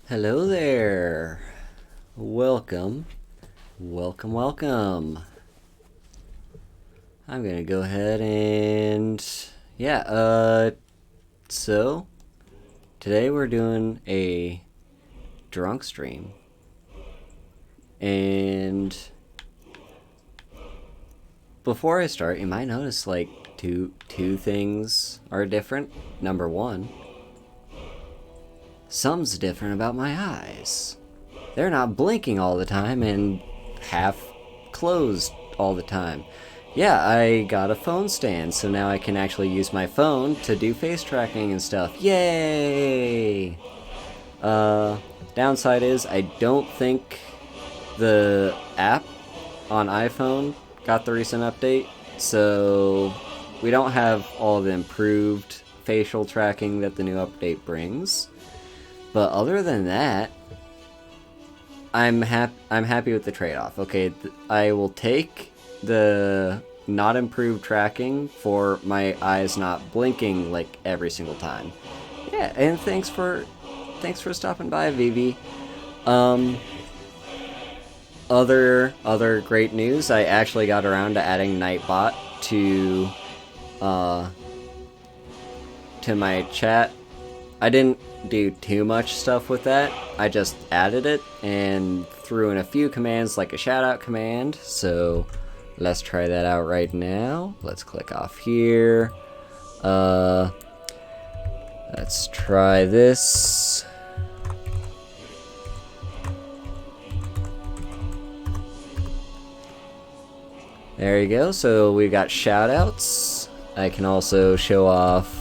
Hello there. Welcome. Welcome. I'm gonna go ahead and so today we're doing a drunk stream. And before I start, you might notice like two things are different. Number one, something's different about my eyes. They're not blinking all the time and half closed all the time. Yeah, I got a phone stand, so now I can actually use my phone to do face tracking and stuff. Yay! Downside is I don't think the app on iPhone got the recent update, so we don't have all the improved facial tracking that the new update brings. But other than that, I'm happy with the trade-off. Okay, I will take the not improved tracking for my eyes not blinking like every single time. Yeah, and thanks for stopping by, Vivi. Other great news. I actually got around to adding Nightbot to my chat. I didn't do too much stuff with that. I just added it and threw in a few commands like a shoutout command. So let's try that out right now. Let's click off here. Let's try this. There you go. So we've got shoutouts. I can also show off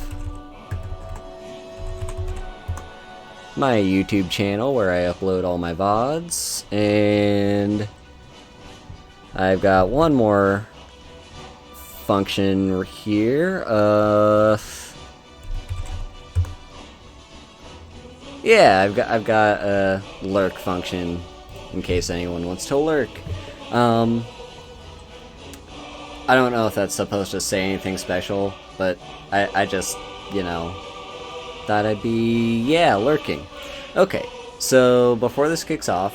my YouTube channel where I upload all my VODs, and I've got one more function here. Yeah, I've got a lurk function in case anyone wants to lurk. I don't know if that's supposed to say anything special, but I just, thought I'd be, lurking. Okay, so before this kicks off,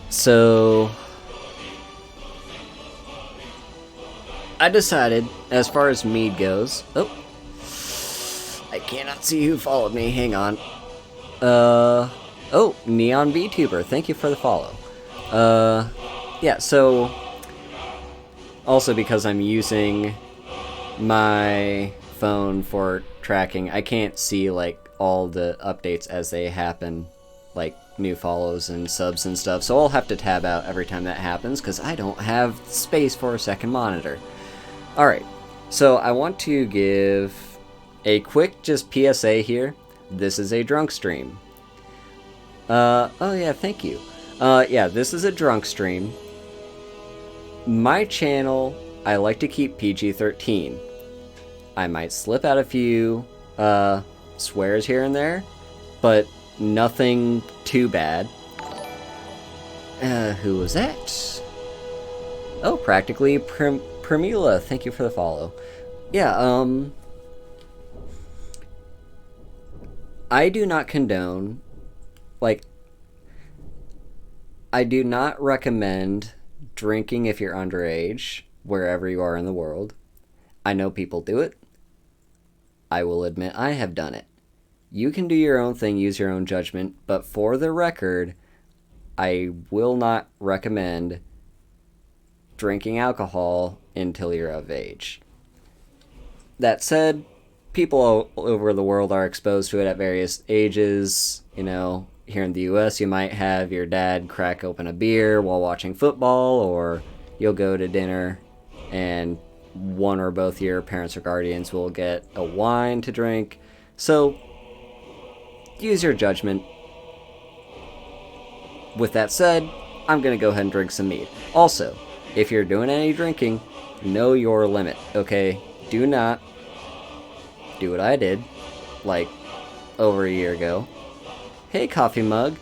so I decided, as far as Mead goes, I cannot see who followed me, hang on. Neon Vtuber, thank you for the follow. Yeah, so also because I'm using my phone for tracking, I can't see like all the updates as they happen, like new follows and subs and stuff, so I'll have to tab out every time that happens because I don't have space for a second monitor. Alright, so I want to give a quick just PSA here. This is a drunk stream. Oh yeah, thank you. Yeah, this is a drunk stream. My channel, I like to keep PG-13. I might slip out a few swears here and there, but nothing too bad. Who was that? Oh, practically Pramila, thank you for the follow. Yeah, I do not condone, I do not recommend drinking if you're underage, wherever you are in the world. I know people do it. I will admit I have done it. You can do your own thing, use your own judgment, but for the record, I will not recommend drinking alcohol until you're of age. That said, people all over the world are exposed to it at various ages. Here in the US, you might have your dad crack open a beer while watching football, or you'll go to dinner and one or both your parents or guardians will get a wine to drink. So, use your judgment. With that said, I'm going to go ahead and drink some mead. Also, if you're doing any drinking, know your limit, okay? Do not do what I did, like, over a year ago. Hey, coffee mug.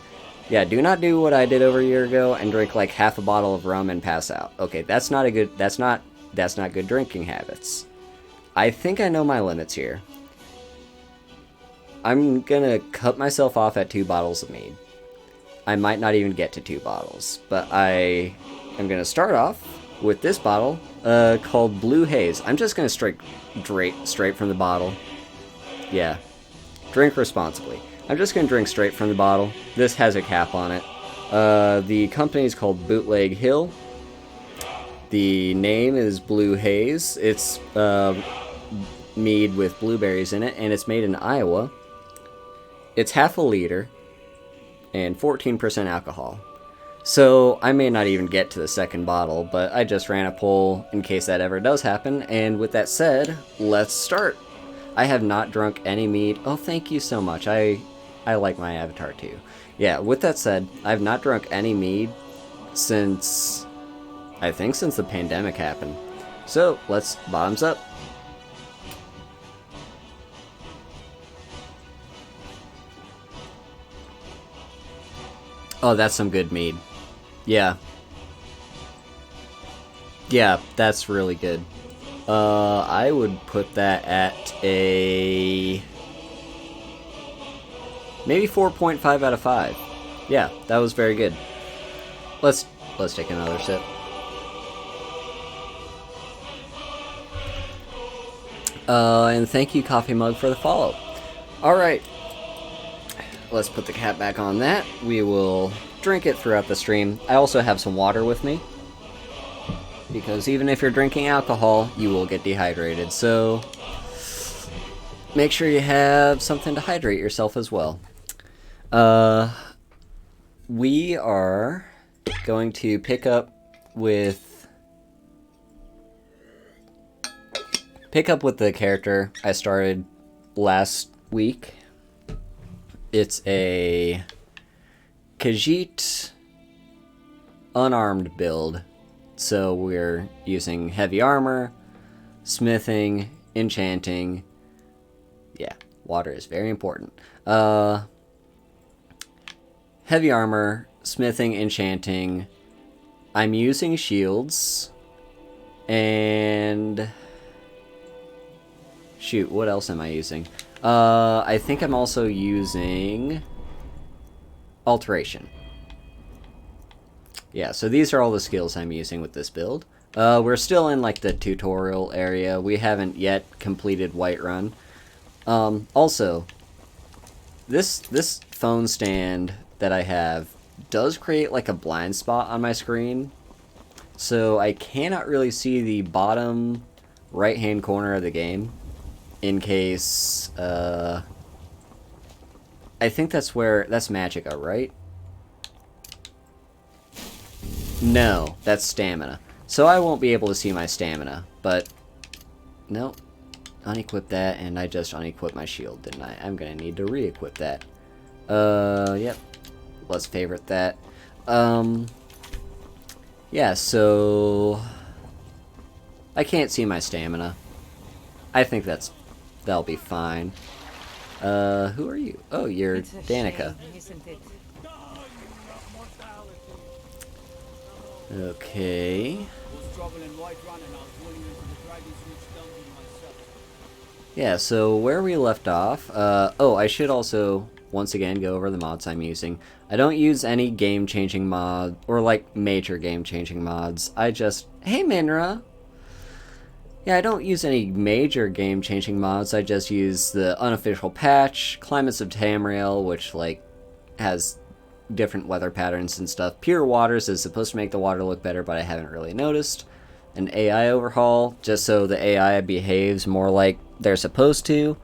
Yeah, do not do what I did over a year ago and drink like half a bottle of rum and pass out. Okay, that's not good drinking habits. I think I know my limits here. I'm gonna cut myself off at 2 bottles of mead. I might not even get to 2 bottles, but I am gonna start off with this bottle called Blue Haze. I'm just gonna straight from the bottle. Yeah, drink responsibly. I'm just gonna drink straight from the bottle. This has a cap on it. The company is called Bootleg Hill. The name is Blue Haze. It's mead with blueberries in it, and it's made in Iowa. It's half a liter and 14% alcohol. So I may not even get to the second bottle, but I just ran a poll in case that ever does happen. And with that said, let's start. I have not drunk any mead. Oh, thank you so much. I like my avatar too. Yeah, with that said, I've not drunk any mead since, I think since the pandemic happened. So let's bottoms up. Oh, that's some good mead. Yeah. Yeah, that's really good. I would put that at a... maybe 4.5 out of 5. Yeah, that was very good. Let's take another sip. And thank you, Coffee Mug, for the follow. Alright. Let's put the cap back on that. We will drink it throughout the stream. I also have some water with me, because even if you're drinking alcohol, you will get dehydrated. So make sure you have something to hydrate yourself as well. We are going to pick up with the character I started last week. It's a Khajiit unarmed build. So we're using heavy armor, smithing, enchanting. Yeah, water is very important. Heavy armor, smithing, enchanting. I'm using shields. And... shoot, what else am I using? I think I'm also using alteration. Yeah, so these are all the skills I'm using with this build. We're still in like the tutorial area. We haven't yet completed Whiterun. Also, this phone stand that I have does create like a blind spot on my screen. So I cannot really see the bottom right-hand corner of the game. In case, I think that's Magicka, right? No, that's stamina. So I won't be able to see my stamina, but, nope. Unequip that, and I just unequipped my shield, didn't I? I'm gonna need to re-equip that. Yep. Let's favorite that. Yeah, so... I can't see my stamina. I think that'll be fine. Who are you? Oh, you're Danica. Okay. Yeah, so where we left off, oh, I should also, once again, go over the mods I'm using. I don't use any game-changing mod, or like major game-changing mods. I just, hey Minra! Yeah, I don't use any major game-changing mods. I just use the unofficial patch, Climates of Tamriel, which, like, has different weather patterns and stuff. Pure Waters is supposed to make the water look better, but I haven't really noticed. An AI overhaul, just so the AI behaves more like they're supposed to.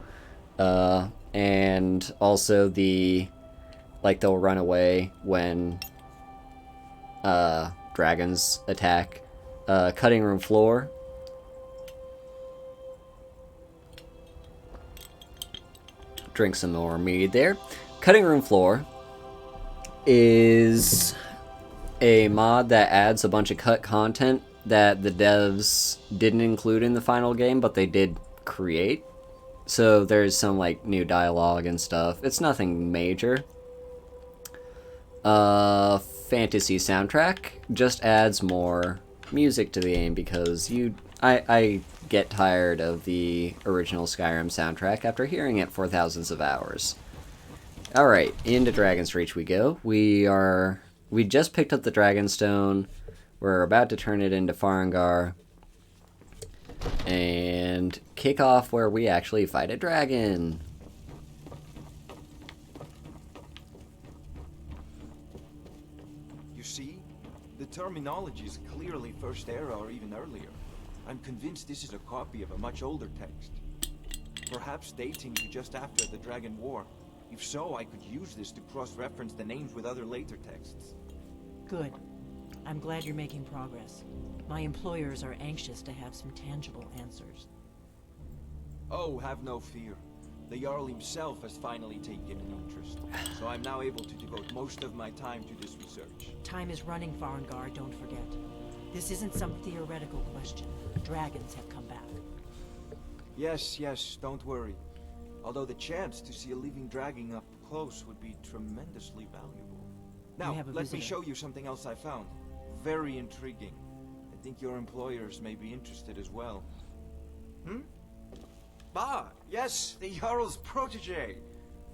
And also like, they'll run away when dragons attack. Cutting room floor. Drink some more mead there. Cutting room floor is a mod that adds a bunch of cut content that the devs didn't include in the final game, but they did create. So there's some like new dialogue and stuff. It's nothing major. Fantasy soundtrack just adds more music to the game because I get tired of the original Skyrim soundtrack after hearing it for thousands of hours. Alright, into Dragon's Reach we go. We just picked up the Dragonstone. We're about to turn it into Farengar. And kick off where we actually fight a dragon. You see? The terminology is clearly First Era or even earlier. I'm convinced this is a copy of a much older text. Perhaps dating to just after the Dragon War. If so, I could use this to cross-reference the names with other later texts. Good. I'm glad you're making progress. My employers are anxious to have some tangible answers. Oh, have no fear. The Jarl himself has finally taken an interest, so I'm now able to devote most of my time to this research. Time is running, Farengar, don't forget. This isn't some theoretical question. Dragons have come back. Yes, don't worry. Although the chance to see a living dragon up close would be tremendously valuable. Now, let me show you something else I found. Very intriguing. I think your employers may be interested as well. Yes, the Jarl's protege.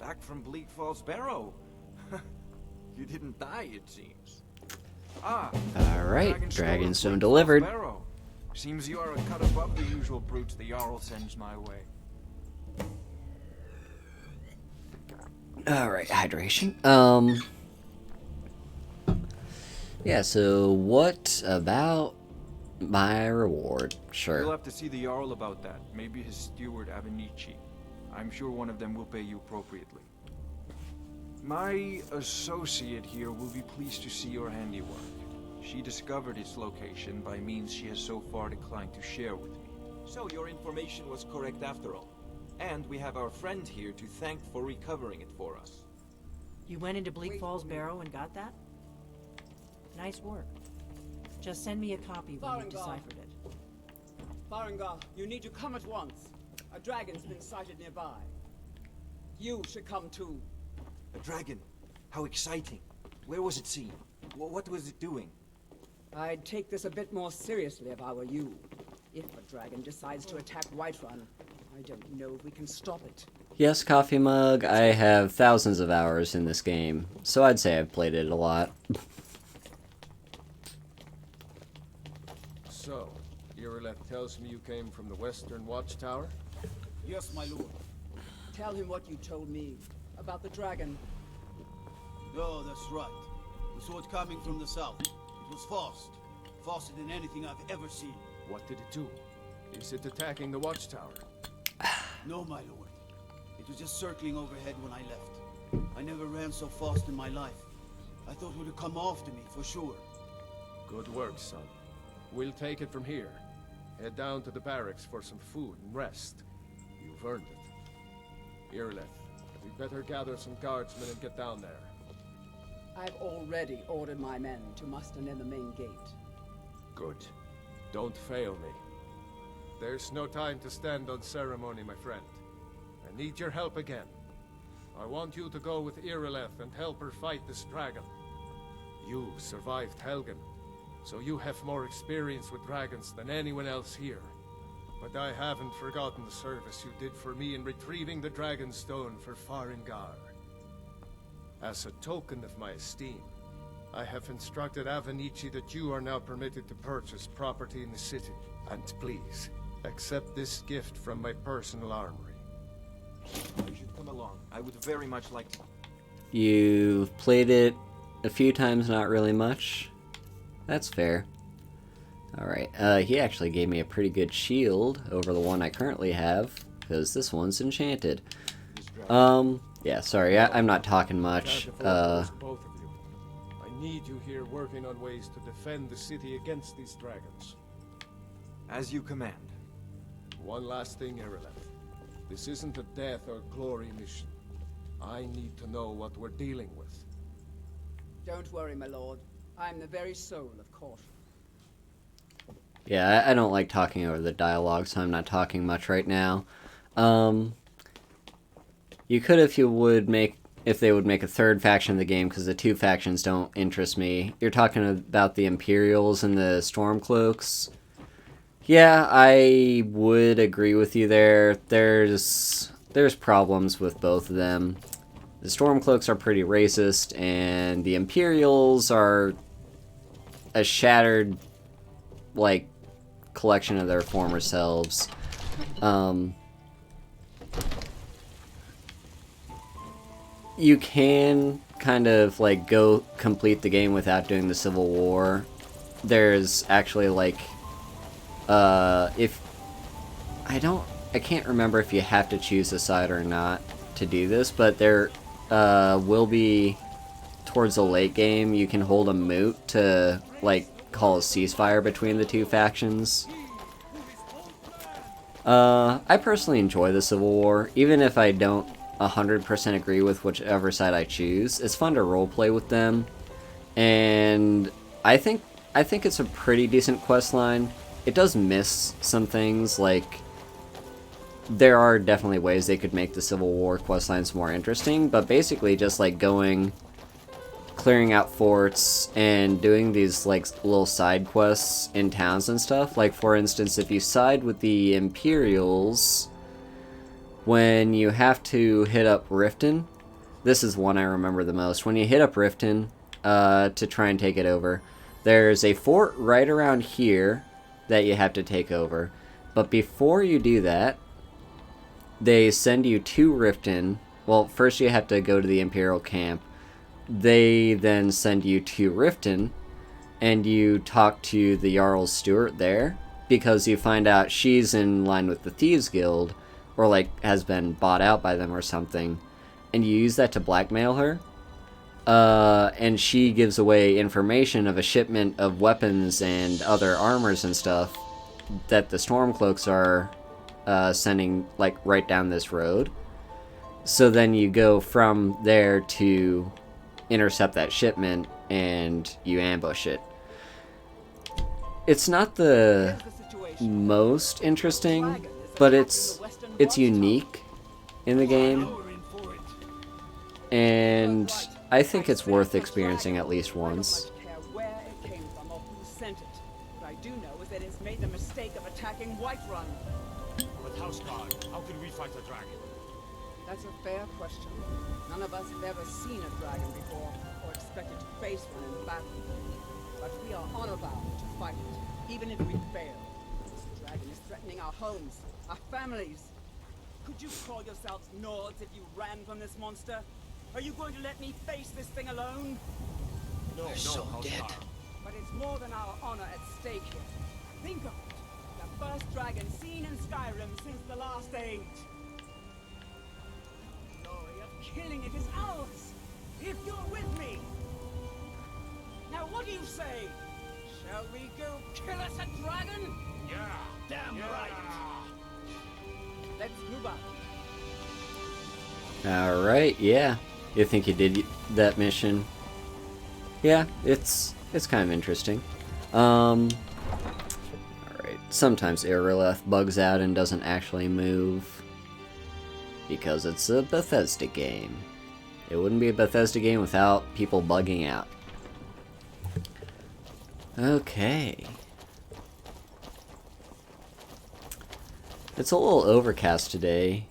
Back from Bleak Falls Barrow. You didn't die, it seems. Alright, Dragonstone delivered. Barrow. Seems you are a cut above the usual brutes the Jarl sends my way. Alright, hydration. Yeah, so what about my reward? Sure. You'll have to see the Jarl about that. Maybe his steward, Avenici. I'm sure one of them will pay you appropriately. My associate here will be pleased to see your handiwork. She discovered its location by means she has so far declined to share with me. So your information was correct after all. And we have our friend here to thank for recovering it for us. You went into Bleak Falls Barrow and got that? Nice work. Just send me a copy when you've deciphered it. Farengar, you need to come at once. A dragon's been sighted nearby. You should come too. A dragon? How exciting. Where was it seen? What was it doing? I'd take this a bit more seriously if I were you. If a dragon decides to attack Whiterun, I don't know if we can stop it. Yes, Coffee Mug, I have thousands of hours in this game, so I'd say I've played it a lot. So, Irileth tells me you came from the Western Watchtower? Yes, my lord. Tell him what you told me about the dragon. No, that's right. We saw it coming from the south. It was fast. Faster than anything I've ever seen. What did it do? Is it attacking the Watchtower? No, my lord. It was just circling overhead when I left. I never ran so fast in my life. I thought it would have come after me, for sure. Good work, son. We'll take it from here. Head down to the barracks for some food and rest. You've earned it. Irileth, we'd better gather some guardsmen and get down there. I've already ordered my men to muster near the main gate. Good. Don't fail me. There's no time to stand on ceremony, my friend. I need your help again. I want you to go with Irileth and help her fight this dragon. You survived Helgen, so you have more experience with dragons than anyone else here. But I haven't forgotten the service you did for me in retrieving the Dragonstone for Farengar. As a token of my esteem, I have instructed Avenici that you are now permitted to purchase property in the city. And please, accept this gift from my personal armory. You should come along. I would very much like to. You've played it a few times, not really much. That's fair. Alright, he actually gave me a pretty good shield over the one I currently have, because this one's enchanted. Yeah, sorry, I'm not talking much. Both of you. I need you here working on ways to defend the city against these dragons. As you command. One last thing, Irileth. This isn't a death or glory mission. I need to know what we're dealing with. Don't worry, my lord. I'm the very soul of caution. Yeah, I don't like talking over the dialogue, so I'm not talking much right now. You could if they would make a third faction of the game, because the two factions don't interest me. You're talking about the Imperials and the Stormcloaks. Yeah, I would agree with you there. There's problems with both of them. The Stormcloaks are pretty racist, and the Imperials are a shattered, like, collection of their former selves. You can kind of, like, go complete the game without doing the Civil War. There's actually, like, if... I can't remember if you have to choose a side or not to do this, but there will be, towards the late game, you can hold a moot to, like, call a ceasefire between the two factions. I personally enjoy the Civil War, even if I don't 100% agree with whichever side I choose. It's fun to roleplay with them, and I think it's a pretty decent quest line. It does miss some things, like, there are definitely ways they could make the Civil War quest lines more interesting, but basically just, like, clearing out forts and doing these, like, little side quests in towns and stuff. Like, for instance, if you side with the Imperials, when you have to hit up Riften, this is one I remember the most. When you hit up Riften to try and take it over, there's a fort right around here that you have to take over. But before you do that, they send you to Riften. Well, first you have to go to the Imperial camp. They then send you to Riften, and you talk to the Jarl's Steward there, because you find out she's in line with the Thieves Guild, or, like, has been bought out by them or something, and you use that to blackmail her. And she gives away information of a shipment of weapons and other armors and stuff that the Stormcloaks are sending, like, right down this road. So then you go from there to intercept that shipment, and you ambush it. It's not the most interesting, but it's unique in the game, and I think it's worth experiencing at least once. Where it came from or who sent it. What I do know is that it's made the mistake of attacking Whiterun. But Houseguard, how can we fight a dragon? That's a fair question. None of us have ever seen a dragon before, or expected to face one in battle. But we are honor-bound to fight it, even if we fail. This dragon is threatening our homes, our families. Could you call yourselves Nords if you ran from this monster? Are you going to let me face this thing alone? No, Houseguard. But it's more than our honor at stake here. Think of it. The first dragon seen in Skyrim since the last age. The glory of killing it is ours, if you're with me. Now what do you say? Shall we go kill us a dragon? Yeah. Damn right. Let's move on. Alright, yeah. You think you did that mission? Yeah, it's kind of interesting. Alright, sometimes Irileth bugs out and doesn't actually move. Because it's a Bethesda game. It wouldn't be a Bethesda game without people bugging out. Okay. It's a little overcast today.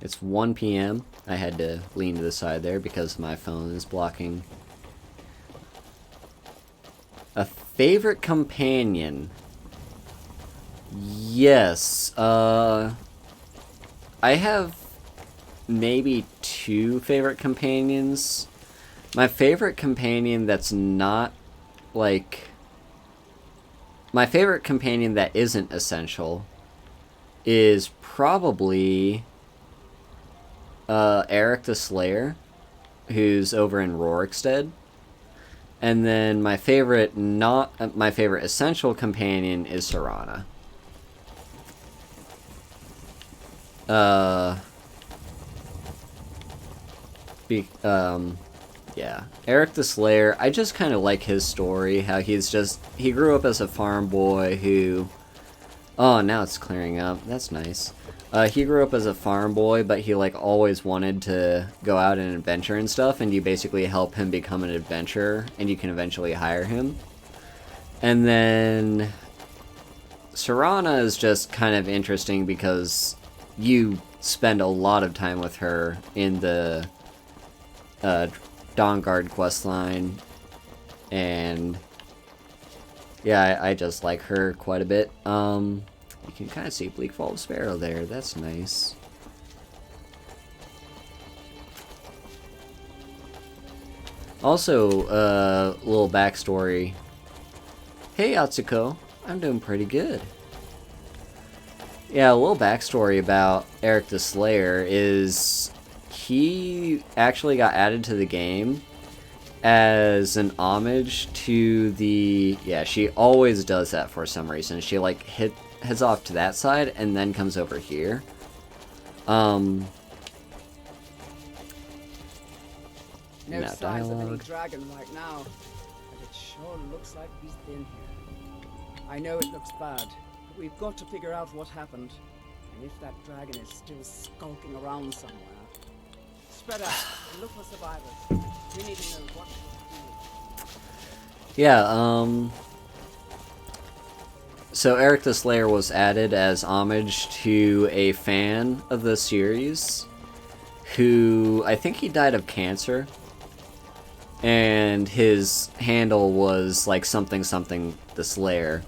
It's 1 p.m. I had to lean to the side there because my phone is blocking. A favorite companion? Yes. I have maybe 2 favorite companions. My favorite companion that's not, like... My favorite companion that isn't essential is probably Eric the Slayer, who's over in Rorikstead. And then my favorite essential companion is Serana. Yeah. Eric the Slayer, I just kind of like his story, how he grew up as a farm boy who... Oh, now it's clearing up. That's nice. He grew up as a farm boy, but he, like, always wanted to go out and adventure and stuff, and you basically help him become an adventurer, and you can eventually hire him. And then Serana is just kind of interesting because you spend a lot of time with her in the Dawnguard questline, and yeah, I just like her quite a bit. You can kind of see Bleak Falls Sparrow there. That's nice. Also, little backstory. Hey, Atsuko. I'm doing pretty good. Yeah, a little backstory about Eric the Slayer is he actually got added to the game as an homage to the... Yeah, she always does that for some reason. She, like, heads off to that side and then comes over here. No Now, signs of any dialogue. dragon right now, but it sure looks like he's been here. I know it looks bad, but we've got to figure out what happened, and if that dragon is still skulking around somewhere. Spread out and look for survivors. We need to know what to do. Yeah, so Eric the Slayer was added as homage to a fan of the series who, I think he died of cancer, and his handle was like something something the Slayer,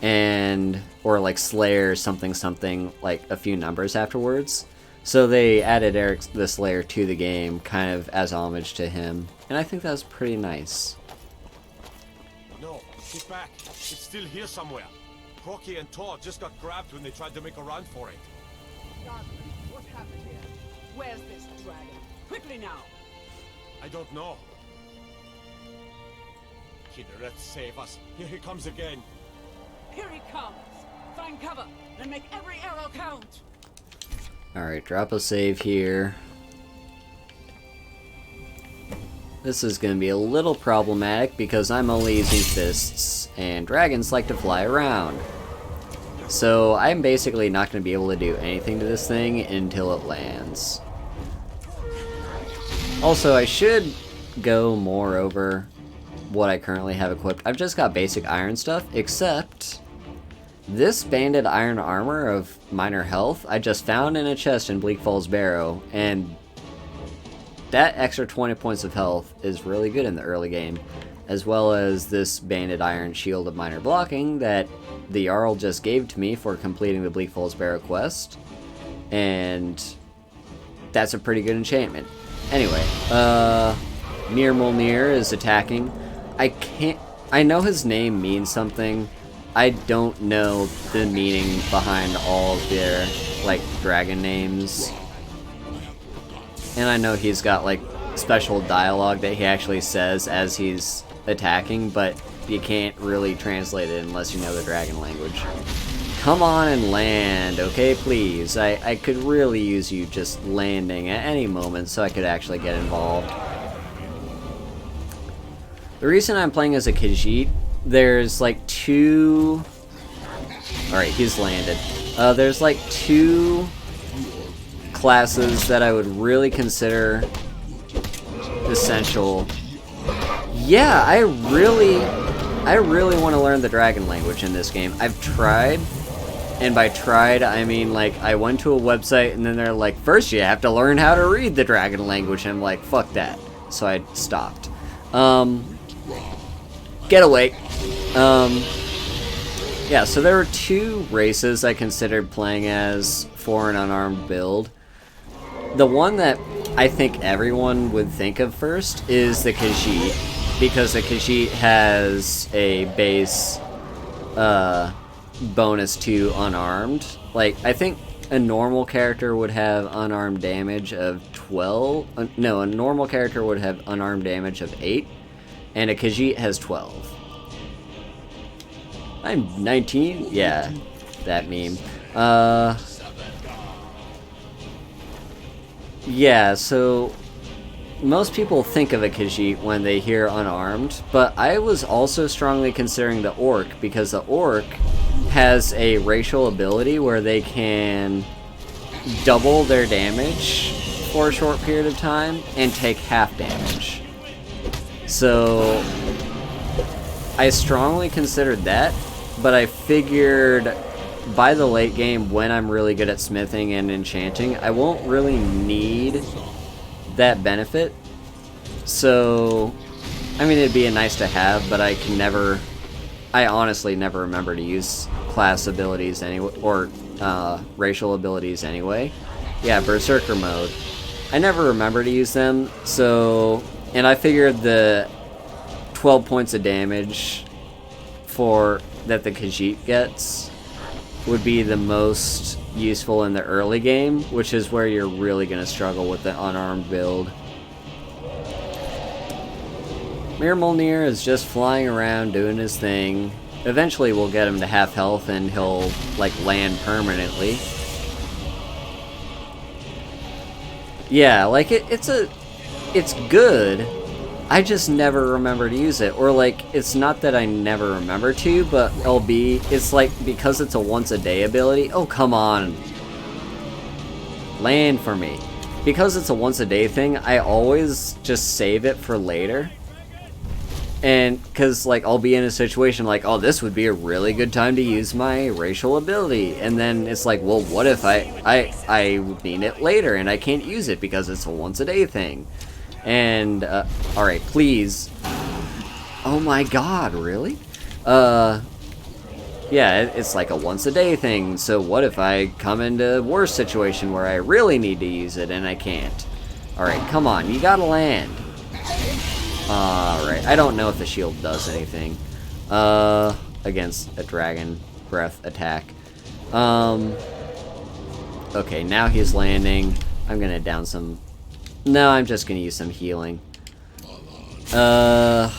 and or like Slayer something something, like a few numbers afterwards. So they added Eric the Slayer to the game kind of as homage to him, and I think that was pretty nice. No, get back. It's still here somewhere. Rocky and Todd just got grabbed when they tried to make a run for it. Scotsman, what happened here? Where's this dragon? Quickly now! I don't know. Kinneret, save us. Here he comes again. Here he comes! Find cover and make every arrow count! Alright, drop a save here. This is going to be a little problematic because I'm only using fists, and dragons like to fly around. So I'm basically not going to be able to do anything to this thing until it lands. Also, I should go more over what I currently have equipped. I've just got basic iron stuff, except this banded iron armor of minor health I just found in a chest in Bleak Falls Barrow, and that extra 20 points of health is really good in the early game, as well as this banded iron shield of minor blocking that the Jarl just gave to me for completing the Bleak Falls Barrow quest, and that's a pretty good enchantment. Anyway, Mir Molnir is attacking. I know his name means something. I don't know the meaning behind all of their, like, dragon names. And I know he's got, like, special dialogue that he actually says as he's attacking, but you can't really translate it unless you know the dragon language. Come on and land, okay, please. I could really use you just landing at any moment so I could actually get involved. The reason I'm playing as a Khajiit, there's like two... Alright, he's landed. There's like two classes that I would really consider essential. Yeah, I really want to learn the dragon language in this game. I've tried, and by tried, I mean, like, I went to a website, and then they're like, first you have to learn how to read the dragon language, and I'm like, fuck that. So I stopped. Get away. Yeah, so there were two races I considered playing as for an unarmed build. The one that I think everyone would think of first is the Khajiit, because the Khajiit has a base bonus to unarmed. Like, I think a normal character would have unarmed damage of 12. No, a normal character would have unarmed damage of 8, and a Khajiit has 12. I'm 19? Yeah, that meme. Yeah, so most people think of a Khajiit when they hear unarmed, but I was also strongly considering the Orc, because the Orc has a racial ability where they can double their damage for a short period of time and take half damage. So I strongly considered that, but I figured by the late game, when I'm really good at smithing and enchanting, I won't really need that benefit. So, I mean, it'd be a nice to have, but I honestly never remember to use class abilities anyway, or racial abilities anyway. Yeah, Berserker mode. I never remember to use them, so, and I figured the 12 points of damage that the Khajiit gets would be the most useful in the early game, which is where you're really going to struggle with the unarmed build. Mir Mjolnir is just flying around doing his thing. Eventually we'll get him to half health and he'll, like, land permanently. Yeah, like, it's good. I just never remember to use it. Or, like, it's not that I never remember to, but it's like, because it's a once-a-day ability. Oh, come on. Land for me. Because it's a once-a-day thing, I always just save it for later. And, because, like, I'll be in a situation like, oh, this would be a really good time to use my racial ability. And then it's like, well, what if I need it later and I can't use it because it's a once-a-day thing. And, alright, please. Oh my god, really? Yeah, it's like a once-a-day thing, so what if I come into a worse situation where I really need to use it and I can't? Alright, come on, you gotta land. Alright, I don't know if the shield does anything against a dragon breath attack. Okay, now he's landing. I'm gonna down some... No, I'm just gonna use some healing. Alright,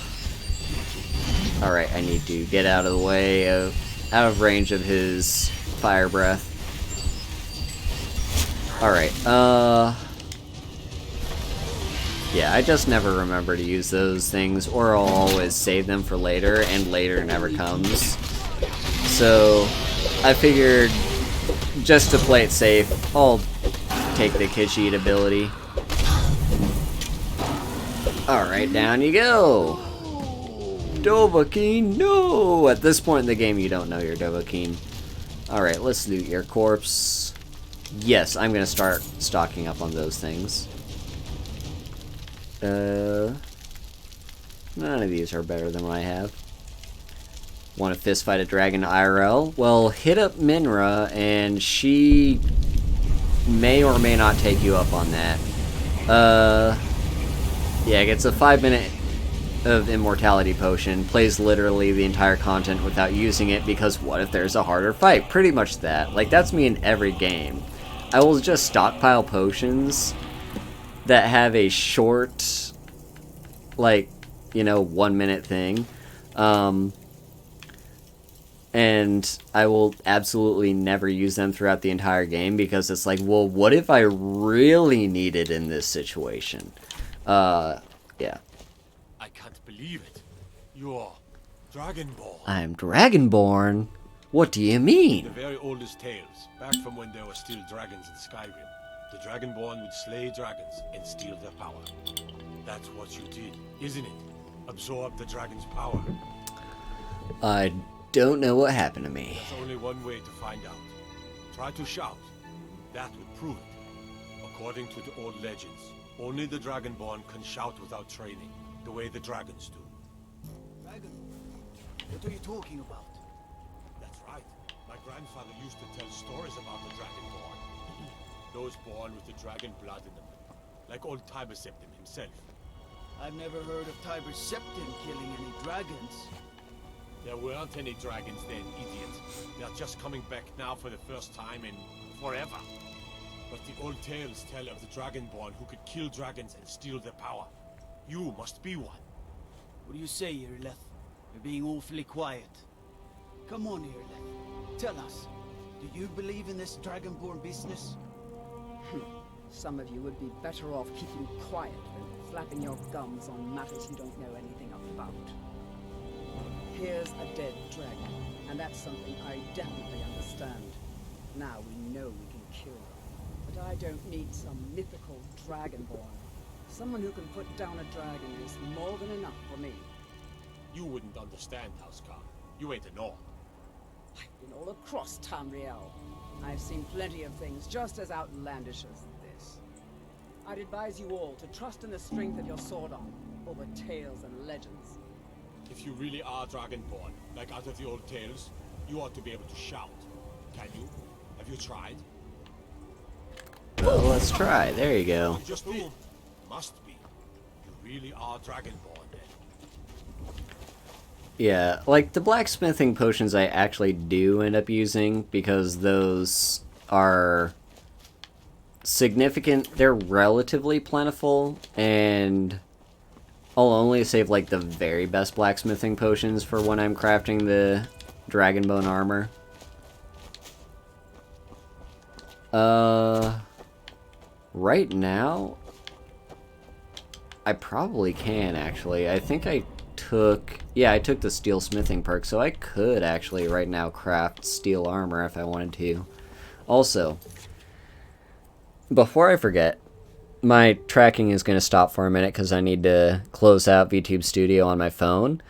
I need to get out of the way out of range of his fire breath. Alright, yeah, I just never remember to use those things, or I'll always save them for later, and later never comes. So, I figured, just to play it safe, I'll take the Khajiit ability. Alright, down you go! Dovahkiin, no! At this point in the game, you don't know you're Dovahkiin. Alright, let's loot your corpse. Yes, I'm gonna start stocking up on those things. None of these are better than what I have. Want to fist fight a dragon IRL? Well, hit up Minra, and she may or may not take you up on that. Yeah, gets a 5-minute of immortality potion, plays literally the entire content without using it, because what if there's a harder fight? Pretty much that. Like, that's me in every game. I will just stockpile potions that have a short, like, you know, 1-minute thing. And I will absolutely never use them throughout the entire game, because it's like, well, what if I really need it in this situation? Yeah. I can't believe it. You're Dragonborn. I'm Dragonborn? What do you mean? The very oldest tales, back from when there were still dragons in Skyrim. The Dragonborn would slay dragons and steal their power. That's what you did, isn't it? Absorb the dragon's power. I don't know what happened to me. There's only one way to find out. Try to shout. That would prove it. According to the old legends, only the Dragonborn can shout without training, the way the dragons do. Dragon? What are you talking about? That's right. My grandfather used to tell stories about the Dragonborn. Those born with the dragon blood in them. Like old Tiber Septim himself. I've never heard of Tiber Septim killing any dragons. There weren't any dragons then, idiot. They're just coming back now for the first time in forever. But the old tales tell of the Dragonborn who could kill dragons and steal their power. You must be one. What do you say, Irileth? You're being awfully quiet. Come on, Irileth. Tell us. Do you believe in this Dragonborn business? Some of you would be better off keeping quiet than flapping your gums on matters you don't know anything about. Here's a dead dragon, and that's something I definitely understand. Now we know we can kill them. But I don't need some mythical dragonborn. Someone who can put down a dragon is more than enough for me. You wouldn't understand, Housecarl. You ain't a Norn. I've been all across Tamriel. I've seen plenty of things just as outlandish as this. I'd advise you all to trust in the strength of your sword arm over tales and legends. If you really are Dragonborn, like out of the old tales, you ought to be able to shout. Can you? Have you tried? Well, let's try. There you go. You just did. Must be. You really are Dragonborn then. Yeah, like the blacksmithing potions I actually do end up using because those are significant. They're relatively plentiful, and I'll only save like the very best blacksmithing potions for when I'm crafting the Dragonbone armor. Right now, I probably can actually. I think I took the steel smithing perk, so I could actually right now craft steel armor if I wanted to. Also, before I forget, my tracking is going to stop for a minute because I need to close out VTube Studio on my phone.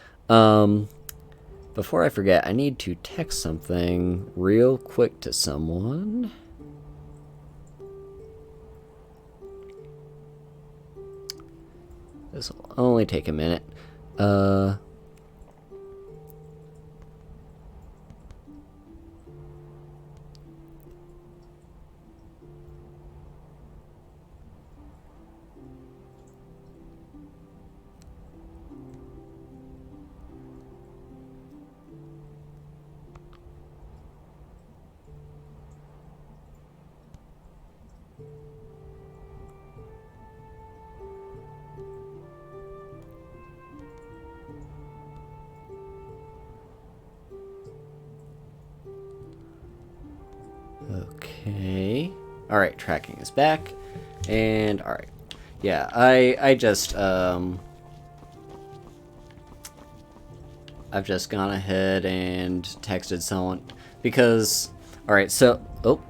Before I forget, I need to text something real quick to someone. This will only take a minute. Okay. Alright, tracking is back. And, alright. Yeah, I've just gone ahead and texted someone. Because, alright, so, oh.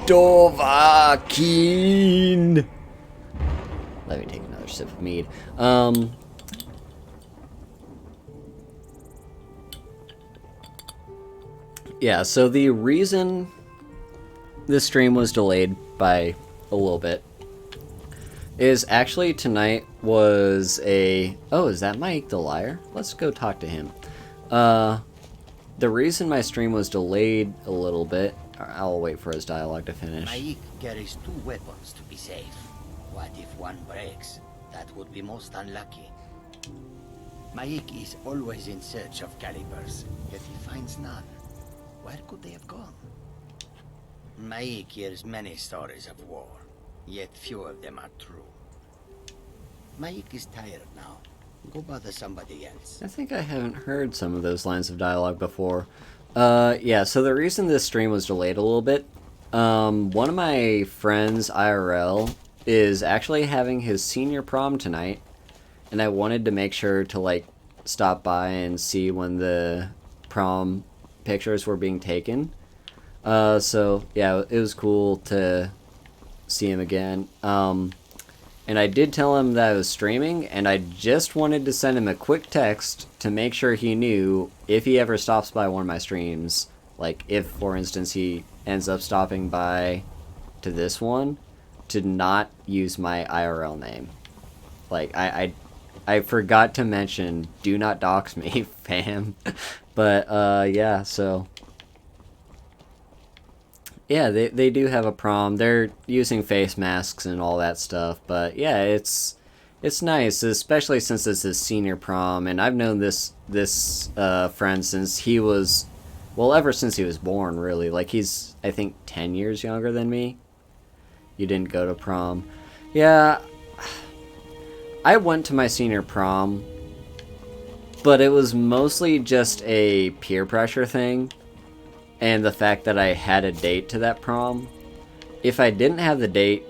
Dovahkiin! Let me take another sip of mead. Yeah, so the reason this stream was delayed by a little bit is actually tonight was a... Oh, is that Mike the Liar? Let's go talk to him. The reason my stream was delayed a little bit... I'll wait for his dialogue to finish. Mike carries 2 weapons to be safe. What if one breaks? That would be most unlucky. Mike is always in search of calibers, yet he finds none. Where could they have gone? Mike hears many stories of war, yet few of them are true. Mike is tired now. Go bother somebody else. I think I haven't heard some of those lines of dialogue before. Yeah, so the reason this stream was delayed a little bit, one of my friends, IRL, is actually having his senior prom tonight, and I wanted to make sure to, like, stop by and see when the prom pictures were being taken. So yeah, it was cool to see him again. And I did tell him that I was streaming, and I just wanted to send him a quick text to make sure he knew if he ever stops by one of my streams, like if, for instance, he ends up stopping by to this one, to not use my IRL name. Like, I forgot to mention, do not dox me, fam. But, yeah, so... Yeah, they do have a prom. They're using face masks and all that stuff. But, yeah, it's nice, especially since it's his senior prom. And I've known this friend since he was... Well, ever since he was born, really. Like, he's, I think, 10 years younger than me. You didn't go to prom. Yeah... I went to my senior prom, but it was mostly just a peer pressure thing, and the fact that I had a date to that prom. If I didn't have the date,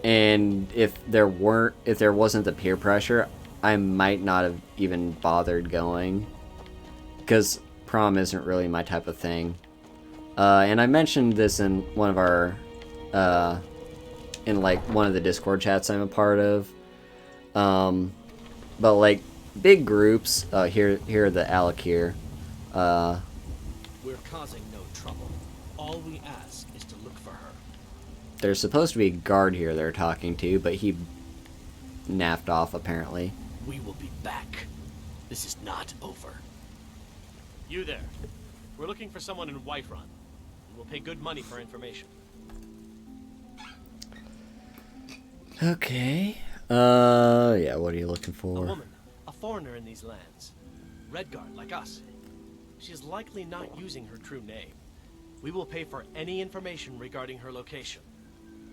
and if there wasn't the peer pressure, I might not have even bothered going, because prom isn't really my type of thing. And I mentioned this in one of our, in like one of the Discord chats I'm a part of. But like big groups, here the Alec here, We're causing no trouble. All we ask is to look for her. There's supposed to be a guard here they're talking to, but he naffed off apparently. We will be back. This is not over. You there. We're looking for someone in Whiterun. We'll pay good money for information. Okay. Yeah, what are you looking A for? woman, a foreigner in these lands. Redguard, like us. She is likely not using her true name. We will pay for any information regarding her location.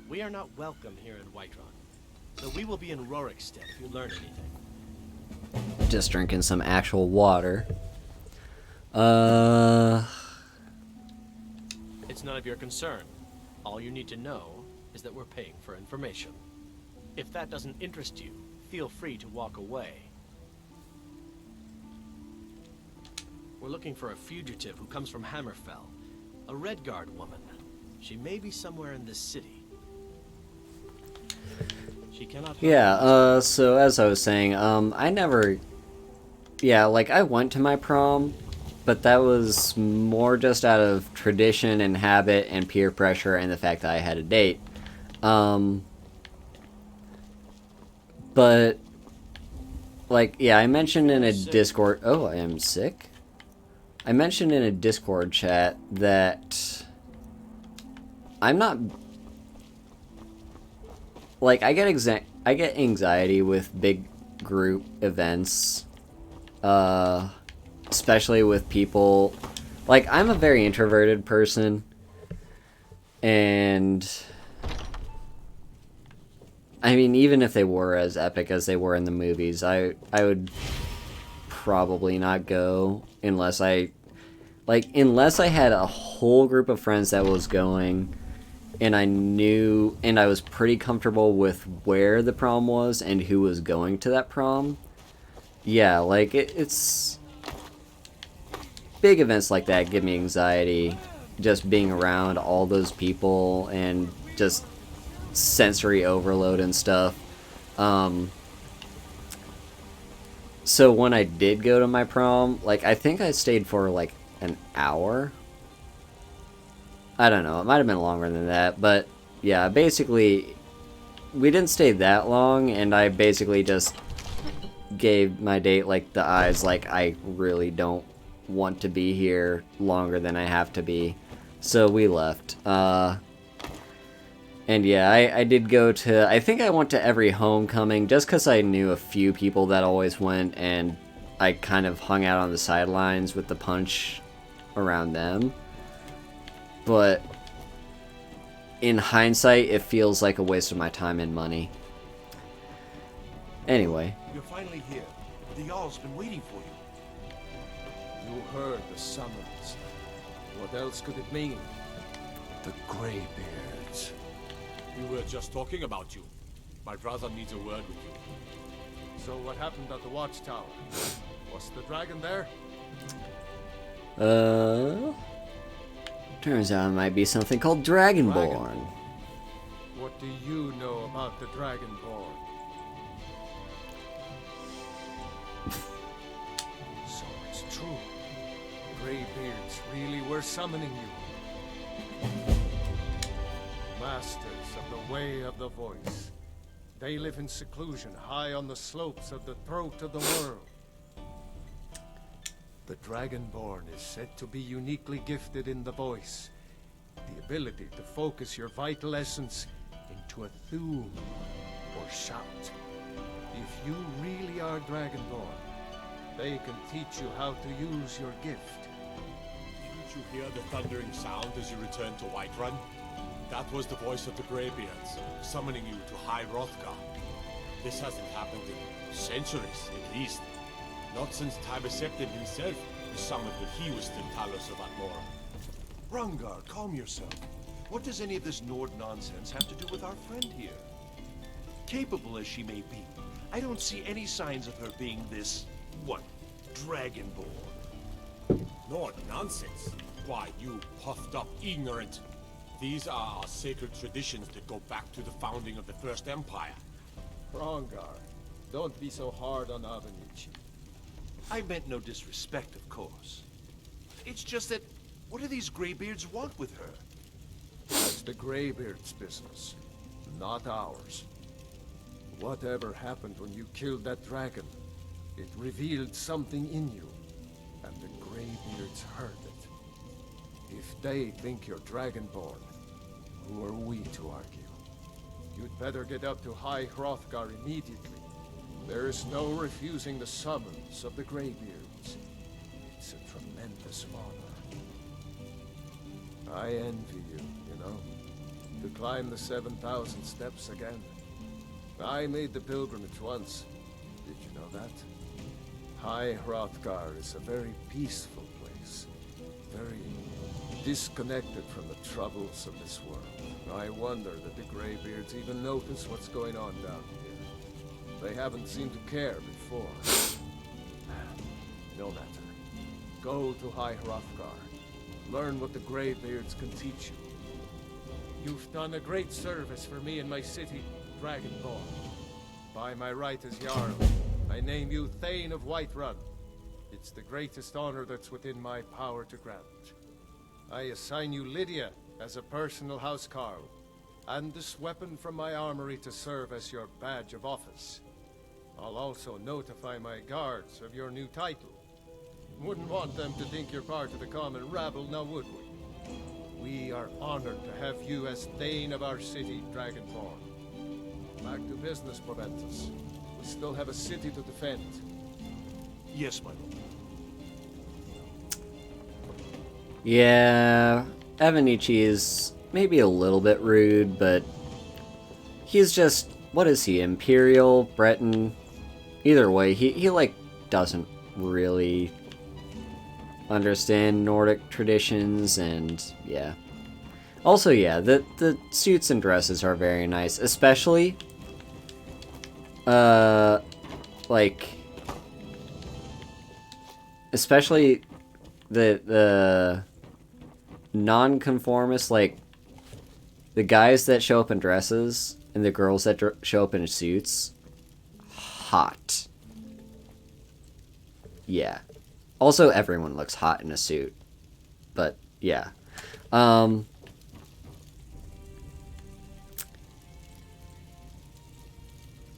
We are not welcome here in Whiterun, so we will be in Rorikstead if you learn anything. Just drinking some actual water. It's none of your concern. All you need to know is that we're paying for information. If that doesn't interest you, feel free to walk away. We're looking for a fugitive who comes from Hammerfell. A Redguard woman. She may be somewhere in this city. She cannot... Yeah, so as I was saying, I never... Yeah, like, I went to my prom, but that was more just out of tradition and habit and peer pressure and the fact that I had a date. But, like, yeah, I mentioned in a Discord... Oh, I am sick? I mentioned in a Discord chat that I'm not... Like, I get anxiety with big group events, especially with people... Like, I'm a very introverted person, and... I mean, even if they were as epic as they were in the movies, I would probably not go unless I had a whole group of friends that was going, and I knew, and I was pretty comfortable with where the prom was and who was going to that prom. Yeah, like, it's... Big events like that give me anxiety, just being around all those people and just sensory overload and stuff. So when I did go to my prom, like, I think I stayed for like an hour. I don't know, it might have been longer than that, but yeah, basically we didn't stay that long, and I basically just gave my date like the eyes, like, I really don't want to be here longer than I have to be. So we left. And yeah, I did go to... I think I went to every homecoming just because I knew a few people that always went, and I kind of hung out on the sidelines with the punch around them. But in hindsight, it feels like a waste of my time and money. Anyway. You're finally here. The Jarl's been waiting for you. You heard the summons. What else could it mean? The Greybeards. We were just talking about you. My brother needs a word with you. So what happened at the watchtower? Was the dragon there? Turns out it might be something called Dragonborn. What do you know about the Dragonborn? So it's true. Greybeards really were summoning you. Masters of the Way of the Voice. They live in seclusion high on the slopes of the throat of the world. The Dragonborn is said to be uniquely gifted in the voice. The ability to focus your vital essence into a thum or shout. If you really are Dragonborn, they can teach you how to use your gift. Didn't you hear the thundering sound as you returned to Whiterun? That was the voice of the Greybeards, summoning you to High Hrothgar. This hasn't happened in centuries, at least. Not since Tiber Septim himself was summoned when he was still Talos of Atmora. Rungar, calm yourself. What does any of this Nord nonsense have to do with our friend here? Capable as she may be, I don't see any signs of her being this, what, Dragonborn. Nord nonsense? Why, you puffed up ignorant. These are our sacred traditions that go back to the founding of the First Empire. Rongar, don't be so hard on Avenici. I meant no disrespect, of course. It's just that, what do these Greybeards want with her? That's the Greybeards' business, not ours. Whatever happened when you killed that dragon, it revealed something in you, and the Greybeards heard it. If they think you're Dragonborn, who are we to argue? You'd better get up to High Hrothgar immediately. There is no refusing the summons of the Greybeards. It's a tremendous honor. I envy you, you know, to climb the 7,000 steps again. I made the pilgrimage once. Did you know that? High Hrothgar is a very peaceful place. Very disconnected from the troubles of this world. I wonder that the Greybeards even notice what's going on down here. They haven't seemed to care before. No matter. Go to High Hrothgar. Learn what the Greybeards can teach you. You've done a great service for me and my city, Dragonborn. By my right as Jarl, I name you Thane of Whiterun. It's the greatest honor that's within my power to grant. I assign you Lydia as a personal housecarl, and this weapon from my armory to serve as your badge of office. I'll also notify my guards of your new title. Wouldn't want them to think you're part of the common rabble, now would we? We are honored to have you as Thane of our city, Dragonborn. Back to business, Proventus. We still have a city to defend. Yes, my lord. Yeah, Avenici is maybe a little bit rude, but he's just, what is he, Imperial, Breton? Either way, he like, doesn't really understand Nordic traditions, and yeah. Also, yeah, the suits and dresses are very nice, especially, especially the non-conformist, like, the guys that show up in dresses and the girls that show up in suits, hot. Yeah. Also, everyone looks hot in a suit. But, yeah.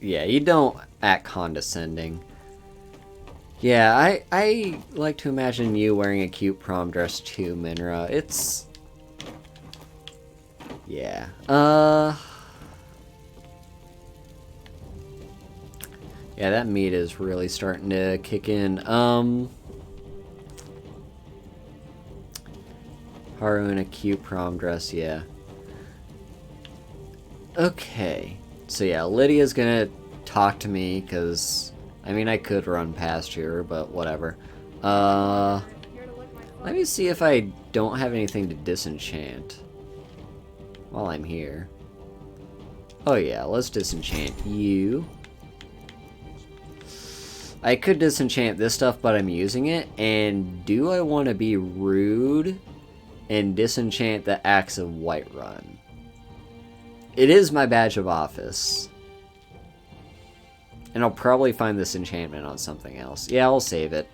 Yeah, you don't act condescending. Yeah, I like to imagine you wearing a cute prom dress too, Minra. It's... yeah. Yeah, that meat is really starting to kick in. Haru in a cute prom dress, yeah. Okay. So yeah, Lydia's gonna talk to me, because... I mean, I could run past her, but whatever. Let me see if I don't have anything to disenchant while I'm here. Oh yeah, let's disenchant you. I could disenchant this stuff, but I'm using it, and do I want to be rude and disenchant the Axe of Whiterun? It is my badge of office. And I'll probably find this enchantment on something else. Yeah, I'll save it.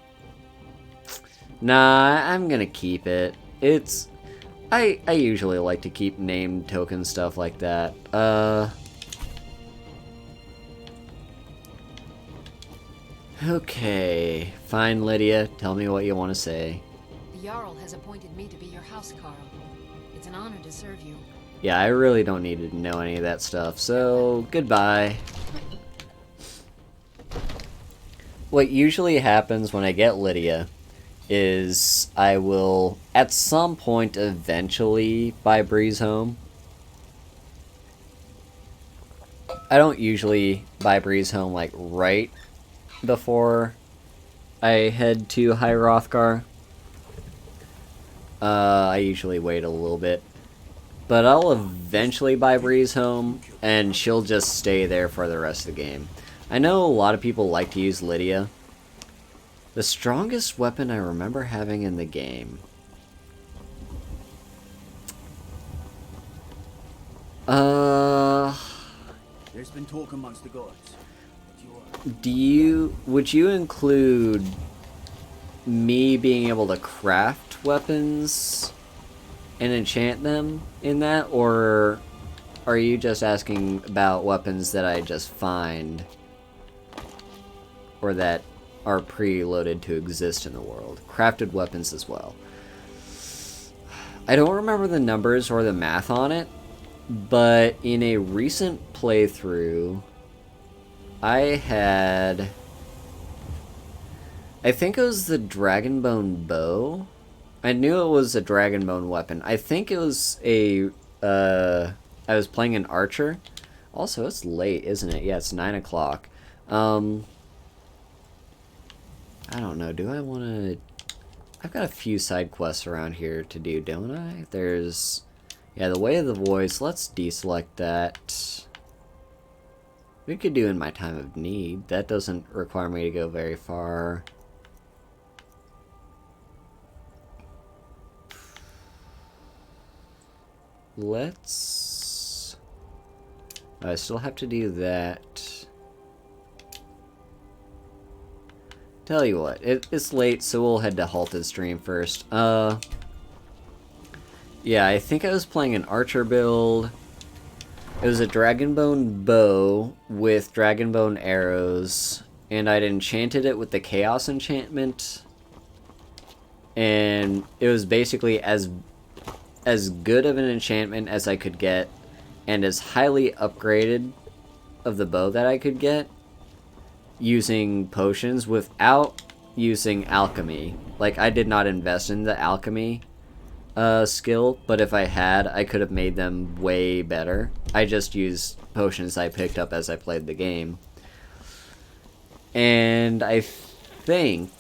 Nah, I'm gonna keep it. It's... I usually like to keep name token stuff like that. Okay. Fine, Lydia. Tell me what you want to say. The Jarl has appointed me to be your housecarl. It's an honor to serve you. Yeah, I really don't need to know any of that stuff, so goodbye. What usually happens when I get Lydia is I will, at some point, eventually buy Breeze Home. I don't usually buy Breeze Home, like, right before I head to High Hrothgar. I usually wait a little bit. But I'll eventually buy Breeze Home, and she'll just stay there for the rest of the game. I know a lot of people like to use Lydia. The strongest weapon I remember having in the game. There's been talk amongst the gods. Would you include me being able to craft weapons and enchant them in that, or are you just asking about weapons that I just find or that are preloaded to exist in the world? Crafted weapons as well. I don't remember the numbers or the math on it, but in a recent playthrough, I think it was the Dragonbone bow. I knew it was a Dragonbone weapon. I think it was I was playing an archer. Also, it's late, isn't it? Yeah, it's 9 o'clock. I don't know. Do I want to... I've got a few side quests around here to do, don't I? There's... Yeah, the Way of the Voice. Let's deselect that. We could do In My Time of Need. That doesn't require me to go very far. Let's... I still have to do that. Tell you what, it's late, so we'll head to Halted Stream first. Yeah, I think I was playing an archer build. It was a Dragonbone bow with Dragonbone arrows, and I'd enchanted it with the Chaos enchantment. And it was basically as good of an enchantment as I could get, and as highly upgraded of the bow that I could get, using potions without using alchemy. Like, I did not invest in the alchemy skill, but if I had, I could have made them way better. I just used potions I picked up as I played the game. And I think...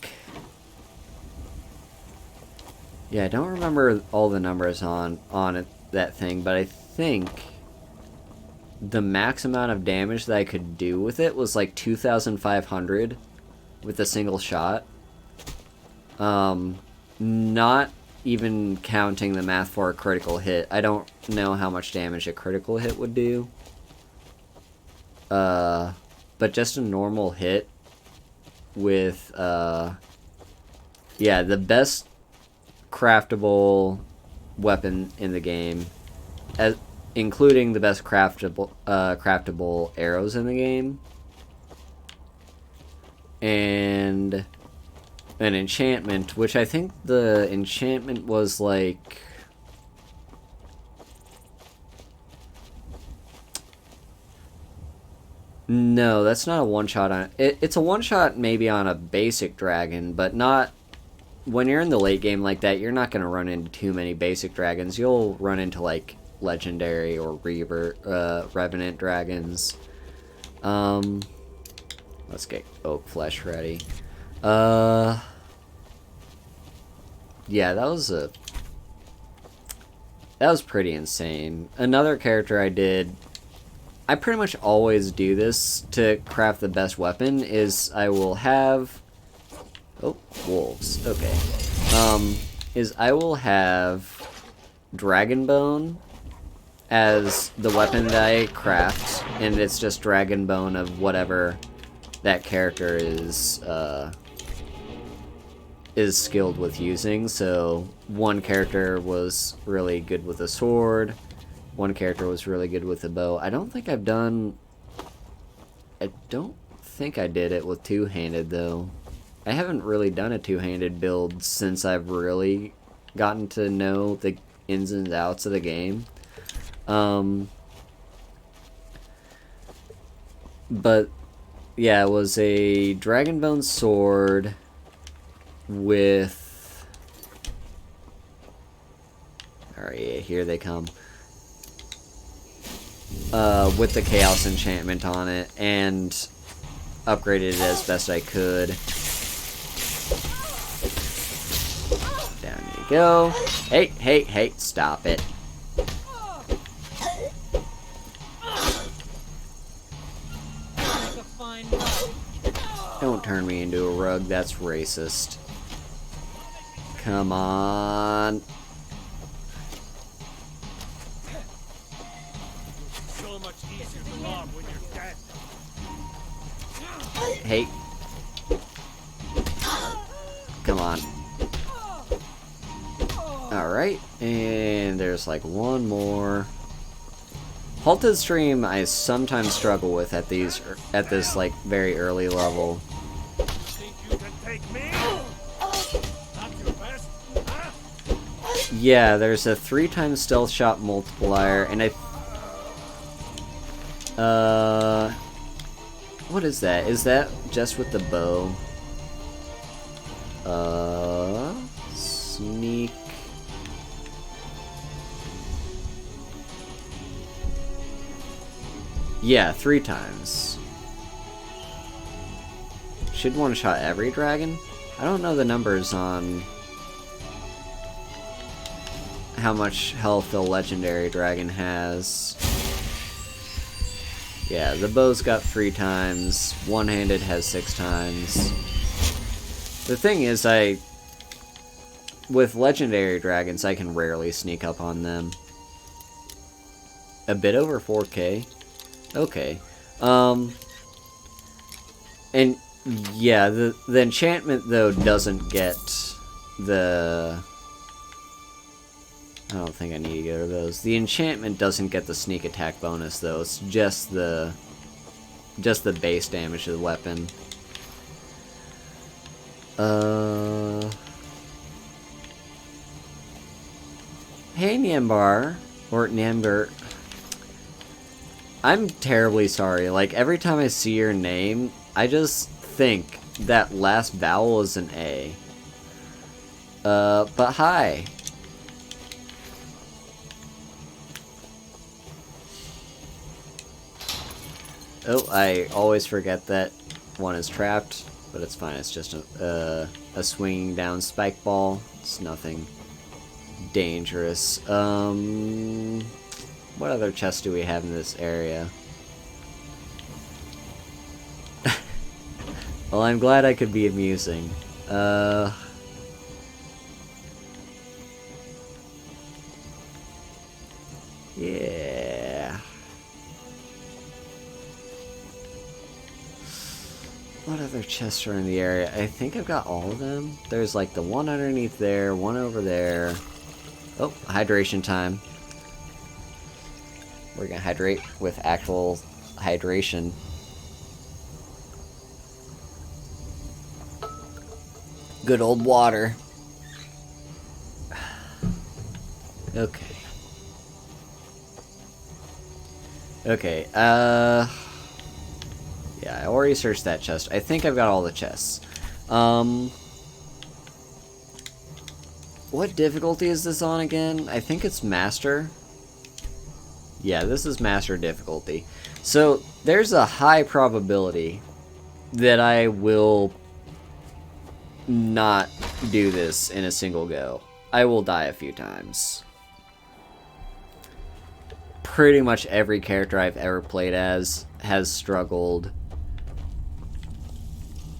Yeah, I don't remember all the numbers on it, that thing, but I think the max amount of damage that I could do with it was like 2,500 with a single shot. Not even counting the math for a critical hit. I don't know how much damage a critical hit would do. But just a normal hit with, yeah, the best craftable weapon in the game, including the best craftable arrows in the game, and an enchantment, which I think the enchantment was like... No, that's not a one-shot on it. It's a one-shot maybe on a basic dragon, but not... When you're in the late game like that, you're not going to run into too many basic dragons. You'll run into, like, legendary or revenant dragons. Let's get oak flesh ready. Yeah, that was pretty insane. Another character I did... I pretty much always do this to craft the best weapon, is I will have... Oh, wolves. Okay. Is I will have Dragonbone as the weapon that I craft, and it's just Dragonbone of whatever that character is skilled with using. So one character was really good with a sword, one character was really good with a bow. I don't think I did it with two-handed though. I haven't really done a two-handed build since I've really gotten to know the ins and outs of the game. But yeah, it was a Dragonbone sword with... Alright, yeah, here they come. With the Chaos enchantment on it, and upgraded it as best I could. Down you go. Hey, stop it. Don't turn me into a rug, that's racist. Come on. So much easier to rob when you're dead. Hey. Come Come on. Alright, and there's like one more. Halted stream I sometimes struggle with at this like very early level. Think you can take me? Not your best, huh? Yeah, there's a 3x stealth shot multiplier, and what is that? Is that just with the bow? Sneak. Yeah, 3x. Should one-shot every dragon? I don't know the numbers on how much health the legendary dragon has. Yeah, the bow's got 3x, one-handed has 6x. The thing is, with legendary dragons, I can rarely sneak up on them. A bit over 4K? Okay. And yeah, the enchantment though doesn't get the... I don't think I need to go to those. The enchantment doesn't get the sneak attack bonus though. It's just the base damage of the weapon. Hey Nyambar, or Nyamber. I'm terribly sorry. Like, every time I see your name, I just think that last vowel is an A. But hi. Oh, I always forget that one is trapped, but it's fine. It's just a swinging down spike ball. It's nothing dangerous. What other chests do we have in this area? Well, I'm glad I could be amusing. Yeah. What other chests are in the area? I think I've got all of them. There's like the one underneath there, one over there. Oh, hydration time. We're gonna hydrate with actual hydration. Good old water. Okay. Okay, yeah, I already searched that chest. I think I've got all the chests. What difficulty is this on again? I think it's Master. Yeah, this is Master difficulty. So, there's a high probability that I will not do this in a single go. I will die a few times. Pretty much every character I've ever played as has struggled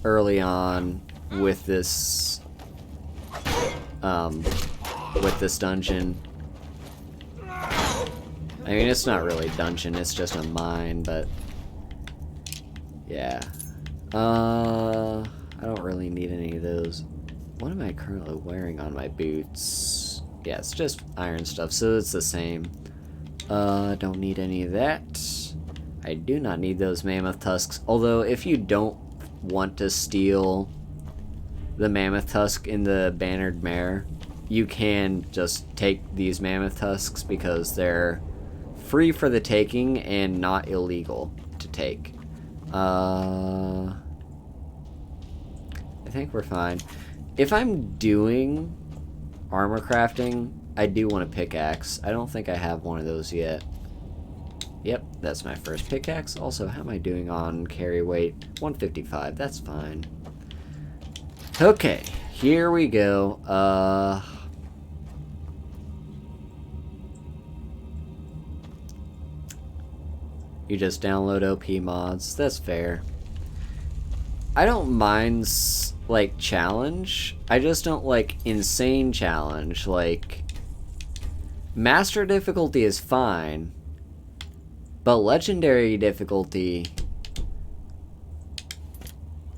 early on with this dungeon. I mean, it's not really a dungeon, it's just a mine, but yeah. I don't really need any of those. What am I currently wearing on my boots? Yeah, it's just iron stuff, so it's the same. Don't need any of that. I do not need those mammoth tusks, although if you don't want to steal the mammoth tusk in the bannered mare, you can just take these mammoth tusks because they're free for the taking and not illegal to take. I think we're fine. If I'm doing armor crafting, I do want a pickaxe. I don't think I have one of those yet. Yep, that's my first pickaxe. Also, how am I doing on carry weight? 155, that's fine. Okay, here we go. You just download OP mods. That's fair. I don't mind, like, challenge. I just don't like insane challenge. Like, Master difficulty is fine, but Legendary difficulty,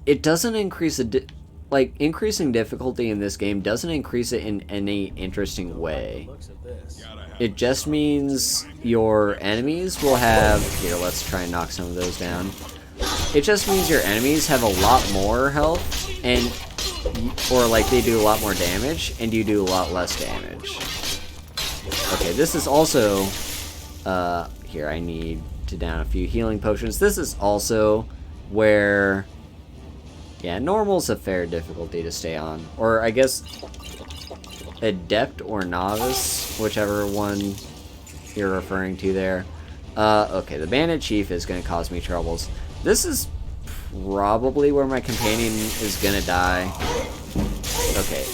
it doesn't increase like, increasing difficulty in this game doesn't increase it in any interesting way. It just means your enemies will have... Here, let's try and knock some of those down. It just means your enemies have a lot more health, and... or, like, they do a lot more damage, and you do a lot less damage. Okay, this is also... here, I need to down a few healing potions. This is also where... Yeah, normal's a fair difficulty to stay on. Or, I guess, adept or novice, whichever one you're referring to there. Okay, the bandit chief is going to cause me troubles. This is probably where my companion is going to die. Okay,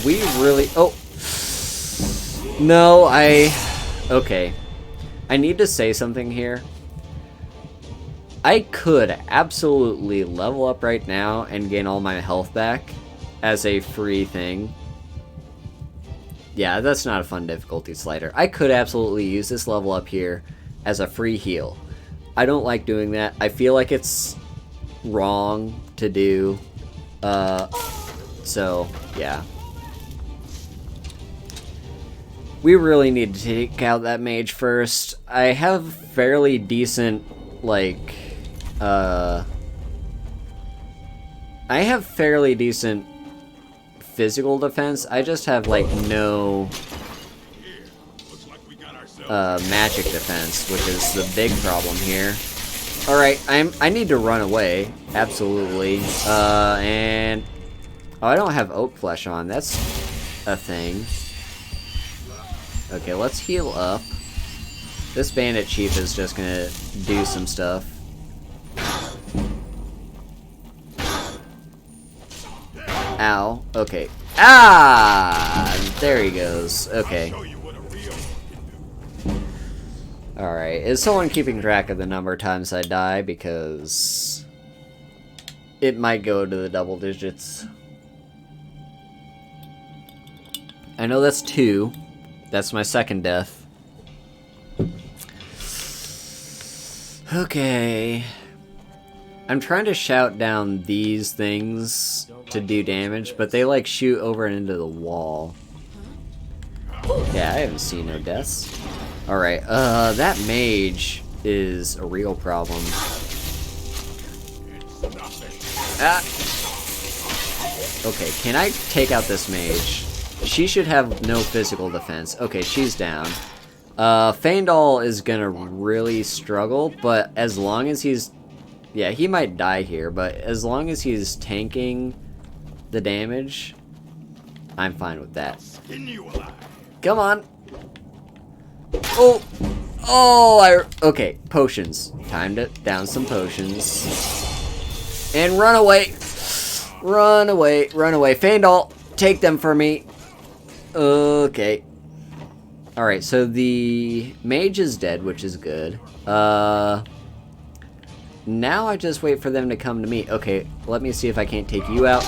we really... Oh! No, Okay. I need to say something here. I could absolutely level up right now and gain all my health back as a free thing. Yeah, that's not a fun difficulty slider. I could absolutely use this level up here as a free heal. I don't like doing that. I feel like it's wrong to do. So, yeah. We really need to take out that mage first. I have fairly decent, like... I have fairly decent physical defense. I just have, like, no magic defense, which is the big problem here. Alright, I need to run away. Absolutely. And... Oh, I don't have oak flesh on. That's a thing. Okay, let's heal up. This bandit chief is just gonna do some stuff. Ow. Okay. Ah! There he goes. Okay. Alright, is someone keeping track of the number of times I die? Because it might go to the double digits. I know that's 2. That's my second death. Okay. I'm trying to shout down these things to do damage, but they like shoot over and into the wall. Yeah, I haven't seen no deaths. Alright, that mage is a real problem. Ah! Okay, can I take out this mage? She should have no physical defense. Okay, she's down. Feindal is gonna really struggle, but as long as he's... Yeah, he might die here, but as long as he's tanking the damage, I'm fine with that. Come on! Oh! Oh, okay, potions. Time to down some potions. And run away! Run away, run away. Feindal, take them for me. Okay. Alright, so the mage is dead, which is good. Now I just wait for them to come to me. Okay, let me see if I can't take you out.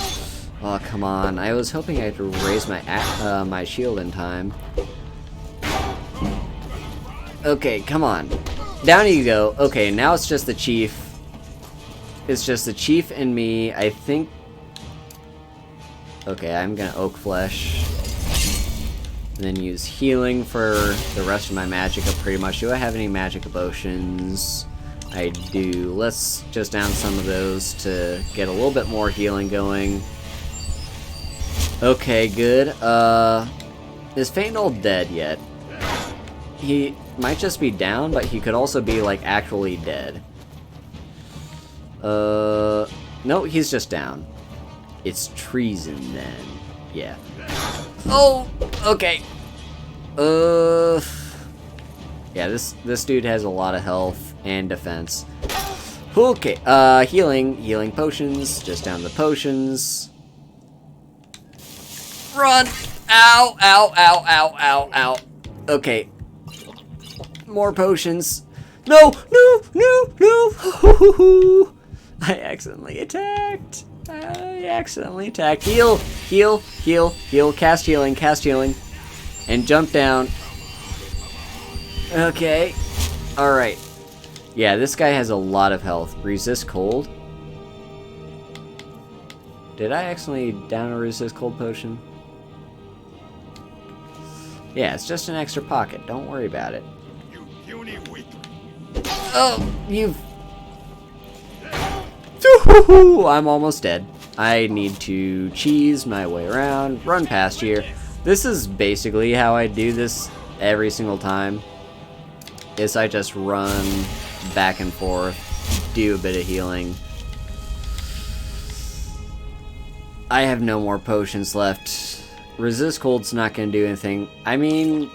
Oh, come on. I was hoping I could raise my my shield in time. Okay, come on. Down you go. Okay, now it's just the chief. It's just the chief and me. I think... Okay, I'm gonna oak flesh. And then use healing for the rest of my magicka pretty much. Do I have any magic potions? I do. Let's just down some of those to get a little bit more healing going. Okay, good. Is Feindal dead yet? He might just be down, but he could also be, like, actually dead. No, he's just down. It's treason, then. Yeah. Oh! Okay. Yeah, this dude has a lot of health and defense. Okay, healing potions. Just down the potions. Run! Ow, ow, ow, ow, ow, ow. Okay. More potions. No, no, no, no! I accidentally attacked. Heal, heal, heal, heal. Cast healing. And jump down. Okay. Alright. Yeah, this guy has a lot of health. Resist cold. Did I accidentally down a resist cold potion? Yeah, it's just an extra pocket. Don't worry about it. You puny weakling. Oh, you've... I'm almost dead. I need to cheese my way around, run past here. This is basically how I do this every single time. Is I just run back and forth, do a bit of healing. I have no more potions left. Resist cold's not going to do anything. I mean,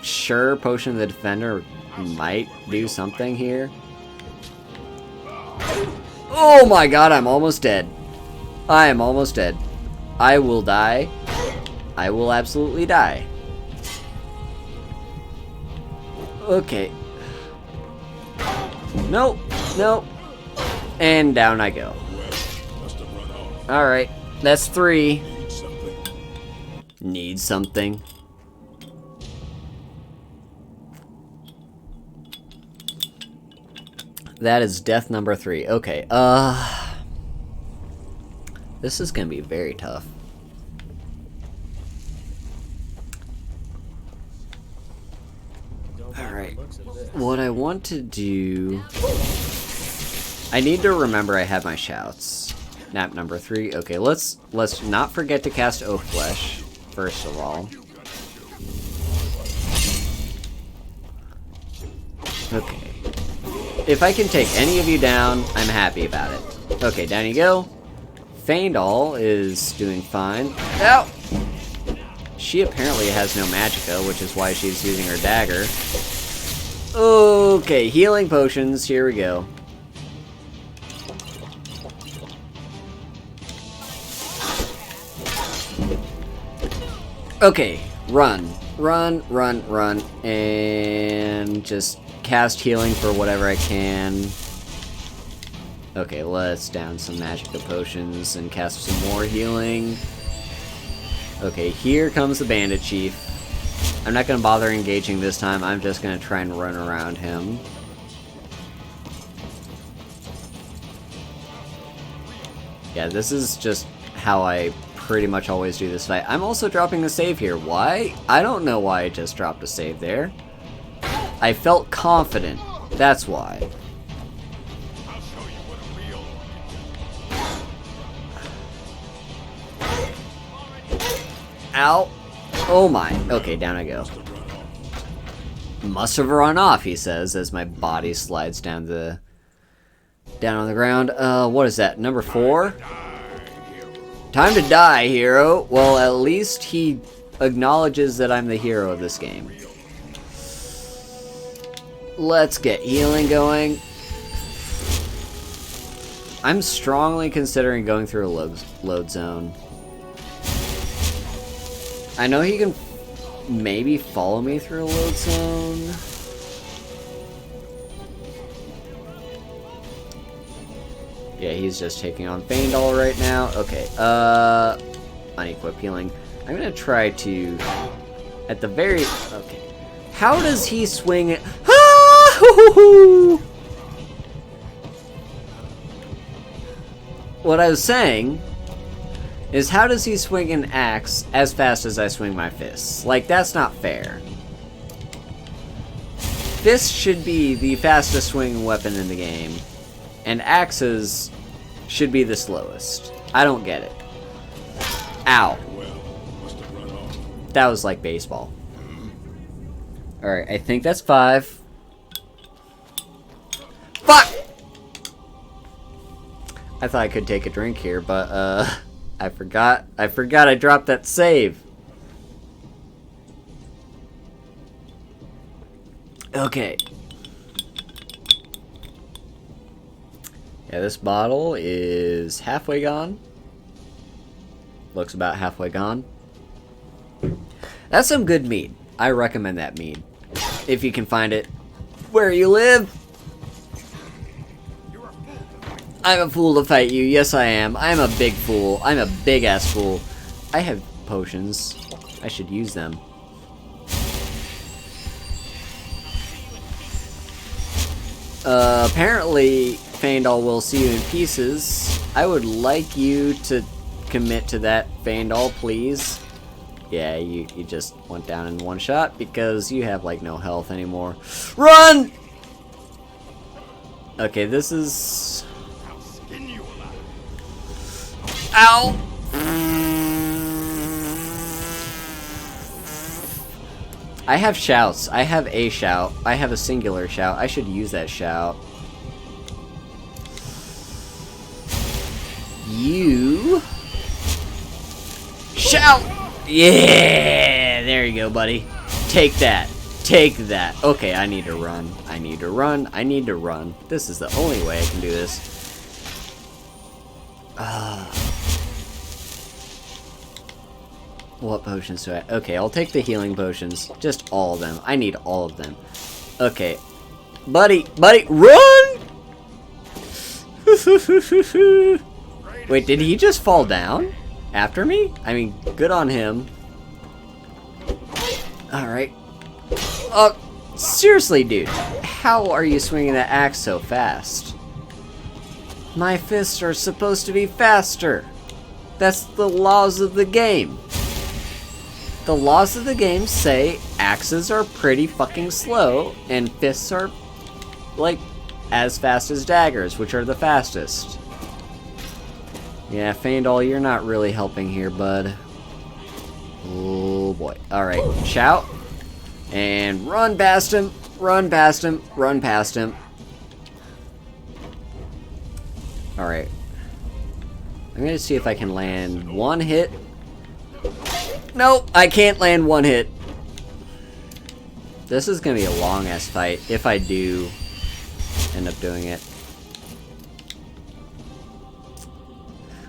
sure, Potion of the Defender might do something here. Oh my god, I'm almost dead. I am almost dead. I will die. I will absolutely die. Okay. Nope. Nope. And down I go. Alright. That's 3. Need something. That is death number 3. Okay, this is gonna be very tough. Alright. What I want to do... I need to remember I have my shouts. Nap number 3. Okay, let's not forget to cast Oak Flesh, first of all. Okay. If I can take any of you down, I'm happy about it. Okay, down you go. Faendal is doing fine. Ow! She apparently has no magicka, which is why she's using her dagger. Okay, healing potions, here we go. Okay, run, and just cast healing for whatever I can. Okay, let's down some magicka potions and cast some more healing. Okay, here comes the Bandit Chief. I'm not going to bother engaging this time, I'm just going to try and run around him. Yeah, this is just how I pretty much always do this fight. I'm also dropping a save here. Why? I don't know why I just dropped a save there. I felt confident. That's why. Ow. Oh my. Okay, down I go. Must have run off, he says, as my body slides down on the ground. What is that? Number 4? Time to die, hero. Well, at least he acknowledges that I'm the hero of this game. Let's get healing going. I'm strongly considering going through a load zone. I know he can maybe follow me through a load zone. Yeah, he's just taking on Faendal right now. Okay, unequip healing. I'm gonna try to, at the very, okay. How does he swing it? Ah! Hoo-hoo-hoo! What I was saying is, how does he swing an axe as fast as I swing my fists? Like, that's not fair. Fists should be the fastest swinging weapon in the game, and axes should be the slowest. I don't get it. Ow. That was like baseball. Alright, I think that's 5. Fuck! I thought I could take a drink here, but, I forgot I dropped that save. Okay. Yeah, this bottle is halfway gone. Looks about halfway gone. That's some good mead. I recommend that mead. If you can find it where you live. I'm a fool to fight you. Yes, I am. I'm a big fool. I'm a big-ass fool. I have potions. I should use them. Apparently, Faendal will see you in pieces. I would like you to commit to that, Faendal, please. Yeah, you just went down in one shot because you have, like, no health anymore. Run! Okay, this is... Ow! I have shouts. I have a shout. I have a singular shout. I should use that shout. You... Shout! Yeah! There you go, buddy. Take that. Take that. Okay, I need to run. I need to run. I need to run. This is the only way I can do this. What potions do I... Okay, I'll take the healing potions. Just all of them. I need all of them. Okay. Buddy, run! Wait, did he just fall down? After me? I mean, good on him. Alright. Seriously, dude. How are you swinging that axe so fast? My fists are supposed to be faster. That's the laws of the game. The laws of the game say axes are pretty fucking slow, and fists are, like, as fast as daggers, which are the fastest. Yeah, Faendal, you're not really helping here, bud. Oh boy. Alright, shout. And run past him, run past him, run past him. Alright. I'm gonna see if I can land one hit. Nope, I can't land one hit. This is gonna be a long-ass fight, if I do end up doing it.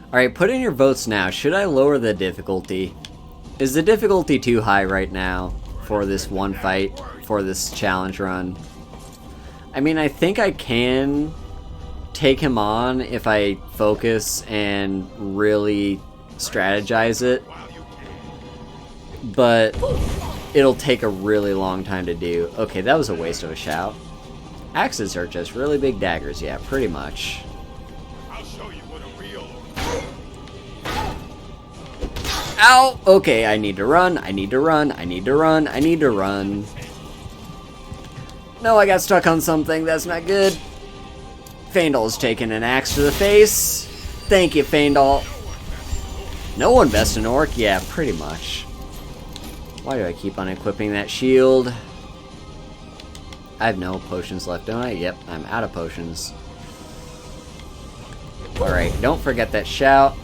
Alright, put in your votes now. Should I lower the difficulty? Is the difficulty too high right now for this one fight, for this challenge run? I mean, I think I can take him on if I focus and really strategize it. But it'll take a really long time to do. Okay, that was a waste of a shout. Axes are just really big daggers, yeah, pretty much. I'll show you what a real... Ow! Okay, I need to run, I need to run, I need to run, I need to run. No, I got stuck on something, that's not good. Faendal's taking an axe to the face. Thank you, Faendal. No one best an orc? Yeah, pretty much. Why do I keep on equipping that shield? I have no potions left, don't I? Yep, I'm out of potions. Alright, don't forget that shout.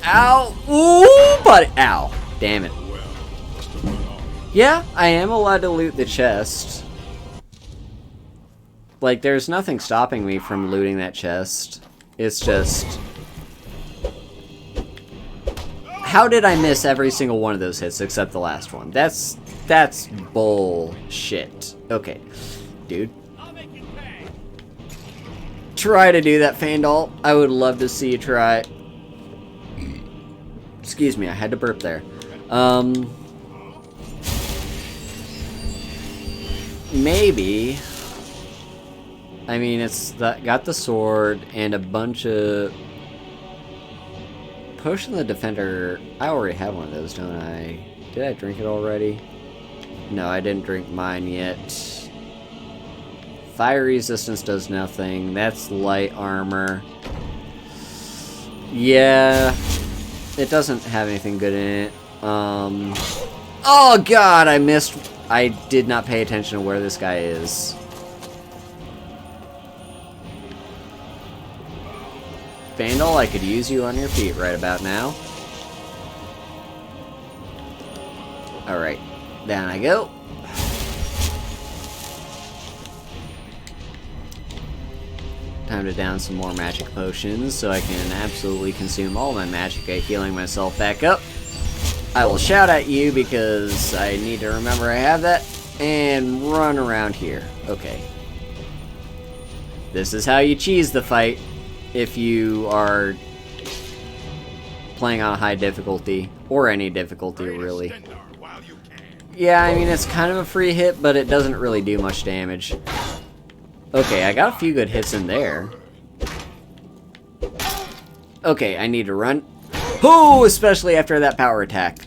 Ow! Ooh, buddy! Ow. Damn it. Yeah, I am allowed to loot the chest. Like, there's nothing stopping me from looting that chest. It's just... How did I miss every single one of those hits except the last one? That's bullshit. Okay, dude. Try to do that, Faendal. I would love to see you try. Excuse me, I had to burp there. Maybe. I mean, it's got the sword and a bunch of... Potion of the Defender, I already have one of those, don't I? Did I drink it already? No, I didn't drink mine yet. Fire resistance does nothing. That's light armor. Yeah, it doesn't have anything good in it. Oh god, I missed. I did not pay attention to where this guy is. Faendal, I could use you on your feet right about now. Alright, down I go. Time to down some more magic potions so I can absolutely consume all my magic by healing myself back up. I will shout at you because I need to remember I have that, and run around here. Okay. This is how you cheese the fight. If you are playing on a high difficulty, or any difficulty really. Yeah, I mean, it's kind of a free hit, but it doesn't really do much damage. Okay, I got a few good hits in there. Okay, I need to run. Oh, especially after that power attack.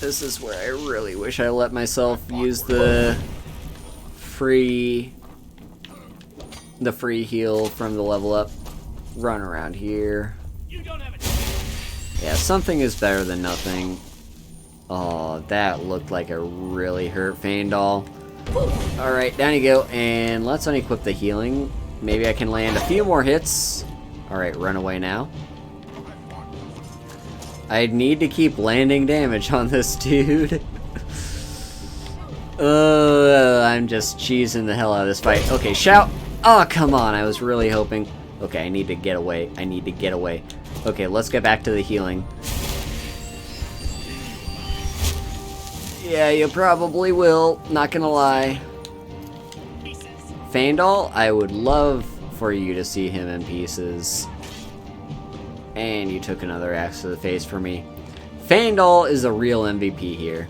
This is where I really wish I let myself use the free heal from the level up. Run around here. Yeah, something is better than nothing. Oh, that looked like a really hurt Faendal. Alright, down you go, and let's unequip the healing. Maybe I can land a few more hits. Alright, run away now. I need to keep landing damage on this dude. I'm just cheesing the hell out of this fight. Okay, shout! Oh, come on, I was really hoping. Okay, I need to get away. I need to get away. Okay, let's get back to the healing. Yeah, you probably will. Not gonna lie. Faendal, I would love for you to see him in pieces. And you took another axe to the face for me. Faendal is a real MVP here.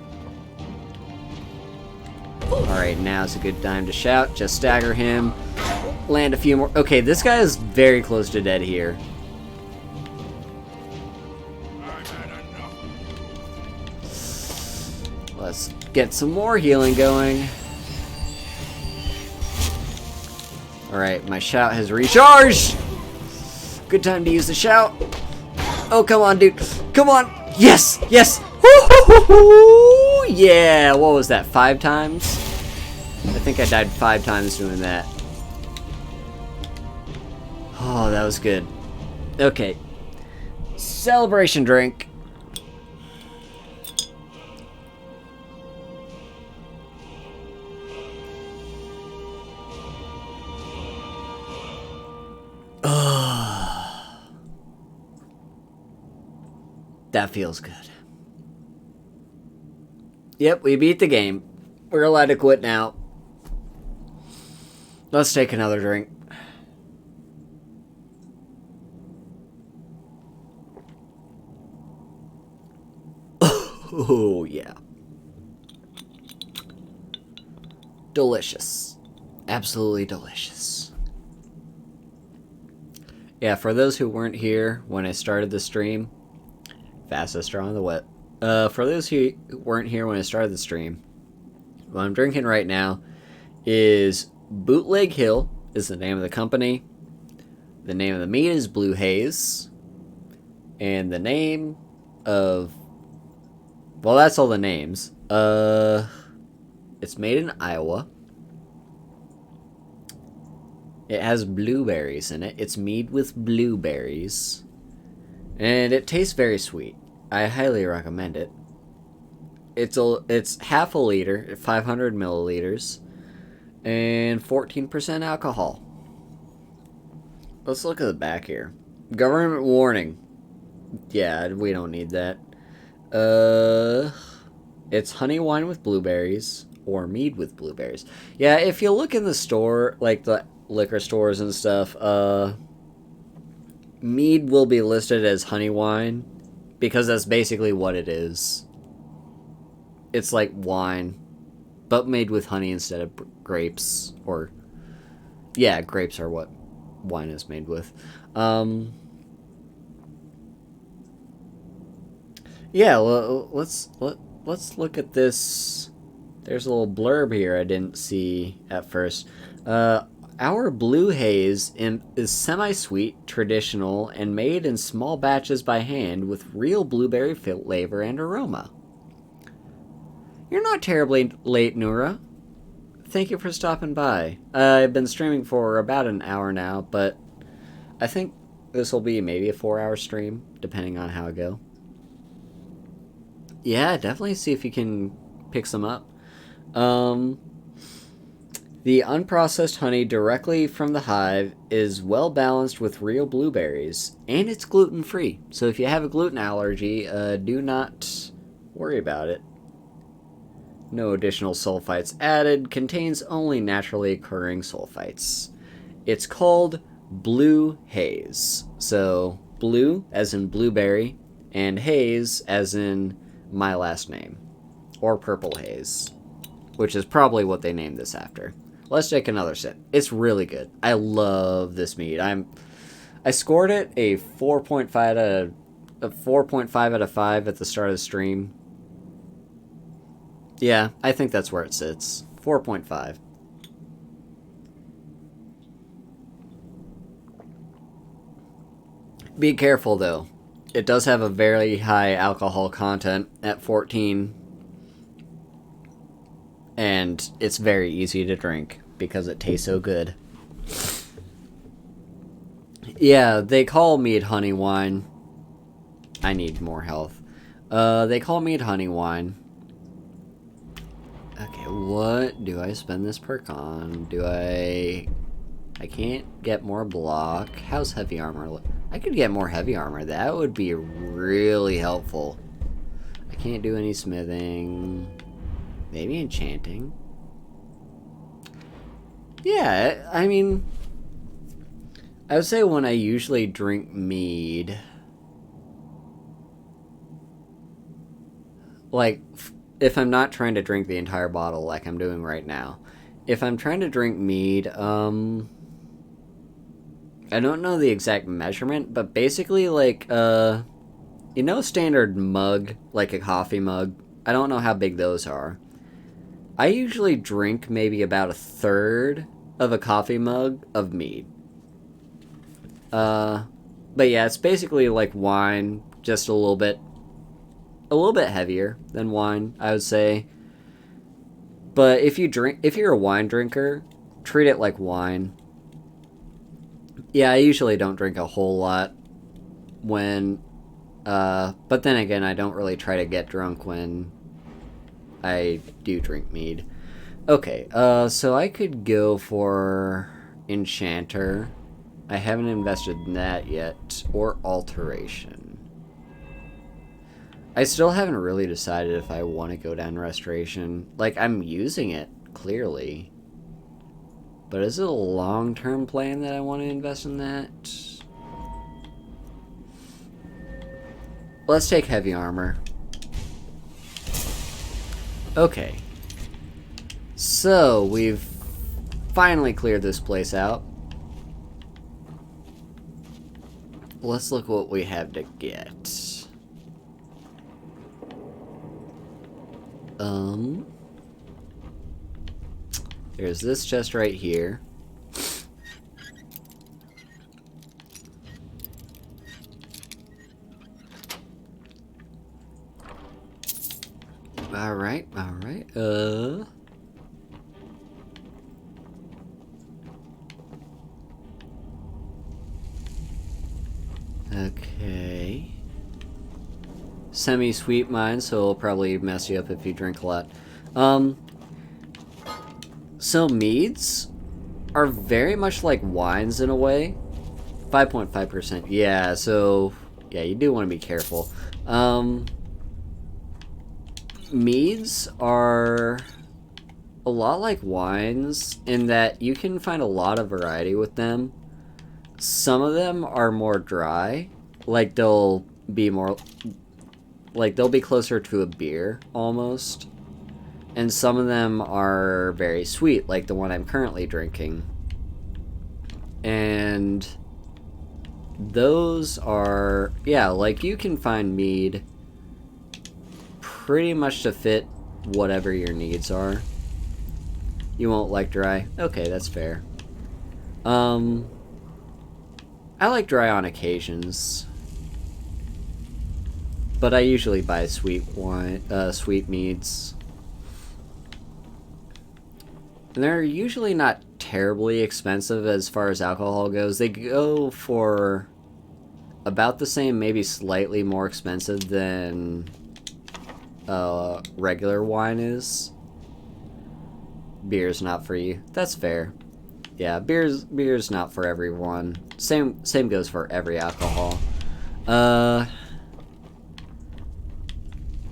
Alright, now's a good time to shout. Just stagger him. Land a few more. Okay, this guy is very close to dead here. Let's get some more healing going. Alright, my shout has recharged! Good time to use the shout. Oh, come on, dude. Come on! Yes! Yes! Woo-hoo-hoo-hoo! Yeah! What was that, 5 times? I think I died 5 times doing that. Oh, that was good. Okay. Celebration drink. That feels good. Yep, we beat the game. We're allowed to quit now. Let's take another drink. Oh, yeah. Delicious. Absolutely delicious. Yeah, for those who weren't here when I started the stream, fastest draw on the wet. For those who weren't here when I started the stream, what I'm drinking right now is Bootleg Hill is the name of the company. The name of the mead is Blue Haze. And the name of... well, that's all the names. It's made in Iowa. It has blueberries in it. It's mead with blueberries. And it tastes very sweet. I highly recommend it. It's half a liter, 500 milliliters, and 14% alcohol. Let's look at the back here. Government warning. Yeah, we don't need that. It's honey wine with blueberries, or mead with blueberries. Yeah, if you look in the store, like the liquor stores and stuff, mead will be listed as honey wine, because that's basically what it is. It's like wine, but made with honey instead of grapes, or... yeah, grapes are what wine is made with. Yeah, well, let's look at this. There's a little blurb here I didn't see at first. Our Blue Haze is semi-sweet, traditional, and made in small batches by hand with real blueberry flavor and aroma. You're not terribly late, Nura. Thank you for stopping by. I've been streaming for about an hour now, but I think this will be maybe a 4-hour stream, depending on how I go. Yeah, definitely see if you can pick some up. The unprocessed honey directly from the hive is well balanced with real blueberries, and it's gluten-free. So if you have a gluten allergy, do not worry about it. No additional sulfites added, contains only naturally occurring sulfites. It's called Blue Haze. So blue as in blueberry, and haze as in my last name, or Purple Haze, which is probably what they named this after. Let's take another sip. It's really good. I love this mead. I scored it a 4.5 out of 5 at the start of the stream. Yeah, I think that's where it sits. 4.5. Be careful though. It does have a very high alcohol content at 14. And it's very easy to drink because it tastes so good. Yeah, they call mead honey wine. I need more health. They call mead honey wine. Okay, what do I spend this perk on? I can't get more block. How's heavy armor? I could get more heavy armor. That would be really helpful. I can't do any smithing. Maybe enchanting. Yeah, I mean, I would say when I usually drink mead, like, if I'm not trying to drink the entire bottle like I'm doing right now, if I'm trying to drink mead, I don't know the exact measurement, but basically, like, you know, standard mug, like a coffee mug. I don't know how big those are. I usually drink maybe about 1/3 of a coffee mug of mead. But yeah, it's basically like wine, just a little bit heavier than wine, I would say. But if you're a wine drinker, treat it like wine. Yeah, I usually don't drink a whole lot when, but then again, I don't really try to get drunk when I do drink mead. Okay, so I could go for Enchanter. I haven't invested in that yet. Or Alteration. I still haven't really decided if I want to go down Restoration. Like, I'm using it, clearly. But is it a long-term plan that I want to invest in that? Let's take Heavy Armor. Okay. So, we've finally cleared this place out. Let's look what we have to get. There's this chest right here. Alright, alright, okay. Semi-sweet mine, so it'll probably mess you up if you drink a lot. So meads are very much like wines in a way. 5.5%. Yeah, so yeah, you do want to be careful. Meads are a lot like wines in that you can find a lot of variety with them. Some of them are more dry, like they'll be closer to a beer almost. And some of them are very sweet, like the one I'm currently drinking. And those are, yeah, like you can find mead pretty much to fit whatever your needs are. You won't like dry? Okay, that's fair. I like dry on occasions. But I usually buy sweet wine, sweet meads. And they're usually not terribly expensive as far as alcohol goes. They go for about the same, maybe slightly more expensive than regular wine is. Beer's not for you. That's fair. Yeah, beer's not for everyone. Same goes for every alcohol.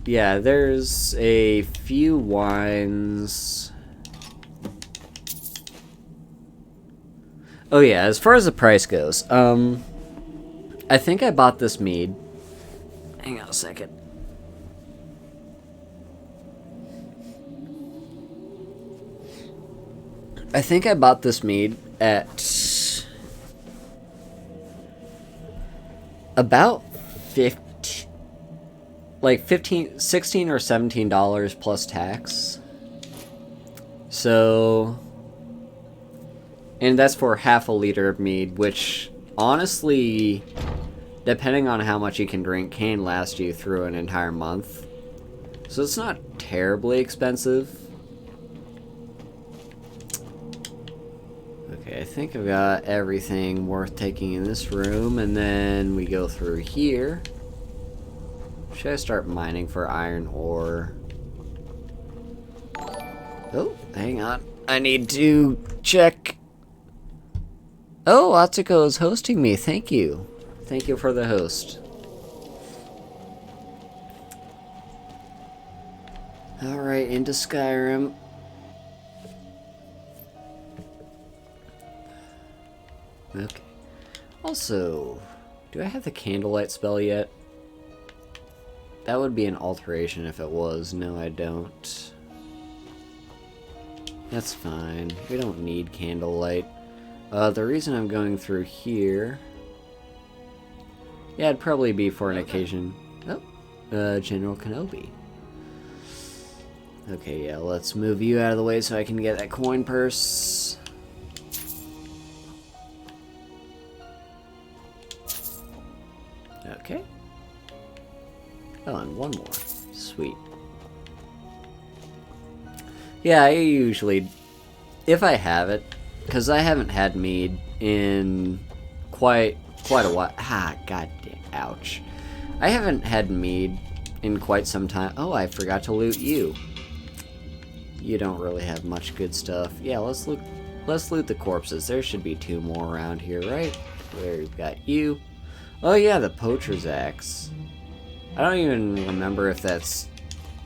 Yeah, there's a few wines. Oh yeah, as far as the price goes, I think I bought this mead. Hang on a second. I think I bought this mead at about 16 or $17 plus tax. So, and that's for half a liter of mead, which honestly, depending on how much you can drink, can last you through an entire month. So it's not terribly expensive. Okay, I think I've got everything worth taking in this room, and then we go through here. Should I start mining for iron ore? Oh, hang on. I need to check. Oh, Atsuko is hosting me. Thank you. Thank you for the host. Alright, into Skyrim. Okay. Also, do I have the candlelight spell yet? That would be an alteration if it was. No, I don't. That's fine. We don't need candlelight. The reason I'm going through here... Yeah, it'd probably be for an occasion... Oh, General Kenobi. Okay, yeah, let's move you out of the way so I can get that coin purse. Okay. Oh, and one more. Sweet. Yeah, I usually... If I have it, because I haven't had mead in quite a while. Ah, goddamn, ouch. I haven't had mead in quite some time. Oh, I forgot to loot you. You don't really have much good stuff. Yeah, let's loot the corpses. There should be 2 more around here, right? There, we've got you. Oh yeah, the poacher's axe. I don't even remember if that's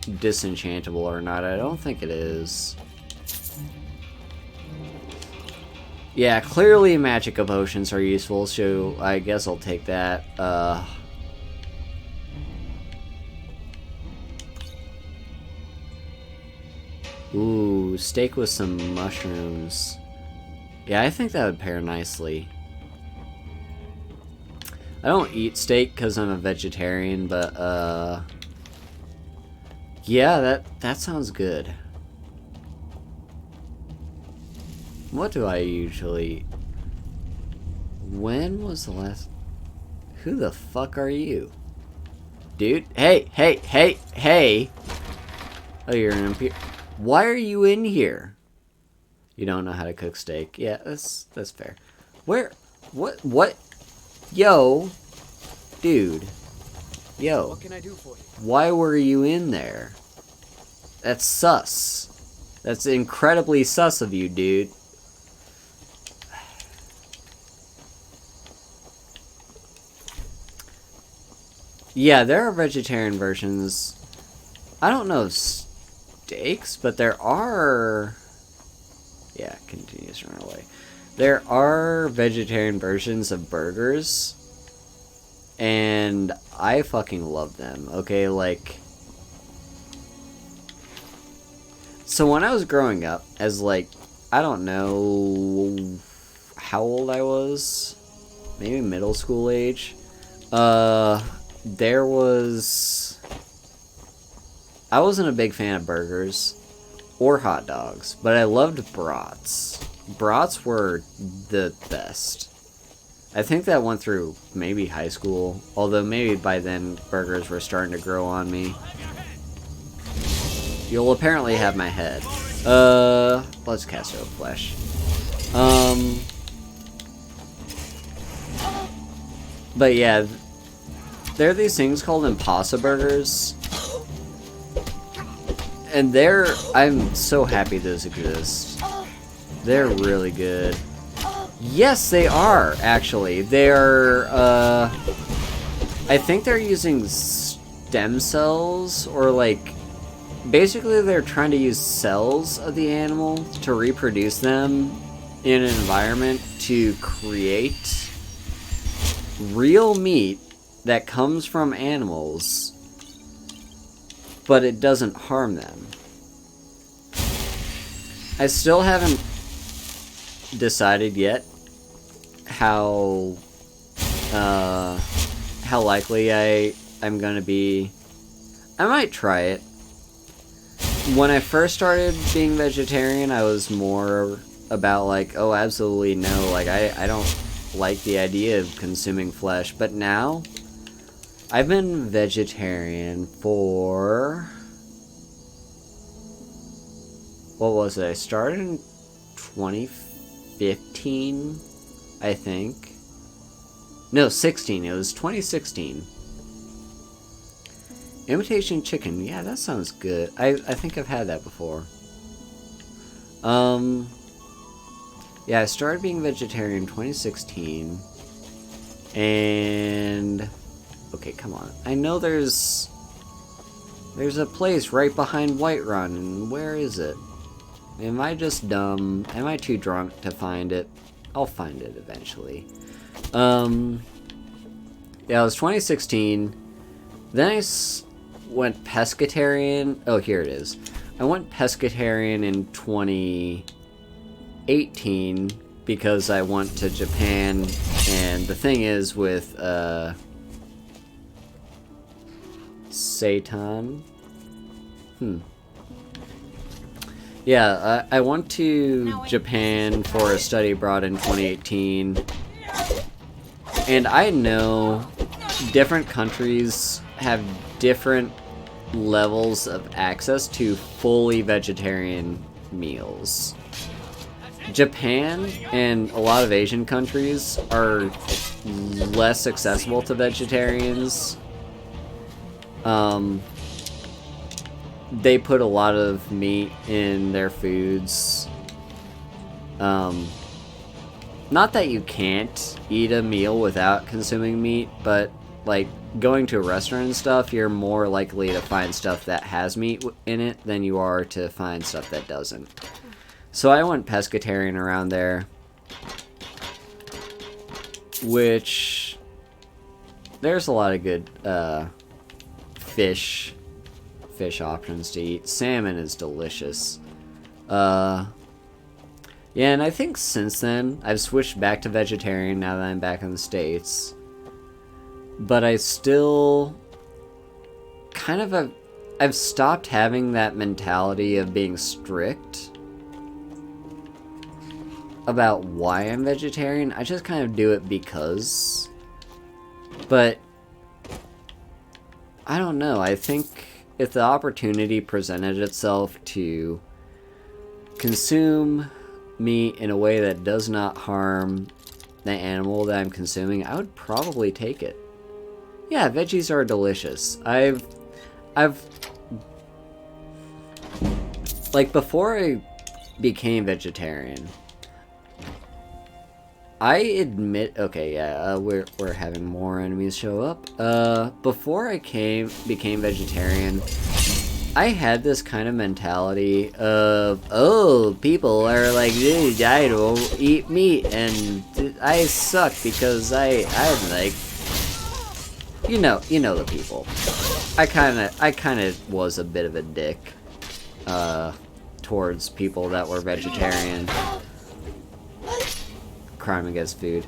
disenchantable or not. I don't think it is. Yeah, clearly magic potions are useful, so I guess I'll take that. Ooh, steak with some mushrooms. Yeah, I think that would pair nicely. I don't eat steak because I'm a vegetarian, but, yeah, that sounds good. What do I usually... When was the last... Who the fuck are you? Dude? Hey! Oh, you're an imperial... Why are you in here? You don't know how to cook steak. Yeah, that's fair. Where... What? Yo, dude. Yo. What can I do for you? Why were you in there? That's sus. That's incredibly sus of you, dude. Yeah, there are vegetarian versions. I don't know of steaks, but there are... Yeah, continues to run away. There are vegetarian versions of burgers, and I fucking love them, okay? Like, so when I was growing up, as like, I don't know how old I was, maybe middle school age, there was... I wasn't a big fan of burgers or hot dogs, but I loved brats. Brats were the best. I think that went through maybe high school, although maybe by then burgers were starting to grow on me. You'll apparently have my head. Let's cast Oak Flesh. But yeah, there are these things called Impossible Burgers. And I'm so happy those exist. They're really good. Yes, they are, actually. They're, I think they're using stem cells, or like, basically they're trying to use cells of the animal to reproduce them in an environment to create real meat that comes from animals, but it doesn't harm them. I still haven't decided yet how likely I'm gonna be. I might try it. When I first started being vegetarian, I was more about like, oh, absolutely no, like I don't like the idea of consuming flesh. But now, I've been vegetarian for, what was it? I started in 2015, I think. No, 16. It was 2016. Imitation chicken. Yeah, that sounds good. I think I've had that before. Yeah, I started being vegetarian in 2016. And okay, come on. I know there's a place right behind Whiterun, and where is it? Am I just dumb? Am I too drunk to find it? I'll find it eventually. Yeah, it was 2016. Then I went pescatarian. Oh, here it is. I went pescatarian in 2018 because I went to Japan, and the thing is with Seitan. Yeah, I went to Japan for a study abroad in 2018, and I know different countries have different levels of access to fully vegetarian meals. Japan and a lot of Asian countries are less accessible to vegetarians. They put a lot of meat in their foods. Not that you can't eat a meal without consuming meat, but like going to a restaurant and stuff, you're more likely to find stuff that has meat in it than you are to find stuff that doesn't. So I went pescatarian around there, which there's a lot of good fish options to eat. Salmon is delicious. Yeah, and I think since then I've switched back to vegetarian now that I'm back in the States. But I still kind of I've stopped having that mentality of being strict about why I'm vegetarian. I just kind of do it because. But I don't know. I think if the opportunity presented itself to consume meat in a way that does not harm the animal that I'm consuming, I would probably take it. Yeah, veggies are delicious. I've like before I became vegetarian, I admit, okay, yeah, we're having more enemies show up. Before I became vegetarian, I had this kind of mentality of, oh, people are like, I don't eat meat, and I suck because I'm like, you know the people. I kind of was a bit of a dick, towards people that were vegetarian. Crime against food.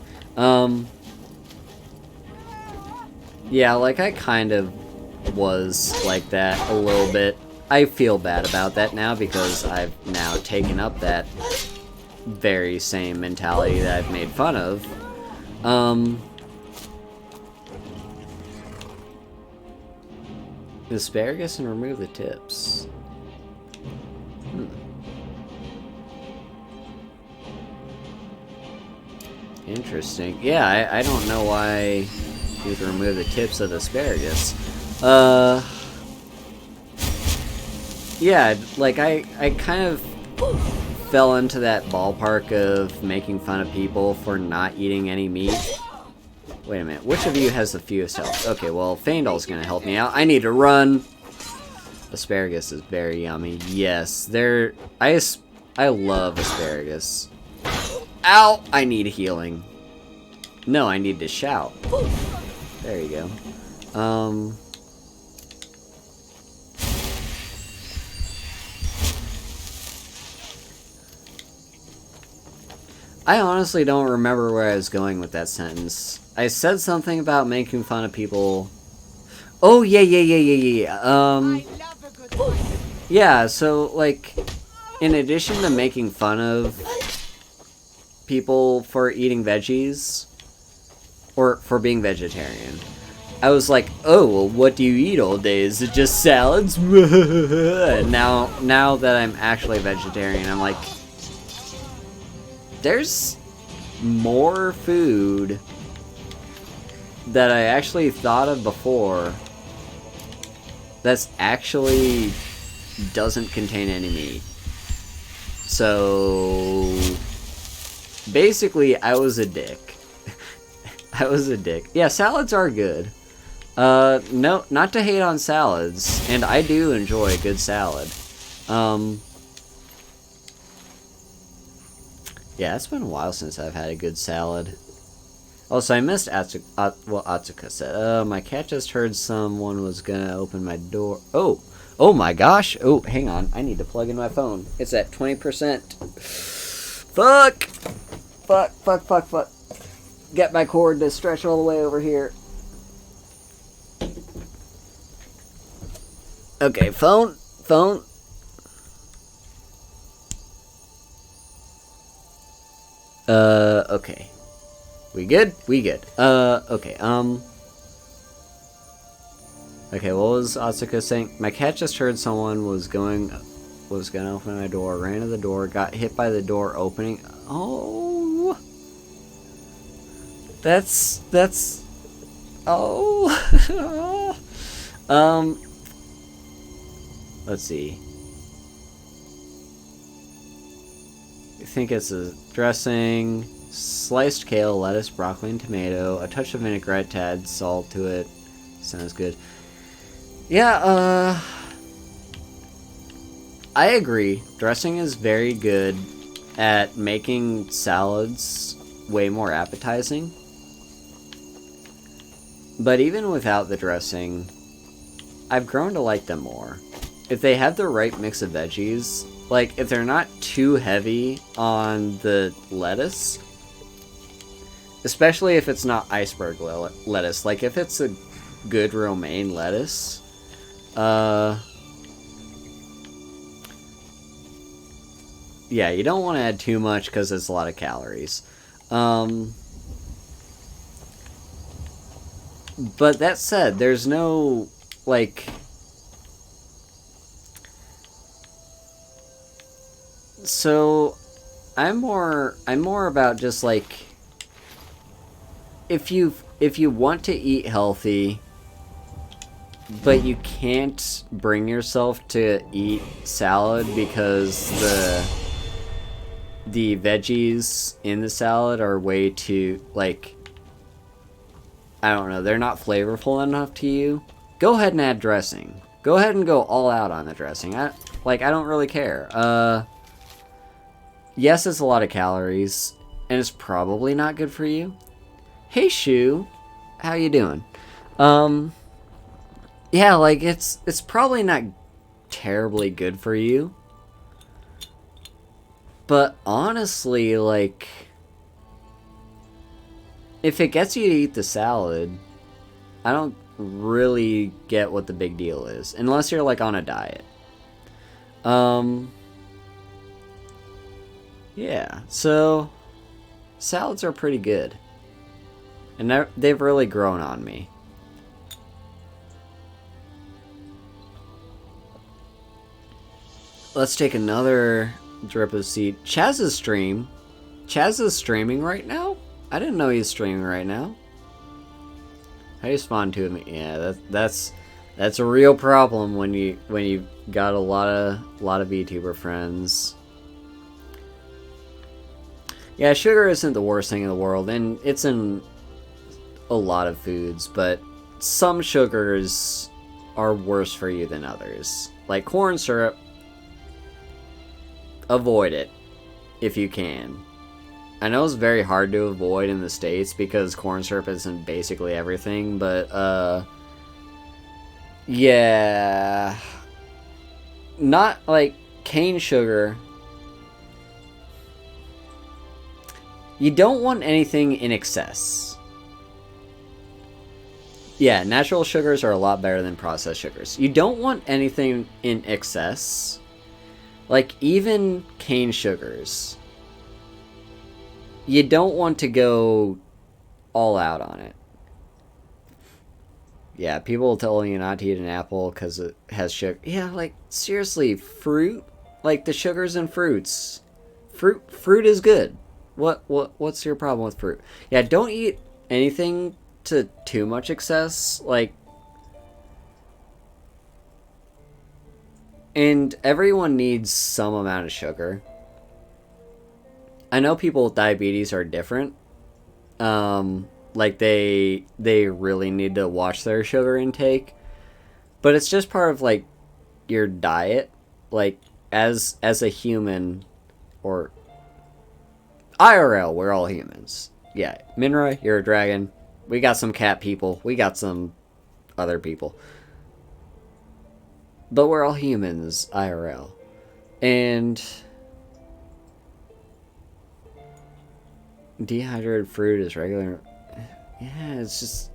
Yeah, like I kind of was like that a little bit. I feel bad about that now because I've now taken up that very same mentality that I've made fun of. Asparagus and remove the tips. Interesting. Yeah, I don't know why you would remove the tips of the asparagus. Yeah, like I kind of fell into that ballpark of making fun of people for not eating any meat. Wait a minute, which of you has the fewest health? Okay, well, Feindal's gonna help me out. I need to run! Asparagus is very yummy. Yes, I love asparagus. Ow! I need healing. No, I need to shout. There you go. I honestly don't remember where I was going with that sentence. I said something about making fun of people. Oh, yeah. Yeah, so, like, in addition to making fun of people for eating veggies, or for being vegetarian, I was like, oh, well, what do you eat all day? Is it just salads? now that I'm actually vegetarian, I'm like, there's more food that I actually thought of before that's actually doesn't contain any meat. So basically, I was a dick. I was a dick. Yeah, salads are good. No, not to hate on salads, and I do enjoy a good salad. Yeah, it's been a while since I've had a good salad. Also, I missed Atsuka said. My cat just heard someone was gonna open my door. Oh my gosh. Oh, hang on. I need to plug in my phone. It's at 20%. Fuck. Get my cord to stretch all the way over here. Okay, phone. Okay. We good? We good. Okay, okay, what was Atsuka saying? My cat just heard someone was gonna open my door, ran to the door, got hit by the door opening. Oh. That's, oh. Let's see. I think it's a dressing, sliced kale, lettuce, broccoli, and tomato, a touch of vinaigrette to add salt to it. Sounds good. Yeah, I agree. Dressing is very good at making salads way more appetizing. But even without the dressing, I've grown to like them more. If they have the right mix of veggies, like if they're not too heavy on the lettuce, especially if it's not iceberg lettuce, like if it's a good romaine lettuce, yeah, you don't want to add too much because it's a lot of calories. But that said, there's no, like, so I'm more about just like, if you want to eat healthy, but you can't bring yourself to eat salad because the veggies in the salad are way too, like, I don't know, they're not flavorful enough to you, go ahead and add dressing. Go ahead and go all out on the dressing. I don't really care. Yes, it's a lot of calories, and it's probably not good for you. Hey, Shu, how you doing? Yeah, like, it's probably not terribly good for you. But honestly, like, if it gets you to eat the salad, I don't really get what the big deal is. Unless you're, like, on a diet. Yeah, so salads are pretty good. And they've really grown on me. Let's take another drip of seed. Chaz's stream. Chaz is streaming right now? I didn't know he's streaming right now. How do you spawn to him? Yeah, that's a real problem when you got a lot of VTuber friends. Yeah, sugar isn't the worst thing in the world, and it's in a lot of foods, but some sugars are worse for you than others. Like corn syrup, avoid it if you can. I know it's very hard to avoid in the States because corn syrup is in basically everything, but yeah, not like cane sugar. You don't want anything in excess. Yeah, natural sugars are a lot better than processed sugars. You don't want anything in excess. Like, even cane sugars. You don't want to go all out on it. Yeah, people telling you not to eat an apple because it has sugar. Yeah, like, seriously, fruit? Like, the sugars in fruits. Fruit is good. What's your problem with fruit? Yeah, don't eat anything to too much excess. Like, and everyone needs some amount of sugar. I know people with diabetes are different. Like they really need to watch their sugar intake, but it's just part of like your diet. Like as a human, or IRL, we're all humans. Yeah, Minra, you're a dragon. We got some cat people. We got some other people. But we're all humans, IRL. And dehydrated fruit is regular. Yeah, it's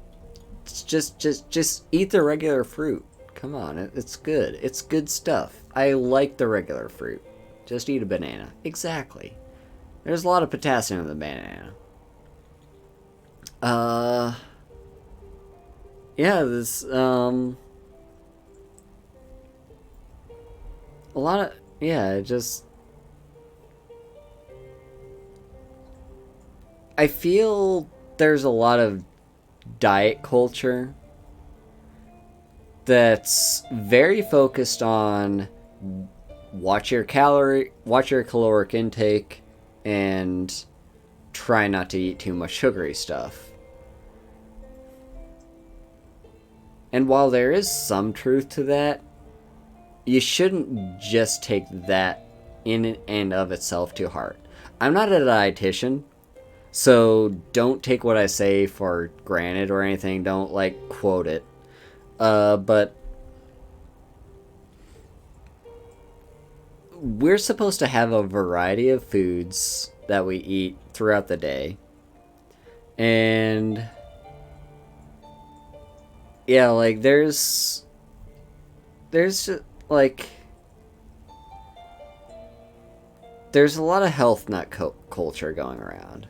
just eat the regular fruit. Come on, it's good. It's good stuff. I like the regular fruit. Just eat a banana. Exactly. There's a lot of potassium in the banana. Yeah, this, a lot of, yeah, just, I feel there's a lot of diet culture that's very focused on watch your caloric intake and try not to eat too much sugary stuff. And while there is some truth to that, you shouldn't just take that in and of itself to heart. I'm not a dietitian, so don't take what I say for granted or anything. Don't, like, quote it. But we're supposed to have a variety of foods that we eat throughout the day. And yeah, like, there's like, there's a lot of health nut culture going around.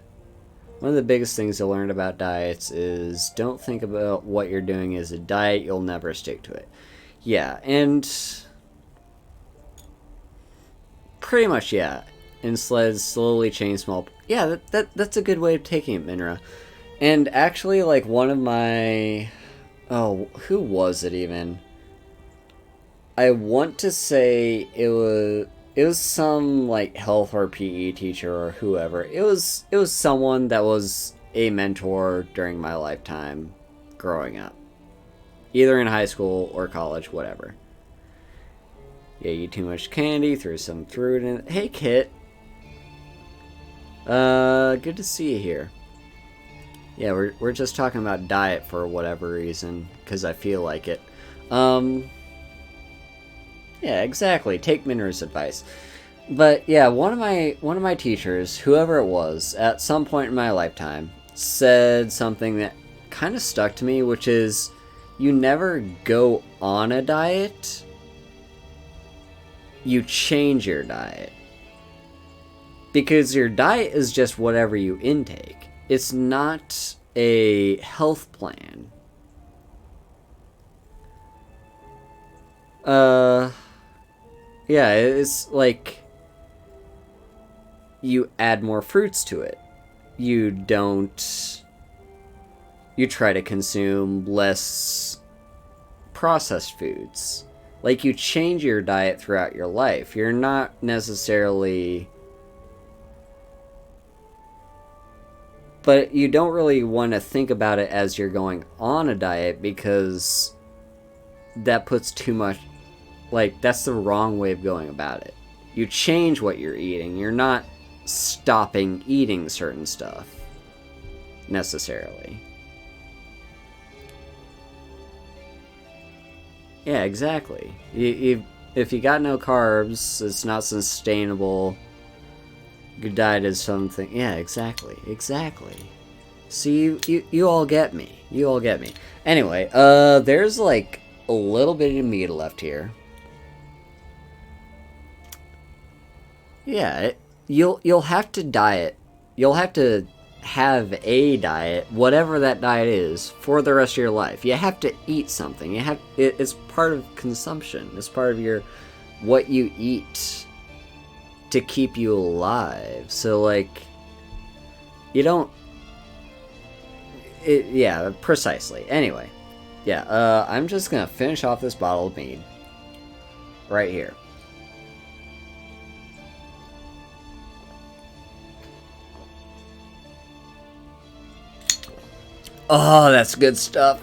One of the biggest things I learned about diets is don't think about what you're doing as a diet, you'll never stick to it. Yeah, and pretty much, yeah. Instead, slowly change small. Yeah, that's a good way of taking it, Minra. And actually, like, one of my, oh, who was it even? I want to say it was some, like, health or PE teacher or whoever. It was someone that was a mentor during my lifetime growing up. Either in high school or college, whatever. Yeah, eat too much candy, threw some fruit in. Hey, Kit. Good to see you here. Yeah, we're just talking about diet for whatever reason, because I feel like it. Yeah, exactly. Take Minra's advice. But yeah, one of my teachers, whoever it was, at some point in my lifetime, said something that kind of stuck to me, which is, you never go on a diet, you change your diet. Because your diet is just whatever you intake. It's not a health plan. Yeah, it's like you add more fruits to it. You try to consume less processed foods. Like, you change your diet throughout your life. You're not necessarily, but you don't really want to think about it as you're going on a diet, because that puts too much, like, that's the wrong way of going about it. You change what you're eating. You're not stopping eating certain stuff, necessarily. Yeah, exactly. If you got no carbs, it's not sustainable. Your diet is something. Yeah, exactly. Exactly. See, you all get me. You all get me. Anyway, there's like a little bit of meat left here. Yeah, you'll have to diet. You'll have to have a diet, whatever that diet is, for the rest of your life. You have to eat something. It's part of consumption. It's part of your what you eat to keep you alive. So like, you don't. Yeah, precisely. Anyway, yeah. I'm just gonna finish off this bottle of mead right here. Oh, that's good stuff.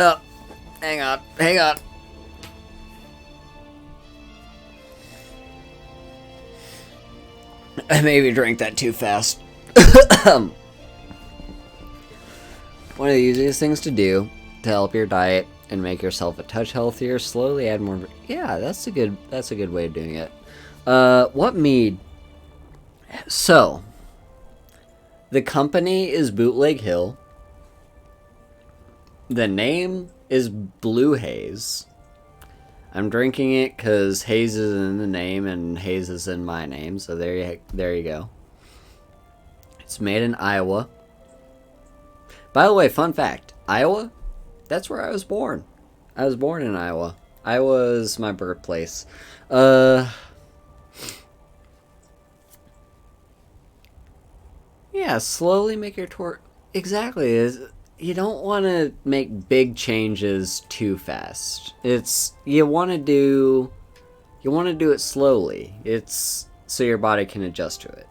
Oh, hang on, hang on. I maybe drank that too fast. One of the easiest things to do to help your diet and make yourself a touch healthier, slowly add more. Yeah, that's a good way of doing it. What mead? So, the company is Bootleg Hill. The name is Blue Haze. I'm drinking it because Haze is in the name and Haze is in my name, so there you go. It's made in Iowa. By the way, fun fact, Iowa, that's where I was born. I was born in Iowa. Iowa is my birthplace. Yeah, slowly make your tour. Exactly. You don't want to make big changes too fast. You want to do it slowly. It's so your body can adjust to it.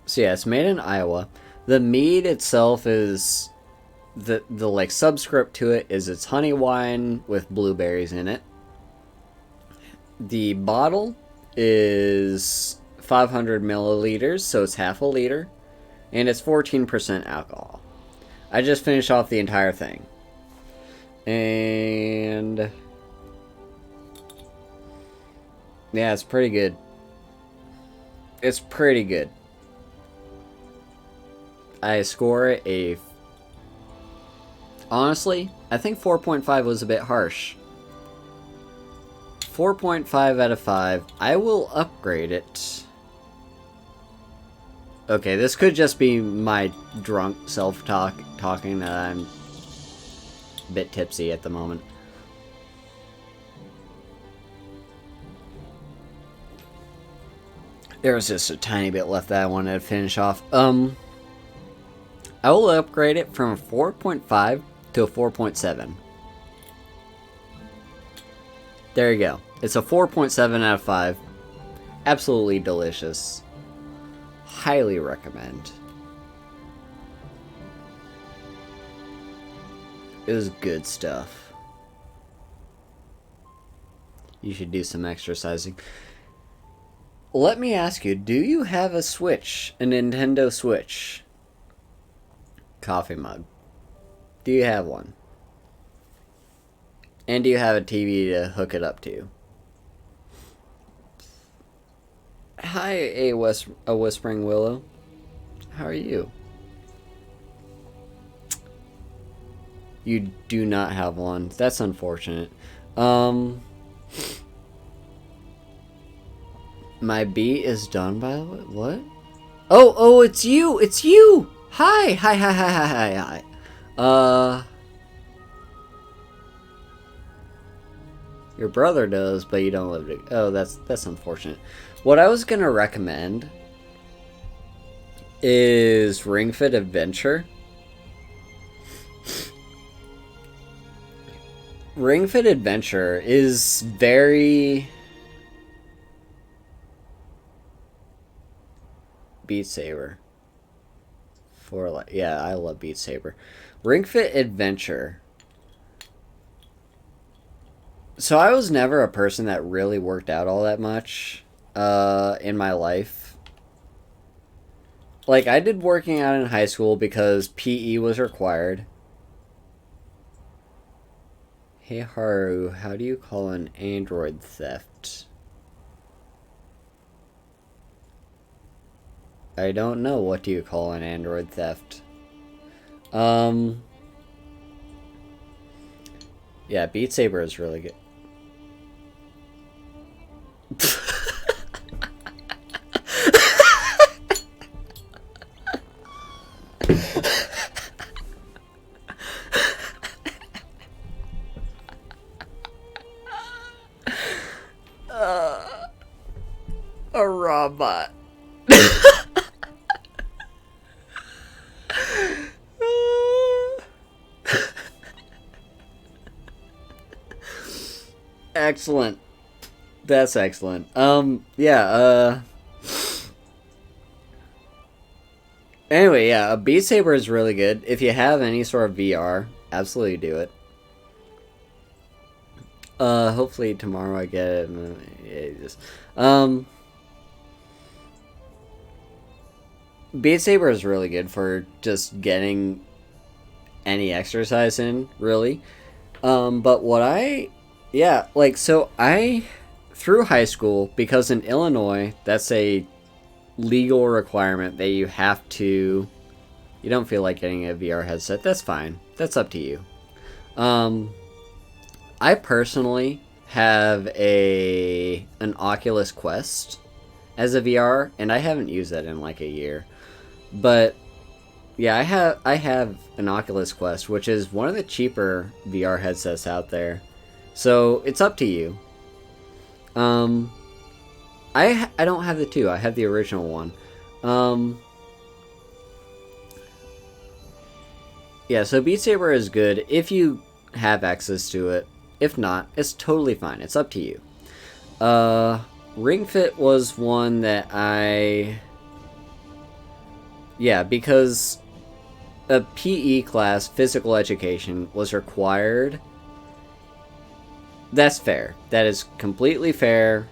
So yeah, it's made in Iowa. The mead itself is the like subscript to it is it's honey wine with blueberries in it. The bottle is 500 milliliters, so it's half a liter, and it's 14% alcohol. I just finished off the entire thing. And yeah, it's pretty good. It's pretty good. I score it a... Honestly, I think 4.5 was a bit harsh. 4.5 out of 5. I will upgrade it. Okay, this could just be my drunk self-talk talking that I'm a bit tipsy at the moment. There was just a tiny bit left that I wanted to finish off. I will upgrade it from a 4.5 to a 4.7. There you go. It's a 4.7 out of 5. Absolutely delicious. Highly recommend. It was good stuff. You should do some exercising. Let me ask you, do you have a Switch? A Nintendo Switch? Coffee mug. Do you have one? And do you have a TV to hook it up to? Hi, a Whispering Willow. How are you? You do not have one. That's unfortunate. My beat is done, by the way. What? Oh, it's you! It's you! Hi. Your brother does, but you don't live together. Oh, that's unfortunate. What I was gonna recommend is Ring Fit Adventure. Ring Fit Adventure is very Beat Saber. Yeah, I love Beat Saber. Ring Fit Adventure. So I was never a person that really worked out all that much in my life. like, I did working out in high school because PE was required. Hey Haru, how do you call an android theft? I don't know. What do you call an android theft? Yeah, Beat Saber is really good. A robot. Excellent. That's excellent. Yeah, anyway, yeah, Beat Saber is really good. If you have any sort of VR, absolutely do it. Hopefully tomorrow I get it. Beat Saber is really good for just getting any exercise in, really. But so I, through high school, because in Illinois, that's a legal requirement that you have to, you don't feel like getting a VR headset, that's fine. That's up to you. I personally have an Oculus Quest as a VR, and I haven't used that in like a year. But yeah, I have an Oculus Quest, which is one of the cheaper VR headsets out there. So it's up to you. I don't have the 2. I have the original one. Yeah, so Beat Saber is good if you have access to it. If not, it's totally fine. It's up to you. Ring Fit was one that because a PE class, physical education, was required. That's fair. That is completely fair.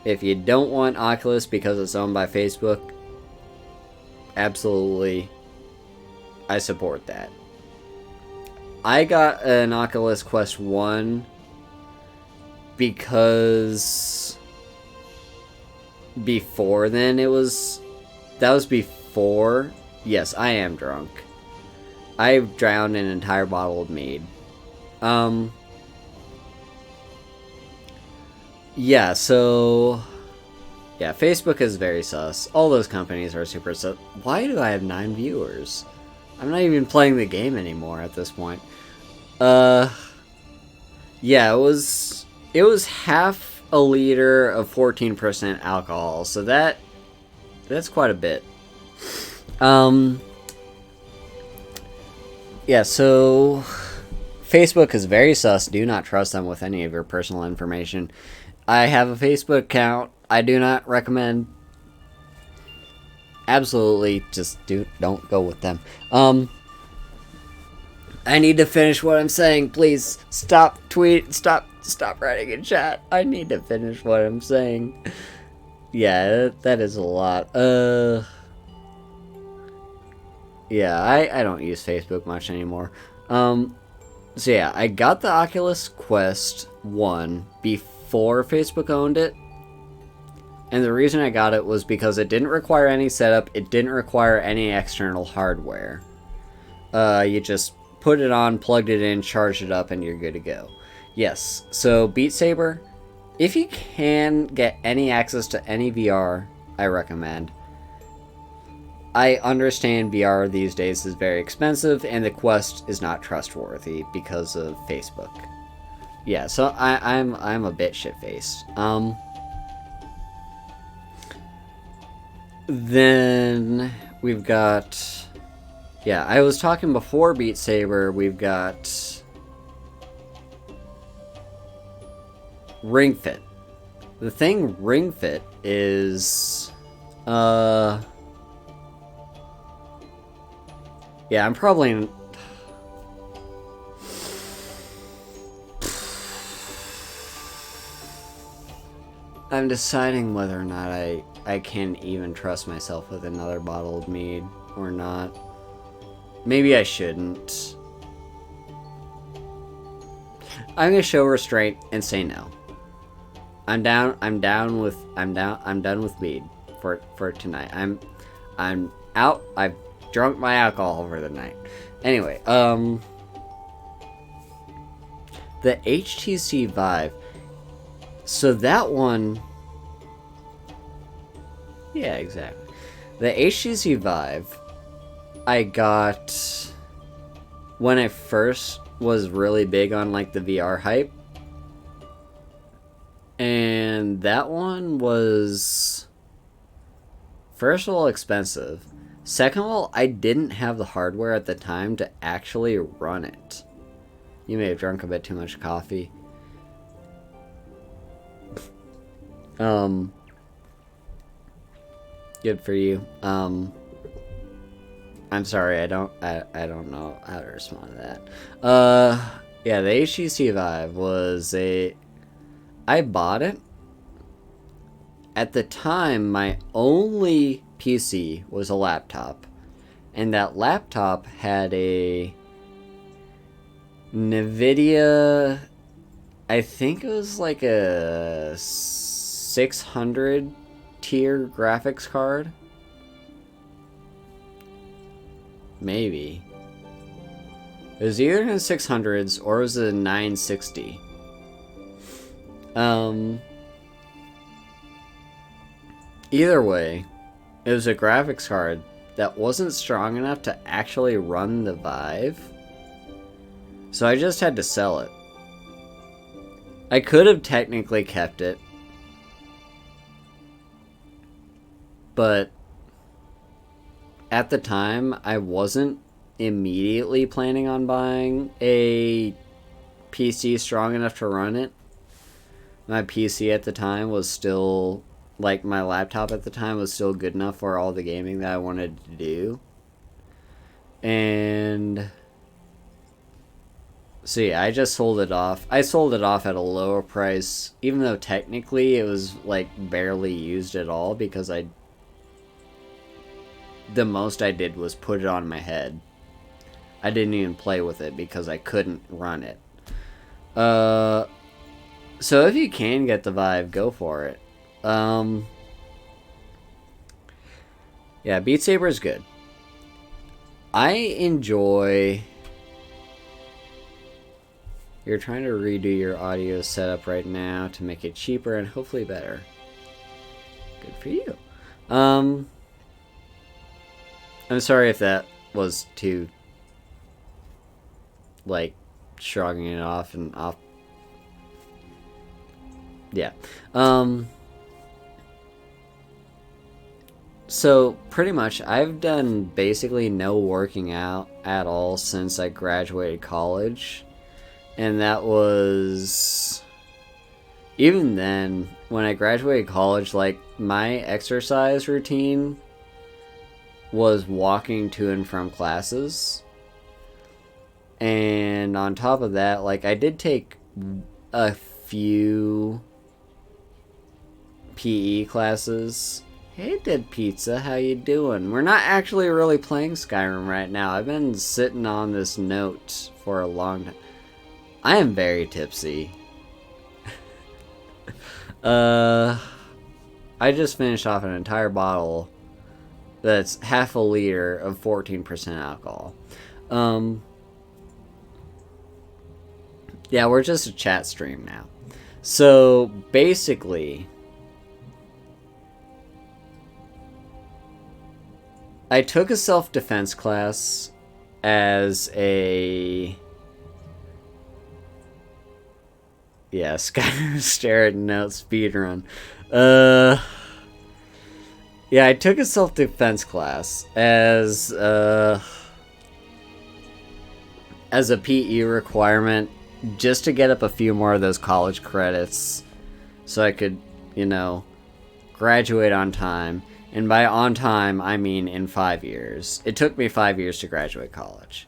If you don't want Oculus because it's owned by Facebook, absolutely, I support that. I got an Oculus Quest 1 because before then that was before. Yes, I am drunk. I've drowned an entire bottle of mead. Yeah, so yeah, Facebook is very sus. All those companies are super sus. Why do I have 9 viewers? I'm not even playing the game anymore at this point. Yeah, it was half a liter of 14% alcohol, so that's quite a bit. Yeah, so Facebook is very sus. Do not trust them with any of your personal information. I have a Facebook account. I do not recommend. Absolutely, just don't go with them. I need to finish what I'm saying. Please stop writing in chat. I need to finish what I'm saying. Yeah, that is a lot. Yeah, I don't use Facebook much anymore. So yeah, I got the Oculus Quest 1 before Facebook owned it. And the reason I got it was because it didn't require any setup, it didn't require any external hardware. You just put it on, plugged it in, charged it up, and you're good to go. Yes, so Beat Saber, if you can get any access to any VR, I recommend. I understand VR these days is very expensive, and the Quest is not trustworthy because of Facebook. Yeah, so I'm a bit shit-faced. Then we've got, yeah, I was talking before Beat Saber. We've got Ring Fit. The thing Ring Fit is, yeah, I'm probably. I'm deciding whether or not I I can't even trust myself with another bottle of mead or not. Maybe I shouldn't. I'm gonna show restraint and say no. I'm done with mead for tonight. I'm out. I've drunk my alcohol for the night. Anyway, the HTC Vive. So that one, yeah, exactly. The HTC Vive I got when I first was really big on like the VR hype. And that one was, first of all, expensive. Second of all, I didn't have the hardware at the time to actually run it. You may have drunk a bit too much coffee. Good for you. I'm sorry, I don't know how to respond to that. Yeah, the HTC Vive was I bought it. At the time, my only PC was a laptop. And that laptop had a NVIDIA, I think it was like a 600 tier graphics card. Maybe. It was either in the 600s or it was a 960. Either way, it was a graphics card that wasn't strong enough to actually run the Vive. So I just had to sell it. I could have technically kept it, but at the time, I wasn't immediately planning on buying a PC strong enough to run it. My PC at the time was still, like, my laptop at the time was still good enough for all the gaming that I wanted to do. And so yeah, I just sold it off. I sold it off at a lower price, even though technically it was, like, barely used at all, because the most I did was put it on my head. I didn't even play with it because I couldn't run it. So if you can get the Vive, go for it. Yeah, Beat Saber is good. I enjoy... You're trying to redo your audio setup right now to make it cheaper and hopefully better. Good for you. I'm sorry if that was too, like, shrugging it off and off. Yeah. So, pretty much, I've done basically no working out at all since I graduated college. And that was... Even then, when I graduated college, like, my exercise routine was walking to and from classes. And on top of that, like, I did take a few PE classes. Hey, Dead Pizza, how you doing? We're not actually really playing Skyrim right now. I've been sitting on this note for a long time. I am very tipsy. I just finished off an entire bottle that's half a liter of 14% alcohol. Yeah, we're just a chat stream now. So, basically, I took a self-defense class as a... Yeah, Skyrim stare at note speedrun. Yeah, I took a self-defense class as a PE requirement just to get up a few more of those college credits so I could, you know, graduate on time. And by on time, I mean in 5 years. It took me 5 years to graduate college.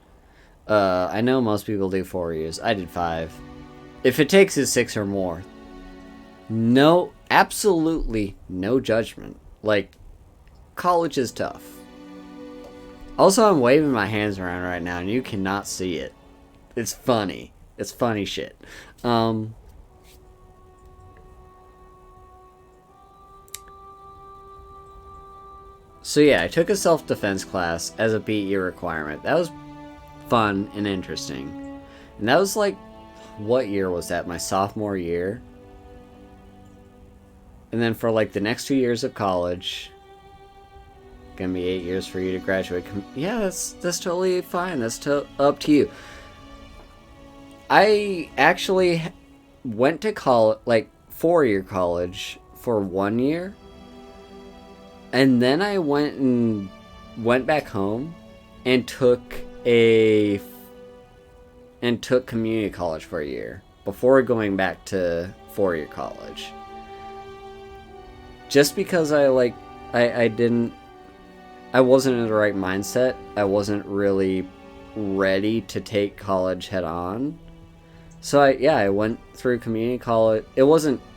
I know most people do 4 years. I did 5. If it takes you 6 or more, no, absolutely no judgment. Like, college is tough. Also, I'm waving my hands around right now, and you cannot see it. It's funny. It's funny shit. So yeah, I took a self-defense class as a PE requirement. That was fun and interesting. And that was like, what year was that? My sophomore year? And then for like the next 2 years of college, gonna be 8 years for you to graduate. Yeah, that's totally fine. That's up to you. I actually went to college, like 4-year college, for 1 year. And then I went back home and took community college for a year before going back to 4-year college. Just because I wasn't in the right mindset. I wasn't really ready to take college head on. So I went through community college.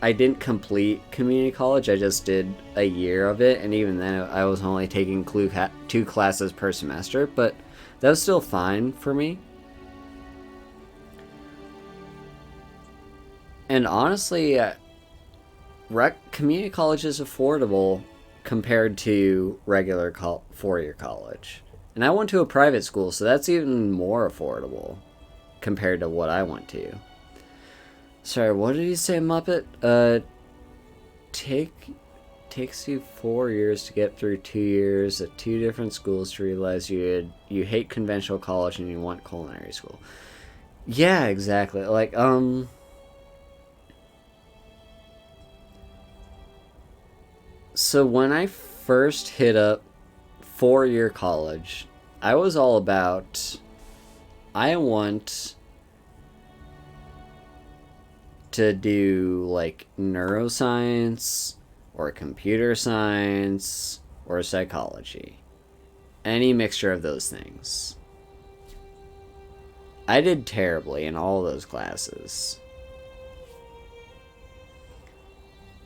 I didn't complete community college. I just did a year of it, and even then I was only taking 2 classes per semester, but that was still fine for me. And honestly, community college is affordable compared to regular 4-year college. And I went to a private school, so that's even more affordable compared to what I went to. Sorry, what did you say, Muppet? Takes you 4 years to get through 2 years at 2 different schools to realize you hate conventional college and you want culinary school. Yeah, exactly. Like, so when I first hit up 4-year college, I was all about, I want to do like neuroscience or computer science or psychology. Any mixture of those things. I did terribly in all those classes.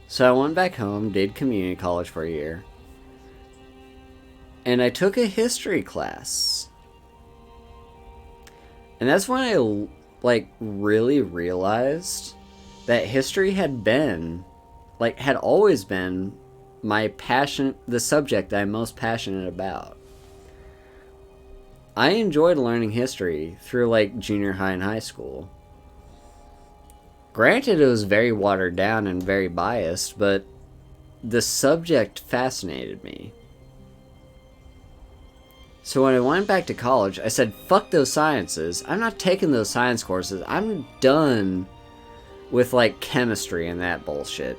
So I went back home, did community college for a year, and I took a history class. And that's when I, really realized that history had always been my passion, the subject I'm most passionate about. I enjoyed learning history through, junior high and high school. Granted, it was very watered down and very biased, but the subject fascinated me. So when I went back to college, I said, fuck those sciences. I'm not taking those science courses. I'm done with, chemistry and that bullshit.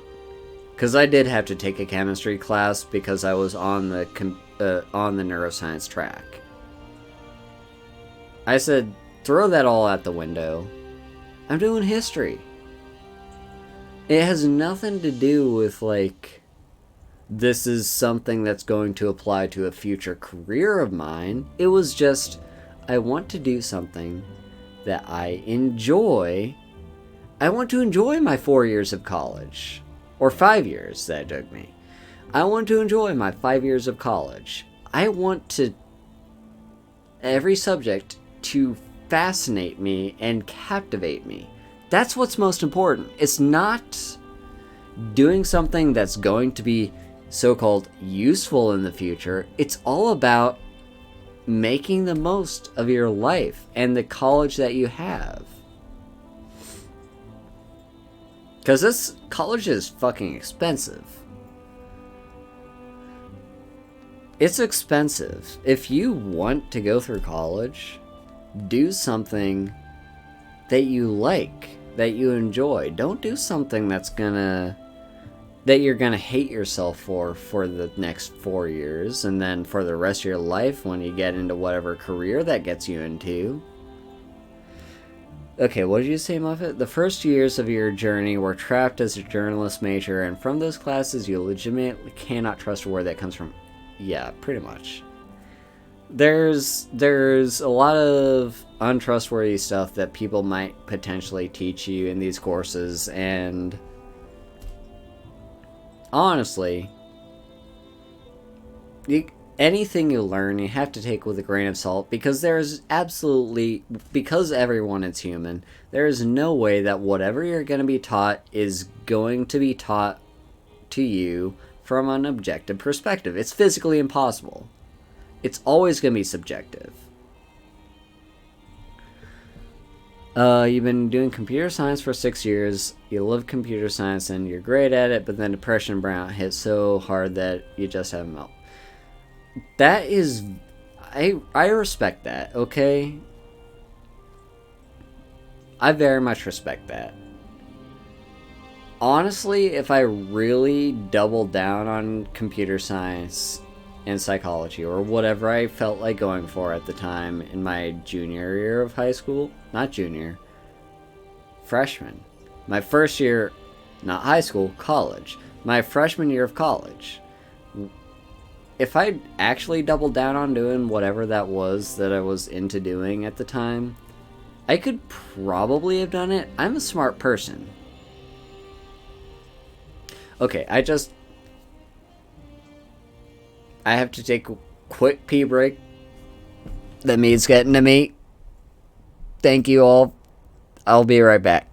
Because I did have to take a chemistry class because I was on the neuroscience track. I said, throw that all out the window. I'm doing history. It has nothing to do with, this is something that's going to apply to a future career of mine. It was just, I want to do something that I enjoy. I want to enjoy my 4 years of college. Or 5 years that it took me. I want to enjoy my 5 years of college. I want every subject to fascinate me and captivate me. That's what's most important. It's not doing something that's going to be so-called useful in the future. It's all about making the most of your life and the college that you have. Because this college is fucking expensive. It's expensive. If you want to go through college, do something that you like, that you enjoy. Don't do something that you're gonna hate yourself for the next 4 years, and then for the rest of your life when you get into whatever career that gets you into. Okay, what did you say, Muffet? The first years of your journey were trapped as a journalist major, and from those classes you legitimately cannot trust a word that comes from... Yeah, pretty much. There's a lot of untrustworthy stuff that people might potentially teach you in these courses, and honestly, anything you learn, you have to take with a grain of salt, because because everyone is human, there is no way that whatever you're going to be taught is going to be taught to you from an objective perspective. It's physically impossible. It's always going to be subjective. You've been doing computer science for 6 years, you love computer science and you're great at it, but then depression and burnout hit so hard that you just have a melt. That is... I respect that, okay? I very much respect that. Honestly, if I really doubled down on computer science and psychology, or whatever I felt like going for at the time in my junior year of high school, not junior, freshman, my first year, not high school, college, my freshman year of college, if I actually doubled down on doing whatever that was that I was into doing at the time, I could probably have done it. I'm a smart person. Okay, I have to take a quick pee break. The meat's getting to me. Thank you all. I'll be right back.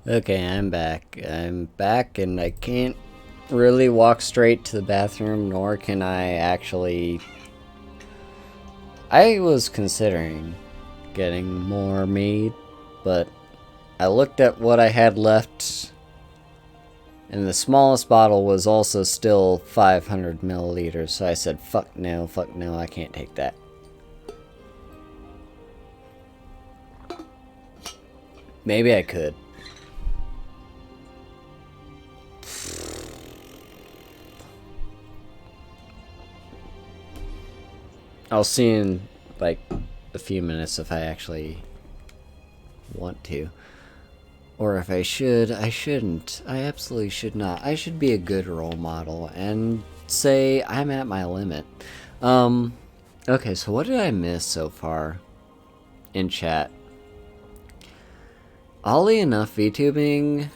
Okay, I'm back. I'm back, and I can't really walk straight to the bathroom, nor can I actually... I was considering getting more mead, but I looked at what I had left, and the smallest bottle was also still 500 milliliters, so I said, fuck no, I can't take that. Maybe I could. I'll see in, like, a few minutes if I actually want to. Or if I should, I shouldn't. I absolutely should not. I should be a good role model and say I'm at my limit. Okay, so what did I miss so far in chat? Oddly enough, VTubing...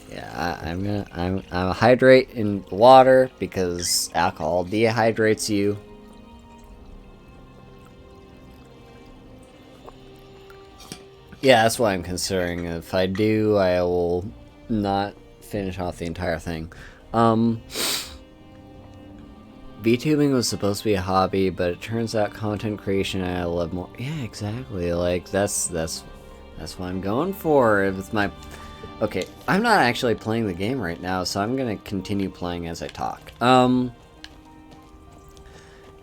Yeah, I'm gonna hydrate in water because alcohol dehydrates you. Yeah, that's why I'm considering. If I do, I will not finish off the entire thing. VTubing was supposed to be a hobby, but it turns out content creation I love more. Yeah, exactly. Like that's what I'm going for. With my okay, I'm not actually playing the game right now, so I'm gonna continue playing as I talk.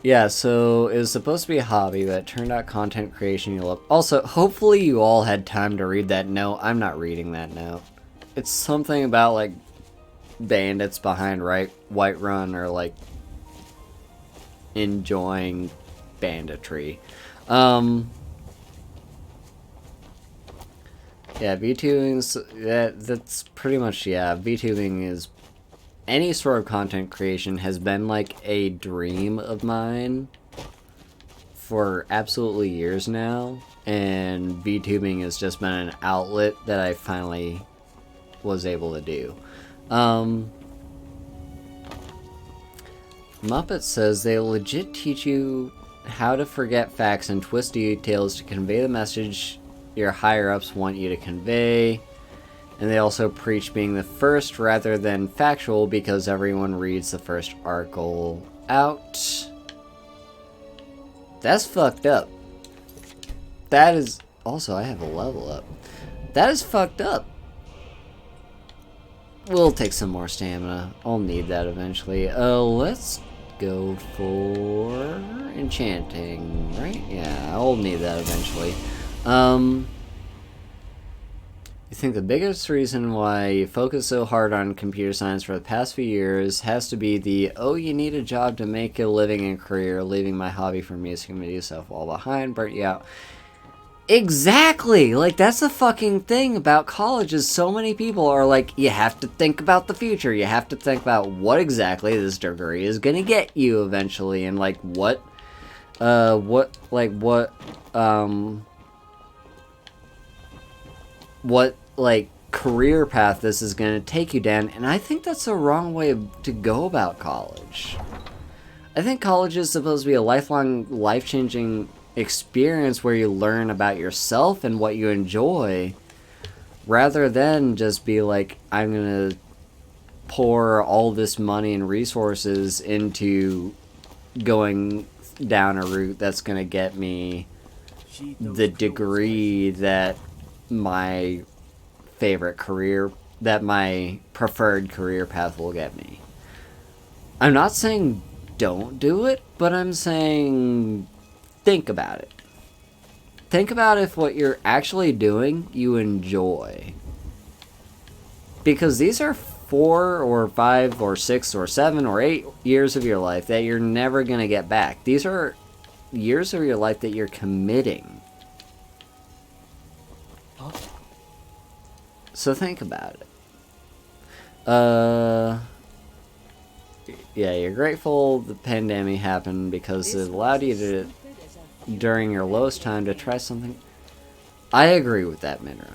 Yeah, so it was supposed to be a hobby, but it turned out content creation you love. Also, hopefully you all had time to read that note. I'm not reading that note. It's something about, like, bandits behind Whiterun or, like, enjoying banditry. Yeah, VTubing's... that's pretty much, yeah, VTubing is... Any sort of content creation has been like a dream of mine for absolutely years now, and VTubing has just been an outlet that I finally was able to do. Muppet says they legit teach you how to forget facts and twist details to convey the message your higher-ups want you to convey. And they also preach being the first rather than factual because everyone reads the first article out. That's fucked up. That is... Also, I have a level up. That is fucked up. We'll take some more stamina. I'll need that eventually. Let's go for enchanting, right? Yeah, I'll need that eventually. I think the biggest reason why you focus so hard on computer science for the past few years has to be the, oh, you need a job to make a living and career, leaving my hobby for music and video stuff all behind, burnt you out. Exactly! Like, that's the fucking thing about college is so many people are like, you have to think about the future, you have to think about what exactly this degree is gonna get you eventually, and like, what like career path this is going to take you down, and I think that's the wrong way to go about college. I think college is supposed to be a lifelong, life-changing experience where you learn about yourself and what you enjoy, rather than just be like, I'm going to pour all this money and resources into going down a route that's going to get me the degree that my favorite career, that my preferred career path will get me. I'm not saying don't do it, but I'm saying think about it. Think about if what you're actually doing you enjoy. Because these are 4 or 5 or 6 or 7 or 8 years of your life that you're never going to get back. These are years of your life that you're committing. So think about it. Yeah, you're grateful the pandemic happened because it allowed you to, during your lowest time, to try something. I agree with that, Minra.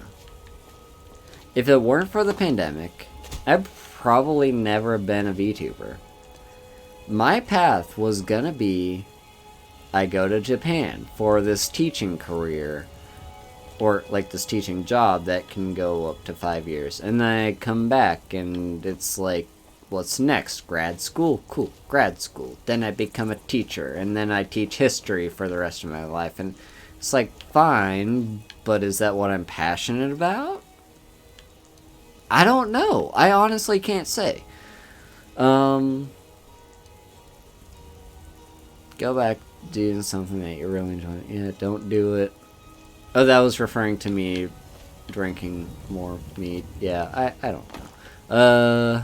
If it weren't for the pandemic, I'd probably never been a VTuber. My path was gonna be, I go to Japan for this teaching career. or like this teaching job that can go up to 5 years. And then I come back and it's like, what's next? Grad school? Cool, grad school. Then I become a teacher, and then I teach history for the rest of my life. And it's like, fine, but is that what I'm passionate about? I don't know. I honestly can't say. Go back doing something that you really enjoy. Yeah, don't do it. Oh, that was referring to me drinking more mead. Yeah, I don't know.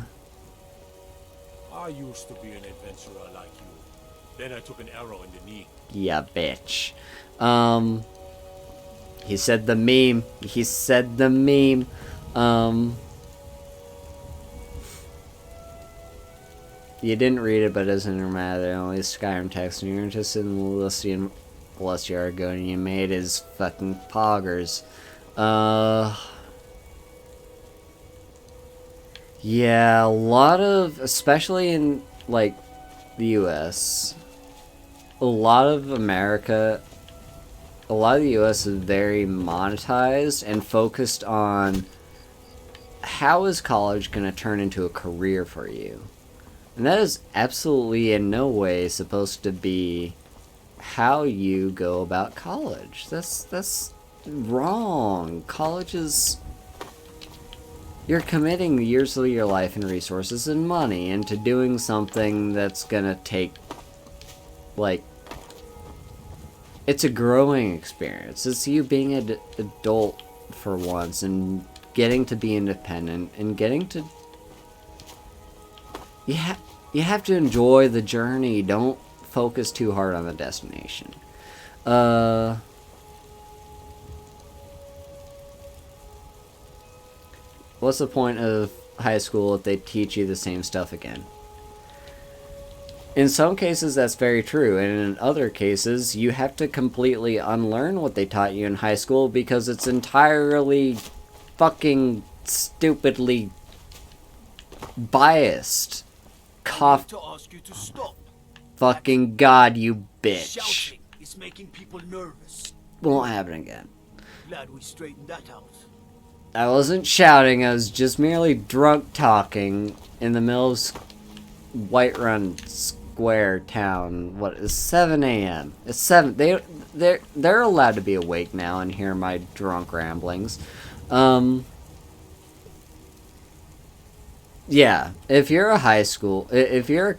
I used to be an adventurer like you. Then I took an arrow in the knee. Yeah, bitch. He said the meme. He said the meme. You didn't read it, but it doesn't matter. Only Skyrim text, and you're interested in Lucian Argo, and you made his fucking poggers. Yeah, a lot of, especially in, like, the US, a lot of the US is very monetized and focused on how is college going to turn into a career for you. And that is absolutely in no way supposed to be how you go about college. That's wrong. College is... You're committing years of your life and resources and money into doing something that's gonna take, like... It's a growing experience. It's you being an adult for once and getting to be independent and getting to... You have to enjoy the journey. Don't focus too hard on the destination. What's the point of high school if they teach you the same stuff again? In some cases, that's very true, and in other cases, you have to completely unlearn what they taught you in high school because it's entirely fucking stupidly biased. Cough. To ask you to stop. Fucking God, you bitch. Shouting is making people nervous. Won't happen again. Glad we straightened that out. I wasn't shouting, I was just merely drunk talking in the middle of Whiterun Square town. What is 7 a.m.? It's 7. They're allowed to be awake now and hear my drunk ramblings. Yeah, if you're a high school, if you're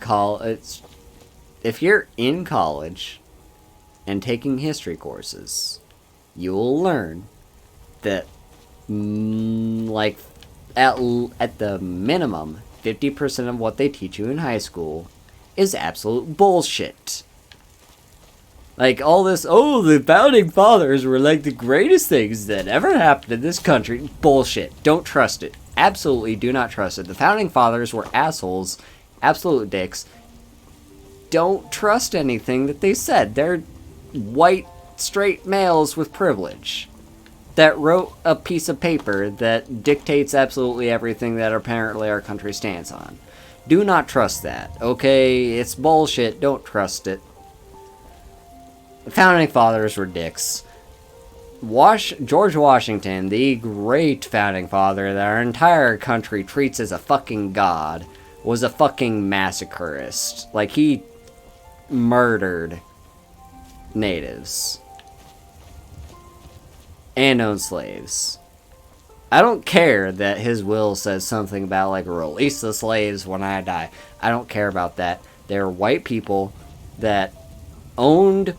in college and taking history courses, you will learn that, like, at the minimum, 50% of what they teach you in high school is absolute bullshit. Like, all this, oh, the founding fathers were like the greatest things that ever happened in this country. Bullshit. Don't trust it. Absolutely do not trust it. The founding fathers were assholes. Absolute dicks. Don't trust anything that they said. They're white, straight males with privilege that wrote a piece of paper that dictates absolutely everything that apparently our country stands on. Do not trust that, okay? It's bullshit. Don't trust it. The founding fathers were dicks. George Washington, the great founding father that our entire country treats as a fucking god, was a fucking massacrist. Like, he murdered natives. And owned slaves. I don't care that his will says something about, like, release the slaves when I die. I don't care about that. They're white people that owned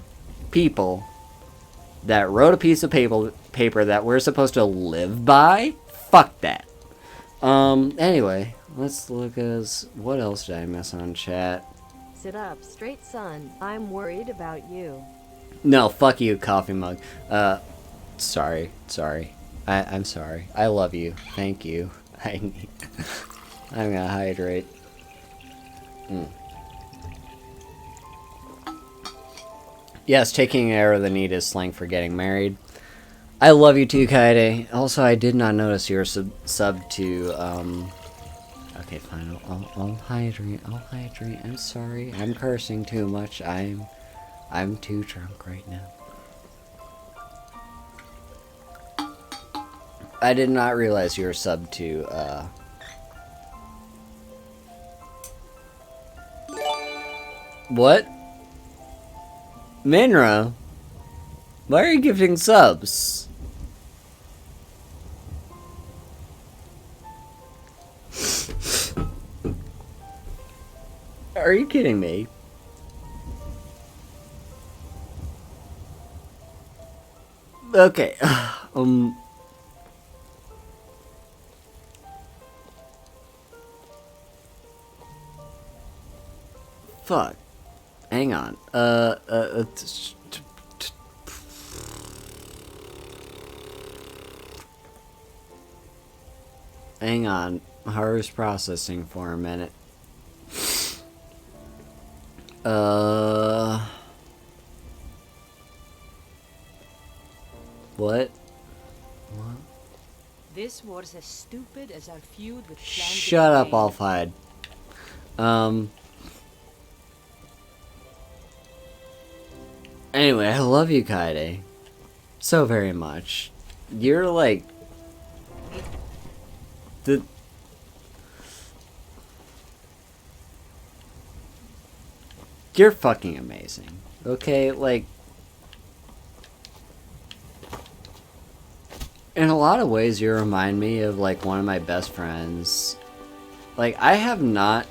people that wrote a piece of paper that we're supposed to live by? Fuck that. Anyway, let's look at what else did I miss on chat? Sit up, straight son. I'm worried about you. No, fuck you, coffee mug. Sorry. I'm sorry. I love you. Thank you. I'm gonna hydrate. Yes, taking an arrow of the need is slang for getting married. I love you too, Kaede. Also, I did not notice your sub to, Okay, fine. I'll hydrate. I'm sorry. I'm cursing too much. I'm too drunk right now. I did not realize you were subbed to, What? Minra? Why are you gifting subs? Are you kidding me? Okay, fuck. Hang on. Hang on. Haru's processing for a minute. What? This was as stupid as our feud with Shut up, Alfide. Anyway, I love you, Kaede. So very much. You're like... You're fucking amazing. Okay, like... In a lot of ways, you remind me of, like, one of my best friends. Like, I've not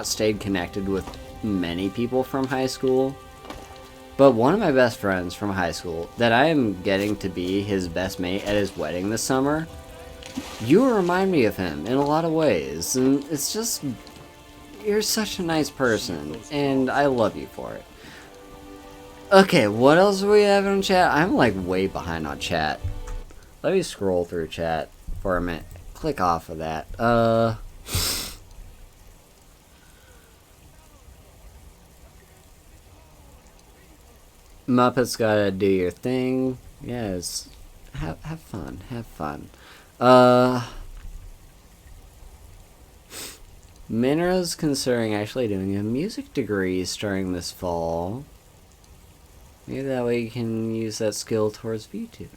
stayed connected with many people from high school. But one of my best friends from high school, that I am getting to be his best mate at his wedding this summer, you remind me of him in a lot of ways. And it's just... You're such a nice person, and I love you for it. Okay, what else do we have on chat? I'm, like, way behind on chat. Let me scroll through chat for a minute. Click off of that. Muppets gotta do your thing. Yes. Have fun. Have fun. Minra's considering actually doing a music degree starting this fall. Maybe that way you can use that skill towards VTuber.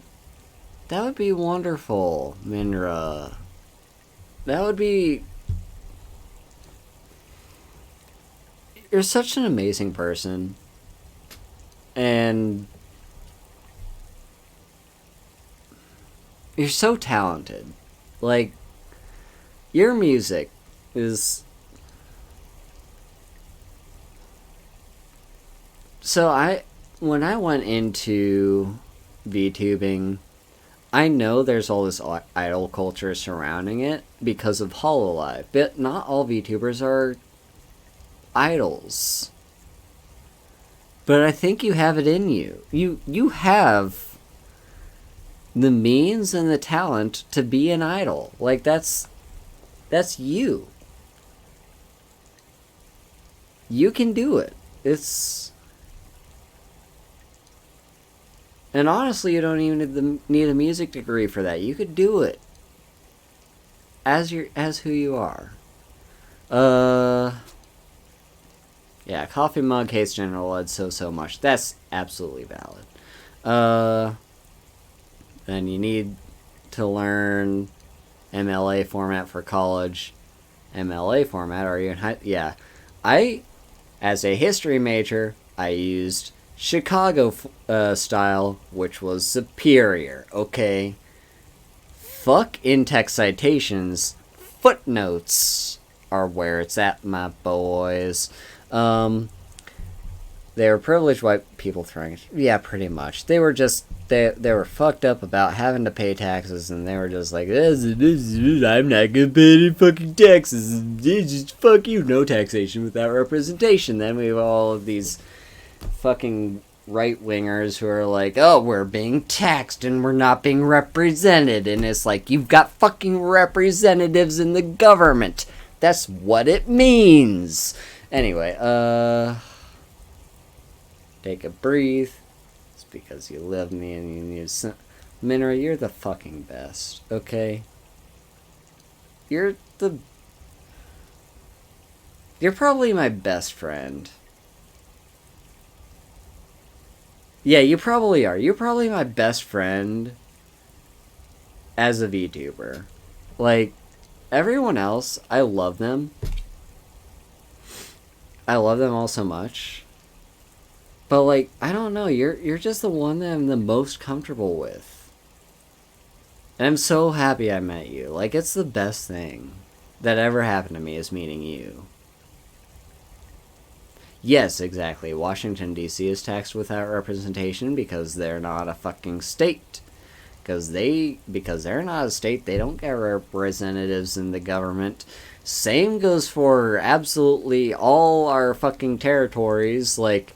That would be wonderful, Minra. That would be... You're such an amazing person. And... You're so talented. Like, your music is... So when I went into VTubing, I know there's all this idol culture surrounding it because of HoloLive, but not all VTubers are idols. But I think you have it in you. You have the means and the talent to be an idol. Like, that's you. You can do it. And honestly, you don't even need a music degree for that. You could do it as who you are. Yeah, coffee mug hates General Ed so much. That's absolutely valid. Then you need to learn MLA format for college. MLA format? Are you in high? Yeah. As a history major, I used Chicago style, which was superior, okay? Fuck in-text citations. Footnotes are where it's at, my boys. They were privileged white people throwing... Yeah, pretty much. They were just... They were fucked up about having to pay taxes, and they were just like, I'm not gonna pay any fucking taxes. Just fuck you. No taxation without representation. Then we have all of these fucking right-wingers who are like, oh, we're being taxed and we're not being represented. And it's like, you've got fucking representatives in the government. That's what it means. Anyway, take a breathe. It's because you love me and you need some... Minra, you're the fucking best, okay? You're probably my best friend. Yeah, you probably are. You're probably my best friend. as a VTuber. Like, everyone else, I love them. I love them all so much. But, like, I don't know, you're just the one that I'm the most comfortable with. And I'm so happy I met you. Like, it's the best thing that ever happened to me is meeting you. Yes, exactly. Washington, D.C. is taxed without representation because they're not a fucking state. Because they're not a state, they don't get representatives in the government. Same goes for absolutely all our fucking territories. Like,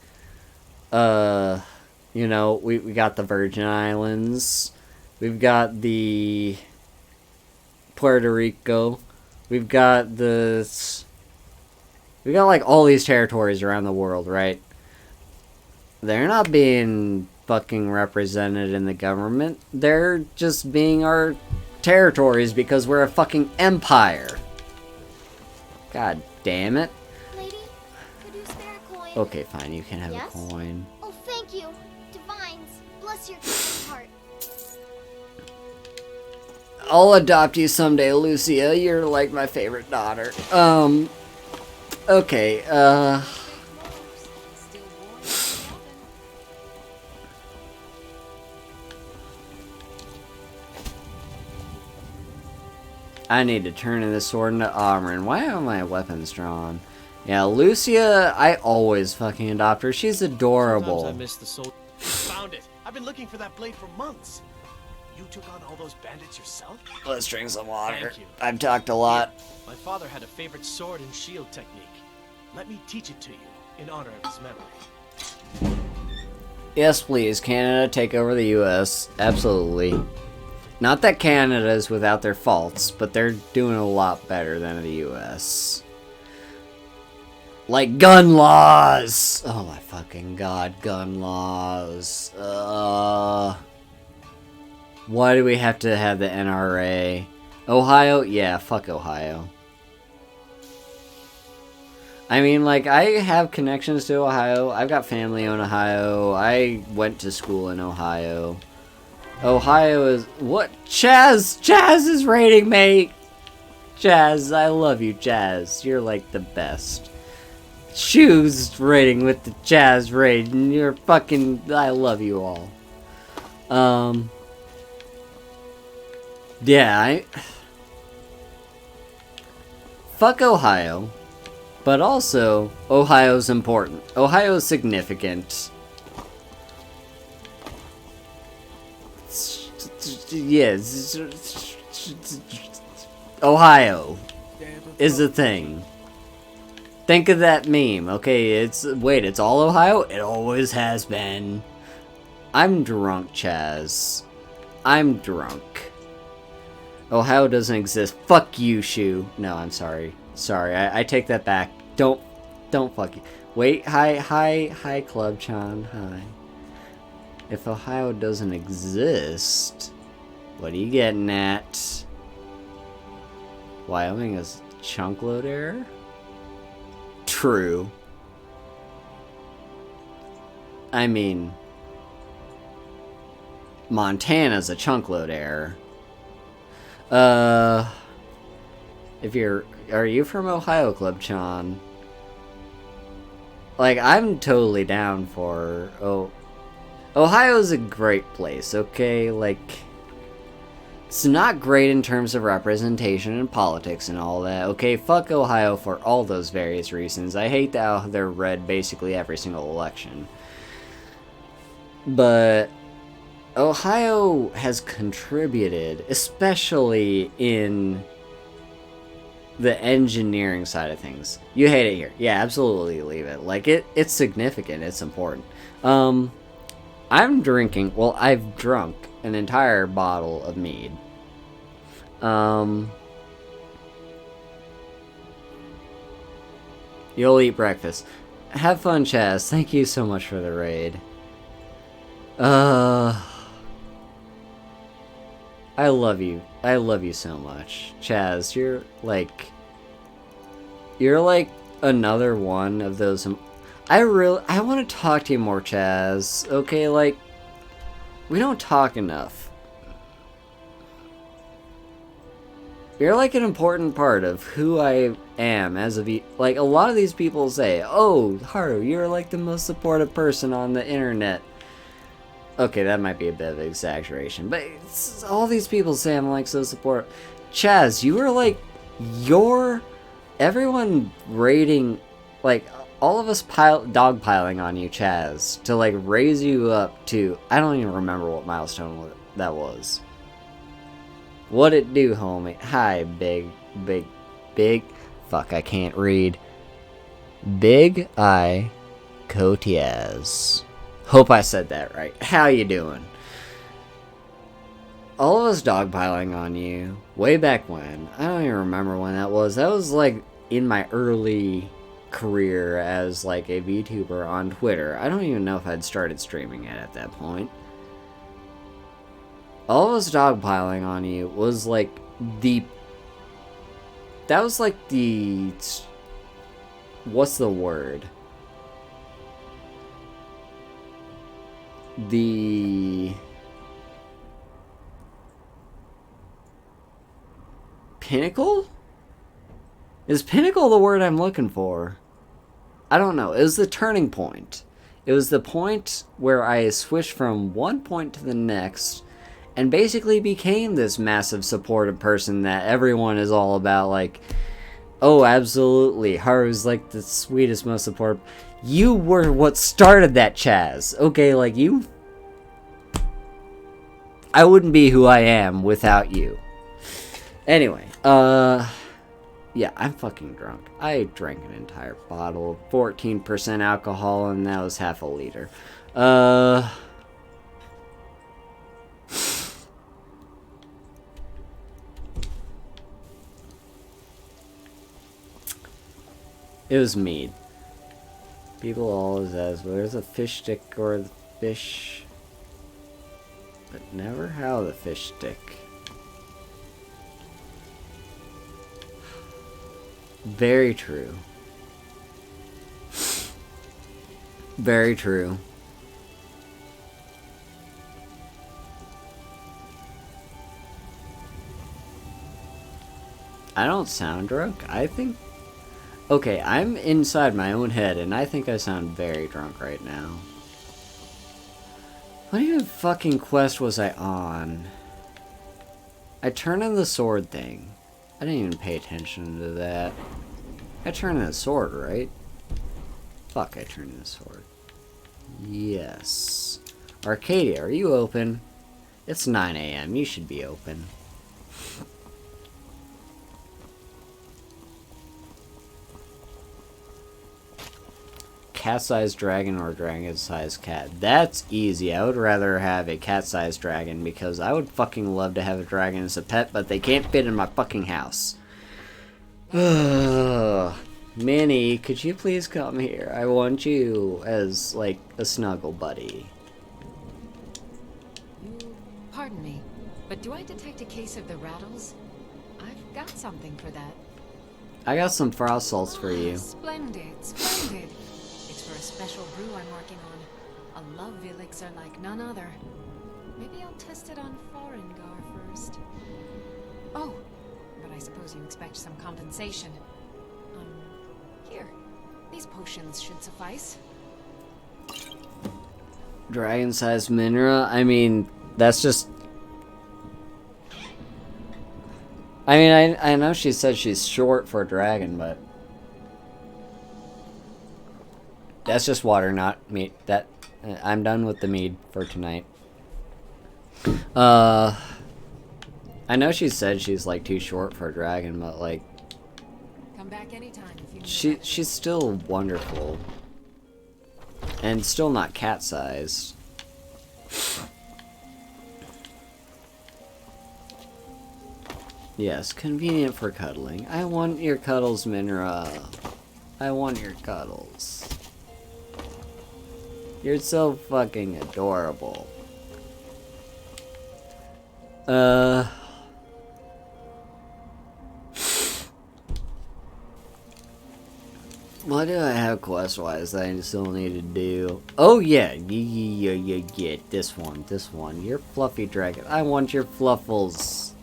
you know, we got the Virgin Islands. We've got the Puerto Rico. We've got like all these territories around the world, right? They're not being fucking represented in the government. They're just being our territories because we're a fucking empire. God damn it. Lady, could you spare a coin? Okay, fine, you can have Yes? a coin. Oh, thank you. Divines, bless your kind heart. I'll adopt you someday, Lucia. You're like my favorite daughter. Okay, I need to turn this sword into armor, and why are my weapons drawn? Yeah, Lucia, I always fucking adopt her. She's adorable. Sometimes I miss the soul. Found it. I've been looking for that blade for months. You took on all those bandits yourself? Let's drink some water. Thank you. I've talked a lot. My father had a favorite sword and shield technique. Let me teach it to you in honor of his memory. Yes, please. Canada, take over the U.S. Absolutely. Not that Canada is without their faults, but they're doing a lot better than the U.S. Like gun laws! Oh my fucking god, gun laws. Why do we have to have the NRA? Ohio? Yeah, fuck Ohio. I mean, like, I have connections to Ohio. I've got family in Ohio. I went to school in Ohio. Ohio is... What? Chaz! Chaz is raiding me! Chaz, I love you, Chaz. You're, like, the best. Shoes raiding with the Chaz raid, and you're fucking... I love you all. Yeah, fuck Ohio. But also, Ohio's important. Ohio's significant. Yes. Ohio is a thing. Think of that meme, okay? It's all Ohio? It always has been. I'm drunk, Chaz. I'm drunk. Ohio doesn't exist. Fuck you, Shu. No, I'm sorry. Sorry, I take that back. Don't fuck you. Wait, hi, Club Chan, hi. If Ohio doesn't exist, what are you getting at? Wyoming is chunk load error? True. I mean, Montana's a chunk load error. Are you from Ohio, Club Chan? Like, I'm totally down for... Ohio's a great place, okay? Like, it's not great in terms of representation and politics and all that, okay? Fuck Ohio for all those various reasons. I hate that they're red basically every single election. But Ohio has contributed, especially in the engineering side of things. You hate it here. Yeah, absolutely leave it. Like, it's significant. It's important. I'm drinking... Well, I've drunk an entire bottle of mead. You'll eat breakfast. Have fun, Chaz. Thank you so much for the raid. I love you. I love you so much. Chaz, you're like another one of those... I want to talk to you more, Chaz. Okay, like, we don't talk enough. You're like an important part of who I am as a like a lot of these people say, "Oh, Haru, you're like the most supportive person on the internet." Okay, that might be a bit of an exaggeration, but all these people say I'm like so supportive. Chaz, you were like everyone rating, like all of us dogpiling on you, Chaz, to like raise you up to, I don't even remember what milestone that was. What it do, homie? Hi, big. Fuck, I can't read. Big Eye Cotiaz. Hope I said that right. How you doing? All of us dogpiling on you way back when. I don't even remember when that was. That was like in my early career as like a VTuber on Twitter. I don't even know if I'd started streaming it at that point. All of us dogpiling on you was like that was like the, what's the word? The pinnacle? Is pinnacle the word I'm looking for? I don't know. It was the turning point. It was the point where I switched from one point to the next and basically became this massive supportive person that everyone is all about, like, oh, absolutely, Haru's like the sweetest, most supportive. You were what started that, Chaz. Okay, like, I wouldn't be who I am without you. Anyway, yeah, I'm fucking drunk. I drank an entire bottle of 14% alcohol, and that was half a liter. It was mead. People always ask, where's the fish stick or the fish? But never how the fish stick. Very true. Very true. I don't sound drunk. I think... Okay, I'm inside my own head, and I think I sound very drunk right now. What even fucking quest was I on? I turned in the sword thing. I didn't even pay attention to that. I turned in the sword, right? Fuck, I turned in the sword. Yes. Arcadia, are you open? It's 9 AM, you should be open. Cat-sized dragon or dragon-sized cat. That's easy. I would rather have a cat-sized dragon because I would fucking love to have a dragon as a pet, but they can't fit in my fucking house. Minnie, could you please come here? I want you as, like, a snuggle buddy. Pardon me, but do I detect a case of the rattles? I've got something for that. I got some frost salts for you. Splendid, splendid. For a special brew I'm working on. A love elixir like none other. Maybe I'll test it on Foreign-gar first. Oh, but I suppose you expect some compensation. Here. These potions should suffice. Dragon-sized Minra? I mean, that's just... I mean, I know she said she's short for a dragon, but... That's just water, not meat. I'm done with the mead for tonight. I know she said she's like too short for a dragon, but like, come back anytime if you need she's still wonderful, and still not cat-sized. Yes, convenient for cuddling. I want your cuddles, Minra. I want your cuddles. You're so fucking adorable. What do I have quest-wise that I still need to do? Oh yeah, yeah, this one. Your fluffy dragon. I want your fluffles.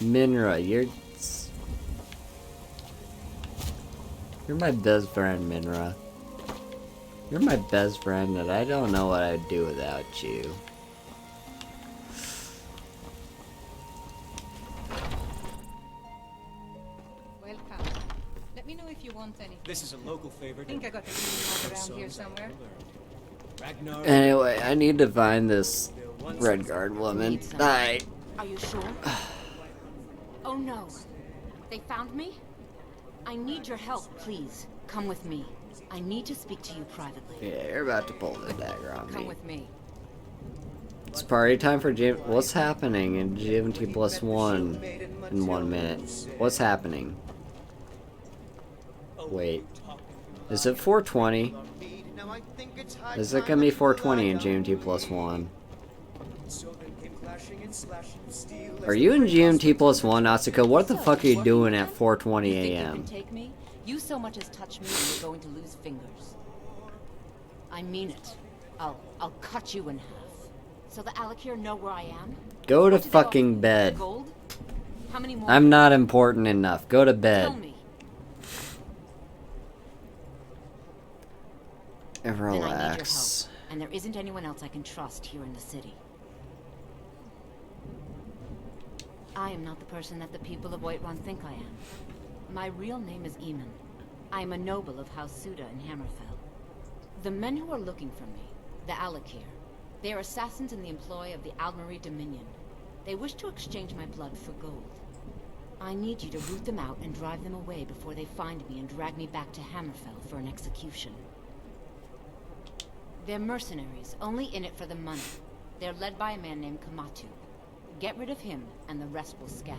Minra, you're my best friend, Minra. You're my best friend, and I don't know what I'd do without you. Welcome. Let me know if you want anything. This is a local favorite. I think I got the green around here somewhere. Anyway, I need to find this Redguard woman. Alright. Are you sure? Oh no. They found me? I need your help, please. Come with me. I need to speak to you privately. Yeah, you're about to pull the dagger on me. Come with me. It's party time for GM. What's happening in GMT plus 1 in 1 minute? What's happening? Wait. Is it 420? Is it gonna be 420 in GMT plus 1? Are you in GMT plus 1, Natsuko? What the fuck are you doing at 4:20 a.m.? Take me? You so much as touch me and you're going to lose fingers. I mean it. I'll cut you in half. So the Alakir know where I am? Go to fucking bed. Gold? How many more? I'm not important enough. Go to bed. Tell me. And Then I need your help, relax. and there isn't anyone else I can trust here in the city. I am not the person that the people of Whiterun think I am. My real name is Eamon. I am a noble of House Suda in Hammerfell. The men who are looking for me, the Alakir, they are assassins in the employ of the Aldmeri Dominion. They wish to exchange my blood for gold. I need you to root them out and drive them away before they find me and drag me back to Hammerfell for an execution. They're mercenaries, only in it for the money. They're led by a man named Kamatu. Get rid of him, and the rest will scatter.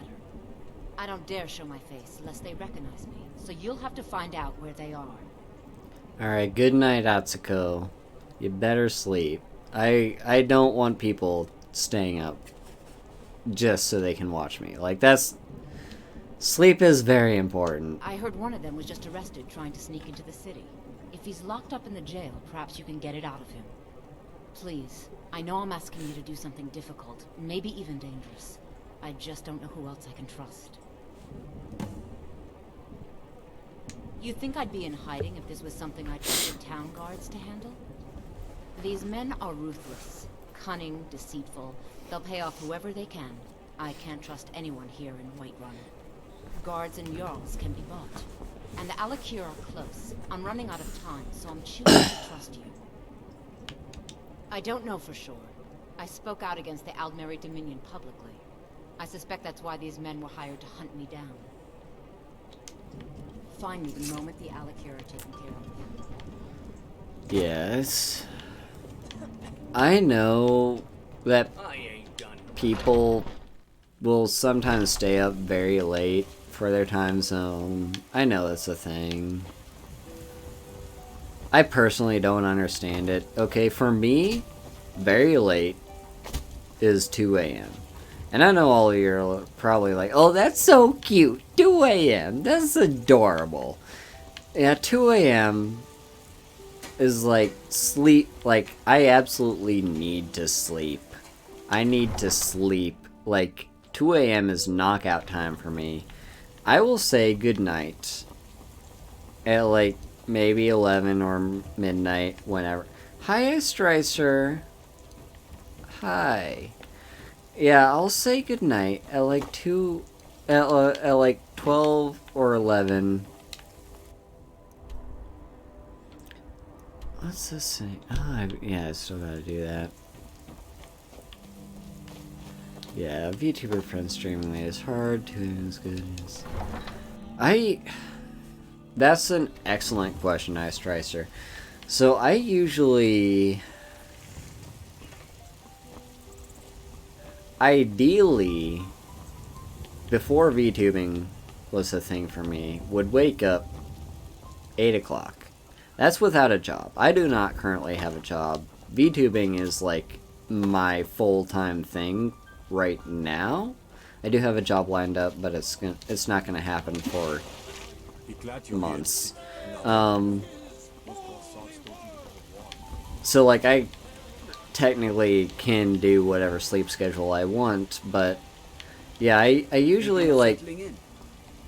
I don't dare show my face, lest they recognize me, so you'll have to find out where they are. Alright, good night, Atsuko. You better sleep. I don't want people staying up just so they can watch me. Like, that's... Sleep is very important. I heard one of them was just arrested trying to sneak into the city. If he's locked up in the jail, perhaps you can get it out of him. Please, I know I'm asking you to do something difficult, maybe even dangerous. I just don't know who else I can trust. You think I'd be in hiding if this was something I trusted town guards to handle? These men are ruthless, cunning, deceitful. They'll pay off whoever they can. I can't trust anyone here in Whiterun. Guards and Jarls can be bought. And the Alakir are close. I'm running out of time, so I'm choosing to trust you. I don't know for sure. I spoke out against the Aldmeri Dominion publicly. I suspect that's why these men were hired to hunt me down. Find me the moment the Alakir are taken care of. Yes. I know that people will sometimes stay up very late for their time zone. I know that's a thing. I personally don't understand it. Okay, for me, very late is 2 a.m. And I know all of you are probably like, oh, that's so cute. 2 a.m. That's adorable. Yeah, 2 a.m. is like sleep. Like, I absolutely need to sleep. I need to sleep. Like, 2 a.m. is knockout time for me. I will say goodnight at like maybe 11 or midnight, whenever. Hi, Stricer. Hi. Yeah, I'll say goodnight at like at like 12 or 11. What's this saying? Oh, yeah, I still gotta do that. Yeah, VTuber friend streaming late is hard, doing as good as... That's an excellent question, Ice Tricer. So I usually... Ideally, before VTubing was a thing for me, would wake up 8 o'clock. That's without a job. I do not currently have a job. VTubing is like my full-time thing right now. I do have a job lined up, but it's not gonna happen for months. So like I technically can do whatever sleep schedule I want, but Yeah, I usually like Settling in.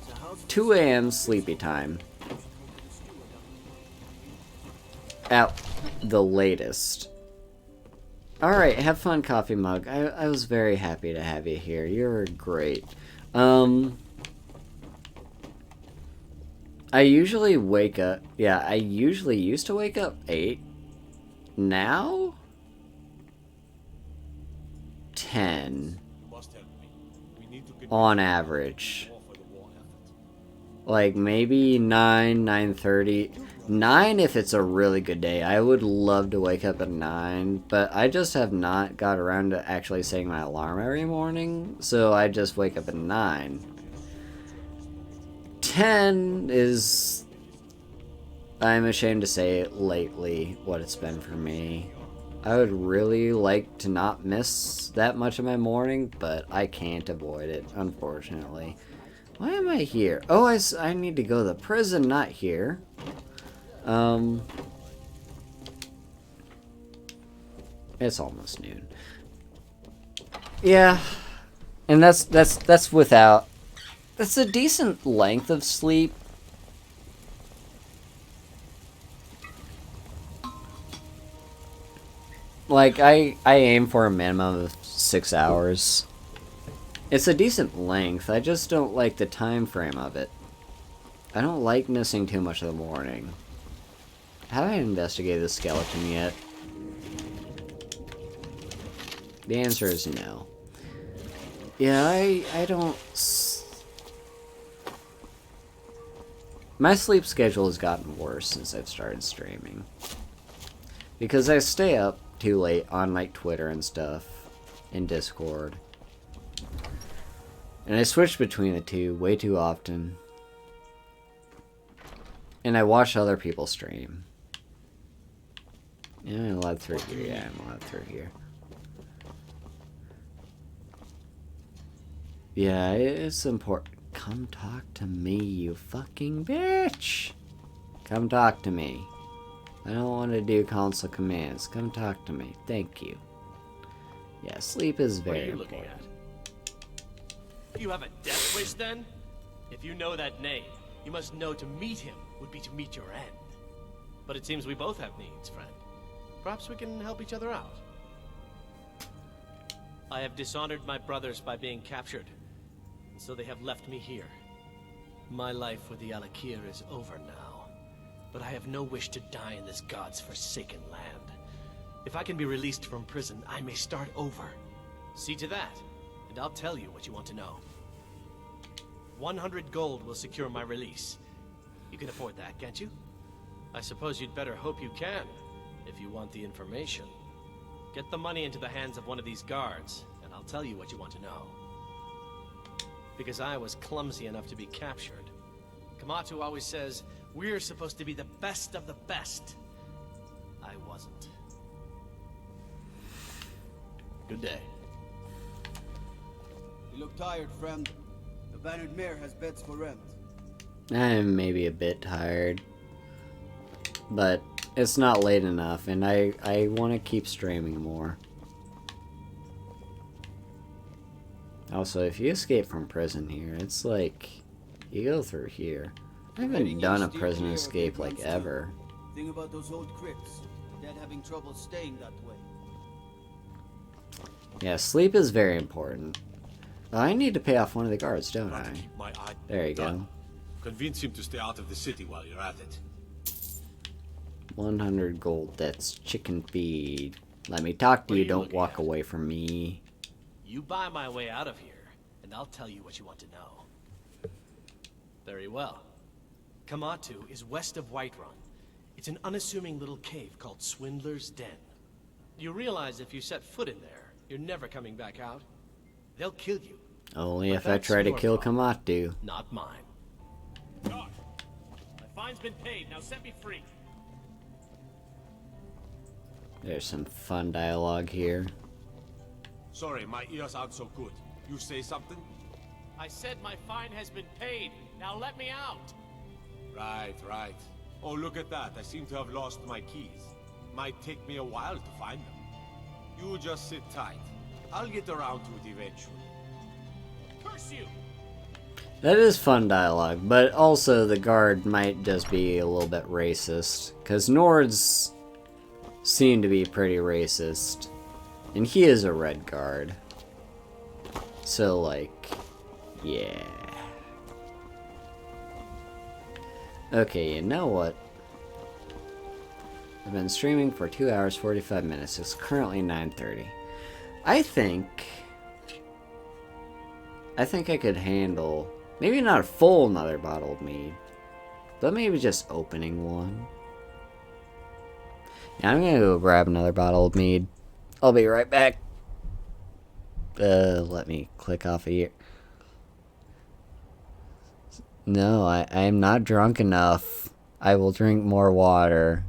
So how's 2 a.m. sleepy time. At the latest. Alright, have fun, Coffee Mug. I was very happy to have you here. You're great. I usually wake up... Yeah, I usually used to wake up 8. Now? 10. On average. Like, maybe 9, 9:30. 9 if it's a really good day. I would love to wake up at 9, but I just have not got around to actually setting my alarm every morning, so I just wake up at 9. 10 is, I'm ashamed to say it, lately what it's been for me. I would really like to not miss that much of my morning, but I can't avoid it, unfortunately. Why am I here? Oh, I need to go to the prison, not here. It's almost noon. Yeah, and that's without. That's a decent length of sleep. Like I aim for a minimum of 6 hours. It's a decent length. I just don't like the time frame of it. I don't like missing too much of the morning. Have I investigated the skeleton yet? The answer is no. Yeah, I don't... My sleep schedule has gotten worse since I've started streaming. Because I stay up too late on like Twitter and stuff. And Discord. And I switch between the two way too often. And I watch other people stream. Yeah, I'm allowed through here. Yeah, I'm allowed through here. Yeah, it's important. Come talk to me, you fucking bitch! Come talk to me. I don't want to do console commands. Come talk to me. Thank you. Yeah, sleep is very important. Do you have a death wish then? If you know that name, you must know to meet him would be to meet your end. But it seems we both have needs, friend. Perhaps we can help each other out. I have dishonored my brothers by being captured, and so they have left me here. My life with the Alakir is over now, but I have no wish to die in this god's forsaken land. If I can be released from prison, I may start over. See to that, and I'll tell you what you want to know. 100 gold will secure my release. You can afford that, can't you? I suppose you'd better hope you can, if you want the information. Get the money into the hands of one of these guards, and I'll tell you what you want to know. Because I was clumsy enough to be captured. Kamatu always says, we're supposed to be the best of the best. I wasn't. Good day. You look tired, friend. The Bannered Mare has beds for rent. I'm maybe a bit tired. But it's not late enough, and I want to keep streaming more. Also, if you escape from prison here, it's like, you go through here. I haven't done a prison escape like ever. Think about those old crypts. Dad having trouble staying that way. Yeah, sleep is very important. I need to pay off one of the guards, don't I? My eye There you done. go. Convince him to stay out of the city while you're at it. 100 gold, that's chicken feed. Let me talk to you, don't walk away from me. You buy my way out of here, and I'll tell you what you want to know. Very well. Kamatu is west of Whiterun. It's an unassuming little cave called Swindler's Den. You realize if you set foot in there, you're never coming back out. They'll kill you. Only But if I that's try to your kill problem, Kamatu. not mine. Guard, my fine's been paid. Now set me free. There's some fun dialogue here. Sorry, my ears aren't so good. You say something? I said my fine has been paid. Now let me out. Right, right. Oh, look at that. I seem to have lost my keys. Might take me a while to find them. You just sit tight. I'll get around to it eventually. That is fun dialogue, but also the guard might just be a little bit racist. Because Nords seem to be pretty racist. And he is a red guard. So, like, yeah. Okay, you know what? I've been streaming for 2 hours, 45 minutes. It's currently 9:30. I think I could handle, maybe not a full another bottle of mead, but maybe just opening one. Yeah, I'm gonna go grab another bottle of mead. I'll be right back. Let me click off of here. No, I am not drunk enough. I will drink more water.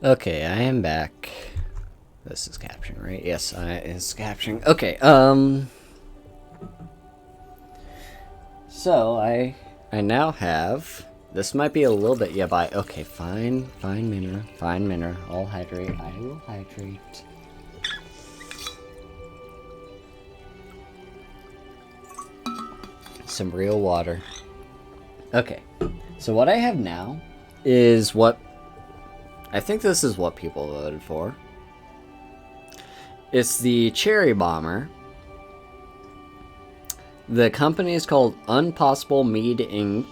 Okay, I am back. This is capturing, right? Yes, it's capturing. Okay, so I now have, this might be a little bit, yeah, by, okay, fine mineral, I'll hydrate, I will hydrate. Some real water. Okay, so what I have now is what, I think this is what people voted for. It's the Cherry Bomber. The company is called Unpossible Mead Inc.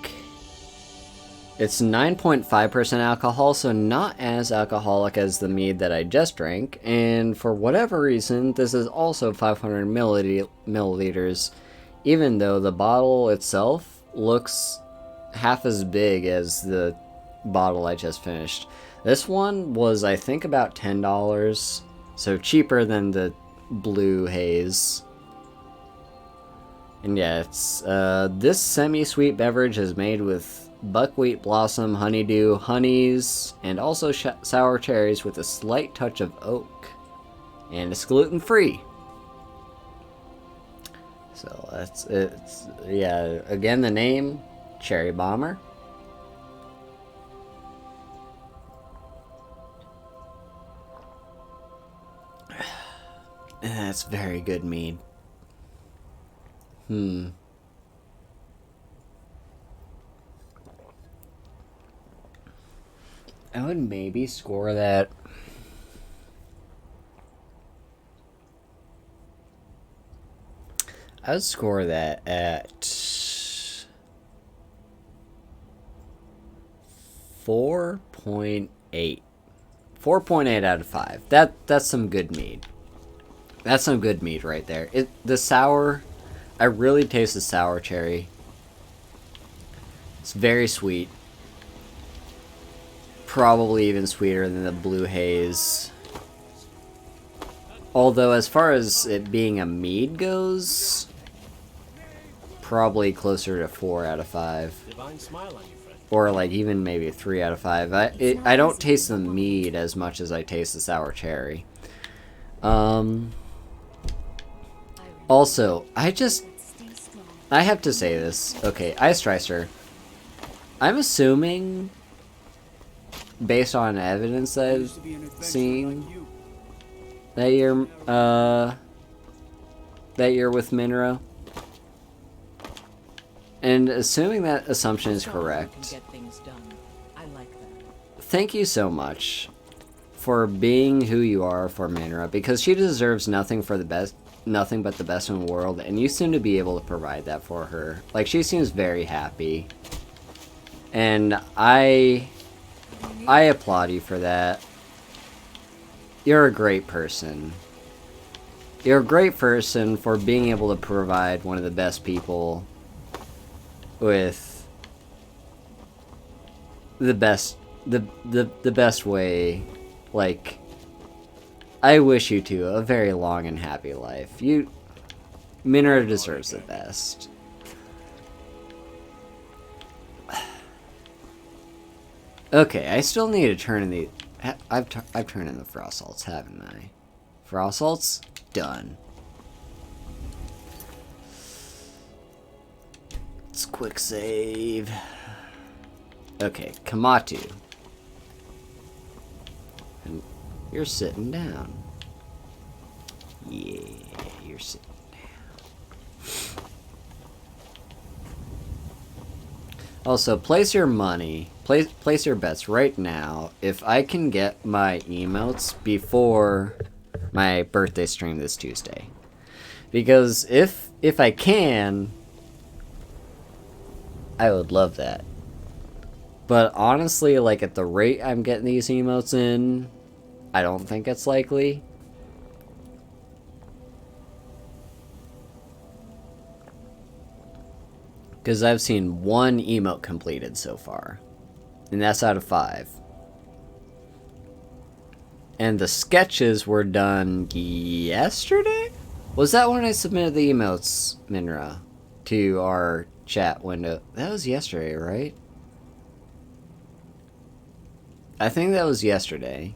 It's 9.5% alcohol, so not as alcoholic as the mead that I just drank. And for whatever reason, this is also 500 milliliters, even though the bottle itself looks half as big as the bottle I just finished. This one was, I think, about $10, so cheaper than the Blue Haze. And yeah, it's, this semi-sweet beverage is made with buckwheat blossom, honeydew, honeys, and also sour cherries with a slight touch of oak. And it's gluten-free. So that's, it's, yeah, again, the name, Cherry Bomber. That's very good mead. I would maybe score that. I would score that at 4.8. 4.8 out of 5. That's some good mead. That's some good mead right there. The sour, I really taste the sour cherry. It's very sweet. Probably even sweeter than the blue haze. Although as far as it being a mead goes, probably closer to 4 out of 5. Divine smile on you, friend. Or like even maybe 3 out of 5. I don't taste the mead as much as I taste the sour cherry. Also, I have to say this. Okay, Ice Tricer. I'm assuming, based on evidence that I've seen, that you're with Minro. And assuming that assumption is correct, thank you so much for being who you are for Minra, because she deserves nothing but the best in the world, and you seem to be able to provide that for her. Like, she seems very happy, and I applaud you for that. You're a great person. You're a great person for being able to provide one of the best people with the best way. Like, I wish you two a very long and happy life. Minra deserves the best. Okay, I still need to turn in the... I've turned in the frost salts, haven't I? Frost salts? Done. Let's quick save. Okay, Kamatu. And you're sitting down. Yeah, you're sitting down. Also, place your money, place your bets right now. If I can get my emotes before my birthday stream this Tuesday, because if I can, I would love that. But honestly, like, at the rate I'm getting these emotes in, I don't think it's likely. Because I've seen 1 emote completed so far. And that's out of 5. And the sketches were done yesterday? Was that when I submitted the emotes, Minra, to our chat window? That was yesterday, right? I think that was yesterday.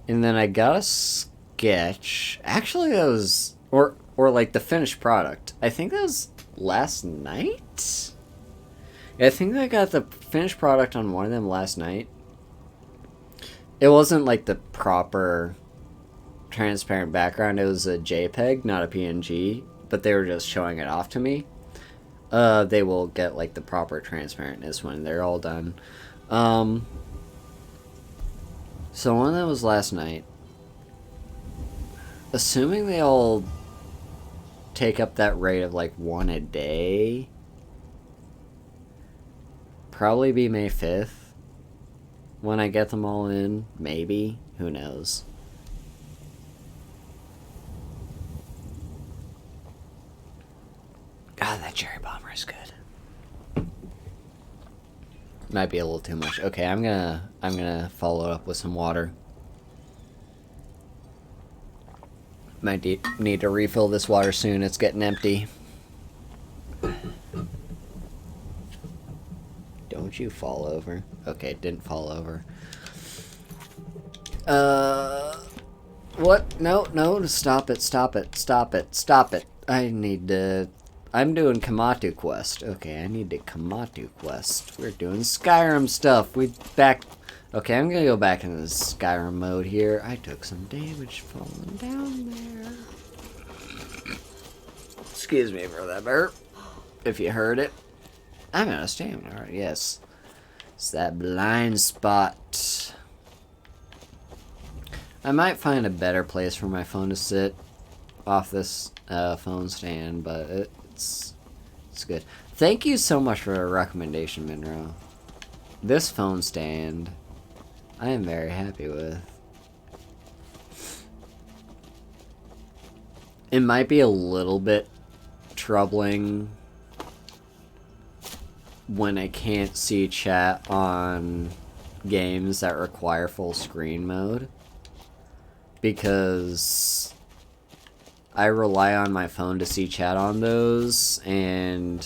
And then I got a sketch. Actually, that was... Or like the finished product. I think that was last night? Yeah, I think I got the finished product on one of them last night. It wasn't like the proper transparent background. It was a JPEG, not a PNG. But they were just showing it off to me. They will get like the proper transparentness when they're all done. So one of them was last night. Assuming they all take up that rate of like 1 a day, probably be May 5th when I get them all in. Maybe, who knows. God, that cherry bomber is good. Might be a little too much. Okay, I'm gonna follow up with some water. Might need to refill this water soon. It's getting empty. Don't you fall over. Okay, didn't fall over. What? No, stop it. I'm doing Kamatu quest. Okay, I need to Kamatu quest. We're doing Skyrim stuff. Okay, I'm gonna go back into the Skyrim mode here. I took some damage falling down there. Excuse me for that burp, if you heard it. I'm out of stamina already, yes. It's that blind spot. I might find a better place for my phone to sit off this phone stand, but it's good. Thank you so much for the recommendation, Minro. This phone stand, I am very happy with. It might be a little bit troubling when I can't see chat on games that require full screen mode, because I rely on my phone to see chat on those, and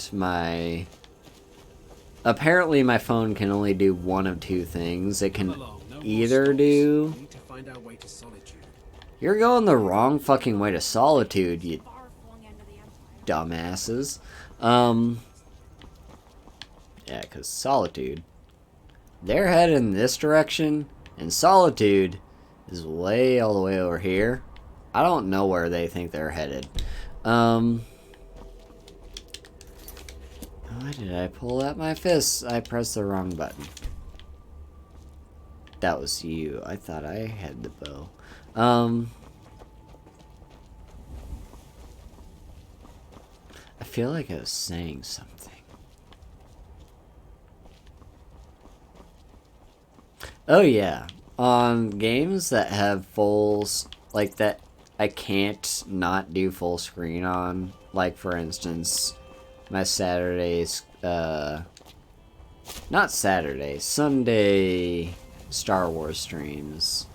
apparently my phone can only do one of two things. It can either do... You're going the wrong fucking way to Solitude, you dumbasses. Yeah, because Solitude, they're headed in this direction, and Solitude is way all the way over here. I don't know where they think they're headed. Why did I pull out my fists? I pressed the wrong button. That was you. I thought I had the bow. I feel like I was saying something. Oh yeah, on games that have like that I can't not do full screen on, like for instance, my Sunday Star Wars streams.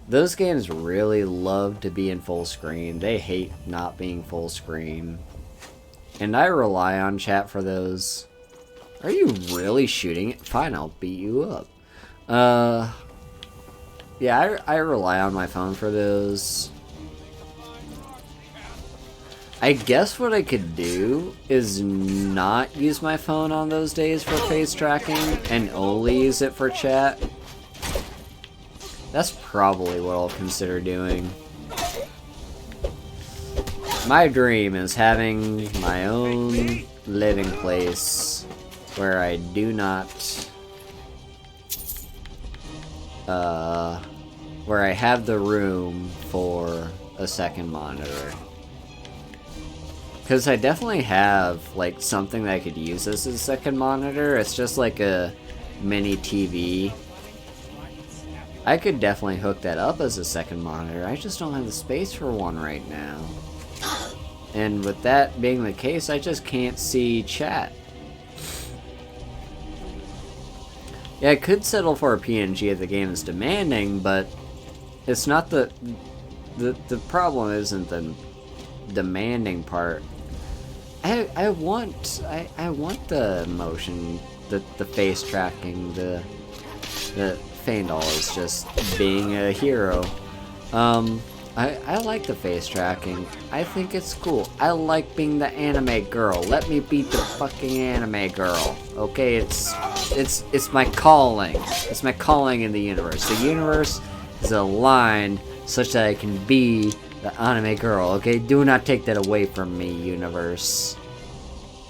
Those games really love to be in full screen. They hate not being full screen. And I rely on chat for those. Are you really shooting it? Fine, I'll beat you up. Yeah, I rely on my phone for those. I guess what I could do is not use my phone on those days for face tracking and only use it for chat. That's probably what I'll consider doing. My dream is having my own living place where I do not... where I have the room for a second monitor. Because I definitely have, like, something that I could use as a second monitor. It's just like a mini TV. I could definitely hook that up as a second monitor. I just don't have the space for one right now. And with that being the case, I just can't see chat. Yeah, I could settle for a PNG if the game is demanding, but it's not the problem isn't the demanding part. I want the motion, the face tracking, the Feindal is just being a hero. I like the face tracking. I think it's cool. I like being the anime girl. Let me be the fucking anime girl. Okay, it's my calling. It's my calling in the universe. The universe is aligned such that I can be the anime girl. Okay, do not take that away from me, universe.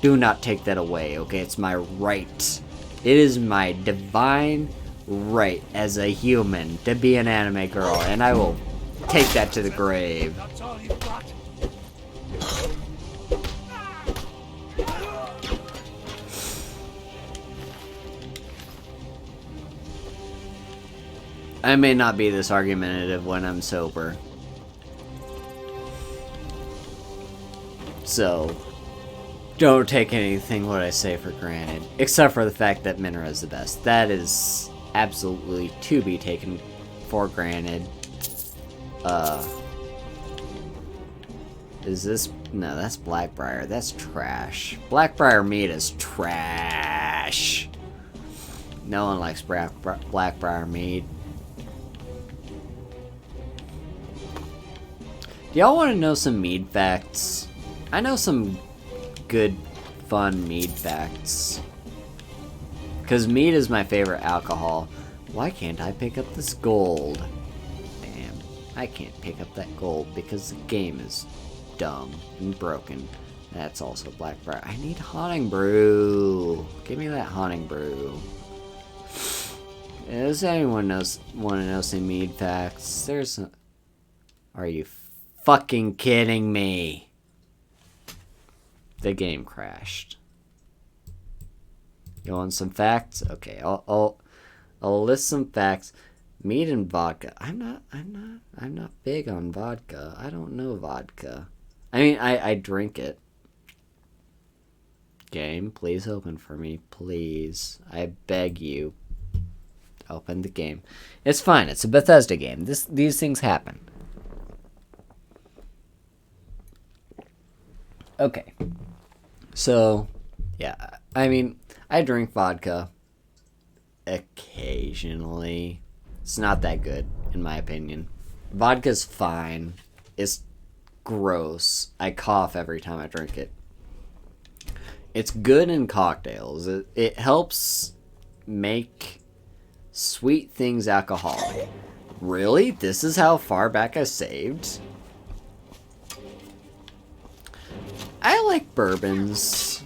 Do not take that away. Okay, it's my right. It is my divine right as a human to be an anime girl, and I will take that to the grave. That's all you've got. I may not be this argumentative when I'm sober. So, don't take anything what I say for granted. Except for the fact that Minra is the best. That is absolutely to be taken for granted. Is this... No, that's Blackbriar. That's trash. Blackbriar Mead is trash. No one likes Blackbriar Mead. Do y'all want to know some mead facts? I know some good, fun mead facts. Because mead is my favorite alcohol. Why can't I pick up this gold? Damn, I can't pick up that gold because the game is dumb and broken. That's also black briar. I need haunting brew. Give me that haunting brew. Does anyone want to know some mead facts? Are you fucking kidding me? The game crashed. You want some facts? Okay, I'll list some facts. Mead and vodka. I'm not big on vodka. I don't know vodka. I mean, I drink it. Game, please open for me, please. I beg you. Open the game. It's fine. It's a Bethesda game. These things happen. Okay. So, yeah. I mean, I drink vodka occasionally. It's not that good, in my opinion. Vodka's fine. It's gross. I cough every time I drink it. It's good in cocktails. It helps make sweet things alcoholic. Really? This is how far back I saved? I like bourbons.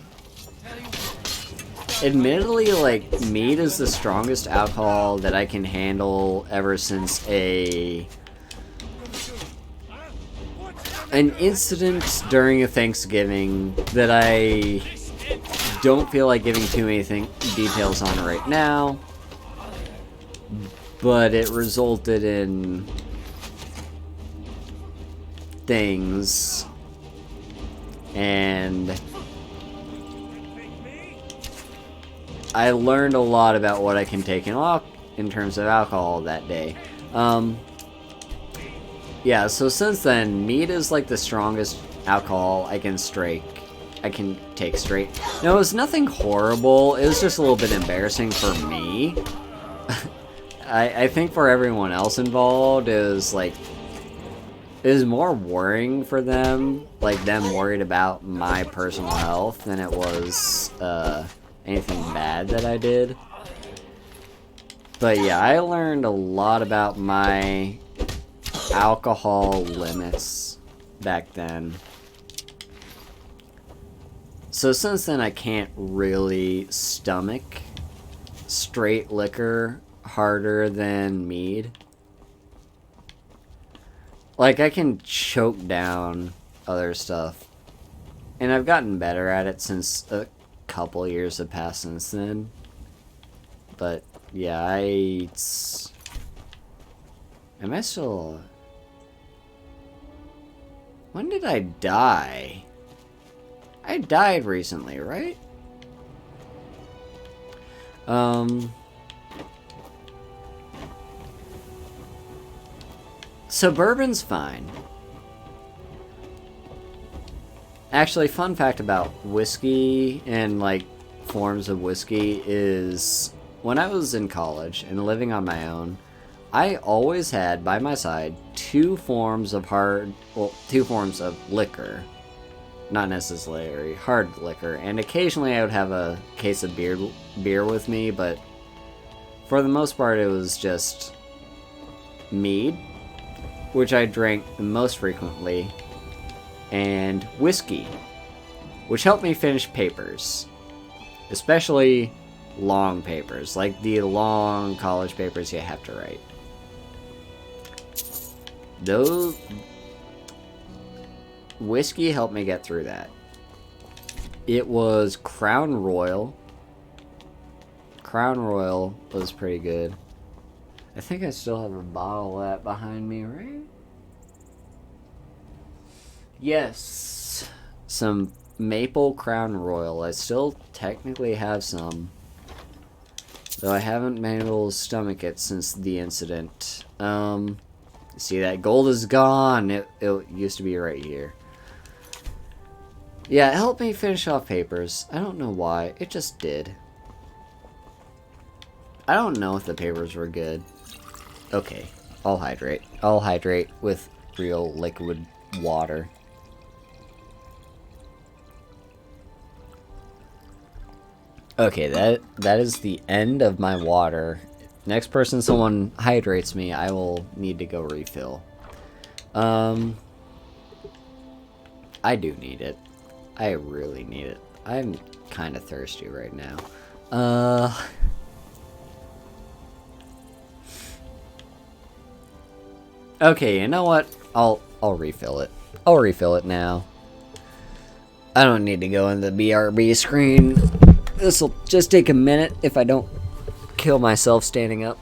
Admittedly, like, mead is the strongest alcohol that I can handle ever since an incident during a Thanksgiving that I don't feel like giving too many details on right now, but it resulted in things, and I learned a lot about what I can take in terms of alcohol that day. Yeah, so since then, mead is like the strongest alcohol I can take straight. No, it was nothing horrible. It was just a little bit embarrassing for me. I think for everyone else involved, it was more worrying for them, like them worried about my personal health than it was anything bad that I did. But yeah, I learned a lot about my alcohol limits back then. So since then, I can't really stomach straight liquor harder than mead. Like, I can choke down other stuff. And I've gotten better at it since a couple years have passed since then. But, yeah, am I still... When did I die? I died recently, right? So bourbon's fine. Actually, fun fact about whiskey and, like, forms of whiskey is when I was in college and living on my own, I always had by my side two forms of liquor. Not necessarily hard liquor, and occasionally I would have a case of beer with me, but for the most part it was just mead, which I drank most frequently, and whiskey, which helped me finish papers, especially long papers, like the long college papers you have to write. Those whiskey helped me get through that. It was Crown Royal. Crown Royal was pretty good. I think I still have a bottle of that behind me, right? Yes. Some Maple Crown Royal. I still technically have some, though I haven't been able to stomach it since the incident. See, that gold is gone. It used to be right here. Yeah, it helped me finish off papers. I don't know why. It just did. I don't know if the papers were good. Okay, I'll hydrate. I'll hydrate with real liquid water. Okay, that is the end of my water. Next person someone hydrates me, I will need to go refill. I do need it. I really need it. I'm kind of thirsty right now. Okay, you know what? I'll refill it. I'll refill it now. I don't need to go in the BRB screen. This'll just take a minute if I don't kill myself standing up.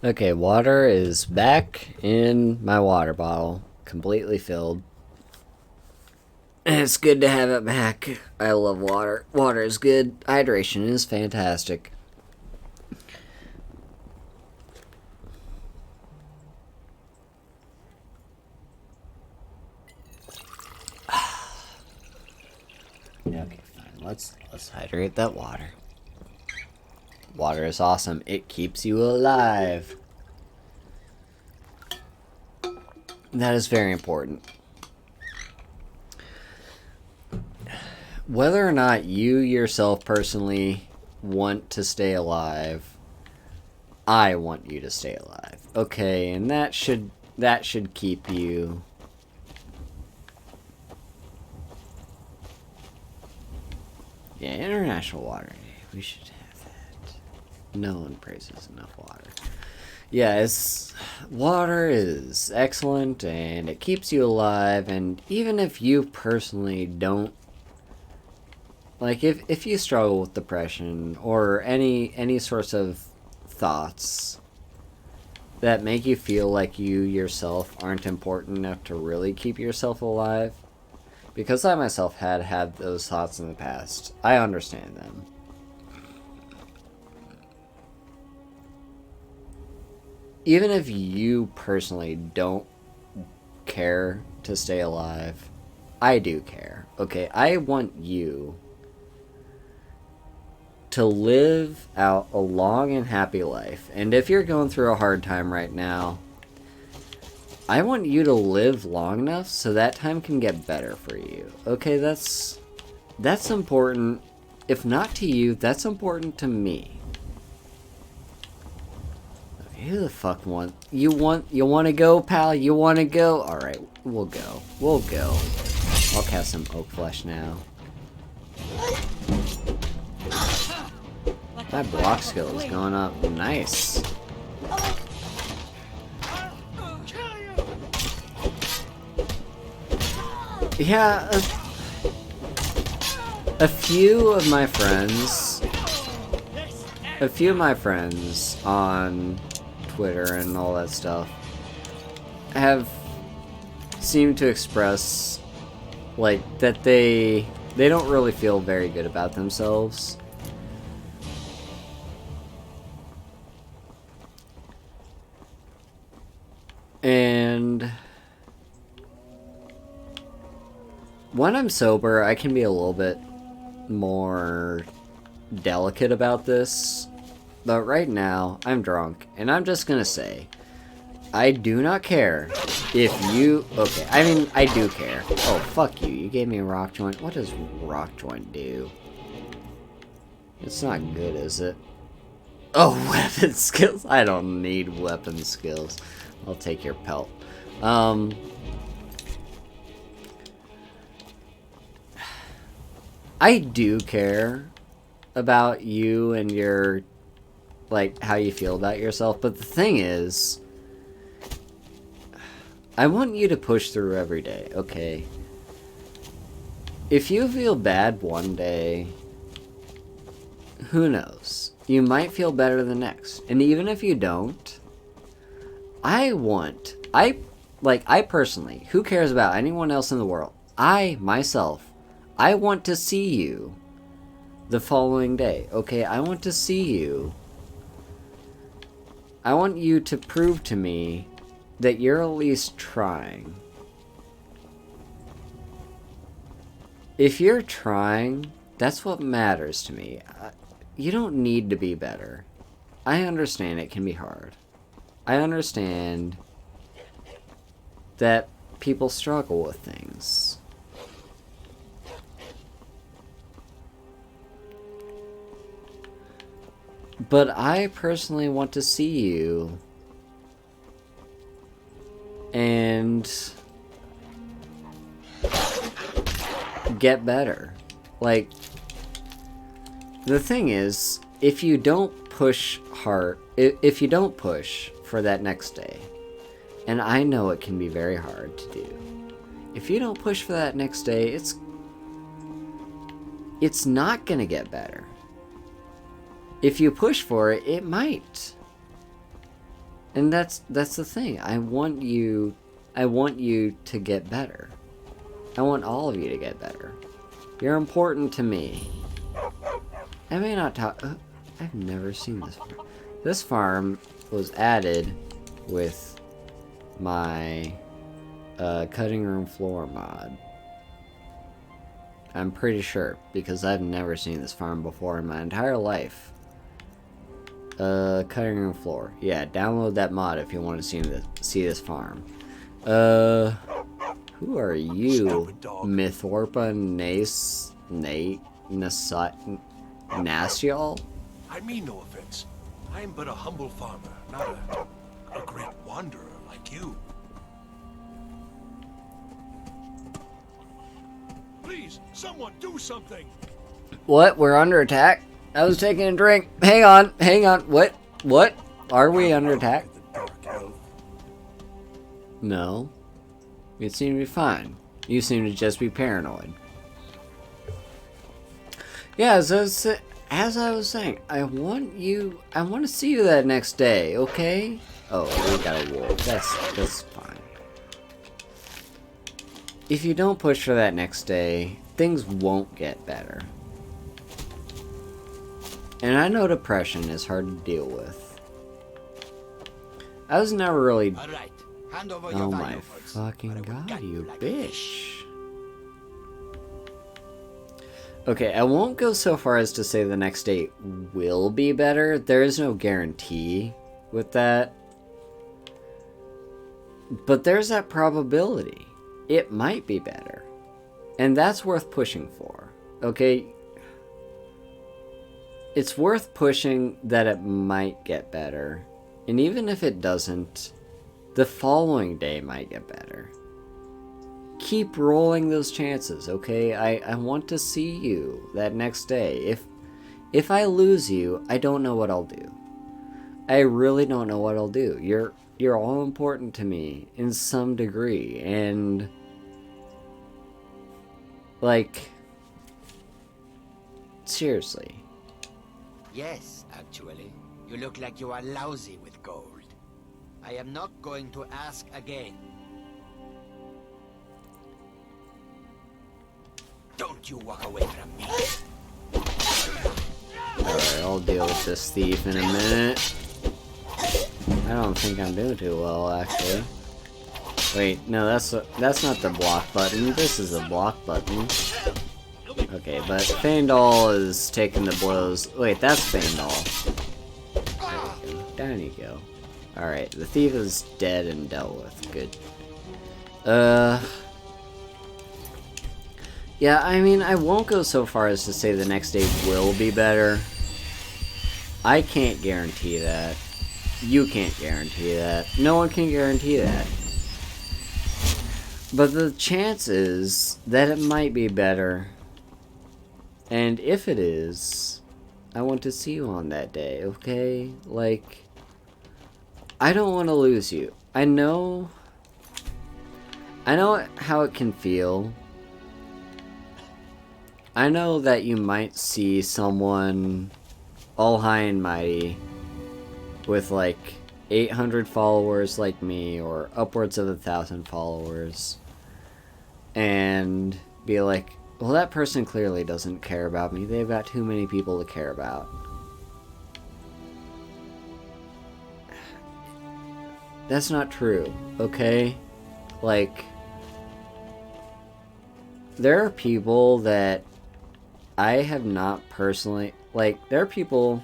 Okay, water is back in my water bottle, completely filled. And it's good to have it back. I love water. Water is good. Hydration is fantastic. Okay, fine. Let's hydrate that water. Water is awesome. It keeps you alive. That is very important. Whether or not you yourself personally want to stay alive, I want you to stay alive. Okay, and that should keep you. Yeah, International Water Day. We should have that. No one praises enough water. Yeah, water is excellent and it keeps you alive, and even if you personally don't, like if you struggle with depression or any sorts of thoughts that make you feel like you yourself aren't important enough to really keep yourself alive, because I myself had those thoughts in the past, I understand them. Even if you personally don't care to stay alive, I do care. Okay, I want you to live out a long and happy life. And if you're going through a hard time right now, I want you to live long enough so that time can get better for you. Okay, that's important. If not to you, that's important to me. Who the fuck you want to go, pal? You want to go? Alright, we'll go. We'll go. I'll cast some oak flesh now. My block skill is going up. Nice. Yeah, a few of my friends on Twitter and all that stuff have seemed to express like that they don't really feel very good about themselves. And when I'm sober, I can be a little bit more delicate about this. But right now, I'm drunk, and I'm just gonna say, I do not care if you... Okay, I mean, I do care. Oh, fuck you. You gave me a rock joint. What does rock joint do? It's not good, is it? Oh, weapon skills. I don't need weapon skills. I'll take your pelt. I do care about you and your, like, how you feel about yourself, but the thing is, I want you to push through every day, okay? If you feel bad one day, who knows? You might feel better the next. And even if you don't, I personally, who cares about anyone else in the world? I want to see you the following day, okay? I want to see you. I want you to prove to me that you're at least trying. If you're trying, that's what matters to me. You don't need to be better. I understand it can be hard. I understand that people struggle with things. But I personally want to see you and get better. Like, the thing is, if you don't push hard, if you don't push for that next day, and I know it can be very hard to do, if you don't push for that next day, it's not gonna get better. If you push for it, it might. And that's the thing. I want you to get better. I want all of you to get better. You're important to me. I may not talk. I've never seen this farm. This farm was added with my cutting room floor mod. I'm pretty sure, because I've never seen this farm before in my entire life. Cutting room floor. Yeah, download that mod if you want to see this farm. Who are you? Mithorpa Nasial? I mean no offense. I am but a humble farmer, not a great wanderer like you. Please, someone do something! What? We're under attack? I was taking a drink. Hang on. What? Are we under attack? No. We seem to be fine. You seem to just be paranoid. Yeah, as I was saying, I want to see you that next day, okay? Oh, we got a wolf. That's fine. If you don't push for that next day, things won't get better. And I know depression is hard to deal with. I was never really... All right. Hand over Oh your my valuables, fucking god, you like a bitch. Okay, I won't go so far as to say the next day will be better. There is no guarantee with that. But there's that probability. It might be better. And that's worth pushing for. Okay? It's worth pushing that it might get better. And even if it doesn't, the following day might get better. Keep rolling those chances, okay? I want to see you that next day. If I lose you, I don't know what I'll do. I really don't know what I'll do. You're all important to me in some degree, and like, seriously. Yes, actually. You look like you are lousy with gold. I am not going to ask again. Don't you walk away from me. Alright, I'll deal with this thief in a minute. I don't think I'm doing too well, actually. Wait, no, that's not the block button. This is a block button. Okay, but Feindal is taking the blows. Wait, that's Feindal. There you go. Down you go. Alright, the thief is dead and dealt with. Good. Yeah, I mean, I won't go so far as to say the next day will be better. I can't guarantee that. You can't guarantee that. No one can guarantee that. But the chances that it might be better And if it is, I want to see you on that day, okay? Like, I don't want to lose you. I know how it can feel. I know that you might see someone all high and mighty with like 800 followers like me, or upwards of 1,000 followers, and be like, well, that person clearly doesn't care about me. They've got too many people to care about. That's not true, okay? Like, there are people that I have not personally... Like, there are people...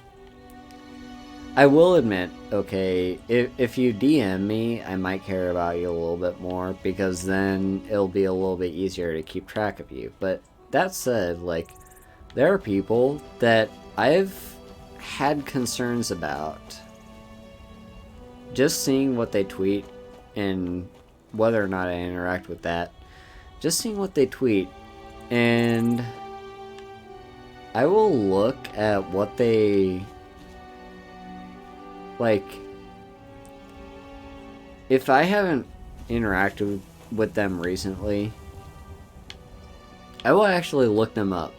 I will admit, okay, if you DM me, I might care about you a little bit more, because then it'll be a little bit easier to keep track of you. But that said, like, there are people that I've had concerns about just seeing what they tweet, and whether or not I interact with that, just seeing what they tweet, and I will look at what they... Like, if I haven't interacted with them recently, I will actually look them up.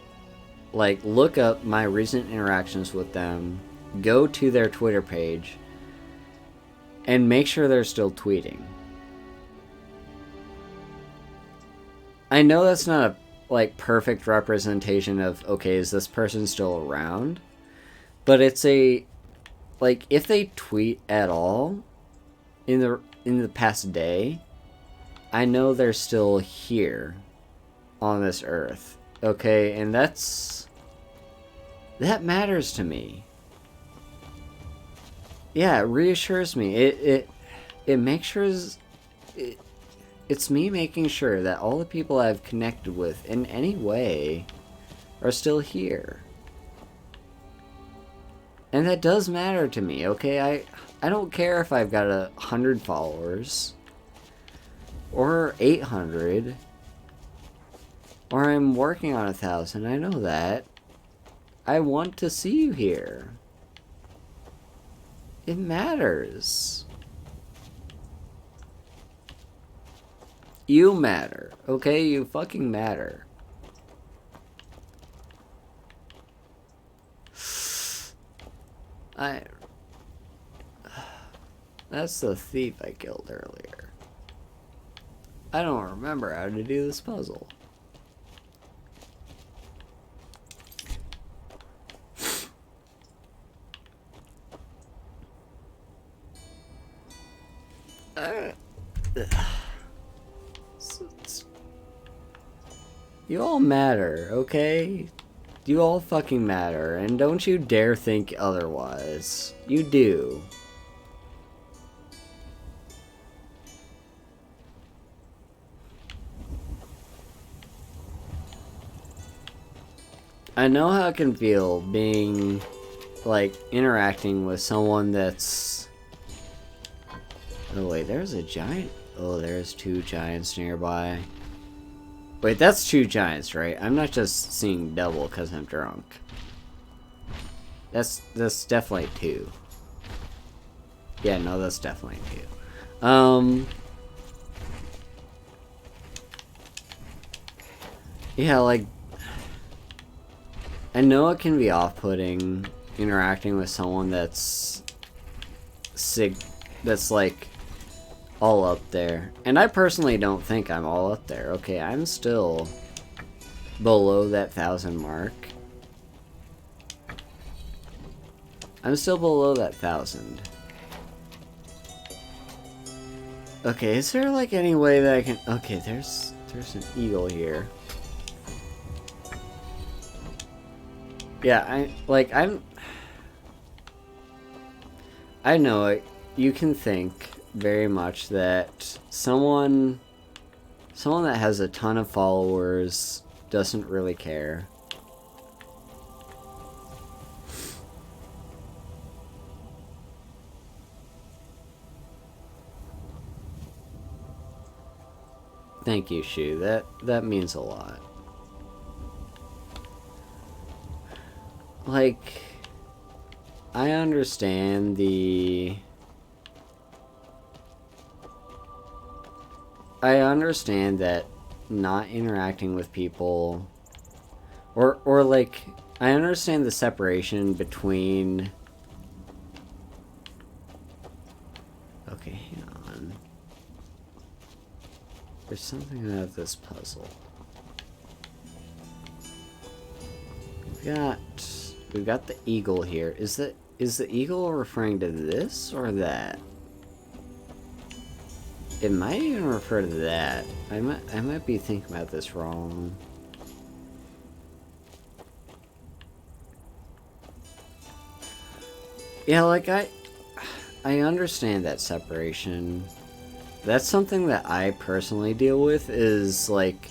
Like, look up my recent interactions with them, go to their Twitter page, and make sure they're still tweeting. I know that's not a, like, perfect representation of, okay, is this person still around? But it's a... Like, if they tweet at all in the past day, I know they're still here on this earth. Okay, and that matters to me. Yeah, it reassures me. It makes sure it's me making sure that all the people I've connected with in any way are still here. And that does matter to me, okay? I don't care if I've got 100 followers, or 800, or I'm working on 1,000, I know that. I want to see you here. It matters. You matter, okay? You fucking matter. That's the thief I killed earlier. I don't remember how to do this puzzle. You all matter, okay? You all fucking matter, and don't you dare think otherwise. You do. I know how it can feel being, like, interacting with someone that's... Oh wait, there's a giant... Oh, there's 2 giants nearby. Wait, that's 2 giants, right? I'm not just seeing double because I'm drunk. That's definitely 2. Yeah, no, that's definitely 2. Yeah, like... I know it can be off-putting interacting with someone that's... that's, like... all up there. And I personally don't think I'm all up there. Okay, I'm still below that 1,000 mark. I'm still below that 1,000. Okay, is there like any way that I can... Okay, there's an eagle here. Yeah, I know it. You can think very much that someone that has a ton of followers doesn't really care. Thank you, Shu. That means a lot. like, I understand the... I understand that not interacting with people, or like, I understand the separation between... Okay, hang on. There's something about this puzzle. We've got the eagle here. Is the eagle referring to this or that? It might even refer to that. I might be thinking about this wrong. Yeah, like I understand that separation. That's something that I personally deal with, is like,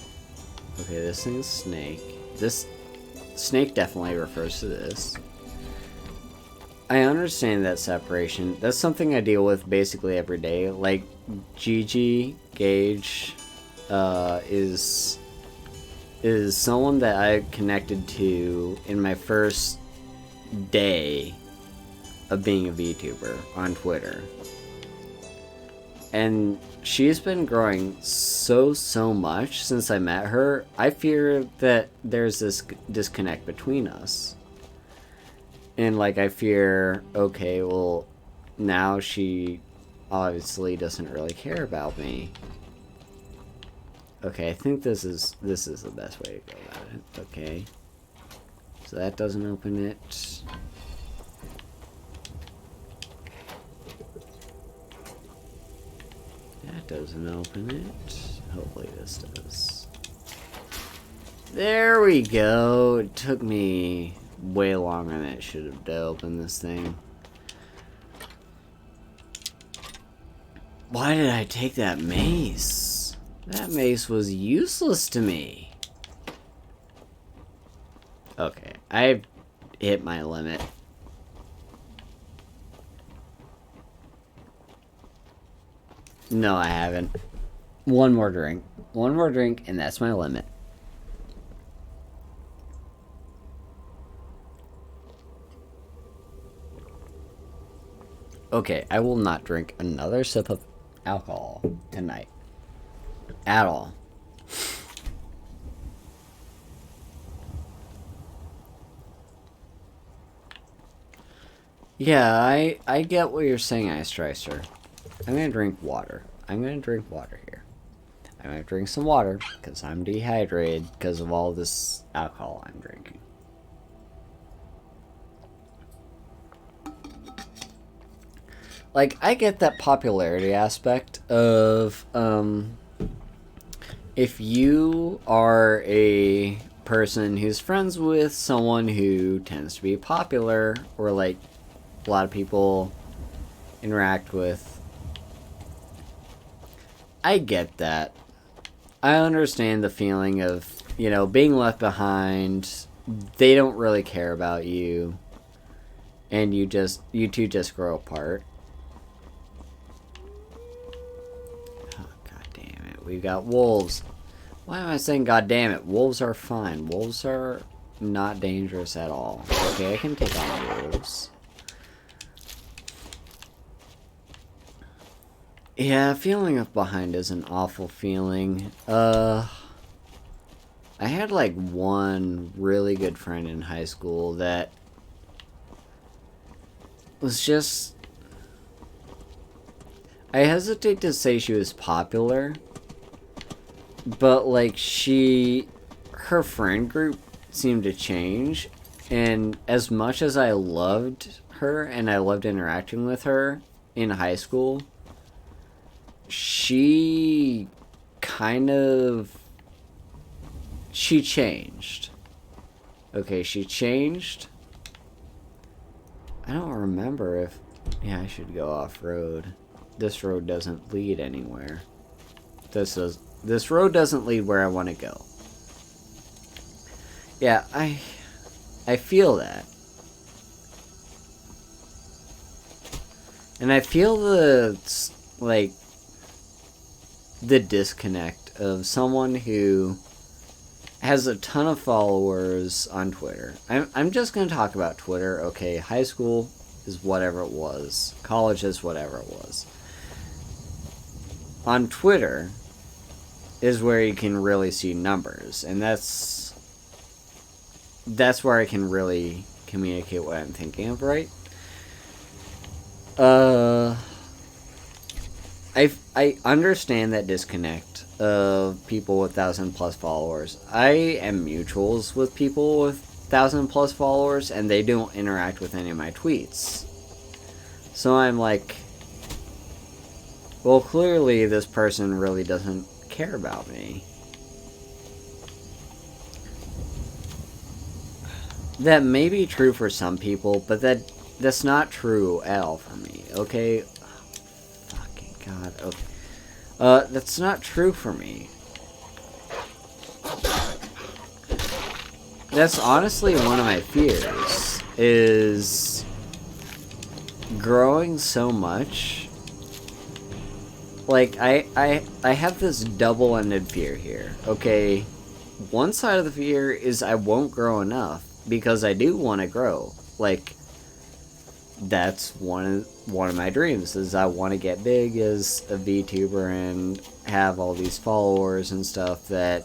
okay, this thing's snake. This snake definitely refers to this. I understand that separation. That's something I deal with basically every day. Like, Gigi Gage is someone that I connected to in my first day of being a VTuber on Twitter. And she's been growing so much since I met her. I fear that there's this disconnect between us. And, like, I fear, okay, well, now she obviously doesn't really care about me. Okay, I think this is the best way to go about it. Okay. So that doesn't open it. That doesn't open it. Hopefully this does. There we go. It took me way longer than it should have to open this thing. Why did I take that mace? That mace was useless to me. Okay, I've hit my limit. No, I haven't. One more drink. One more drink, and that's my limit. Okay, I will not drink another sip of alcohol tonight. At all. Yeah, I get what you're saying, Ice Tricer. I'm gonna drink water. I'm gonna drink water here. I'm gonna drink some water, because I'm dehydrated because of all this alcohol I'm drinking. Like, I get that popularity aspect of, if you are a person who's friends with someone who tends to be popular, or, like, a lot of people interact with, I get that. I understand the feeling of, you know, being left behind. They don't really care about you, and you two just grow apart. We've got wolves. Why am I saying god damn it? Wolves are fine. Wolves are not dangerous at all. Okay, I can take on wolves. Yeah, feeling left behind is an awful feeling. I had like one really good friend in high school that was just... I hesitate to say she was popular, but, like, her friend group seemed to change, and as much as I loved her, and I loved interacting with her in high school, she changed. Okay, she changed. I don't remember if... Yeah, I should go off-road. This road doesn't lead anywhere. This road doesn't lead where I want to go. Yeah, I feel that. And I feel the disconnect of someone who has a ton of followers on Twitter. I'm just going to talk about Twitter. Okay, high school is whatever it was. College is whatever it was. On Twitter is where you can really see numbers, and that's where I can really communicate what I'm thinking of, right? I understand that disconnect of people with 1,000+ followers. I am mutuals with people with 1,000+ followers, and they don't interact with any of my tweets. So I'm like, well, clearly this person really doesn't care about me. That may be true for some people, but that's not true at all for me, okay? Fucking God, okay. That's not true for me. That's honestly one of my fears, is growing so much. Like, I have this double-ended fear here, okay? One side of the fear is I won't grow enough, because I do want to grow. Like, that's one of my dreams, is I want to get big as a VTuber and have all these followers and stuff that,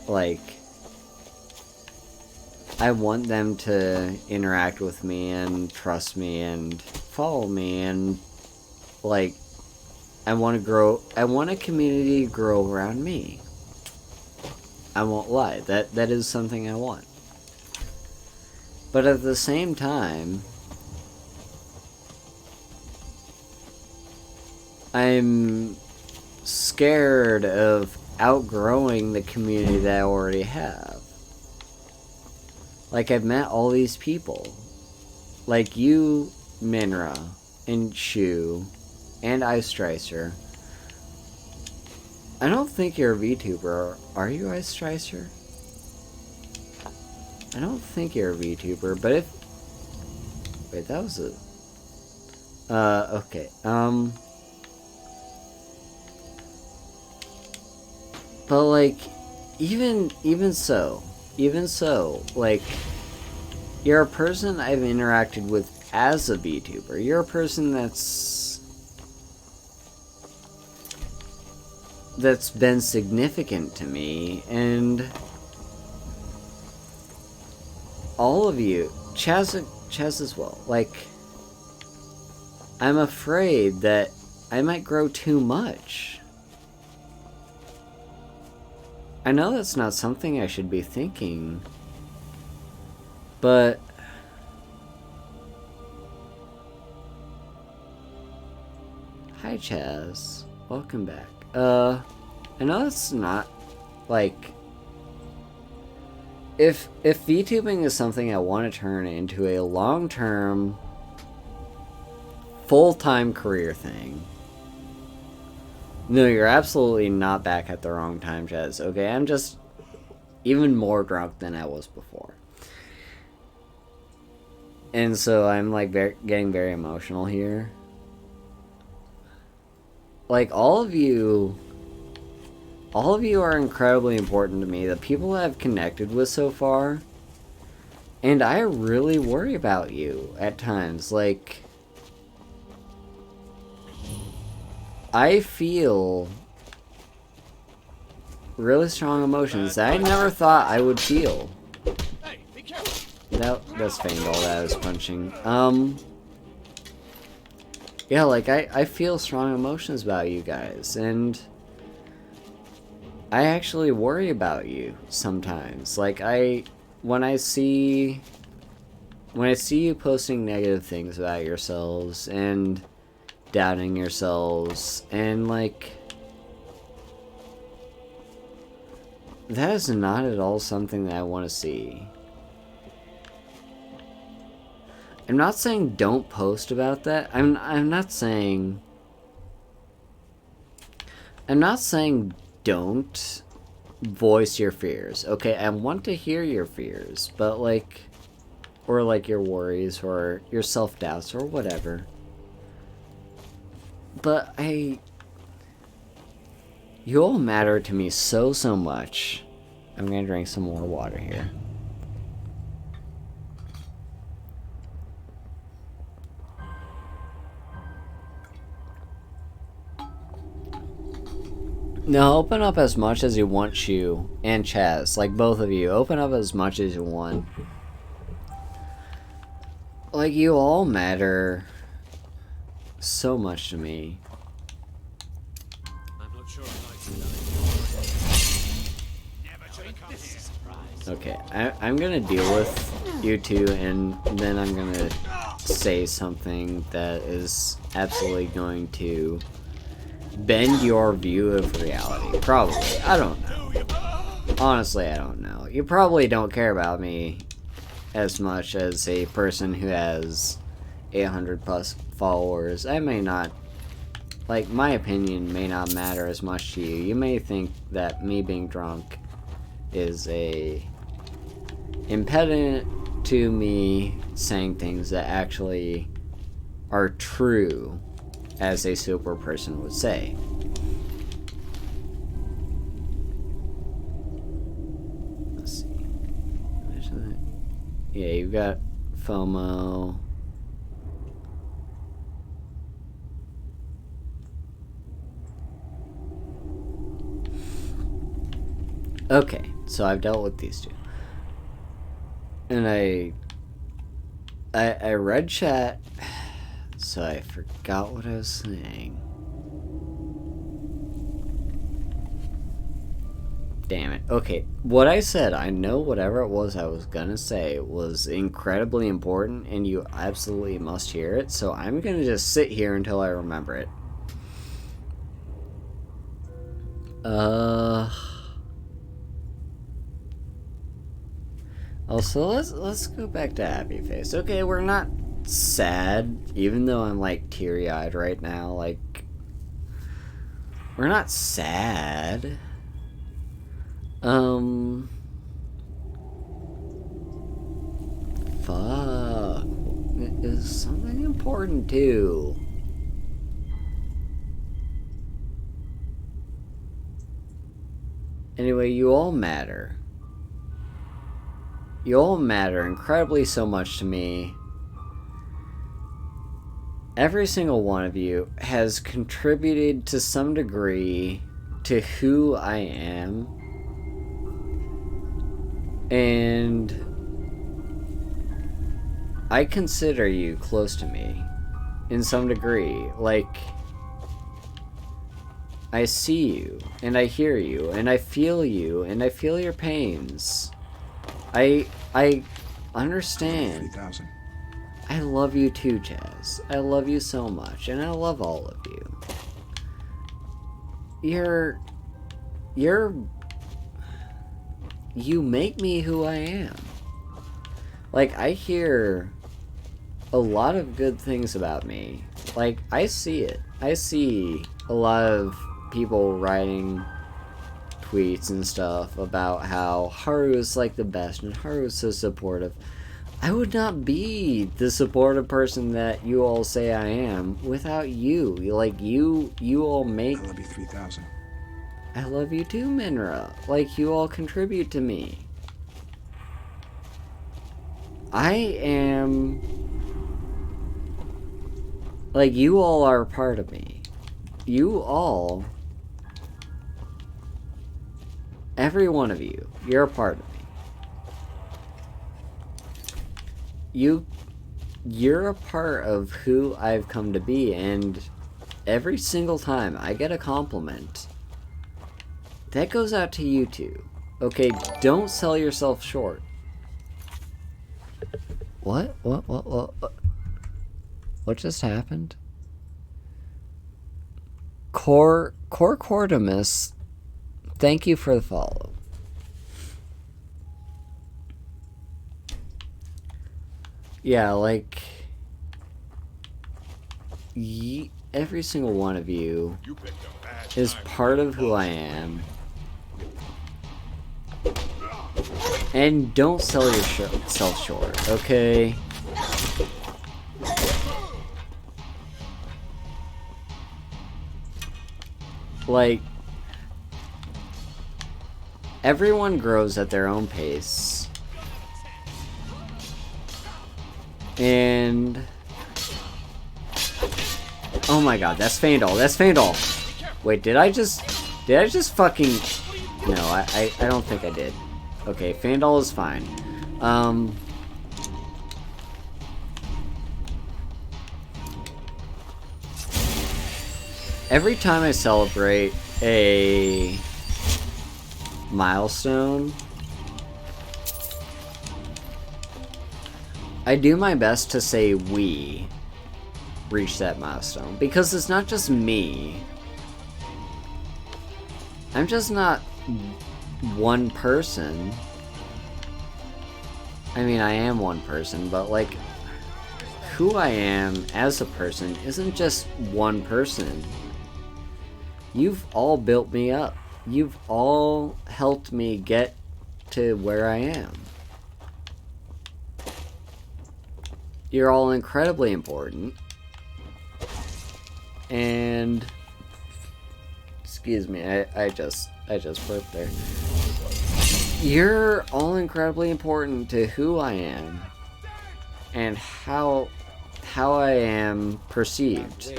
like, I want them to interact with me and trust me and follow me, and, like, I want to grow, I want a community to grow around me. I won't lie, that is something I want. But at the same time, I'm scared of outgrowing the community that I already have. Like, I've met all these people. Like you, Minra, and Shu, and Ice Tricer. I don't think you're a VTuber. Are you, Ice Tricer? I don't think you're a VTuber, but if... Wait, that was a... okay, But, like, even so, like, you're a person I've interacted with as a VTuber. You're a person that's been significant to me, and all of you, Chaz as well, like, I'm afraid that I might grow too much. I know that's not something I should be thinking, but hi Chaz, welcome back. I know it's not, like, if VTubing is something I want to turn into a long-term, full-time career thing, no, you're absolutely not back at the wrong time, Chaz. Okay, I'm just even more drunk than I was before. And so I'm, like, getting very emotional here. Like, all of you are incredibly important to me, the people that I've connected with so far, and I really worry about you at times. Like, I feel really strong emotions that I never thought I would feel. Hey, be careful. That's Fangol that I was punching. Yeah, like, I feel strong emotions about you guys, and I actually worry about you sometimes. Like, when I see you posting negative things about yourselves, and doubting yourselves, and, like, that is not at all something that I want to see. I'm not saying don't post about that. I'm not saying don't voice your fears. Okay, I want to hear your fears, but, like, or, like, your worries or your self-doubts or whatever. But you You all matter to me so much. I'm gonna drink some more water here. No, open up as much as you want, Shu and Chaz. Like, both of you. Open up as much as you want. Like, you all matter so much to me. I'm not sure Okay, I'm gonna deal with you two, and then I'm gonna say something that is absolutely going to bend your view of reality. Probably. I don't know. Honestly, I don't know. You probably don't care about me as much as a person who has 800 plus followers. I may not, like, my opinion may not matter as much to you. You may think that me being drunk is a impediment to me saying things that actually are true, as a super person would say. Let's see. Yeah, you've got FOMO. Okay, so I've dealt with these two. And I read chat, so I forgot what I was saying. Damn it. Okay, what I said, I know whatever it was I was gonna say was incredibly important, and you absolutely must hear it, so I'm gonna just sit here until I remember it. Also, let's go back to Happy Face. Okay, we're not sad, even though I'm like teary-eyed right now. Like, we're not sad. Fuck. Is something important too? Anyway, you all matter. You all matter incredibly so much to me. Every single one of you has contributed to some degree to who I am. And I consider you close to me in some degree. Like, I see you, and I hear you, and I feel you, and I feel your pains. I understand. 3,000. I love you too, Chaz. I love you so much, and I love all of you. You make me who I am. Like, I hear a lot of good things about me. Like, I see it. I see a lot of people writing tweets and stuff about how Haru is like the best and Haru is so supportive. I would not be the supportive person that you all say I am without you. Like, you all make... I love you 3,000. I love you too, Minra. Like, you all contribute to me. I am... Like, you all are a part of me. You all... Every one of you, you're a part of me. You're a part of who I've come to be, and every single time I get a compliment, that goes out to you two. Okay, don't sell yourself short. What? What just happened? Corcordimus, thank you for the follow. Yeah, like, every single one of you is part of who I am. And don't sell yourself short, okay? Like, everyone grows at their own pace. And oh my god, that's Faendal. That's Faendal. Wait, did I just fucking... No, I don't think I did. Okay, Faendal is fine. Every time I celebrate a milestone, I do my best to say we reach that milestone, because it's not just me. I'm just not one person. I mean, I am one person, but like, who I am as a person isn't just one person. You've all built me up. You've all helped me get to where I am. You're all incredibly important. And excuse me, I just burped there. You're all incredibly important to who I am and how I am perceived.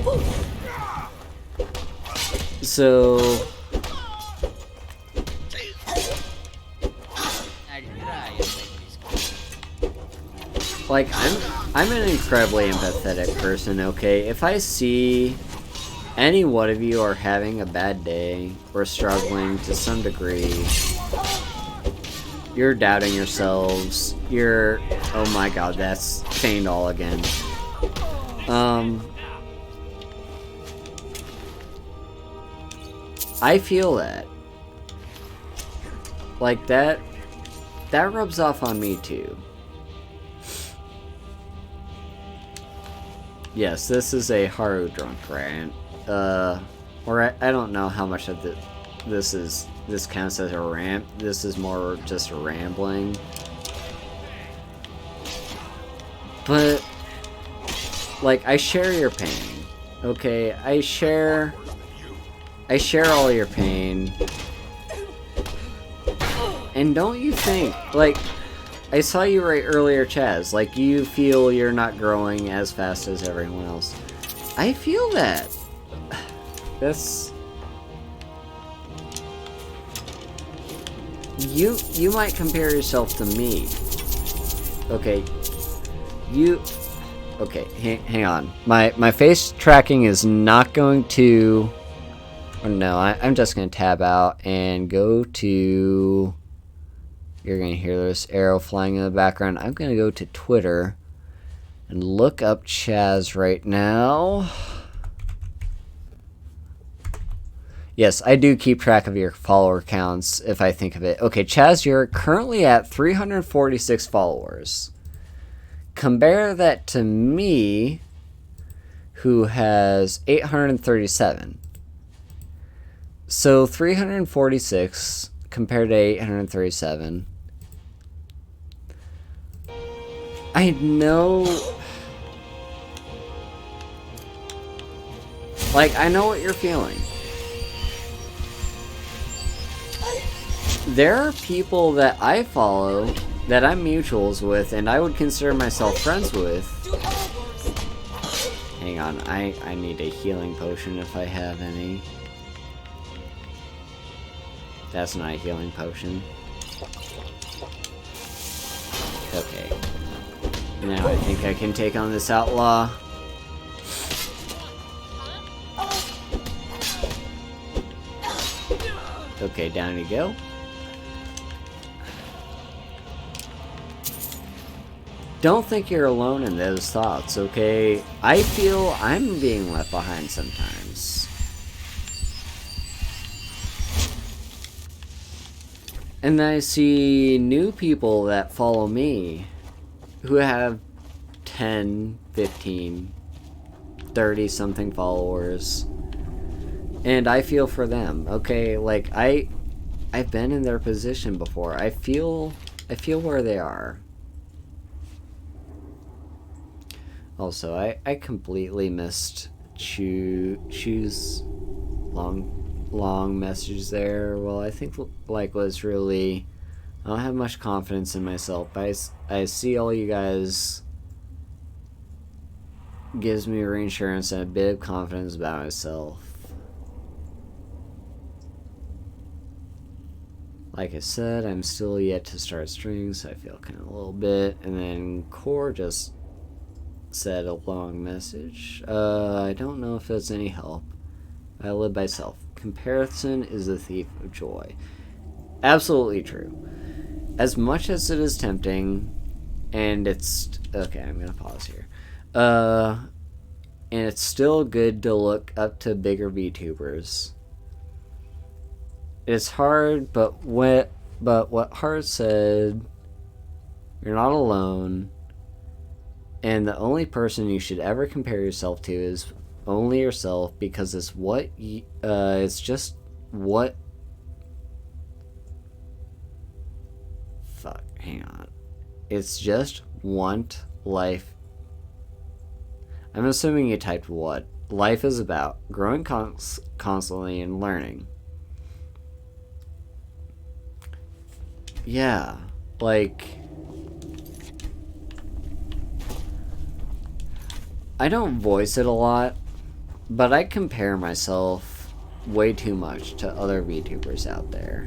So like, I'm an incredibly empathetic person, okay? If I see any one of you are having a bad day or struggling to some degree, you're doubting yourselves, you're... Oh my god, that's Faendal again. I feel that. Like, that rubs off on me too. Yes, this is a Haru drunk rant. Or I don't know how much of this counts as a rant. This is more just rambling. But like, I share your pain. Okay, I share all your pain. And don't you think, like, I saw you right earlier, Chaz, like, you feel you're not growing as fast as everyone else. I feel that. That's... You might compare yourself to me. Okay. Okay, hang on. My face tracking is not going to... Oh, no, I'm just going to tab out and go to... You're going to hear this arrow flying in the background. I'm going to go to Twitter and look up Chaz right now. Yes, I do keep track of your follower counts if I think of it. Okay, Chaz, you're currently at 346 followers. Compare that to me, who has 837. So 346 compared to 837. I know... Like, I know what you're feeling. There are people that I follow, that I'm mutuals with, and I would consider myself friends with. Hang on, I need a healing potion if I have any. That's not a healing potion. Okay. Now I think I can take on this outlaw. Okay, down you go. Don't think you're alone in those thoughts, okay? I feel I'm being left behind sometimes. And I see new people that follow me who have 10, 15, 30 something followers. And I feel for them, okay? Like, I've been in their position before. I feel where they are. Also, I completely missed Shu's long long message there. Well, I think like was really, I don't have much confidence in myself, but I see all you guys gives me reassurance and a bit of confidence about myself. Like I said, I'm still yet to start streaming, so I feel kind of a little bit. And then Core just said a long message. I don't know if it's any help. I live by self. Comparison is the thief of joy. Absolutely true. As much as it is tempting, and it's... Okay, I'm gonna pause here. And it's still good to look up to bigger VTubers. It's hard, but what Hart said, you're not alone, and the only person you should ever compare yourself to is only yourself, because it's what it's just what. Fuck, hang on. It's just want life. I'm assuming you typed what life is about: growing constantly and learning. Yeah, like, I don't voice it a lot, but I compare myself way too much to other VTubers out there.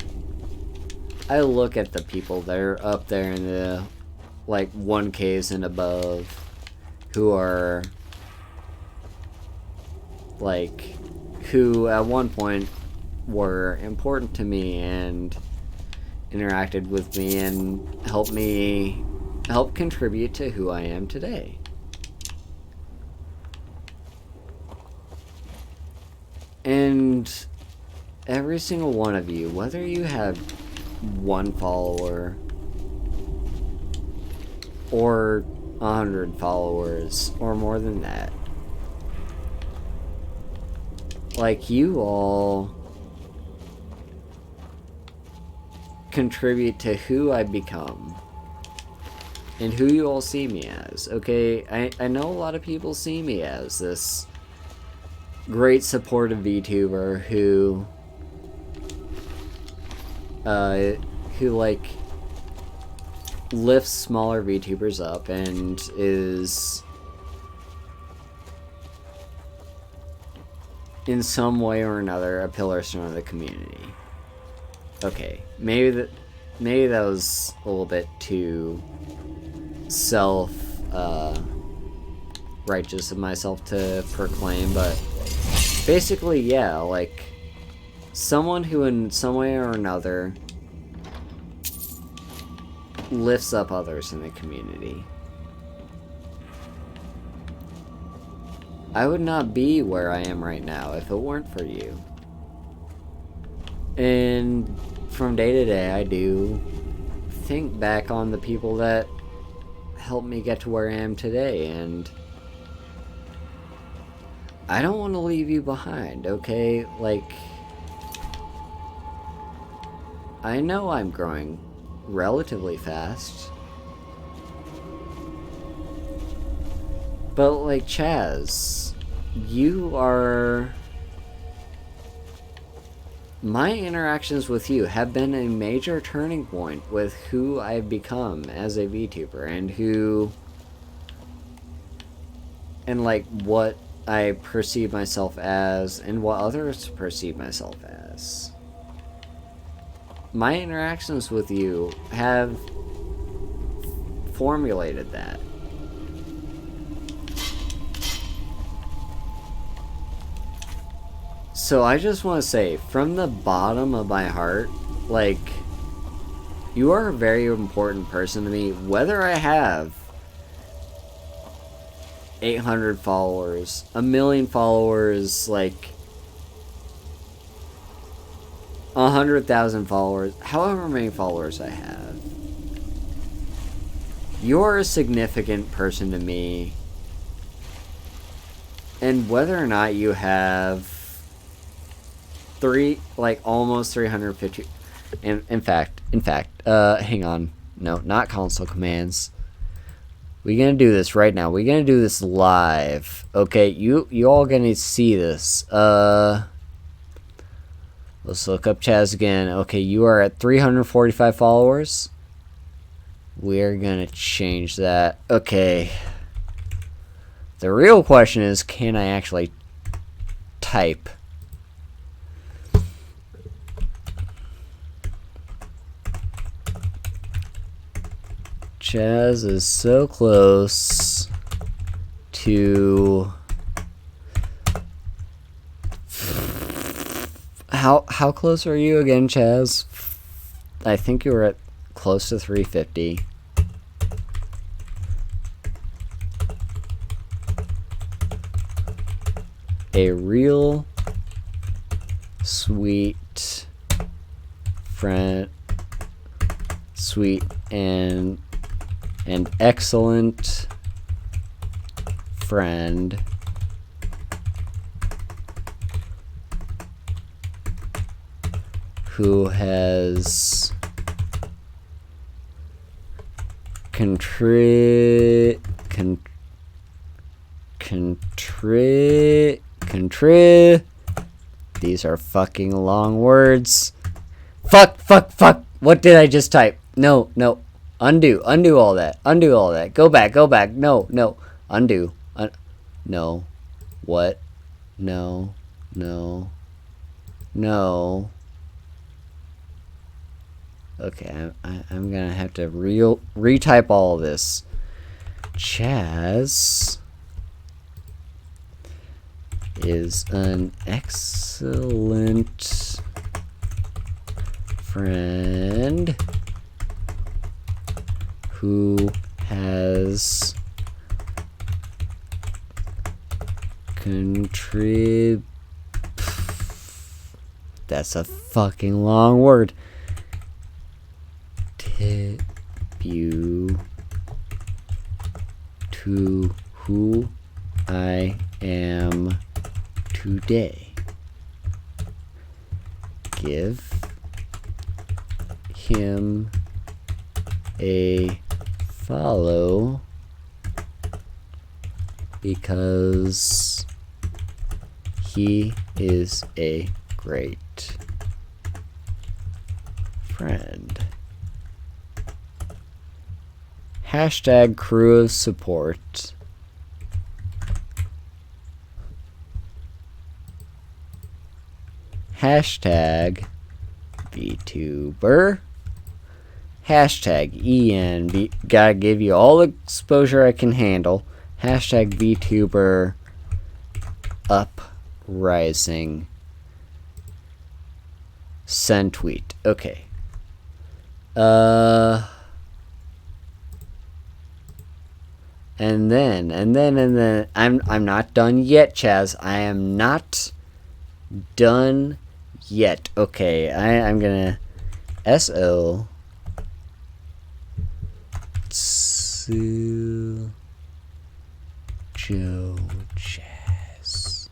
I look at the people that are up there in the, like, 1Ks and above, who are, like, who at one point were important to me and interacted with me and help contribute to who I am today. And every single one of you, whether you have 1 follower or 100 followers or more than that, like, you all contribute to who I become and who you all see me as. Okay, I know a lot of people see me as this great supportive VTuber who like lifts smaller VTubers up and is in some way or another a pillar stone of the community. Okay, maybe that was a little bit too righteous of myself to proclaim, but basically, yeah, like, someone who in some way or another lifts up others in the community. I would not be where I am right now if it weren't for you. And from day to day, I do think back on the people that helped me get to where I am today, and I don't want to leave you behind, okay? Like, I know I'm growing relatively fast, but, like, Chaz, you are... My interactions with you have been a major turning point with who I've become as a VTuber, and like what I perceive myself as and what others perceive myself as. My interactions with you have formulated that. So I just want to say, from the bottom of my heart, like, you are a very important person to me, whether I have 800 followers, 1 million followers, like 100,000 followers, however many followers I have. You're a significant person to me, and whether or not you have almost 350, in fact, hang on, no, not console commands. We're gonna do this right now. We're gonna do this live. Okay, you all gonna see this. let's look up Chaz again. Okay, you are at 345 followers. We're gonna change that. Okay. The real question is, can I actually type? Chaz is so close to... How close are you again, Chaz? I think you were at close to 350. A real sweet friend, sweet and excellent friend who has these are fucking long words. Fuck. What did I just type? No. Undo all that. Go back. No. Undo. No. What? No. Okay, I'm gonna have to retype all of this. Chaz is an excellent friend who has that's a fucking long word. You to who I am today. Give him a follow because he is a great friend. Hashtag crew of support. Hashtag Vtuber. Hashtag ENB. Gotta give you all the exposure I can handle. Hashtag Vtuber uprising. Send tweet. Okay. And then I'm not done yet, Chaz. I am not done yet. Okay, I'm gonna SO to Joe Chaz.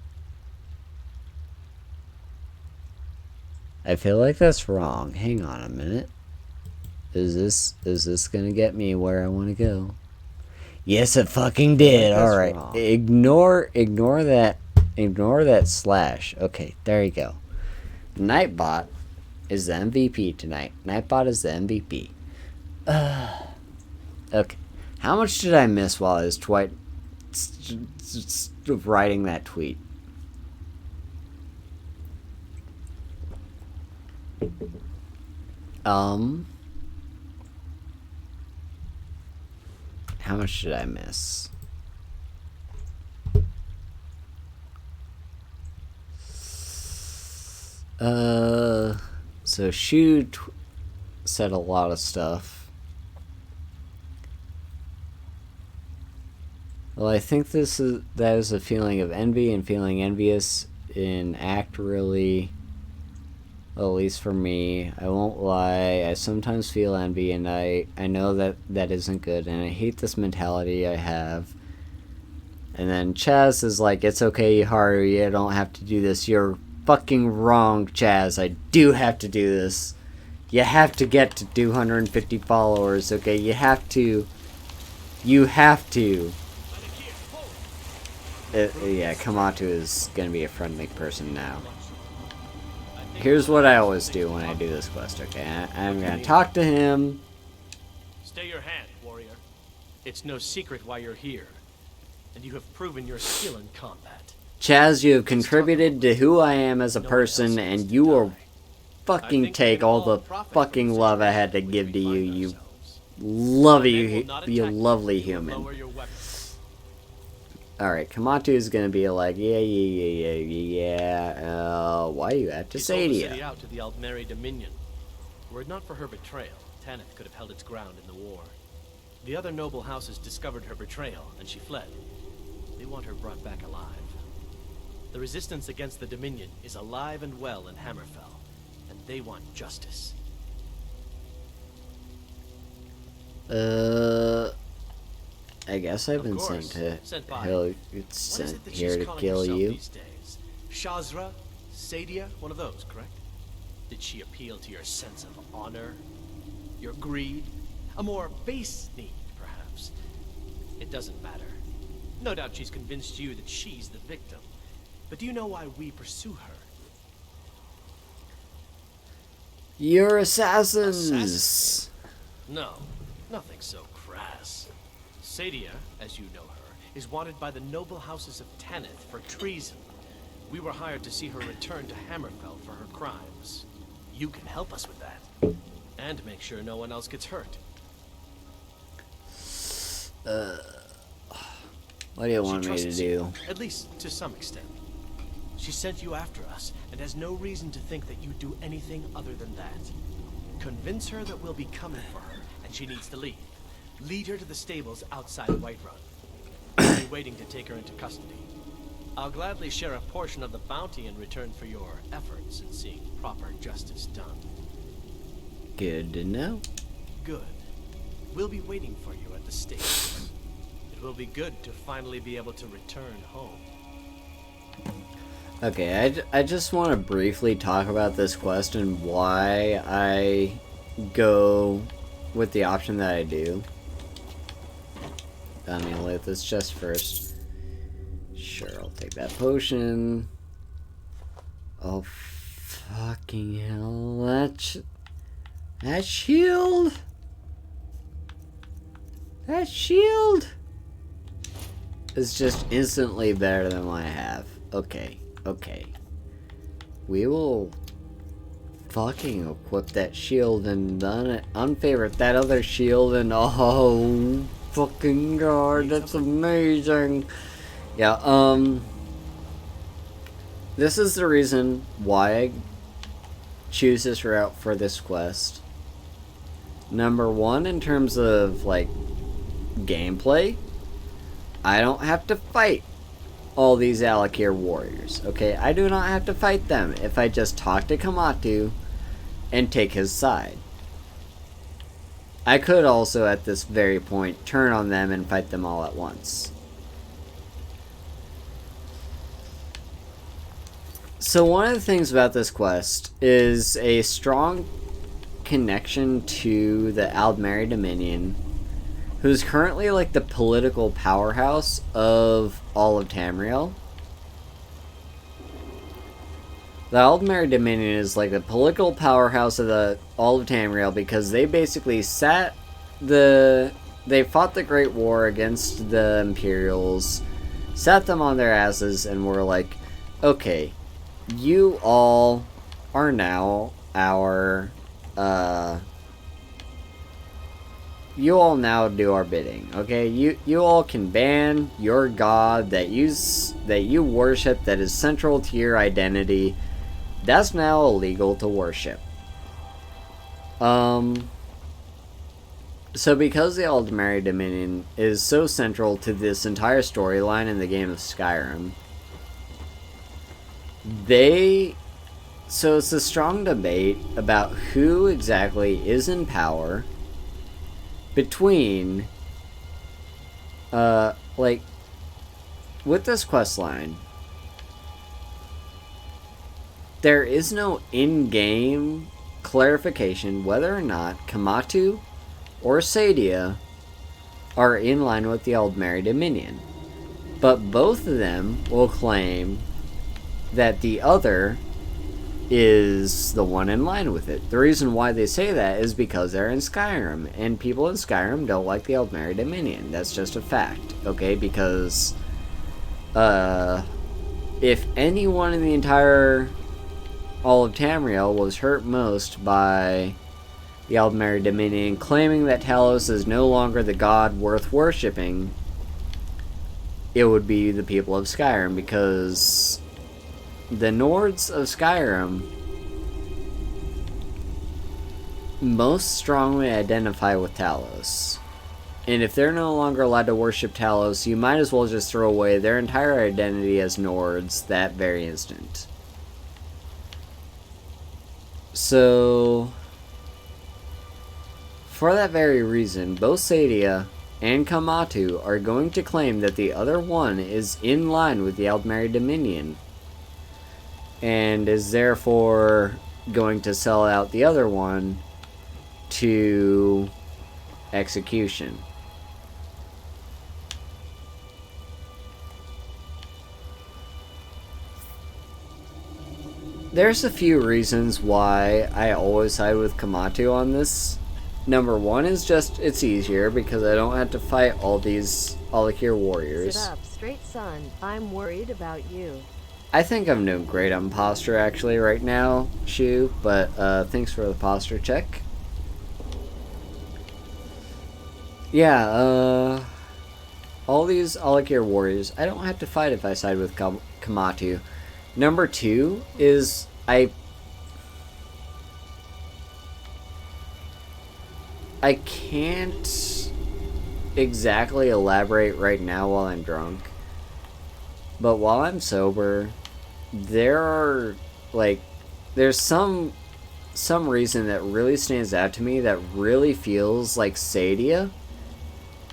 I feel like that's wrong. Hang on a minute. Is this gonna get me where I want to go? Yes, it fucking did. All right. Wrong. Ignore that slash. Okay, there you go. Nightbot is the MVP tonight. Nightbot is the MVP. Okay. How much did I miss while I was writing that tweet? How much did I miss? So Shu said a lot of stuff. Well, I think that is a feeling of envy and feeling envious in act really. Well, at least for me, I won't lie, I sometimes feel envy, and I know that isn't good, and I hate this mentality I have. And then Chaz is like, it's okay, Haru, you don't have to do this. You're fucking wrong, Chaz. I do have to do this. You have to get to 250 followers, okay? You have to. Yeah, Kamatu is gonna be a friendly person now. here's what I always do when I do this quest, okay? I'm gonna talk to him. Stay your hand, warrior. It's no secret why you're here, and you have proven your skill in combat. Chaz, you have contributed to who I am as a person, and you will fucking take all the fucking love I had to give to you, you lovely human. Alright, Kamatu's gonna be like, why you have to say to you? Out to the Aldmeri Dominion. Were it not for her betrayal, Tanith could have held its ground in the war. The other noble houses discovered her betrayal, and she fled. They want her brought back alive. The resistance against the Dominion is alive and well in Hammerfell, and they want justice. I guess I've been sent to hell. It's sent here to kill you. Shazra? Sadia? One of those, correct? Did she appeal to your sense of honor? Your greed? A more base need, perhaps? It doesn't matter. No doubt she's convinced you that she's the victim. But do you know why we pursue her? You're assassins! No, nothing so crass. Sadia, as you know her, is wanted by the noble houses of Tanith for treason. We were hired to see her return to Hammerfell for her crimes. You can help us with that. And make sure no one else gets hurt. What do you want me to do? At least to some extent. She sent you after us, and has no reason to think that you'd do anything other than that. Convince her that we'll be coming for her, and she needs to leave. Lead her to the stables outside Whiterun. We'll be waiting to take her into custody. I'll gladly share a portion of the bounty in return for your efforts in seeing proper justice done. Good to know. Good. We'll be waiting for you at the stables. It will be good to finally be able to return home. Okay, I just want to briefly talk about this quest and why I go with the option that I do. Let me loot this chest first. Sure, I'll take that potion. Oh, fucking hell. That shield! That shield is just instantly better than what I have. Okay. Okay. We will fucking equip that shield and unfavorite that other shield and oh fucking god, that's amazing. Yeah, this is the reason why I choose this route for this quest. Number one, in terms of like gameplay, I don't have to fight all these Alakir warriors, okay? I do not have to fight them if I just talk to Kamatu and take his side. I could also, at this very point, turn on them and fight them all at once. So one of the things about this quest is a strong connection to the Aldmeri Dominion, who's currently like the political powerhouse of all of Tamriel. The Aldmeri Dominion is like the political powerhouse of all of Tamriel because they basically they fought the Great War against the Imperials, sat them on their asses, and were like, okay, you all are now our, you all now do our bidding, okay? You all can ban your god that you worship, that is central to your identity. That's now illegal to worship. So because the Aldmeri Dominion is so central to this entire storyline in the game of Skyrim, so it's a strong debate about who exactly is in power between, like, with this questline, there is no in-game clarification whether or not Kamatu or Sadia are in line with the Aldmeri Dominion. But both of them will claim that the other is the one in line with it. The reason why they say that is because they're in Skyrim, and people in Skyrim don't like the Aldmeri Dominion. That's just a fact, okay? Because, if anyone in the entire all of Tamriel was hurt most by the Aldmeri Dominion claiming that Talos is no longer the god worth worshipping, it would be the people of Skyrim, because the Nords of Skyrim most strongly identify with Talos. And if they're no longer allowed to worship Talos, you might as well just throw away their entire identity as Nords that very instant. So, for that very reason, both Sadia and Kamatu are going to claim that the other one is in line with the Aldmeri Dominion, and is therefore going to sell out the other one to execution. There's a few reasons why I always side with Kamatu on this. Number one is just, it's easier because I don't have to fight all these Alikir warriors. Sit up, straight son. I'm worried about you. I think I'm doing great on posture actually right now, Shu, but thanks for the posture check. Yeah, all these Alikir warriors, I don't have to fight if I side with Kamatu. Number two is I can't exactly elaborate right now while I'm drunk, but while I'm sober, there's some reason that really stands out to me that really feels like Sadia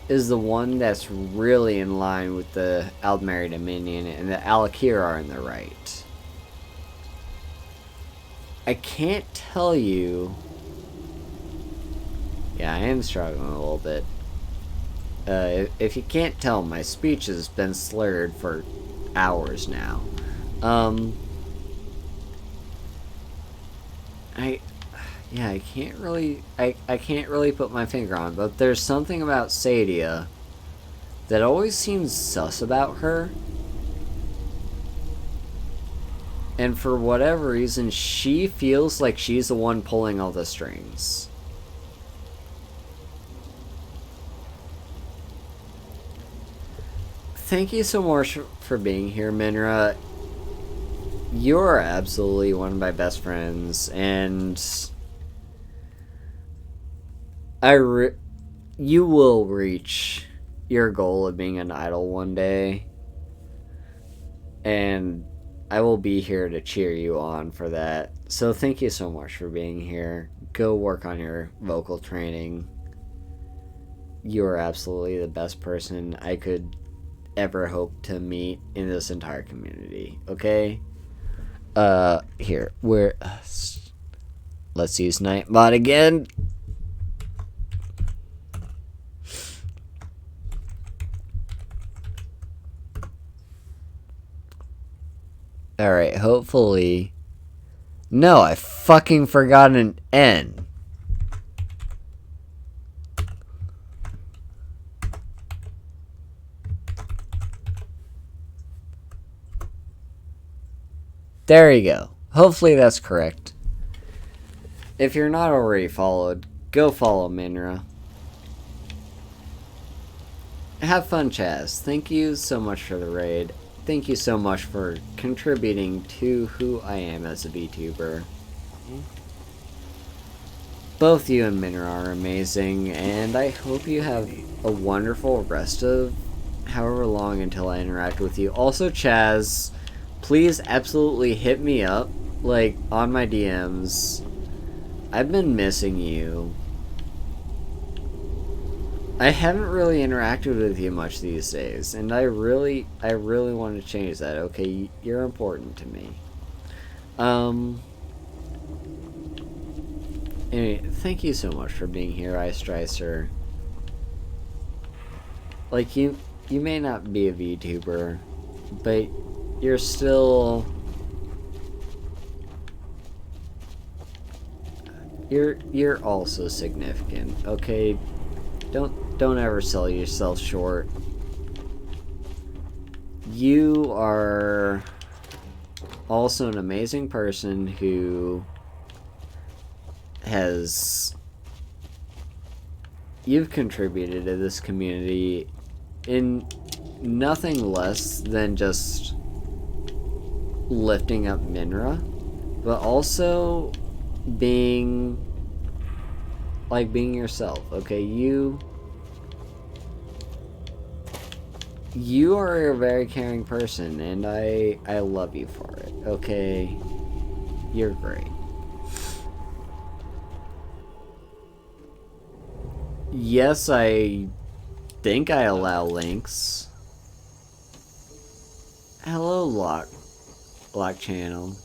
is the one that's really in line with the Aldmeri Dominion, and the Alikir are in the right. I can't tell you... Yeah, I am struggling a little bit. If you can't tell, my speech has been slurred for hours now. I can't really put my finger on it, but there's something about Sadia that always seems sus about her. And for whatever reason, she feels like she's the one pulling all the strings. Thank you so much for being here, Minra. You're absolutely one of my best friends, and you will reach your goal of being an idol one day, and I will be here to cheer you on for that. So thank you so much for being here. Go work on your vocal training. You are absolutely the best person I could ever hope to meet in this entire community, okay? Here, let's use Nightbot again. Alright, hopefully... No, I fucking forgot an N. There you go. Hopefully that's correct. If you're not already followed, go follow Minra. Have fun, Chaz. Thank you so much for the raid. Thank you so much for contributing to who I am as a VTuber. Both you and Minra are amazing, and I hope you have a wonderful rest of however long until I interact with you. Also, Chaz, please absolutely hit me up, like, on my DMs. I've been missing you. I haven't really interacted with you much these days, and I really want to change that, okay? You're important to me. Anyway, thank you so much for being here, Ice Stricer. Like, you may not be a VTuber, but you're still You're also significant, okay? Don't ever sell yourself short. You are also an amazing person who you've contributed to this community in nothing less than just lifting up Minra, but also being yourself, okay? You are a very caring person, and I love you for it, okay? You're great. Yes, I think I allow links. Hello, Lock Channel.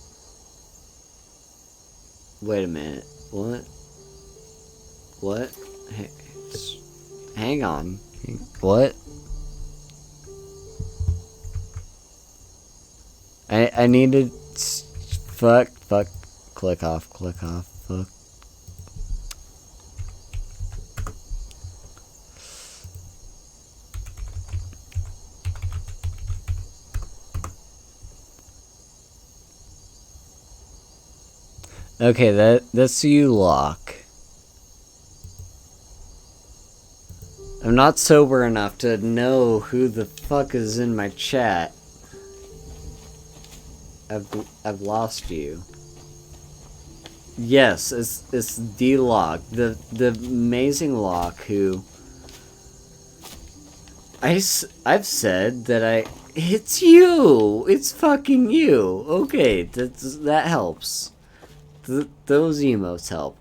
Wait a minute. What? What? Hang on. What? I need to... Fuck. Click off. Fuck. Okay, that's you, Locke. I'm not sober enough to know who the fuck is in my chat. I've lost you. Yes, it's the Locke, the amazing Locke who I've said that it's you. It's fucking you. Okay, that helps. Those emotes help.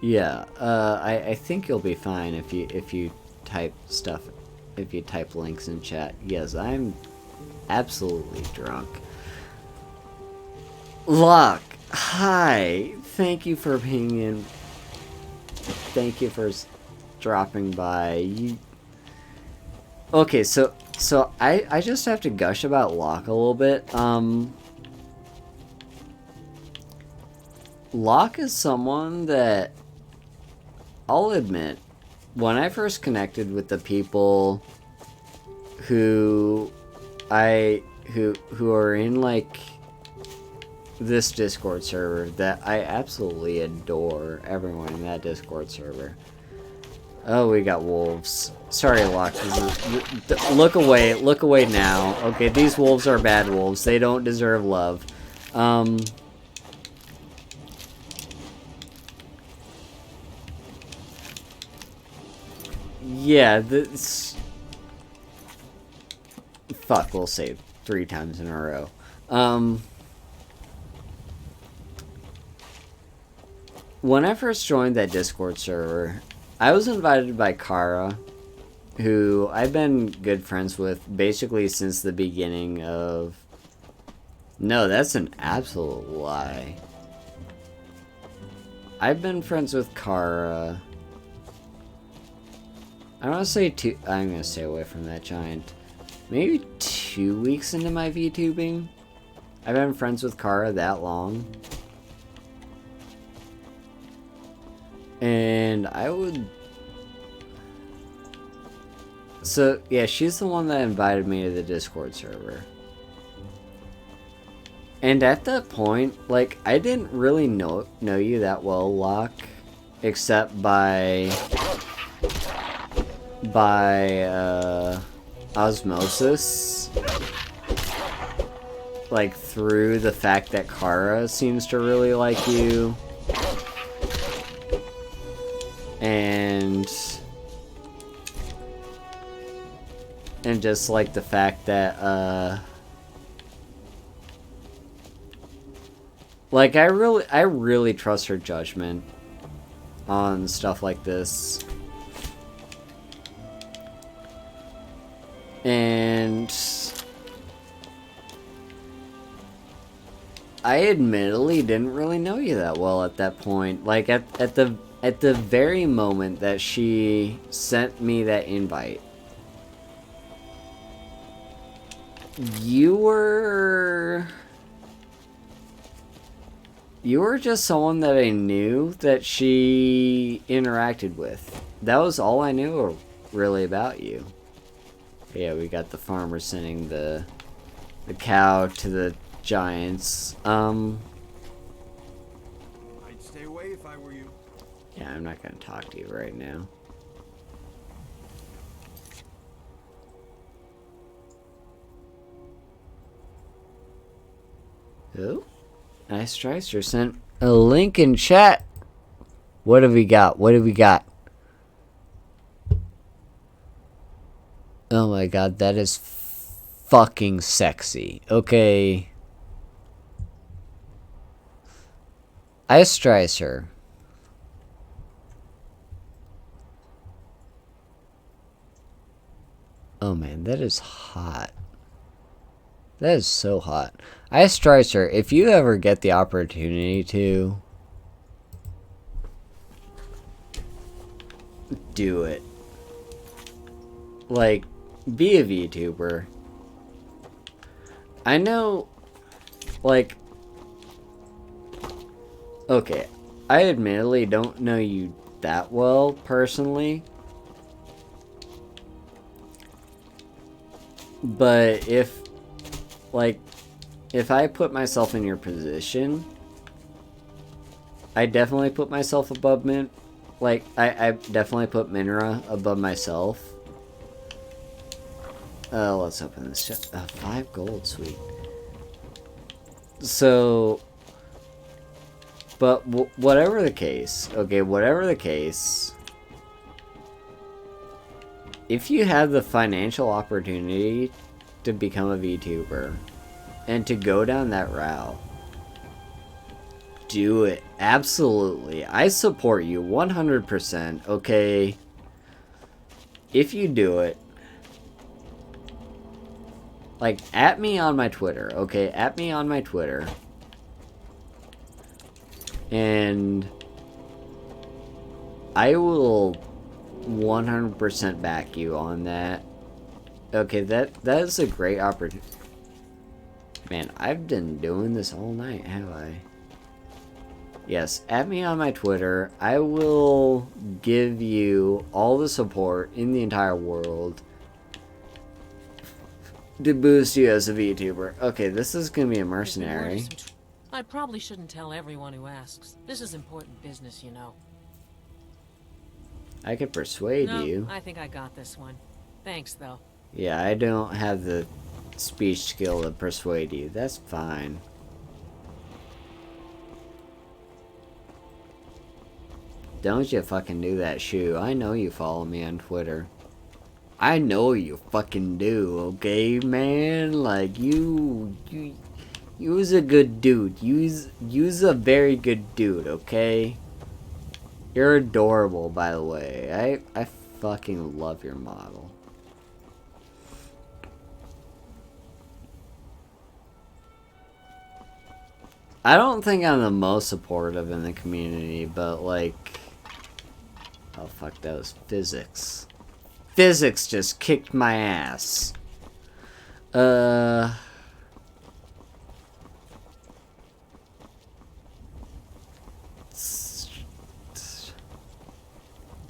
Yeah. I think you'll be fine if you type stuff, if you type links in chat. Yes, I'm absolutely drunk. Locke, hi. Thank you for being in. Thank you for dropping by. Okay, so I just have to gush about Locke a little bit. Locke is someone that I'll admit, when I first connected with the people who are in like this Discord server, that I absolutely adore everyone in that Discord server. Oh, we got wolves. Sorry, Locke. Look away now. Okay, these wolves are bad wolves. They don't deserve love. Yeah, this... Fuck, we'll save 3 times in a row. When I first joined that Discord server, I was invited by Kara, who I've been good friends with basically since the beginning of... No, that's an absolute lie. I've been friends with Kara... I want to say I'm going to stay away from that giant. Maybe 2 weeks into my VTubing? I've been friends with Kara that long. And I would... So, yeah, she's the one that invited me to the Discord server. And at that point, like, I didn't really know you that well, Locke. Except by osmosis. Like, through the fact that Kara seems to really like you. And just like the fact that like I really trust her judgment on stuff like this. And I admittedly didn't really know you that well at that point. Like at the very moment that she sent me that invite. You were just someone that I knew that she interacted with. That was all I knew really about you. Yeah, we got the farmer sending the cow to the giants. I'd stay away if I were you. Yeah, I'm not gonna talk to you right now. Oh, nice Stricer sent a link in chat. What have we got? What have we got? Oh my god, that is fucking sexy. Okay. Ice Stricer. Oh man, that is hot. That is so hot. Ice Stricer, if you ever get the opportunity to, do it. Like, be a VTuber. I know, like, okay, I admittedly don't know you that well, personally. But if I put myself in your position, I definitely put myself above I definitely put Minra above myself. Let's open this shit. 5 gold, sweet. So, but whatever the case, okay, whatever the case, if you have the financial opportunity to become a VTuber and to go down that route, do it. Absolutely. I support you 100%, okay? If you do it, like, at me on my Twitter, okay? At me on my Twitter. And I will 100% back you on that. Okay, that is a great opportunity. Man, I've been doing this all night, have I? Yes, add me on my Twitter. I will give you all the support in the entire world to boost you as a VTuber. Okay, this is gonna be a mercenary. I probably shouldn't tell everyone who asks. This is important business, you know. I could persuade No, you. I think I got this one. Thanks, though. Yeah, I don't have the speech skill to persuade you. That's fine. Don't you fucking do that, Shu. I know you follow me on Twitter. I know you fucking do, okay, man? Like, you's a good dude. You's a very good dude, okay? You're adorable, by the way. I fucking love your model. I don't think I'm the most supportive in the community, but like... Oh fuck, that was physics. Physics just kicked my ass. Yeah,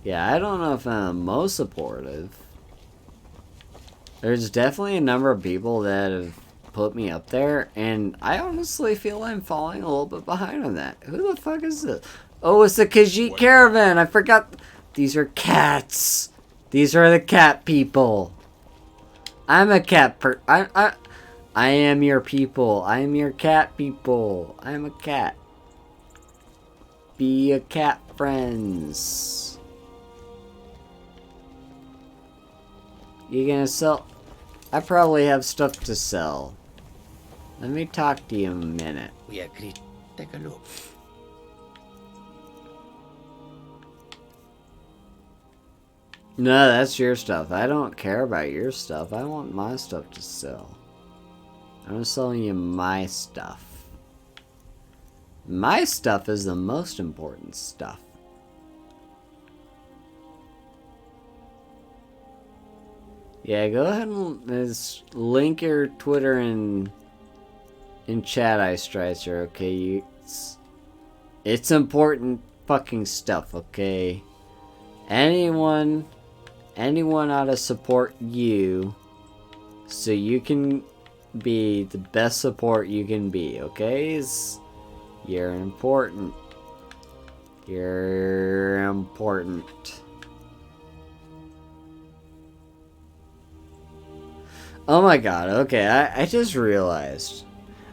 I don't know if I'm the most supportive. There's definitely a number of people that have put me up there, and I honestly feel I'm falling a little bit behind on that. Who the fuck is this? Oh, it's the Khajiit Caravan! I forgot. These are cats. These are the cat people. I'm a cat I am your people. I am your cat people. I'm a cat. Be a cat, friends. You gonna sell? I probably have stuff to sell. Let me talk to you a minute. We agreed. Take a look. No, that's your stuff. I don't care about your stuff. I want my stuff to sell. I'm selling you my stuff. My stuff is the most important stuff. Yeah, go ahead and link your Twitter in chat, Ice Stricer, okay? It's important fucking stuff, okay? Anyone ought to support you so you can be the best support you can be, okay? You're important. You're important. Oh my god, okay, I just realized.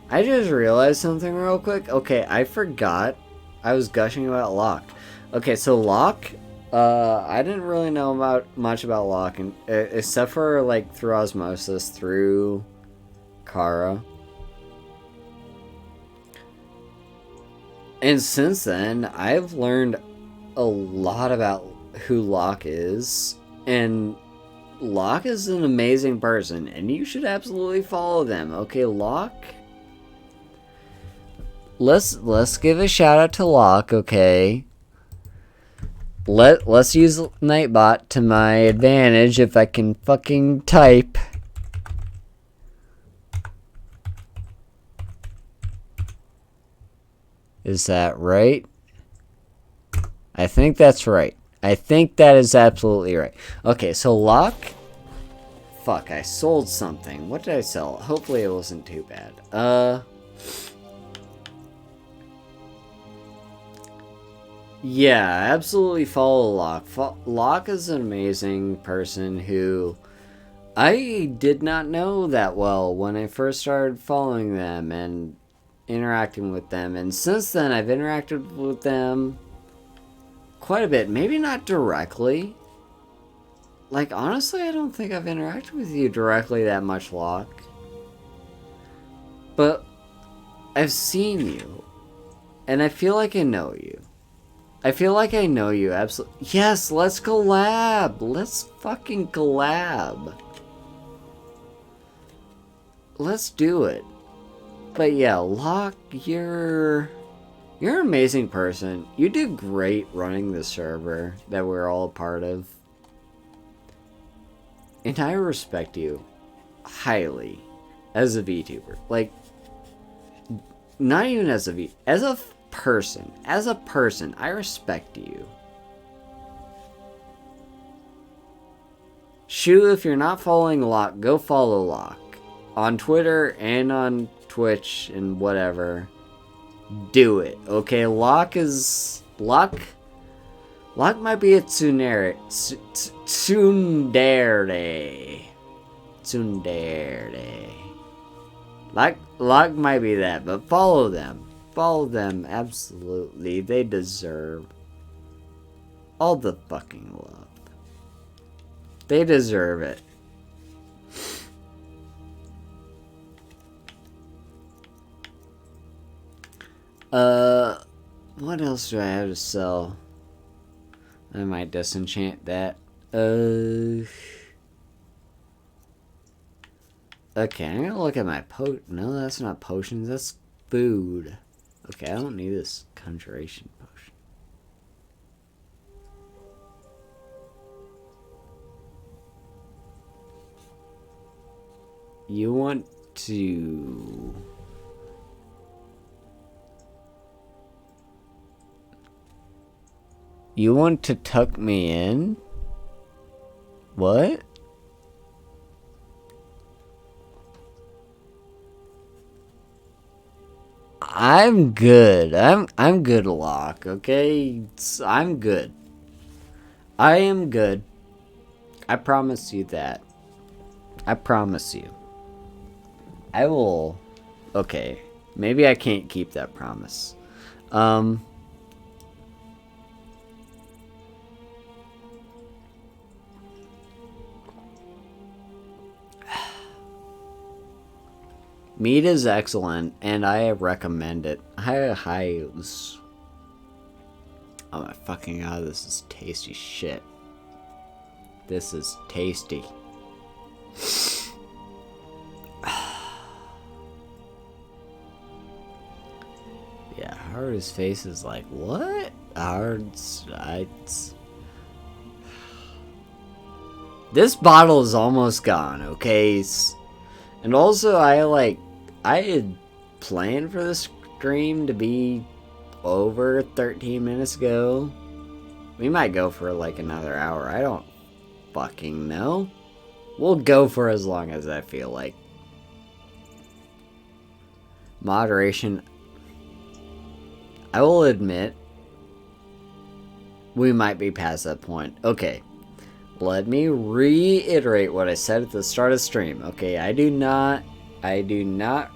Something real quick. Okay, I forgot. I was gushing about Locke. Okay, so Locke, I didn't really know much about Locke, and, except for, like, through osmosis, through Kara. And since then, I've learned a lot about who Locke is, and Locke is an amazing person, and you should absolutely follow them. Okay, Locke? Let's give a shout out to Locke, okay? Let's use Nightbot to my advantage if I can fucking type. Is that right? I think that's right. I think that is absolutely right. Okay, so Locke... Fuck, I sold something. What did I sell? Hopefully it wasn't too bad. Yeah, absolutely follow Locke. Locke is an amazing person who I did not know that well when I first started following them and interacting with them. And since then, I've interacted with them quite a bit. Maybe not directly. Like, honestly, I don't think I've interacted with you directly that much, Locke. But I've seen you. And I feel like I know you. I feel like I know you, absolutely. Yes, let's collab. Let's fucking collab. Let's do it. But yeah, Locke, you're an amazing person. You did great running the server that we're all a part of. And I respect you highly as a VTuber. Like, not even as a person. As a person, I respect you. Shu, if you're not following Locke, go follow Locke. On Twitter and on Twitch and whatever. Do it, okay? Locke might be a tsundere. Locke might be that, but follow them. Follow them, absolutely. They deserve all the fucking love. They deserve it. What else do I have to sell? I might disenchant that. Okay, I'm gonna look at my no, that's not potions, that's food. Okay, I don't need this conjuration potion. You want to... You want to tuck me in? What? I'm good. I'm good, Locke, okay? I'm good. I am good. I promise you that. I promise you. I will... Okay. Maybe I can't keep that promise. Mead is excellent, and I recommend it. Oh my fucking god, this is tasty shit. This is tasty. Yeah, Haru's face is like, what? This bottle is almost gone, okay? And also, I had planned for this stream to be over 13 minutes ago. We might go for like another hour. I don't fucking know. We'll go for as long as I feel like. Moderation. I will admit, we might be past that point. Okay. Let me reiterate what I said at the start of stream. Okay, I do not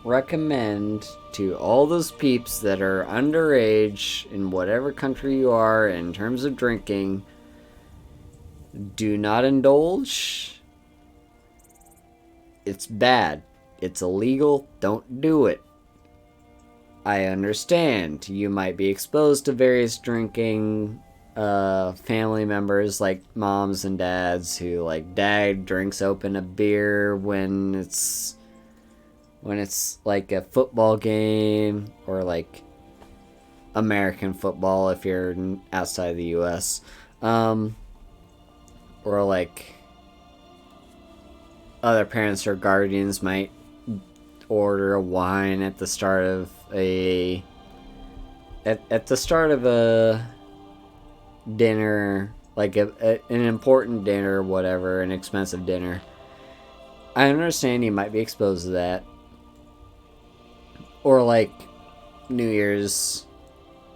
recommend to all those peeps that are underage in whatever country you are in terms of drinking, do not indulge. It's bad. It's illegal. Don't do it. I understand you might be exposed to various drinking family members, like moms and dads, who like dad drinks open a beer when it's like a football game, or like American football if you're outside the US, or like other parents or guardians might order a wine at the start of a dinner, like an important dinner, whatever, an expensive dinner. I understand you might be exposed to that. Or like New Year's,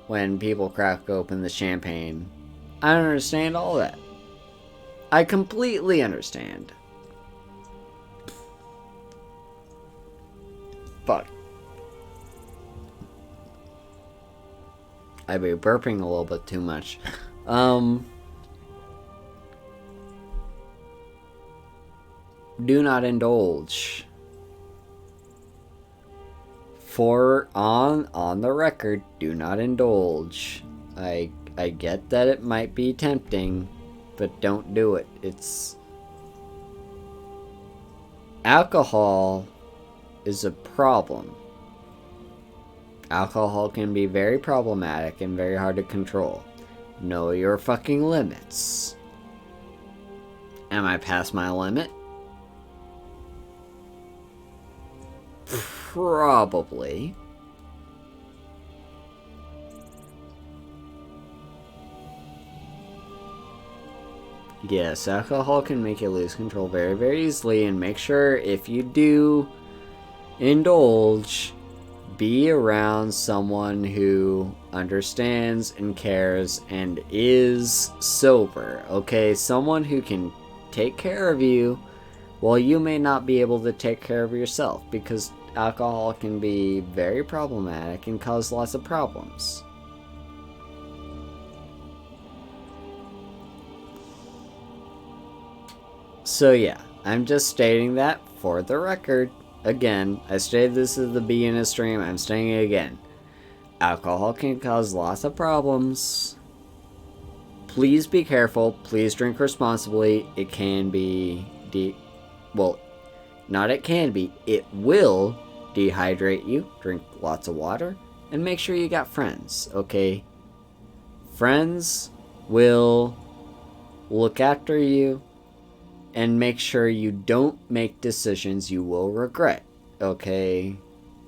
when people crack open the champagne. I understand all that. I completely understand. But I'd be burping a little bit too much. Do not indulge. On the record, do not indulge. I get that it might be tempting, but don't do it. Alcohol is a problem. Alcohol can be very problematic and very hard to control. Know your fucking limits. Am I past my limit? Probably. Yes, alcohol can make you lose control very, very easily, and make sure if you do indulge, be around someone who understands and cares and is sober, okay? Someone who can take care of you while you may not be able to take care of yourself, because alcohol can be very problematic and cause lots of problems. So yeah, I'm just stating that for the record. Again, I stated this at the beginning of the stream, I'm saying it again. Alcohol can cause lots of problems. Please be careful, please drink responsibly. It can be it will dehydrate you. Drink lots of water, and make sure you got friends, okay? Friends will look after you and make sure you don't make decisions you will regret, okay?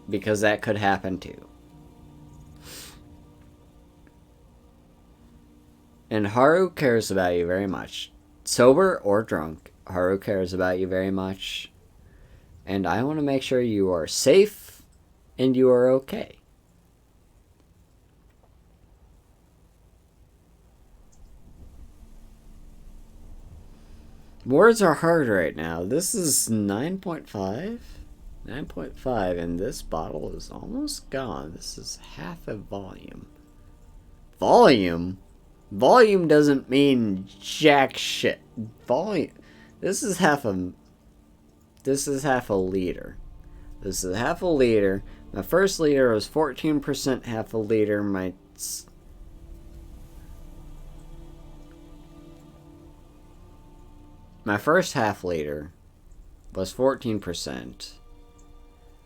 Because that could happen too. And Haru cares about you very much. Sober or drunk, Haru cares about you very much. And I want to make sure you are safe and you are okay. Words are hard right now. This is 9.5? 9.5, and this bottle is almost gone. This is half a volume. Volume? Volume doesn't mean jack shit. Volume. This is half a liter. This is half a liter. My first liter was 14% half a liter. My first half liter was 14%.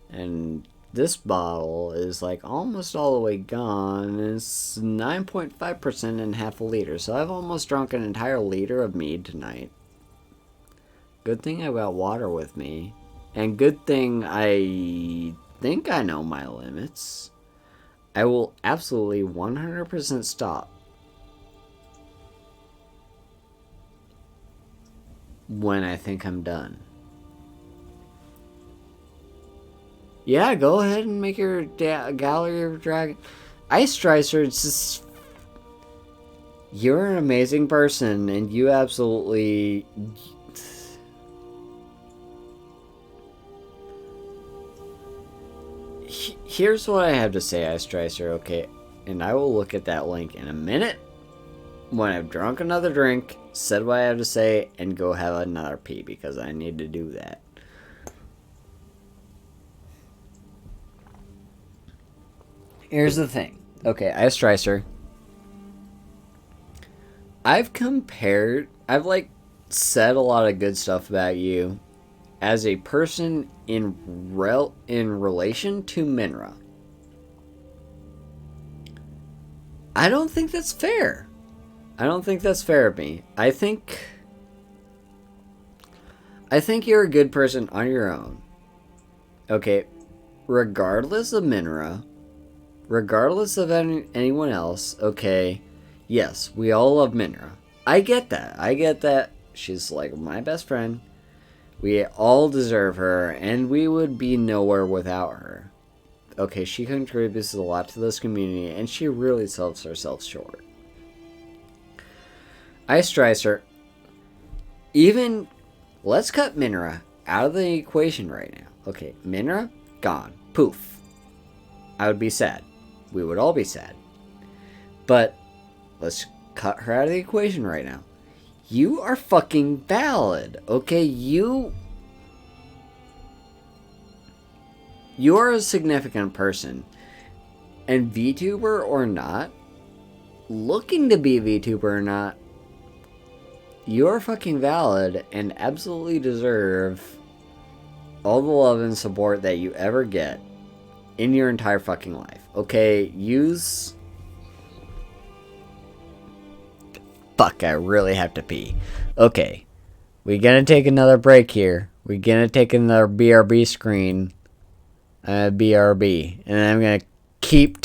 And this bottle is like almost all the way gone. It's 9.5% in half a liter. So I've almost drunk an entire liter of mead tonight. Good thing I've got water with me. And good thing I think I know my limits. I will absolutely 100% stop when I think I'm done. Yeah, go ahead and make your gallery of dragon. Ice Stricer, it's just... You're an amazing person, and you absolutely... Here's what I have to say, Ice Stricer, okay? And I will look at that link in a minute when I've drunk another drink, said what I have to say, and go have another pee, because I need to do that. Here's the thing. Okay, Ice Stricer. I've like, said a lot of good stuff about you as a person in relation to Minra. I don't think that's fair. I don't think that's fair of me. I think you're a good person on your own. Okay, regardless of Minra, regardless of anyone else, okay, yes, we all love Minra. I get that. She's like my best friend. We all deserve her, and we would be nowhere without her. Okay, she contributes a lot to this community, and she really sells herself short. Ice Stricer, even, let's cut Minra out of the equation right now. Okay, Minra, gone. Poof. I would be sad. We would all be sad. But, let's cut her out of the equation right now. You are fucking valid, okay? You are a significant person. And VTuber or not, looking to be VTuber or not, you're fucking valid and absolutely deserve all the love and support that you ever get in your entire fucking life. Okay, Fuck, I really have to pee. Okay, we're gonna take another break here. We're gonna take another BRB screen. BRB. And I'm gonna keep...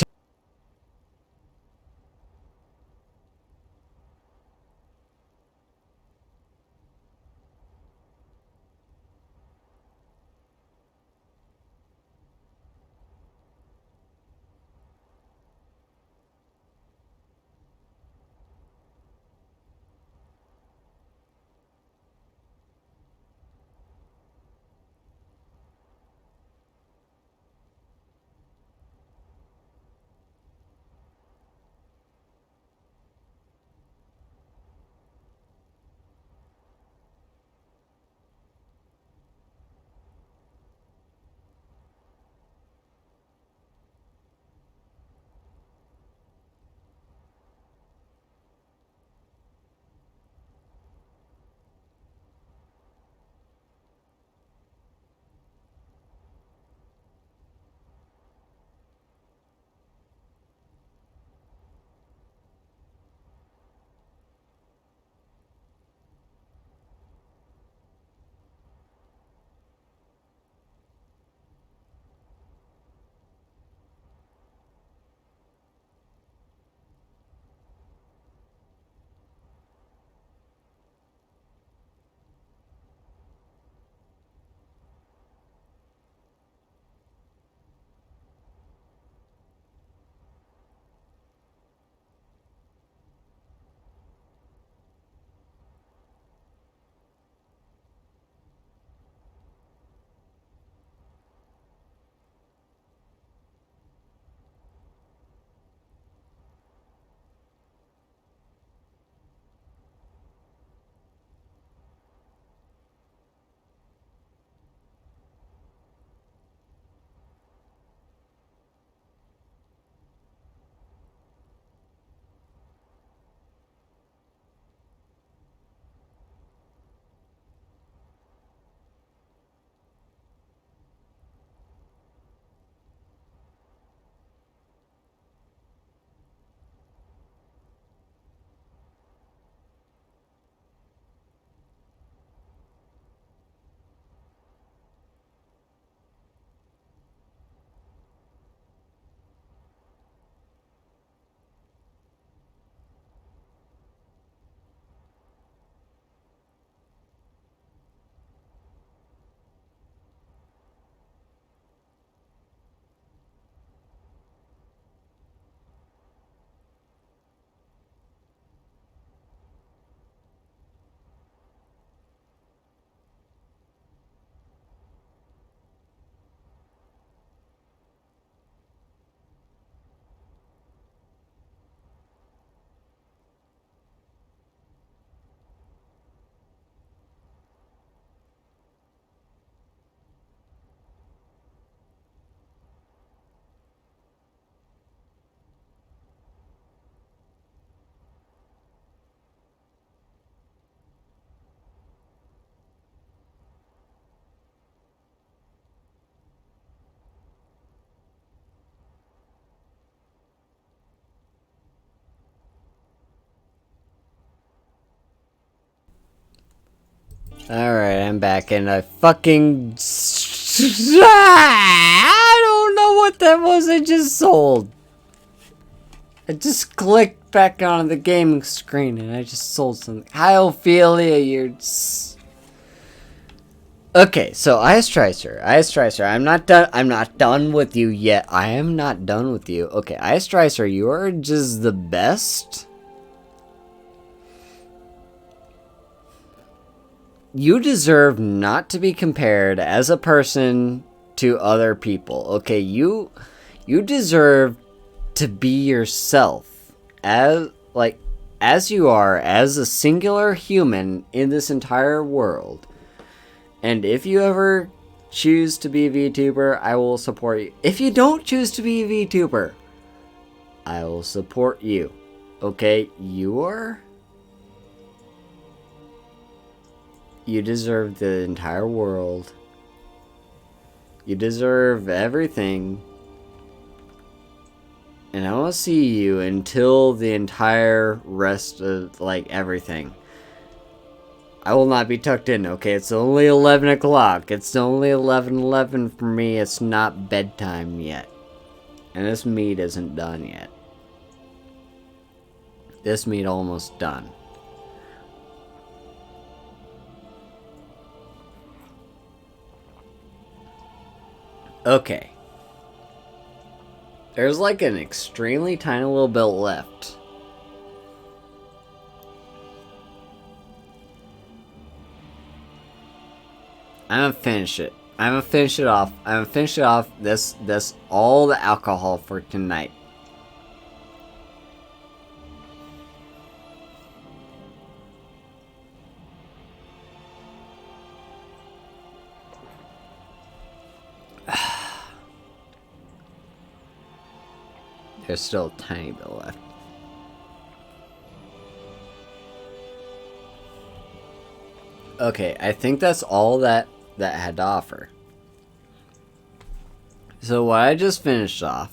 Alright, I'm back, and I fucking... I don't know what that was I just sold. I just clicked back on the gaming screen, and I just sold something. Hi, Ophelia, you're... Okay, so Ice Tracer, I'm not done with you yet. I am not done with you. Okay, Ice Tracer, you are just the best. You deserve not to be compared as a person to other people. Okay, you deserve to be yourself as you are, as a singular human in this entire world. And if you ever choose to be a VTuber, I will support you. If you don't choose to be a VTuber, I will support you. Okay, you deserve the entire world. You deserve everything. And I want to see you until the entire rest of, everything. I will not be tucked in, okay? It's only 11 o'clock. It's only 11:11 for me. It's not bedtime yet. And this meat isn't done yet. This meat almost done. Okay. There's like an extremely tiny little bit left. I'm gonna finish it. I'm gonna finish it off. This all the alcohol for tonight. There's still a tiny bit left. Okay, I think that's all that had to offer. So what I just finished off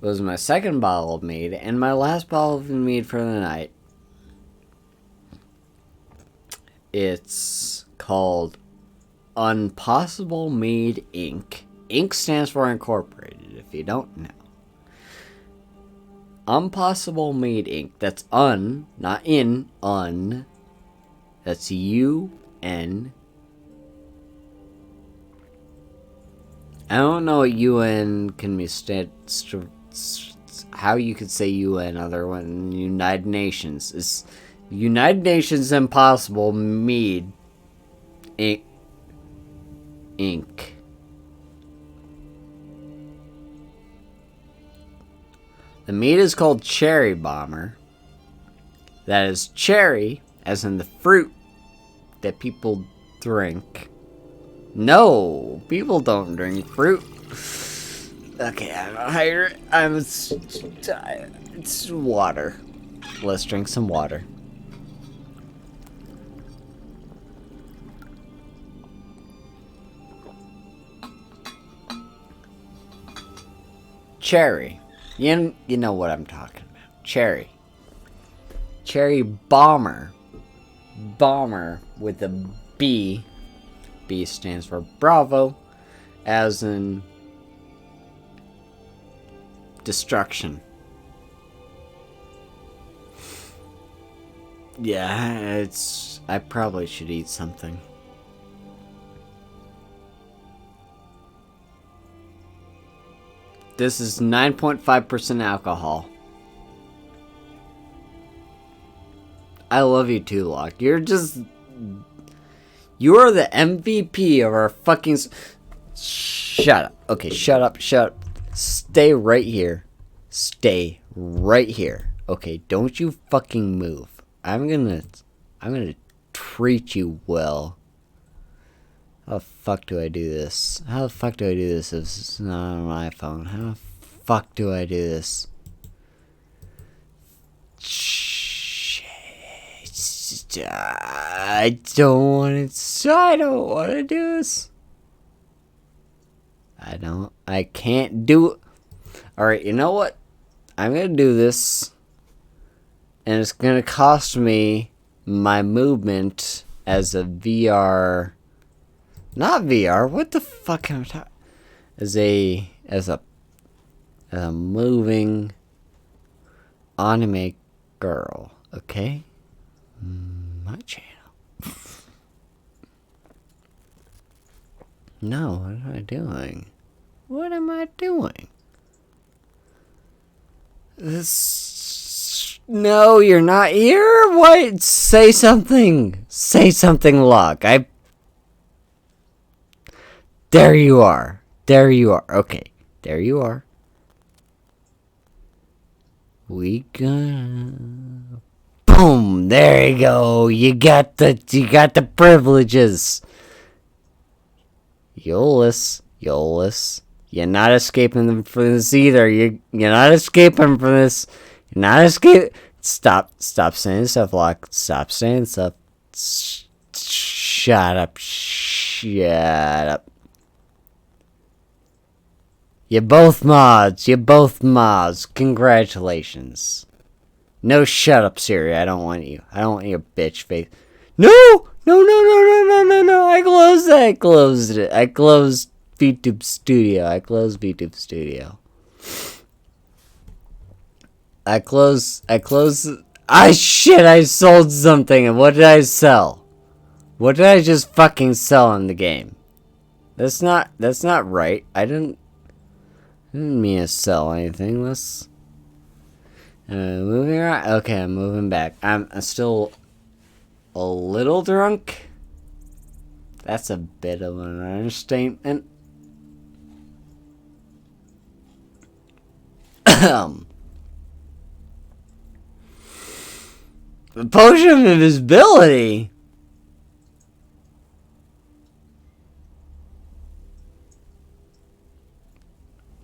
was my second bottle of mead and my last bottle of mead for the night. It's called Unpossible Mead Inc. Inc. stands for Incorporated, if you don't know. Unpossible Mead Inc. That's not in, That's UN. I don't know what UN can be how you could say UN other than United Nations. It's United Nations Impossible Mead Inc. The mead is called Cherry Bomber. That is cherry, as in the fruit that people drink. No, people don't drink fruit. Okay, I'm higher. It's water. Let's drink some water. Cherry. You know what I'm talking about. Cherry. Cherry Bomber. Bomber with a B. B stands for Bravo. As in destruction. Yeah, I probably should eat something. This is 9.5% alcohol. I love you too, Locke. You are the MVP of our fucking... Shut up. Okay, shut up. Stay right here. Stay right here. Okay, don't you fucking move. I'm gonna treat you well. How the fuck do I do this? How the fuck do I do this if it's not on my phone? How the fuck do I do this? I don't want to do this. I can't do it. Alright, you know what? I'm gonna do this. And it's gonna cost me my movement as a VR, not VR. What the fuck am I talking? As a moving anime girl. Okay, my channel. No, what am I doing? What am I doing? This... No, you're not here? What? Say something. Say something, Locke. There you are. There you are. Okay. There you are. We gonna... Boom! There you go. You got the privileges. Yolis. You're not escaping from this either. You're not escaping from this. You're not escaping. Stop saying stuff, Locke. Stop saying stuff. Shut up. You're both mods. Congratulations. No, shut up, Siri. I don't want you. I don't want your bitch face. No. I closed it. I closed Vtube Studio. Shit, I sold something. And what did I sell? What did I just fucking sell in the game? That's not right. I didn't mean to sell anything. Let's moving around. Okay, I'm moving back. I'm still a little drunk. That's a bit of an understatement. The potion of invisibility.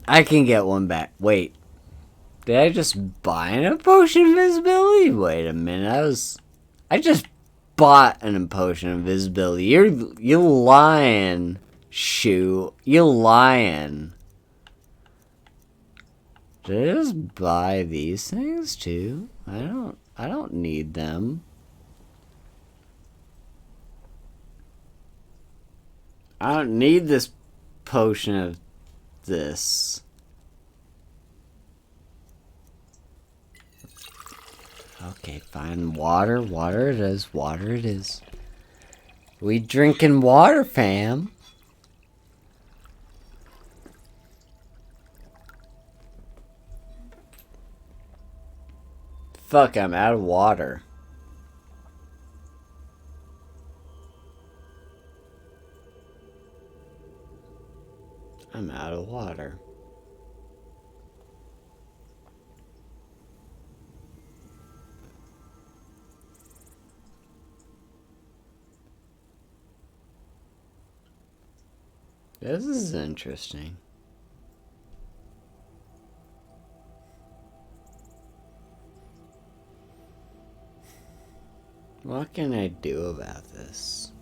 I can get one back. Wait. Did I just buy a potion of invisibility? Wait a minute. I just bought a potion of invisibility. You're lying. Shoot. You're lying. Did I just buy these things too? I don't need them. I don't need this potion of this. Okay, fine. Water it is. We drinking water, fam. Fuck, I'm out of water. I'm out of water. This is interesting. What can I do about this?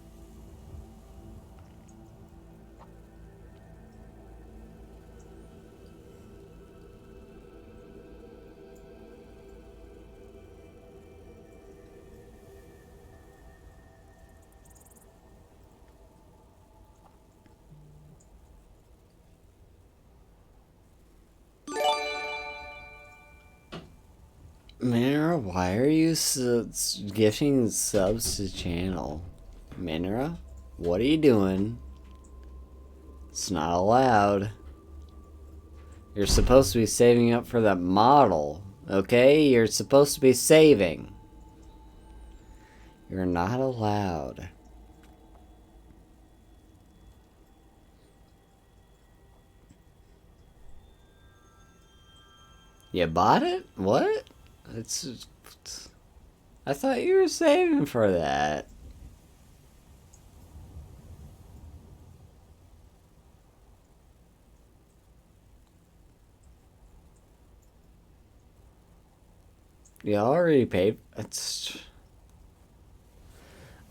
Minera, why are you gifting subs to channel? Minera, what are you doing? It's not allowed. You're supposed to be saving up for that model, okay? You're supposed to be saving. You're not allowed. You bought it? What? I thought you were saving for that. You already paid.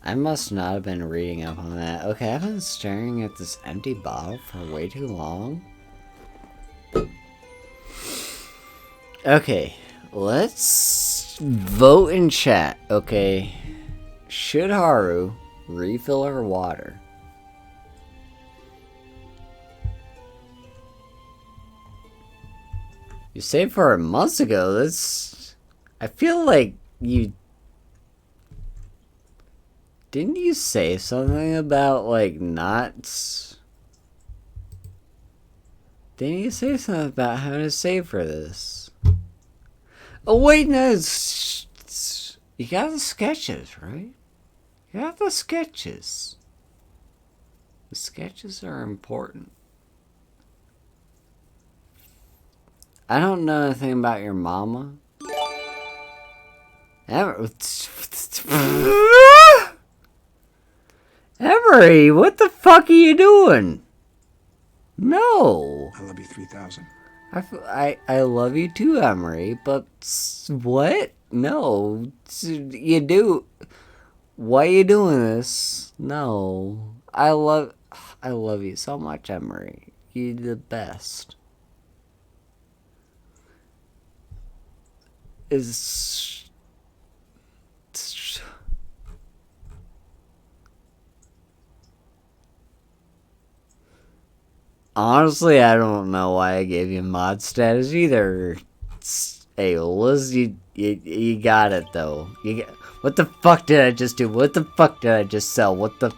I must not have been reading up on that. Okay, I've been staring at this empty bottle for way too long. Okay, let's vote in chat. Okay, should Haru Refill our water. You saved for her months ago. That's... I feel like you... Didn't you say something about, like, not... Didn't you say something about how to save for this? Oh, wait, no. You got the sketches, right? You got the sketches. The sketches are important. I don't know anything about your mama. Emery, what the fuck are you doing? No. I love you 3000. I love you too, Emery, but what? No. You do. Why are you doing this? No. I love you so much, Emery. You're the best. Honestly, I don't know why I gave you mod status either. Hey, Liz, you got it though. What the fuck did I just do? What the fuck did I just sell? What the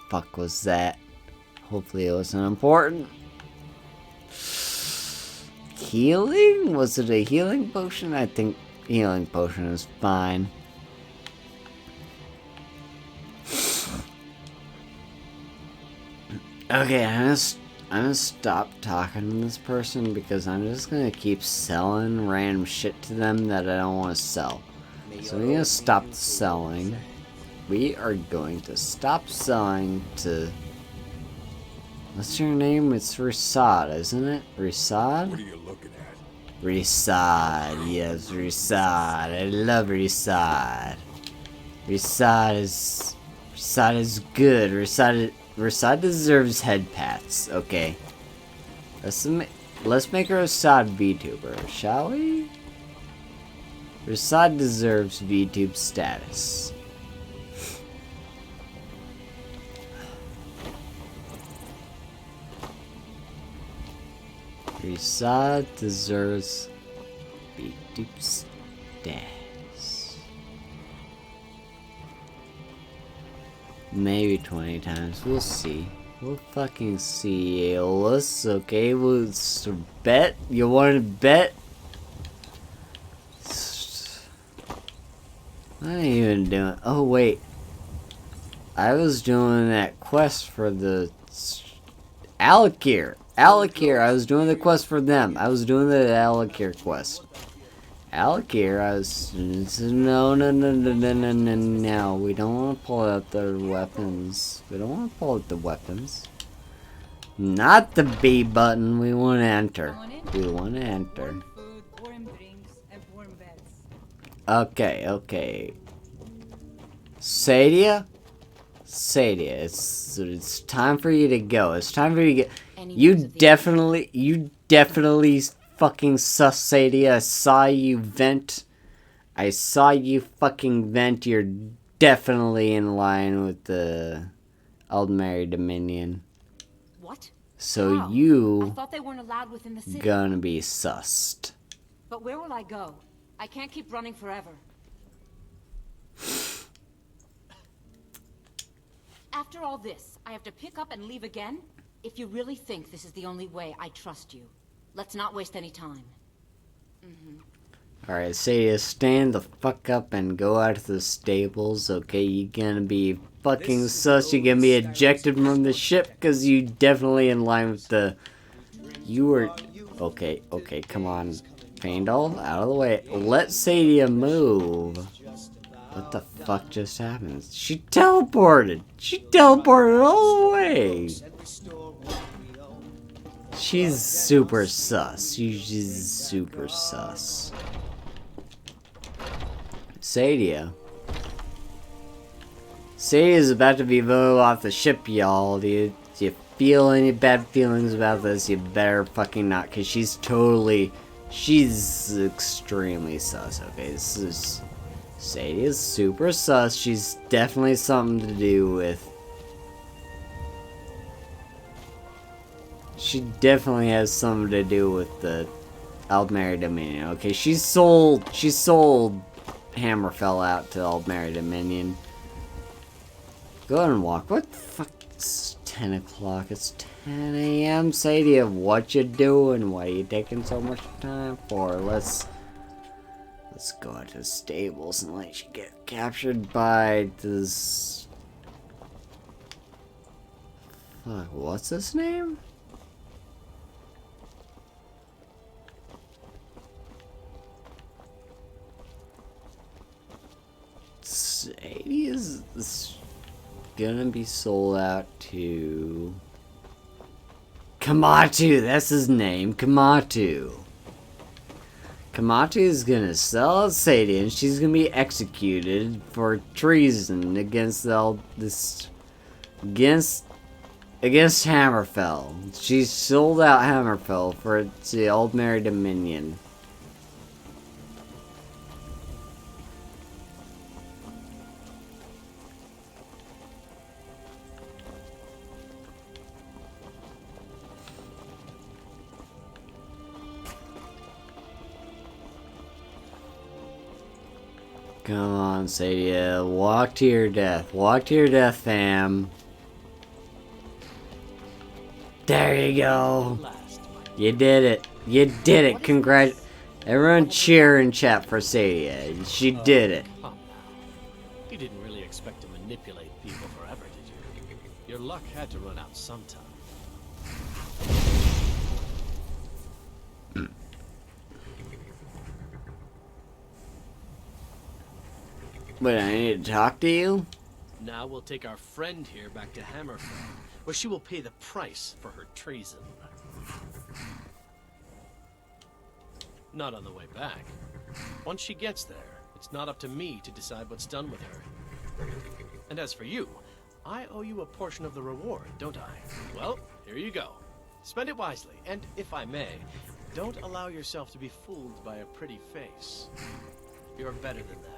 fuck was that? Hopefully it wasn't important. Healing? Was it a healing potion? I think healing potion is fine. Okay, I'm gonna stop talking to this person because I'm just gonna keep selling random shit to them that I don't want to sell. So we're gonna stop selling. We are going to stop selling to... What's your name? It's Risad, isn't it? Risad? What are you looking at? Risad, yes, Risad. I love Risad. Risad is good. Risad deserves head pats. Okay. Let's make her a Risad VTuber, shall we? Risad deserves VTube status. Risad deserves VTube status. Maybe 20 times. We'll see. We'll fucking see, Aeolus. Okay, we'll bet. You want to bet? What am I even doing? Oh, wait. I was doing that quest for the... Alakir. Alakir. I was doing the quest for them. I was doing the Alakir quest. Alakir, I was... No. We don't want to pull out the weapons. We don't want to pull out the weapons. Not the B button. We want to enter. We want to enter. Okay. Sadia? It's time for you to go. It's time for you to get... You definitely fucking sus, Sadia. I saw you vent. I saw you fucking vent. You're definitely in line with the Aldmeri Dominion. What? So How? you... I thought they weren't allowed within the city. Gonna be sussed. But where will I go? I can't keep running forever. After all this, I have to pick up and leave again? If you really think this is the only way, I trust you. Let's not waste any time. Alright, Sadia, stand the fuck up and go out of the stables, okay? You're gonna be fucking sus. You're gonna be ejected from the ship because you definitely in line with the... You were... Okay, come on. Faendal, out of the way. Let Sadia move. What the fuck just happened? She teleported! She teleported all the way! She's super sus. She's super sus. Sadia. Sadia's about to be voted off the ship, y'all. Do you feel any bad feelings about this? You better fucking not, because she's extremely sus, okay? This Sadie is super sus. She's definitely something to do with... She definitely has something to do with the Aldmeri Dominion. Okay, she sold Hammerfell out to Aldmeri Dominion. Go ahead and walk. What the fuck? It's 10 o'clock. It's 10 a.m. Sadie, what you doing? Why are you taking so much time for? Let's go out to the stables and let you get captured by this... Fuck, what's his name? Sadie is gonna be sold out to... Kamatu, that's his name, Kamatu. Kamatu is gonna sell out Sadie and she's gonna be executed for treason against against Hammerfell. She sold out Hammerfell for the Aldmeri Dominion. Come on, Sadie. Walk to your death. Walk to your death, fam. There you go. You did it. You did it. Congrats. Everyone cheer in chat for Sadie. She did it. Come now. You didn't really expect to manipulate people forever, did you? Your luck had to run out sometime. Wait, I need to talk to you? Now we'll take our friend here back to Hammerfell, where she will pay the price for her treason. Not on the way back. Once she gets there, it's not up to me to decide what's done with her. And as for you, I owe you a portion of the reward, don't I? Well, here you go. Spend it wisely, and if I may, don't allow yourself to be fooled by a pretty face. You're better than that.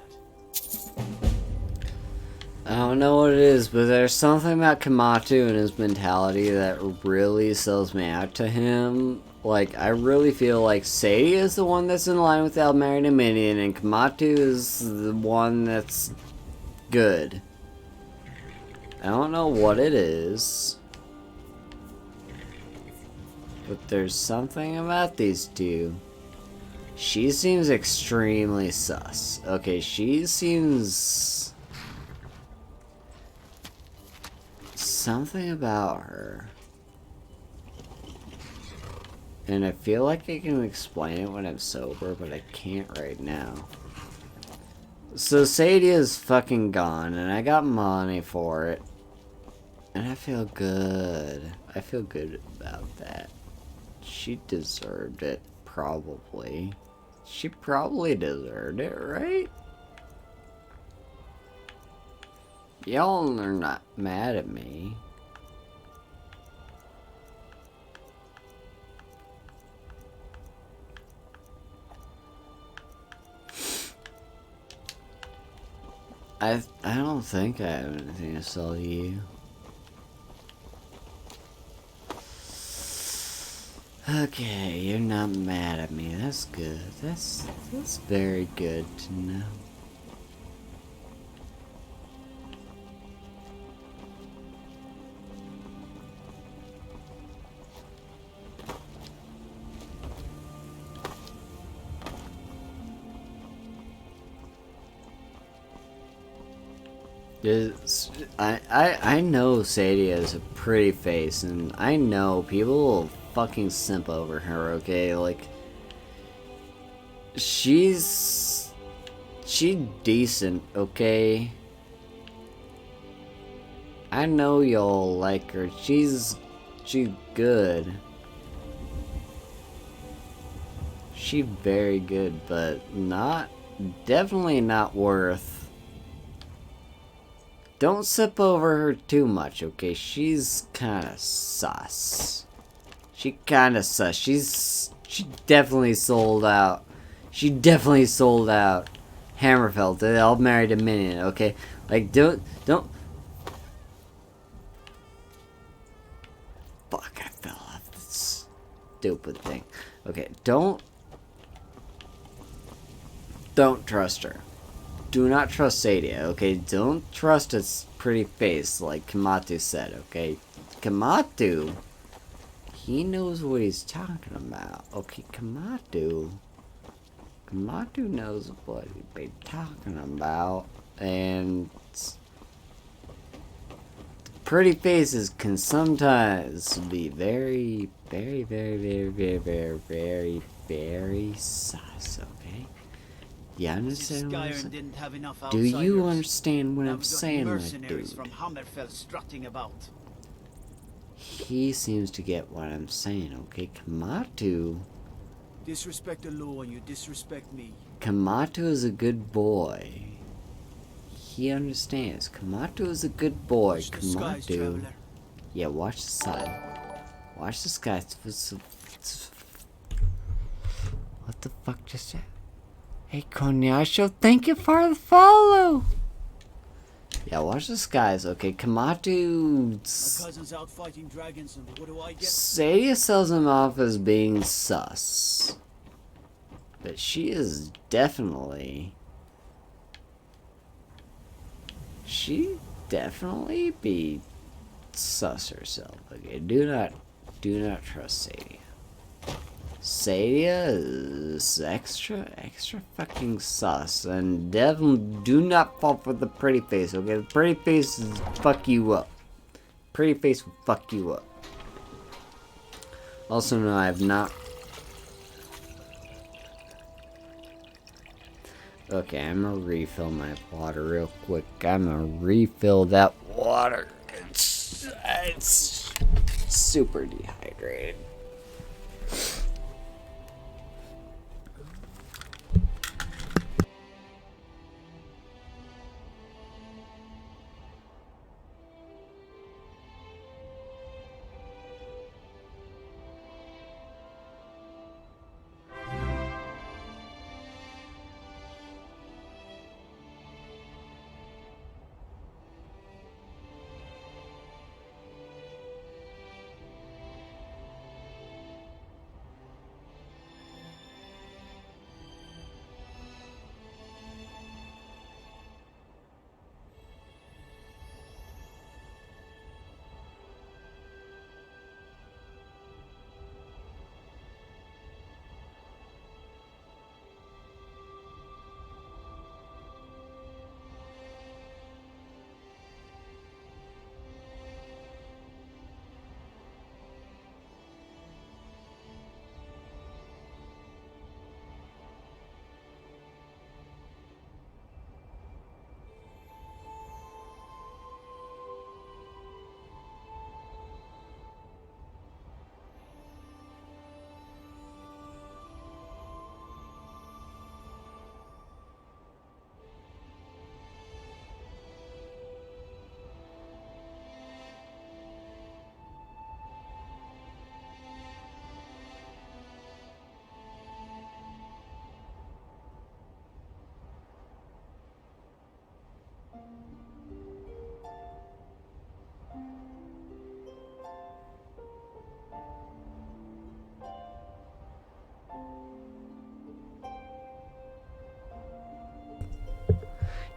I don't know what it is, but there's something about Kamatu and his mentality that really sells me out to him. Like, I really feel like Sadie is the one that's in line with the Aldmeri Dominion, and Kamatu is the one that's good. I don't know what it is, but there's something about these two. She seems extremely sus. Okay, she seems... Something about her. And I feel like I can explain it when I'm sober, but I can't right now. So Sadie is fucking gone, and I got money for it. And I feel good. I feel good about that. She deserved it, probably. She probably deserved it, right? Y'all are not mad at me. I don't think I have anything to sell you. Okay, you're not mad at me. That's good. That's very good to know. I know Sadie has a pretty face, and I know people will fucking simp over her, okay? Like, she's decent, okay? I know y'all like her. She's good. She's very good, but definitely not worth. Don't sip over her too much, okay? She's kinda sus. She kinda sus. She definitely sold out. She definitely sold out Hammerfell. They all married a minion, okay? Like, don't... Fuck, I fell off this stupid thing. Okay, don't trust her. Do not trust Sadia, okay? Don't trust its pretty face, like Kamatu said, okay? Kamatu, he knows what he's talking about. Okay, Kamatu knows what he's been talking about, and pretty faces can sometimes be very, very, very, very, very, very, very, very sus, okay? You understand what I'm Skyrim saying? didn't have enough Do you outsiders. understand what Now I'm we've got saying, my mercenaries dude? from Hammerfell strutting about. He seems to get what I'm saying, okay? Kamatu Disrespect the law and you disrespect me. Kamatu is a good boy. He understands. Kamatu is a good boy. Watch the skies, Kamatu. traveler. Yeah, watch the sun. Watch the skies. What the fuck just said? Hey, Konyasho, thank you for the follow. Yeah, watch the skies, okay? Kamatu. My cousin's out fighting dragons, and what do I get? Sadia sells him off as being sus. But she is definitely... She definitely be sus herself. Okay, do not trust Sadia. Sadia is extra fucking sus, and definitely do not fall for the pretty face. Okay, the pretty face is fuck you up. Pretty face will fuck you up. Also, no, I have not. Okay, I'm gonna refill my water real quick. I'm gonna refill that water. It's super dehydrated.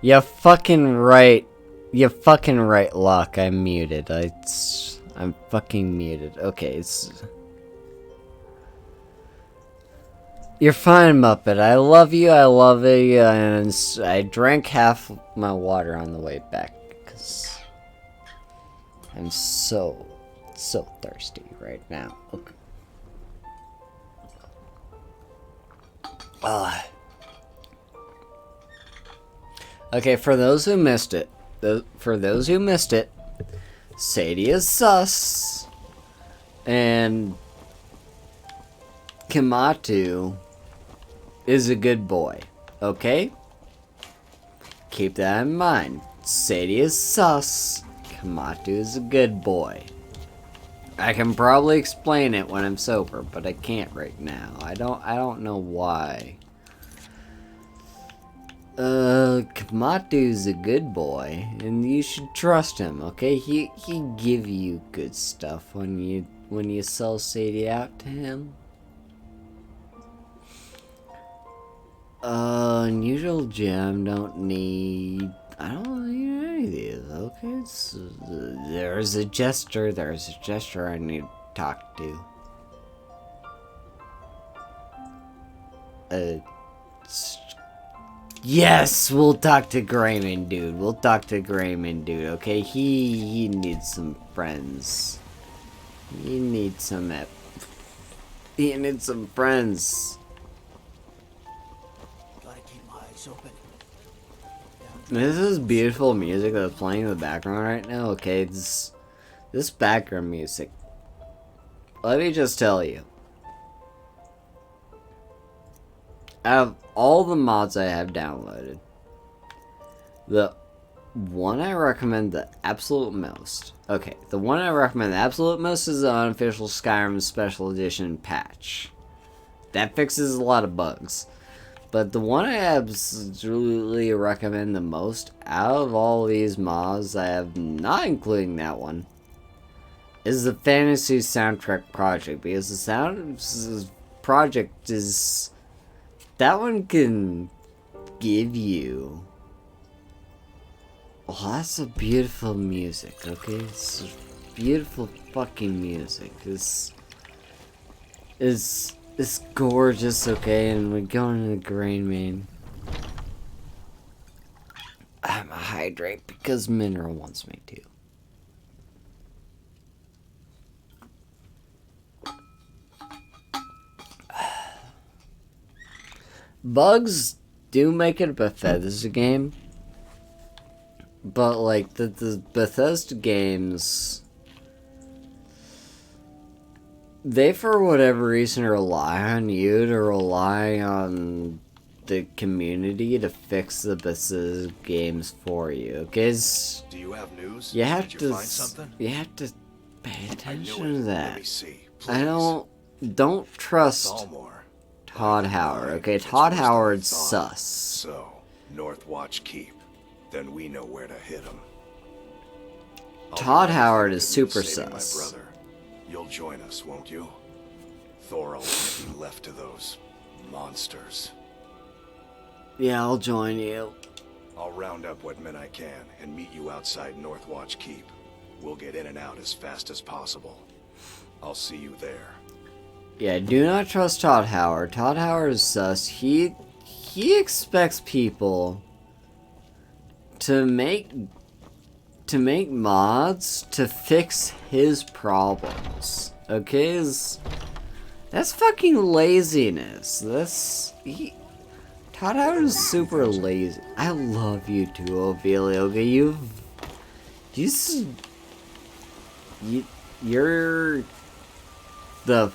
You fucking right. You fucking right, Locke. I'm muted. I'm fucking muted. Okay, it's... You're fine, Muppet. I love you, and I drank half my water on the way back, because I'm so thirsty right now. Okay. Okay, for those who missed it, Sadie is sus, and Kamatu is a good boy, okay? Keep that in mind. Sadie is sus, Kamatu is a good boy. I can probably explain it when I'm sober, but I can't right now. I don't know why. Kamatu's a good boy, and you should trust him, okay? He give you good stuff when you sell Sadie out to him. Unusual gem, I don't need any of these, okay? There's a jester I need to talk to. Yes, we'll talk to Grayman, dude. Okay, he needs some friends. He needs some friends. Gotta keep my eyes open. This is beautiful music that's playing in the background right now. Okay, this background music. Let me just tell you. Out of all the mods I have downloaded, the one I recommend the absolute most. Okay, the one I recommend the absolute most is the unofficial Skyrim Special Edition patch. That fixes a lot of bugs. But the one I absolutely recommend the most out of all these mods I have, not including that one, is the Fantasy Soundtrack Project. Because the sound project is... that one can give you lots of beautiful music, okay? It's beautiful fucking music. It's gorgeous, okay? And we're going to the grain main. I'm gonna hydrate because Mineral wants me to. Bugs do make it a Bethesda game, but like the Bethesda games, they for whatever reason rely on you to rely on the community to fix the Bethesda games for you. Cause do you have news? You have Did to you find something? you have to pay attention to Let that. me see, I don't trust Todd Howard, okay? It's Todd worse than Howard's I thought. sus. So, Northwatch Keep. Then we know where to hit him. Todd Howard is super sus. My brother. You'll join us, won't you? Thorol can't be left to those monsters. Yeah, I'll join you. I'll round up what men I can and meet you outside Northwatch Keep. We'll get in and out as fast as possible. I'll see you there. Yeah, do not trust Todd Howard. Todd Howard is sus. He expects people to make mods to fix his problems. Okay? That's fucking laziness. Todd Howard is super lazy. I love you too, Ophelia. Okay, you're the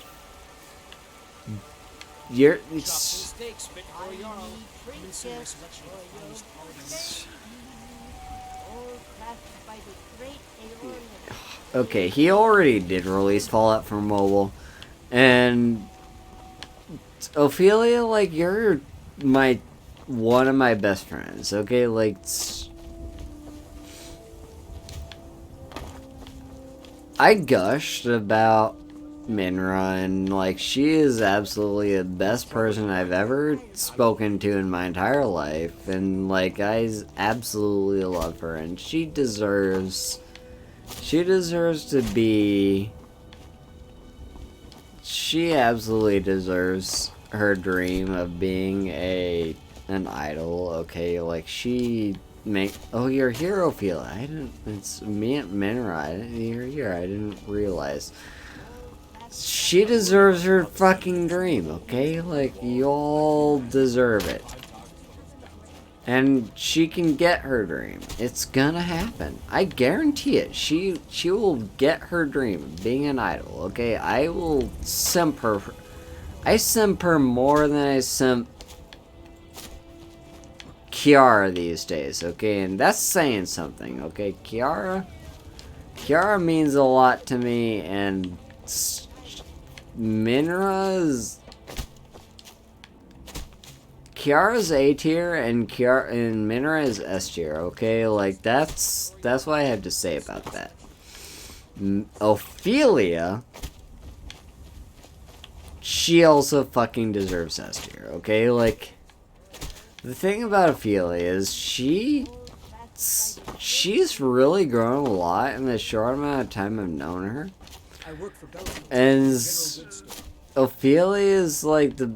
okay, he already did release Fallout for mobile, and Ophelia, like, you're one of my best friends, okay? Like, I gushed about Minra, and like, she is absolutely the best person I've ever spoken to in my entire life, and like, I absolutely love her, and she deserves to be, she absolutely deserves her dream of being an idol, okay? Like, oh, you're here, Ophelia. It's me and Minra. You're here, I didn't realize. She deserves her fucking dream, okay? Like, you all deserve it. And she can get her dream. It's gonna happen. I guarantee it. She will get her dream of being an idol, okay? I will simp her. I simp her more than I simp Kiara these days, okay? And that's saying something, okay? Kiara means a lot to me, and Kiara's A tier and Minra is S tier. Okay, like that's what I have to say about that. Ophelia, she also fucking deserves S tier. Okay, like the thing about Ophelia is she's really grown a lot in the short amount of time I've known her. And Ophelia is like the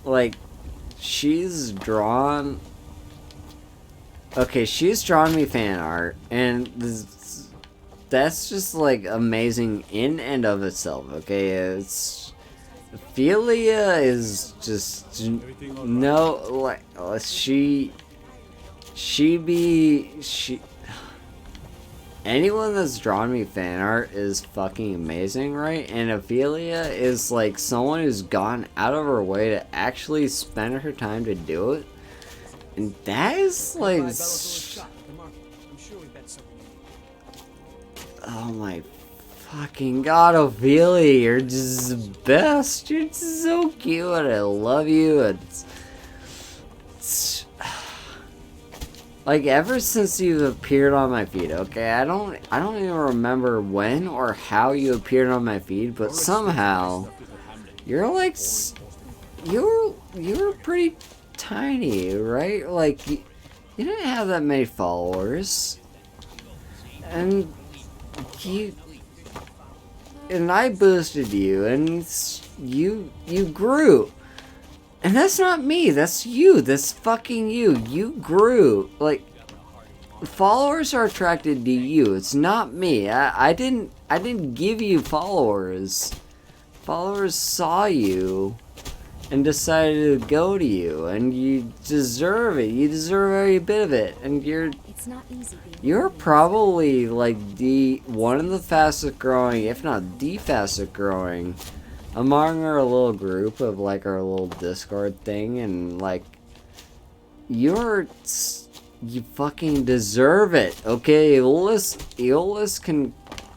like she's drawn me fan art, and that's just like amazing in and of itself. Okay, it's Ophelia is just no like she anyone that's drawn me fan art is fucking amazing, right? And Ophelia is like someone who's gone out of her way to actually spend her time to do it. And that is like... Oh my fucking god, Ophelia, you're just the best. You're just so cute. I love you. It's like ever since you've appeared on my feed, okay? I don't even remember when or how you appeared on my feed, but somehow you're like you're pretty tiny, right? Like you didn't have that many followers, and I boosted you, and you grew. And that's not me, that's you, that's fucking you. You grew. Like, followers are attracted to you, it's not me. I didn't give you followers. Followers saw you and decided to go to you, and you deserve it. You deserve every bit of it. And It's not easy. You're probably like one of the fastest growing, if not the fastest growing, among our little group of like our little Discord thing, and like you fucking deserve it, okay? Eolus can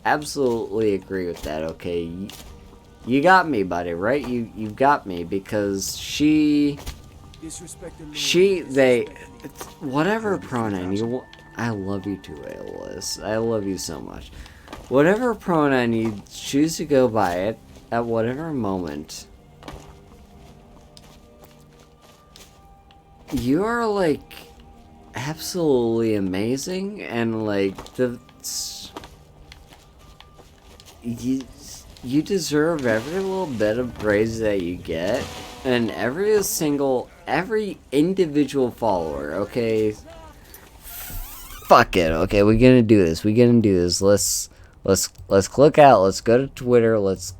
absolutely agree with that, okay? You got me, buddy, right? You got me, because whatever pronoun you, I love you too, Eolus. I love you so much. Whatever pronoun you choose to go by it, at whatever moment, you are like absolutely amazing, and like you deserve every little bit of praise that you get, and every individual follower. Okay, fuck it. Okay, we're gonna do this. Let's click out. Let's go to Twitter. Let's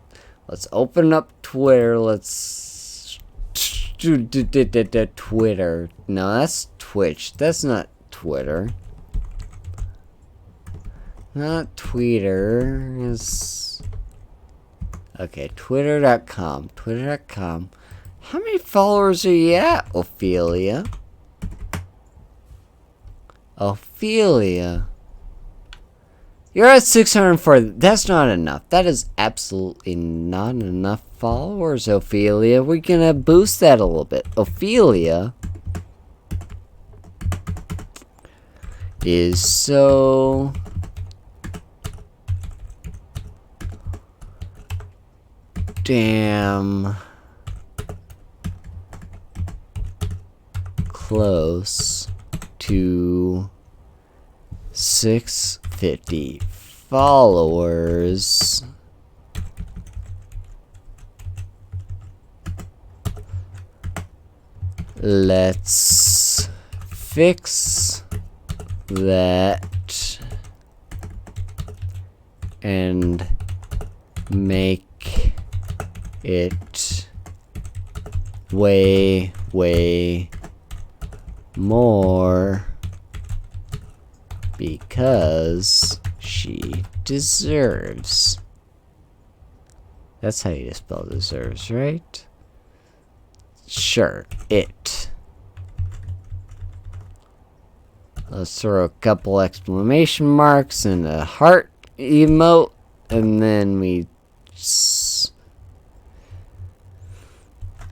open up Twitter. Let's do Twitter. No, that's Twitch. That's not Twitter. Not Twitter. It's okay. Twitter.com. Twitter.com. How many followers are you at, Ophelia? Ophelia. You're at 604. That's not enough. That is absolutely not enough followers, Ophelia. We're gonna boost that a little bit. Ophelia is so damn close to 650 followers. Let's fix that and make it way more, because she deserves. That's how you spell deserves, right? Sure, it. Let's throw a couple exclamation marks and a heart emote, and then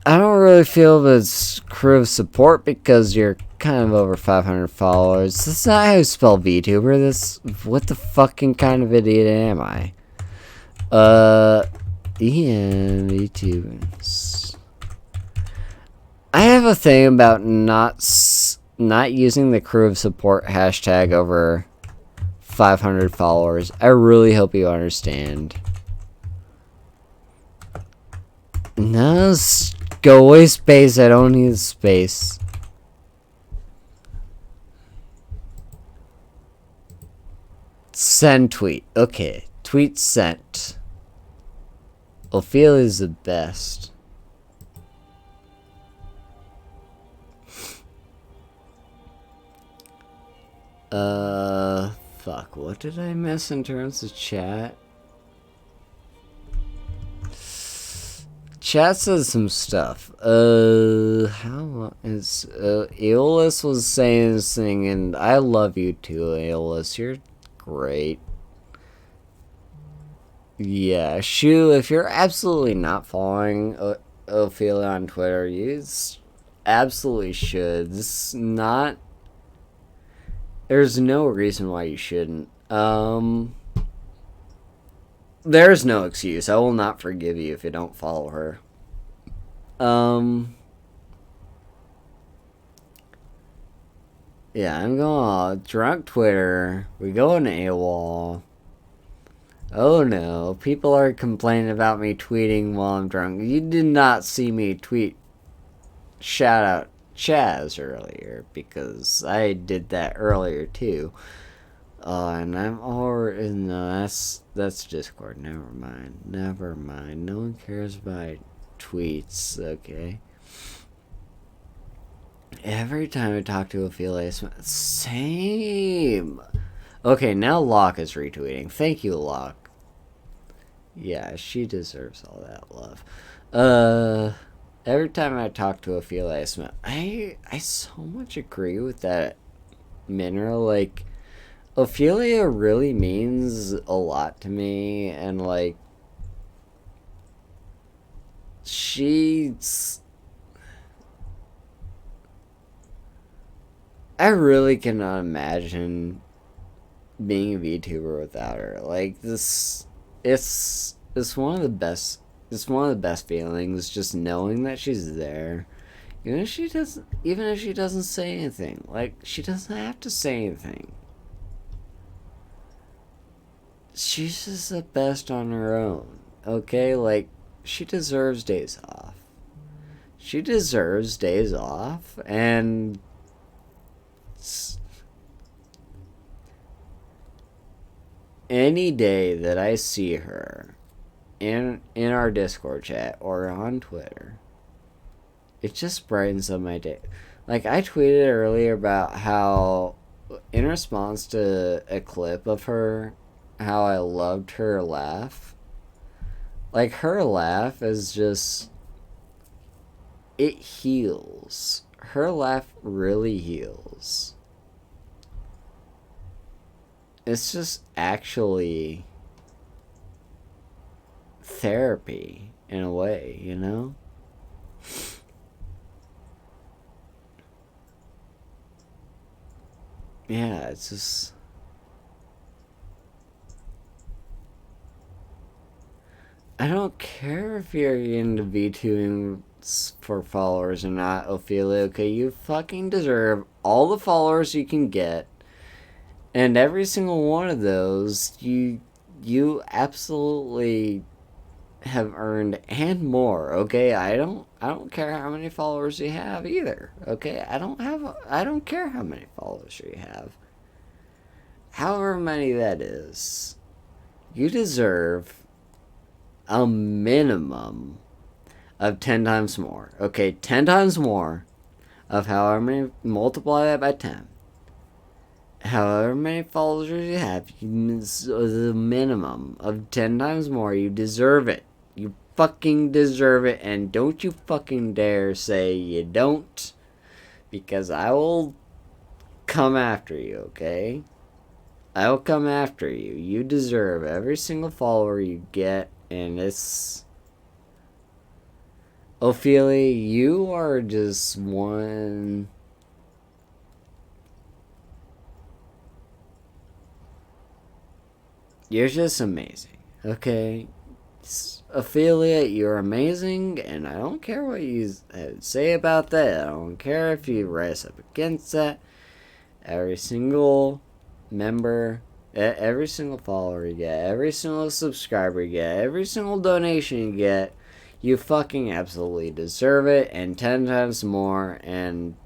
I don't really feel this crew of support because you're kind of over 500 followers. That's not how you spell VTuber. This, what the fucking kind of idiot am I? Ian VTubers. I have a thing about not using the crew of support hashtag over 500 followers. I really hope you understand. No, go away space. I don't need space. Send tweet. Okay. Tweet sent. Ophelia's the best. Fuck. What did I miss in terms of chat? Chat says some stuff. How is Aeolus was saying this thing, and I love you too, Aeolus. You're great. Yeah, Shu, if you're absolutely not following Ophelia on Twitter, you absolutely should. This is not. There's no reason why you shouldn't. There's no excuse. I will not forgive you if you don't follow her. Yeah, I'm going drunk Twitter. We go on AWOL. Oh no, people are complaining about me tweeting while I'm drunk. You did not see me tweet shout out Chaz earlier, because I did that earlier too. And I'm already, no, that's Discord. Never mind. Never mind. No one cares about tweets. Okay. Every time I talk to Ophelia, same. Okay, now Locke is retweeting. Thank you, Locke. Yeah, she deserves all that love. Every time I talk to Ophelia, I so much agree with that mineral. Like, Ophelia really means a lot to me, and like, I really cannot imagine being a VTuber without her. Like, it's one of the best. It's one of the best feelings, just knowing that she's there. Even if she doesn't say anything. Like, she doesn't have to say anything. She's just the best on her own. Okay? Like, she deserves days off. She deserves days off, and any day that I see her in our Discord chat or on Twitter, it just brightens up my day. Like, I tweeted earlier about how, in response to a clip of her, how I loved her laugh. Like, her laugh is just, it heals. Her laugh really heals. It's just actually therapy in a way, you know? Yeah, it's just, I don't care if you're into VTubing for followers or not, Ophelia, okay? You fucking deserve all the followers you can get. And every single one of those, you absolutely have earned, and more, okay? I don't care how many followers you have either, okay? I don't care how many followers you have. However many that is, you deserve a minimum of 10 times more. Okay, 10 times more of however many, multiply that by 10. However many followers you have, the minimum of 10 times more, you deserve it. You fucking deserve it, and don't you fucking dare say you don't, because I will come after you, okay? I will come after you. You deserve every single follower you get, and it's... Ophelia, you are just one... You're just amazing, okay? Ophelia, you're amazing, and I don't care what you say about that. I don't care if you rise up against that. Every single member, every single follower you get, every single subscriber you get, every single donation you get, you fucking absolutely deserve it, and 10 times more, and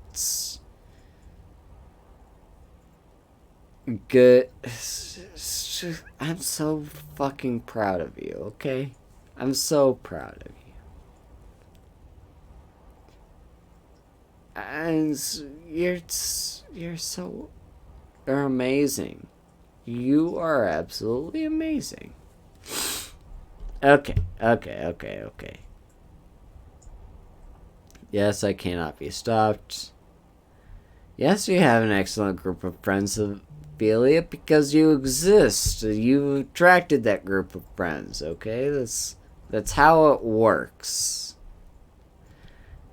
good. I'm so fucking proud of you, okay? I'm so proud of you. And you're amazing. You are absolutely amazing. Okay. Yes, I cannot be stopped. Yes, you have an excellent group of friends, Ophelia, because you exist. You attracted that group of friends, okay? That's how it works.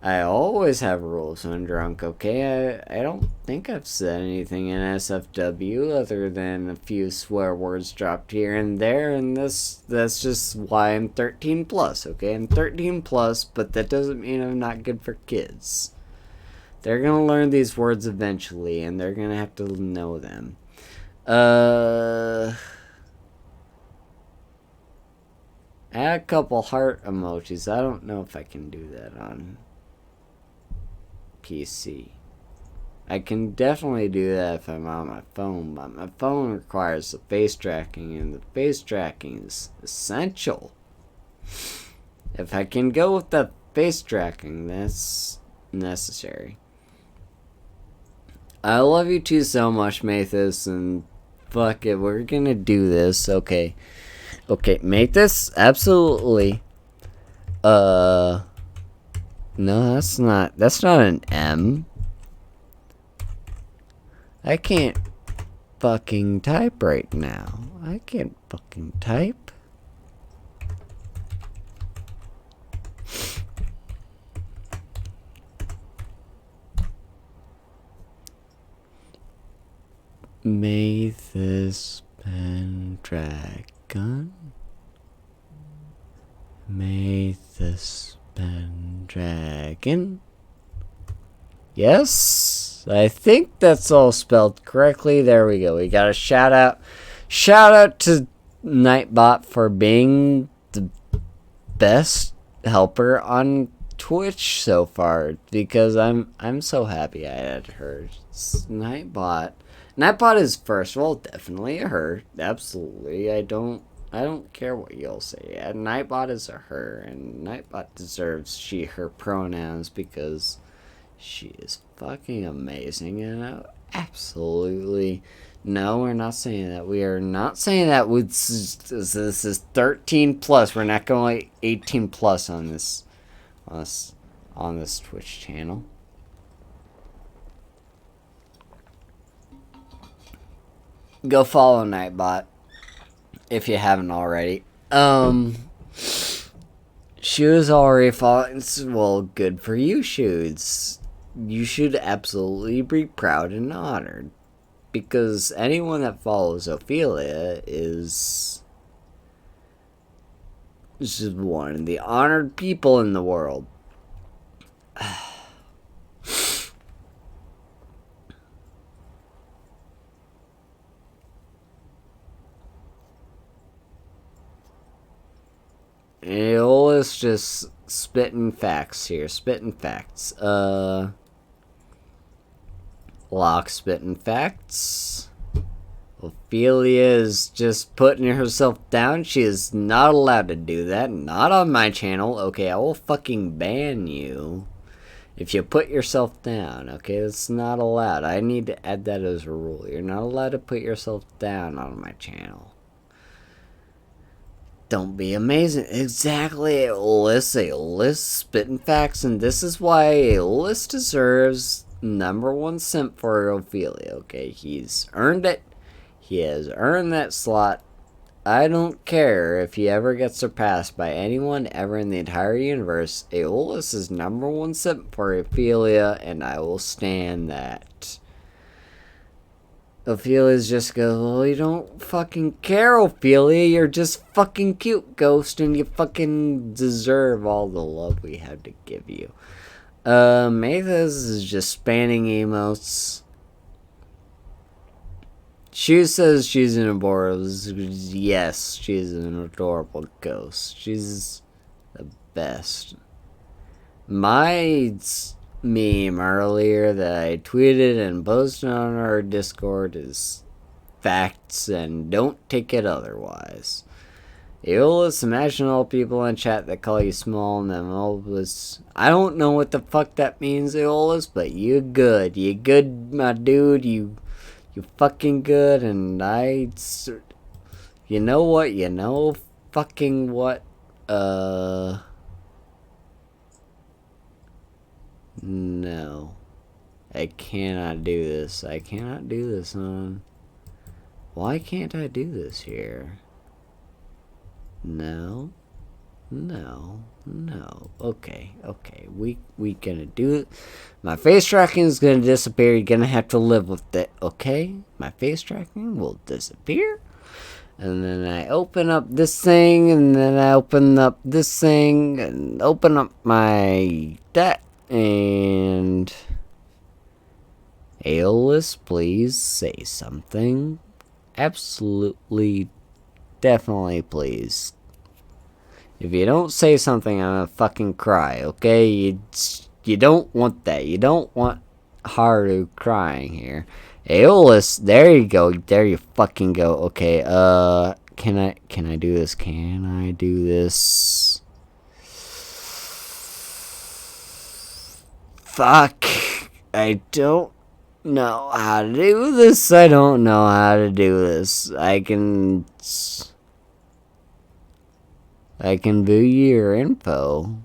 I always have rules when I'm drunk, okay? I don't think I've said anything in SFW other than a few swear words dropped here and there, and that's just why I'm 13 plus, okay? I'm 13 plus, but that doesn't mean I'm not good for kids. They're gonna learn these words eventually, and they're gonna have to know them. Add a couple heart emojis. I don't know if I can do that on PC. I can definitely do that if I'm on my phone, but my phone requires the face tracking, and the face tracking is essential. If I can go with the face tracking, that's necessary. I love you two so much, Mathis, and fuck it, we're gonna do this. Okay, Mathis, absolutely. No, that's not an M. I can't fucking type right now. I can't fucking type. Mathis Pendragon. Mathis Pendragon. Yes, I think that's all spelled correctly. There we go. We got a shout out. Shout out to Nightbot for being the best helper on Twitch so far, because I'm so happy I had her. Nightbot. Nightbot is, first of all, definitely a her. Absolutely. I don't care what you'll say. Yeah, Nightbot is a her, and Nightbot deserves she, her pronouns, because she is fucking amazing, and absolutely... No, we're not saying that. We are not saying that. This is 13 plus. We're not going 18 plus on this Twitch channel. Go follow Nightbot if you haven't already. She was already following. Well, good for you, Shoots. You should absolutely be proud and honored, because anyone that follows Ophelia is just one of the honored people in the world. Let's just spitting facts here. Spitting facts. Locke spitting facts. Ophelia is just putting herself down. She is not allowed to do that. Not on my channel. Okay, I will fucking ban you if you put yourself down. Okay, that's not allowed. I need to add that as a rule. You're not allowed to put yourself down on my channel. Don't be amazing. Exactly. A list spitting facts, and this is why a list deserves #1 simp for Ophelia. Okay, he's earned it. He has earned that slot. I don't care if he ever gets surpassed by anyone ever in the entire universe. Aeolus is #1 simp for Ophelia, and I will stand that. Ophelia's just goes, well, you don't fucking care, Ophelia. You're just fucking cute, Ghost, and you fucking deserve all the love we have to give you. Mathis is just spanning emotes. She says she's an adorable. Yes, she's an adorable ghost. She's the best. My meme earlier that I tweeted and posted on our Discord is facts and don't take it otherwise. Aeolus, imagine all people in chat that call you small and then Aeolus. I don't know what the fuck that means, Aeolus, but you good. You good, my dude. You fucking good, and you know what? You know fucking what? No. I cannot do this. I cannot do this, son. Why can't I do this here? No. No. No. Okay. Okay. We gonna do it. My face tracking is gonna disappear. You're gonna have to live with it. Okay? My face tracking will disappear. And then I open up this thing, and then I open up this thing, and open up my that, and Aeolus, please say something. Absolutely, definitely, please. If you don't say something, I'm gonna fucking cry, okay? You don't want that. You don't want Haru crying here. Aeolus, there you go. There you fucking go. Okay, can I do this? Can I do this? Fuck. I don't know how to do this. I don't know how to do this. I can view your info.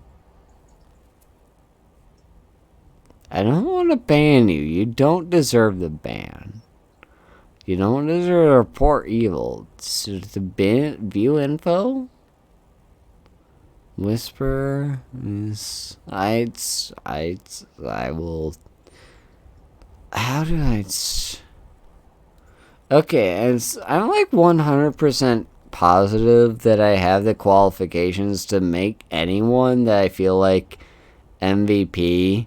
I don't want to ban you. You don't deserve the ban. You don't deserve to report evil. So to view info? Whisper is... I will... How do I... Okay, I'm like 100% positive that I have the qualifications to make anyone that I feel like MVP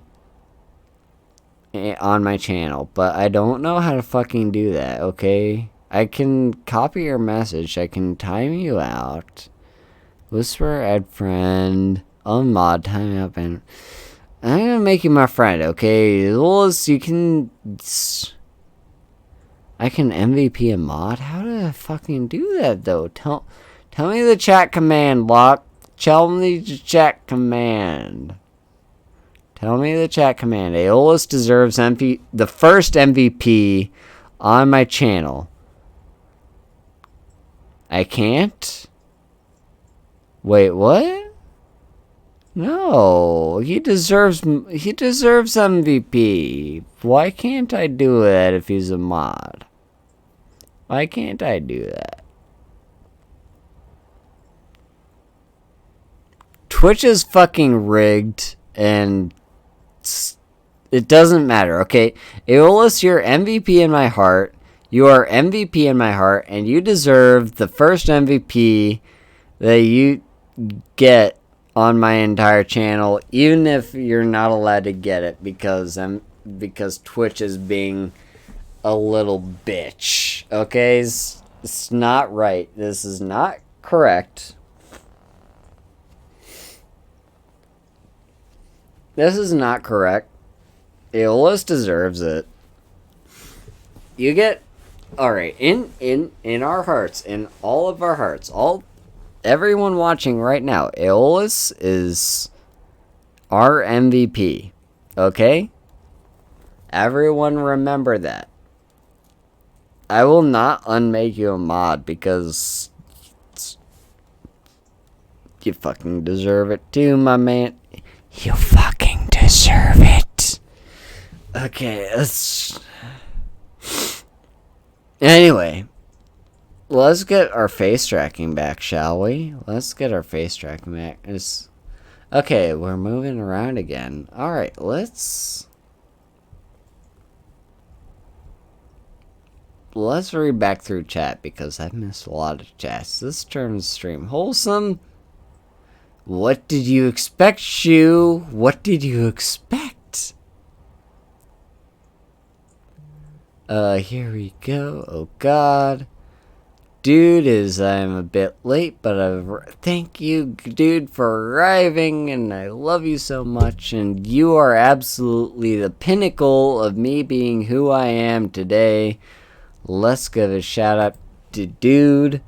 on my channel, but I don't know how to fucking do that, okay? I can copy your message, I can time you out, whisper, add friend, unmod, time out, and I'm gonna make you my friend, okay? Lewis, you can... I can MVP a mod? How did I fucking do that, though? Tell me the chat command, Locke. Tell me the chat command. Tell me the chat command. Aeolus deserves the first MVP on my channel. I can't? Wait, what? No, he deserves MVP. Why can't I do that if he's a mod? Why can't I do that? Twitch is fucking rigged, and it doesn't matter, okay? Aeolus, you're MVP in my heart. You are MVP in my heart, and you deserve the first MVP that you get on my entire channel, even if you're not allowed to get it because Twitch is being a little bitch. Okay, it's not right. This is not correct. This is not correct. Aeolus deserves it. You get... Alright, in our hearts, in all of our hearts, everyone watching right now, Aeolus is our MVP. Okay? Everyone remember that. I will not unmake you a mod because you fucking deserve it too, my man. You fucking deserve it. Okay, let's... Anyway, let's get our face tracking back, shall we? Let's get our face tracking back. Okay, we're moving around again. Alright, let's read back through chat because I've missed a lot of chats. This turns stream wholesome. What did you expect, Shu? What did you expect? Here we go. Oh god. Dude, I'm a bit late, but thank you, dude, for arriving, and I love you so much, and you are absolutely the pinnacle of me being who I am today. Let's give a shout out to dude.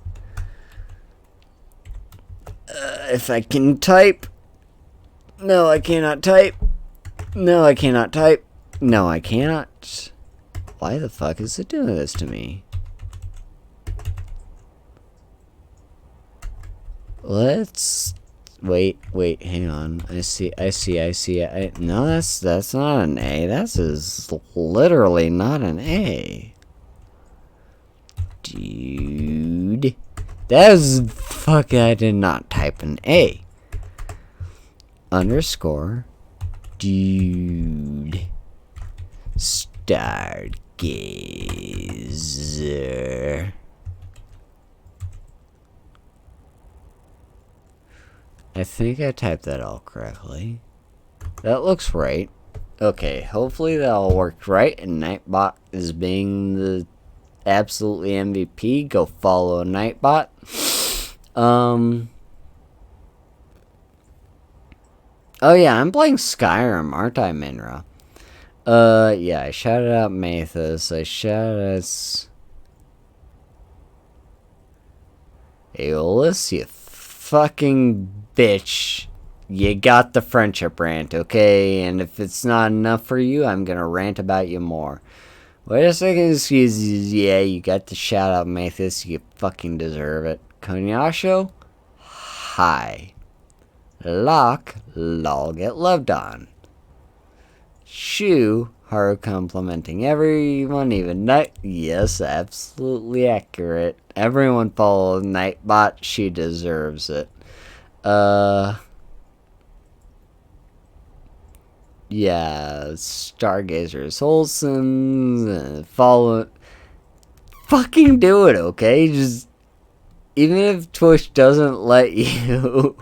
If I can type. No, I cannot type. No, I cannot type. No, I cannot. Why the fuck is it doing this to me? Let's wait, hang on. I see. No, that's not an A. That's literally not an A. Dude. Fuck, I did not type an A. Underscore. Dude. Stargazer. I think I typed that all correctly. That looks right. Okay, hopefully that all worked right, and Nightbot is being the absolutely MVP. Go follow Nightbot. Oh yeah, I'm playing Skyrim, aren't I, Minra? Yeah, I shouted out Mathis. I shouted out Aeolus, you fucking bitch. You got the friendship rant, okay? And if it's not enough for you, I'm gonna rant about you more. Wait a second, excuse me. Yeah, you got the shout out, Mathis. You fucking deserve it. Konyasho? Hi. Locke, lol, get loved on. Shu, Haru complimenting everyone, even Night. Yes, absolutely accurate. Everyone follow Nightbot. She deserves it. Yeah, Stargazer is wholesome. Follow. Fucking do it, okay? Just. Even if Twitch doesn't let you.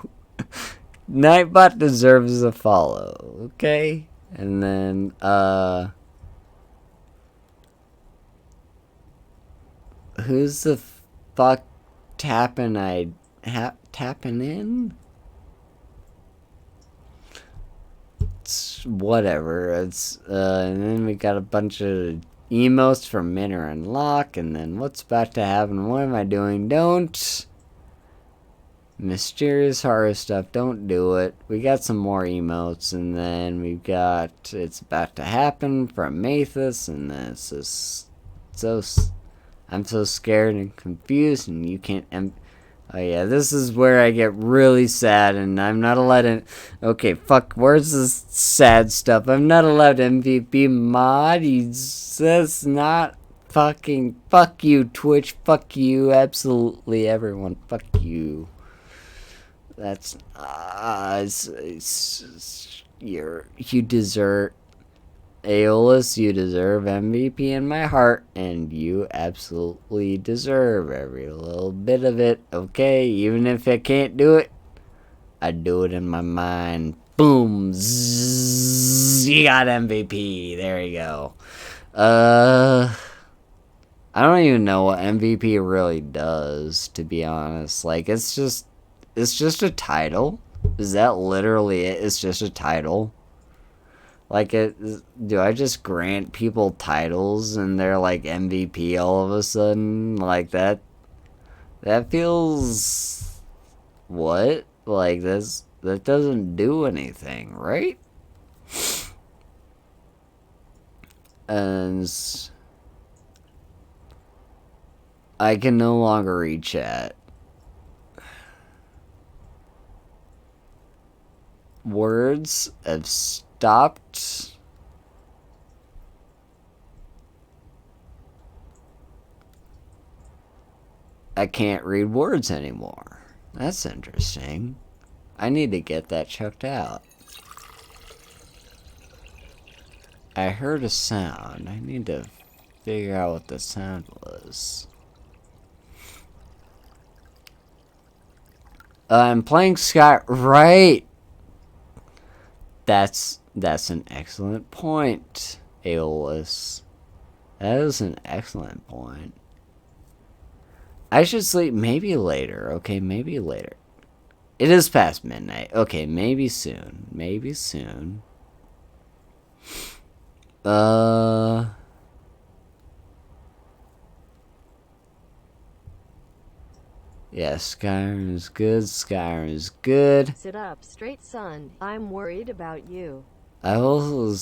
Nightbot deserves a follow, okay? And then, who's the fuck tapping tapping in? It's whatever. It's, and then we got a bunch of emotes from Minner and Locke, and then what's about to happen? What am I doing? Don't. Mysterious horror stuff, don't do it. We got some more emotes, and then we've got it's about to happen from Mathis, and then it's just I'm so scared and confused, and you can't oh yeah, this is where I get really sad, and I'm not allowed to. Okay, fuck, where's this sad stuff? I'm not allowed MVP mod. He says not fucking. Fuck you, Twitch. Fuck you, absolutely everyone. Fuck you. That's you deserve Aeolus, you deserve MVP in my heart, and you absolutely deserve every little bit of it, okay? Even if I can't do it, I do it in my mind. Boom! Zzz, you got MVP. There you go. I don't even know what MVP really does, to be honest. Like, it's just a title. Is that literally it? It's just a title. Like, do I just grant people titles and they're like MVP all of a sudden? Like, that feels... What? Like, that doesn't do anything, right? And I can no longer read chat. Words have stopped. I can't read words anymore. That's interesting. I need to get that checked out. I heard a sound. I need to figure out what the sound was. I'm playing Sky. Right. That's an excellent point, Aeolus. That is an excellent point. I should sleep maybe later. Okay, maybe later. It is past midnight. Okay, maybe soon. Maybe soon. Yeah, Skyrim is good. Skyrim is good. Sit up, straight son. I'm worried about you. I will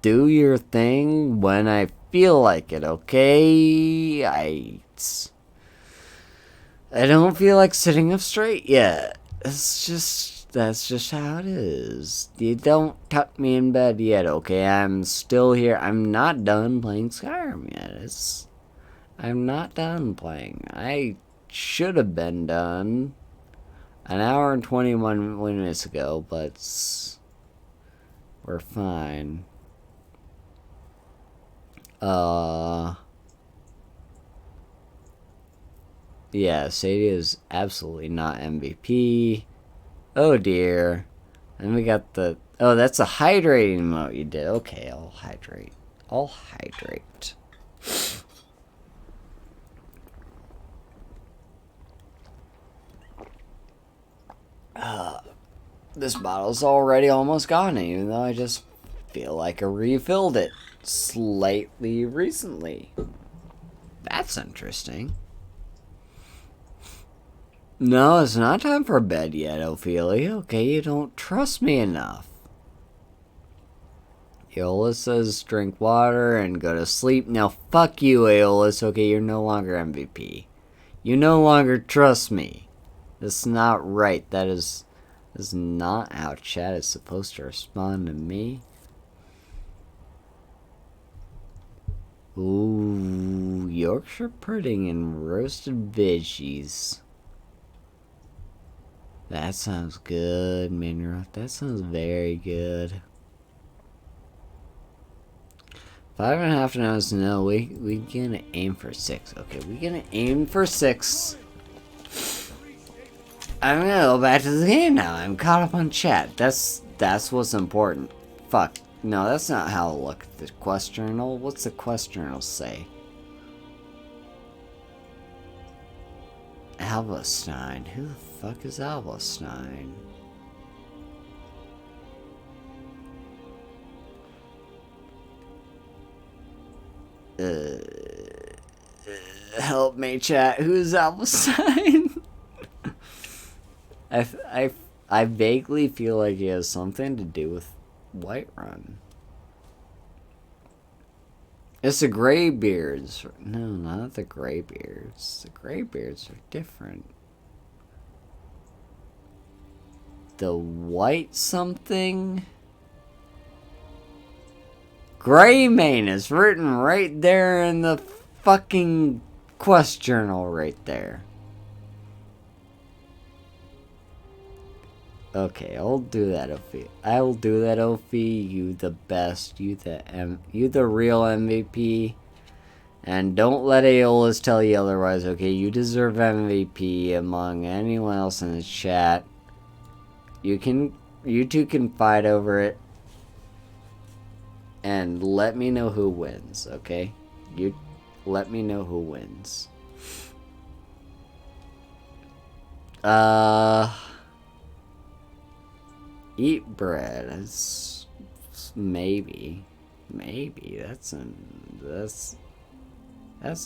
do your thing when I feel like it, okay? I don't feel like sitting up straight yet. That's just how it is. You don't tuck me in bed yet, okay? I'm still here. I'm not done playing Skyrim yet. I'm not done playing. I should have been done an hour and 21 minutes ago, but we're fine. Yeah, Sadie is absolutely not MVP. Oh dear. And we got the... Oh, that's a hydrating emote you did. Okay, I'll hydrate. I'll hydrate. This bottle's already almost gone, even though I just feel like I refilled it slightly recently. That's interesting. No, it's not time for bed yet, Ophelia. Okay, you don't trust me enough. Aeolus says drink water and go to sleep. Now fuck you, Aeolus. Okay, you're no longer MVP. You no longer trust me. That's not right. That is not how chat is supposed to respond to me. Ooh, Yorkshire pudding and roasted veggies. That sounds good, Minra. That sounds very good. 5.5 hours. No, we gonna aim for 6. Okay, we gonna aim for 6. I'm gonna go back to the game now. I'm caught up on chat. That's what's important. Fuck. No, that's not how I look at the quest journal. What's the quest journal say? Alvastein. Who the fuck is Alvastein? Help me, chat. Who's Alvastein? I vaguely feel like he has something to do with Whiterun. It's the Greybeards. No, not the Greybeards. The Greybeards are different. The white something? Greymane is written right there in the fucking quest journal right there. Okay, I'll do that, Ophi. I will do that, Ophi. You the best. You the real MVP. And don't let Aeolus tell you otherwise, okay? You deserve MVP among anyone else in the chat. You two can fight over it. And let me know who wins, okay? You let me know who wins. Eat bread. It's maybe that's a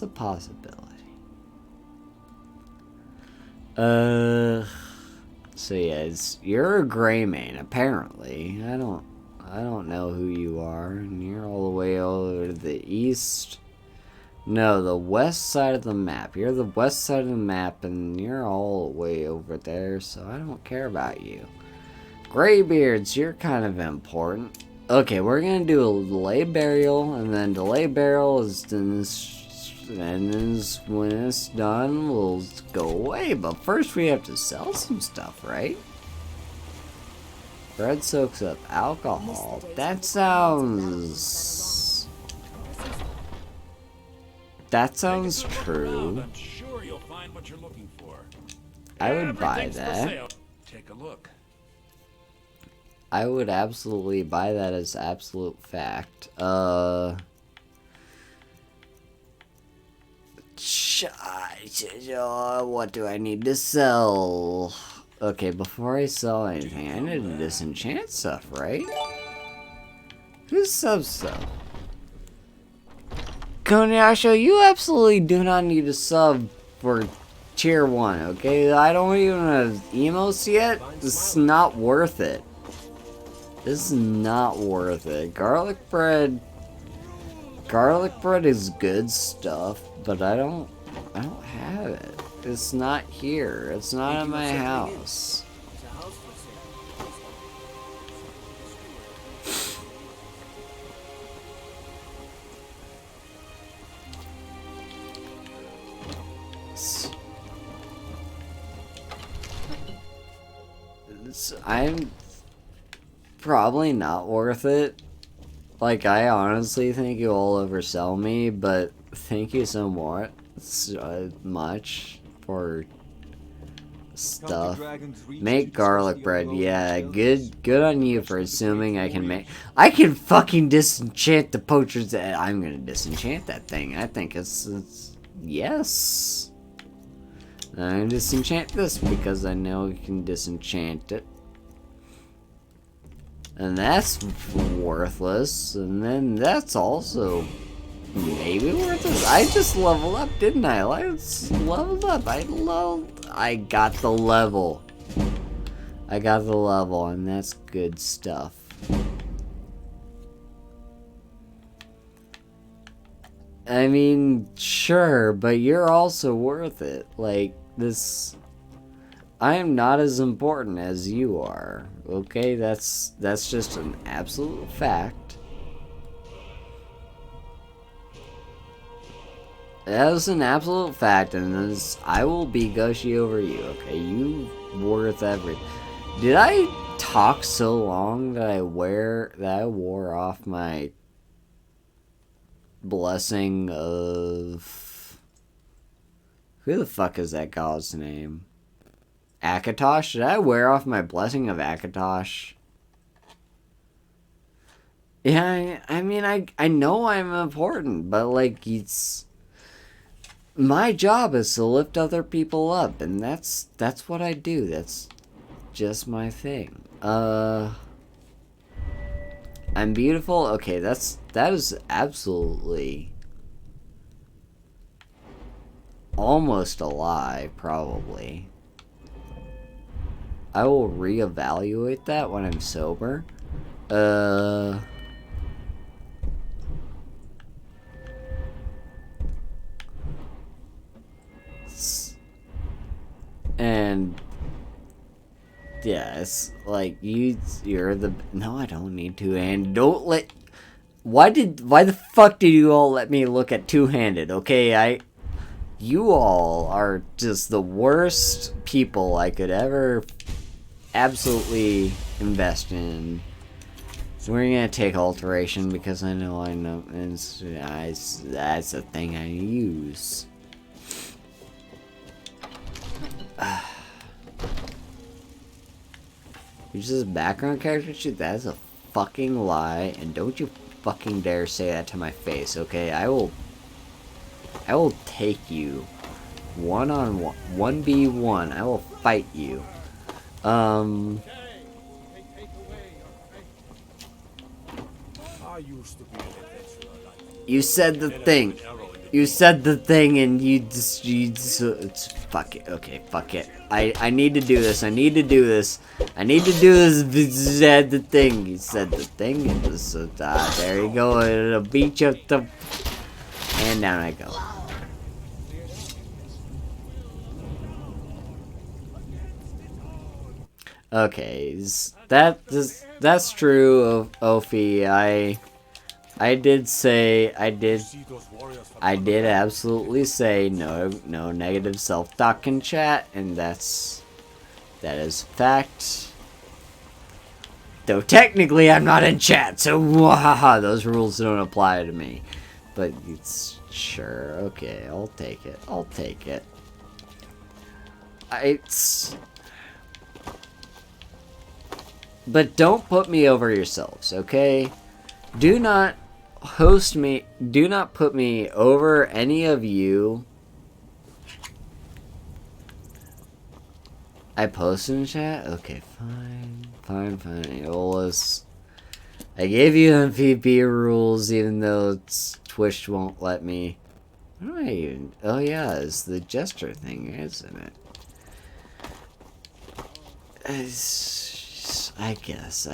possibility. So yeah, you're a Greymane apparently. I don't know who you are, and you're all the way over to the east. No, the west side of the map. You're the west side of the map, and you're all the way over there, so I don't care about you. Greybeards, you're kind of important. Okay, we're gonna do a delay burial, and then delay burial is then and then when it's done, we'll go away. But first we have to sell some stuff, right? Bread soaks up alcohol. That sounds... That sounds true. I'm sure you'll find what you're looking for. I would buy Everything's for that. sale. Take a look. I would absolutely buy that as absolute fact. What do I need to sell? Okay, before I sell anything, I need to disenchant stuff, right? Who's sub stuff? Konyasho, you absolutely do not need to sub for tier 1, okay? I don't even have emotes yet. This is not worth it. This is not worth it. Garlic bread is good stuff, but I don't have it. It's not here. It's not in my house. I'm probably not worth it. Like, I honestly think you all oversell me, but thank you so much for stuff. Make garlic bread. Yeah, good on you for assuming I can make... I can fucking disenchant the poacher's... I'm gonna disenchant that thing. I think it's yes. I'm gonna disenchant this because I know you can disenchant it. And that's worthless. And then that's also maybe worthless. I just leveled up, didn't I? I leveled up. I got the level. I got the level, and that's good stuff. I mean, sure, but you're also worth it. Like, this... I am not as important as you are, okay? That's just an absolute fact. That is an absolute fact, and I will be gushy over you, okay? You worth everything. Did I talk so long that I wore off my blessing of... Who the fuck is that god's name? Akatosh? Did I wear off my blessing of Akatosh? Yeah, I mean, I know I'm important, but, like, it's... My job is to lift other people up, and that's what I do. That's just my thing. I'm beautiful? Okay, that is absolutely... almost a lie, probably. I will reevaluate that when I'm sober. And yes, like you're the no, I don't need to, and don't let. Why the fuck did you all let me look at two-handed? Okay, you all are just the worst people I could ever absolutely invest in. So we're gonna take alteration because I know that's the thing I use. You just background character shit? That is a fucking lie, and don't you fucking dare say that to my face, okay? I will take you one-on-one, 1v1. I will fight you. You said the thing. You said the thing, and you just it's fuck it. Okay, fuck it. I need to do this. I need to do this. I need to do this. You said the thing. You said the thing, and just, there you go. It'll beat you up the... And down I go. Okay, that's true of Ophi. I did say, I did See those warriors from absolutely say no negative self-talk in chat, and that is fact. Though technically I'm not in chat, so wahaha, those rules don't apply to me. But it's sure, okay, I'll take it. I'll take it. But don't put me over yourselves, okay? Do not host me, do not put me over any of you. I posted in chat? Okay, fine. Fine. Eolus. I gave you MVP rules even though Twitch won't let me. What do I even... Oh yeah, it's the gesture thing, isn't it? I guess.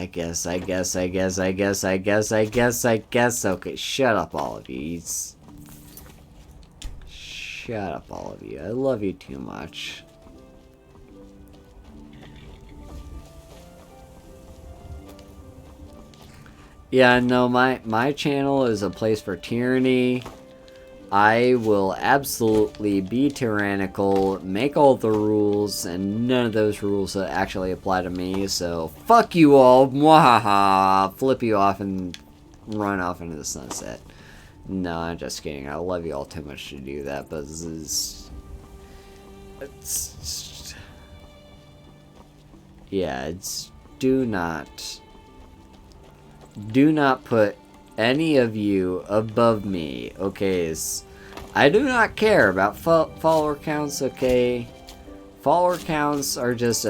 Okay, shut up all of you. Shut up all of you. I love you too much. Yeah, no, my channel is a place for tyranny. I will absolutely be tyrannical, make all the rules, and none of those rules actually apply to me, so fuck you all, mwahaha, flip you off and run off into the sunset. No, I'm just kidding, I love you all too much to do that, but this is... Yeah, do not put any of you above me, okay? I do not care about follower counts, okay? Follower counts are just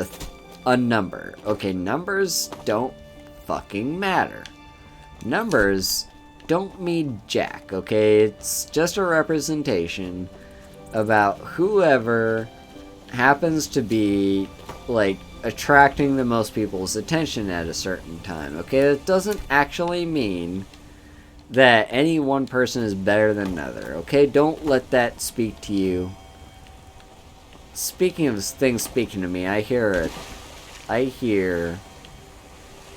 a number, okay? Numbers don't fucking matter. Numbers don't mean jack, okay? It's just a representation about whoever happens to be, like, attracting the most people's attention at a certain time, okay? It doesn't actually mean that any one person is better than another, okay? Don't let that speak to you. Speaking of things speaking to me, I hear...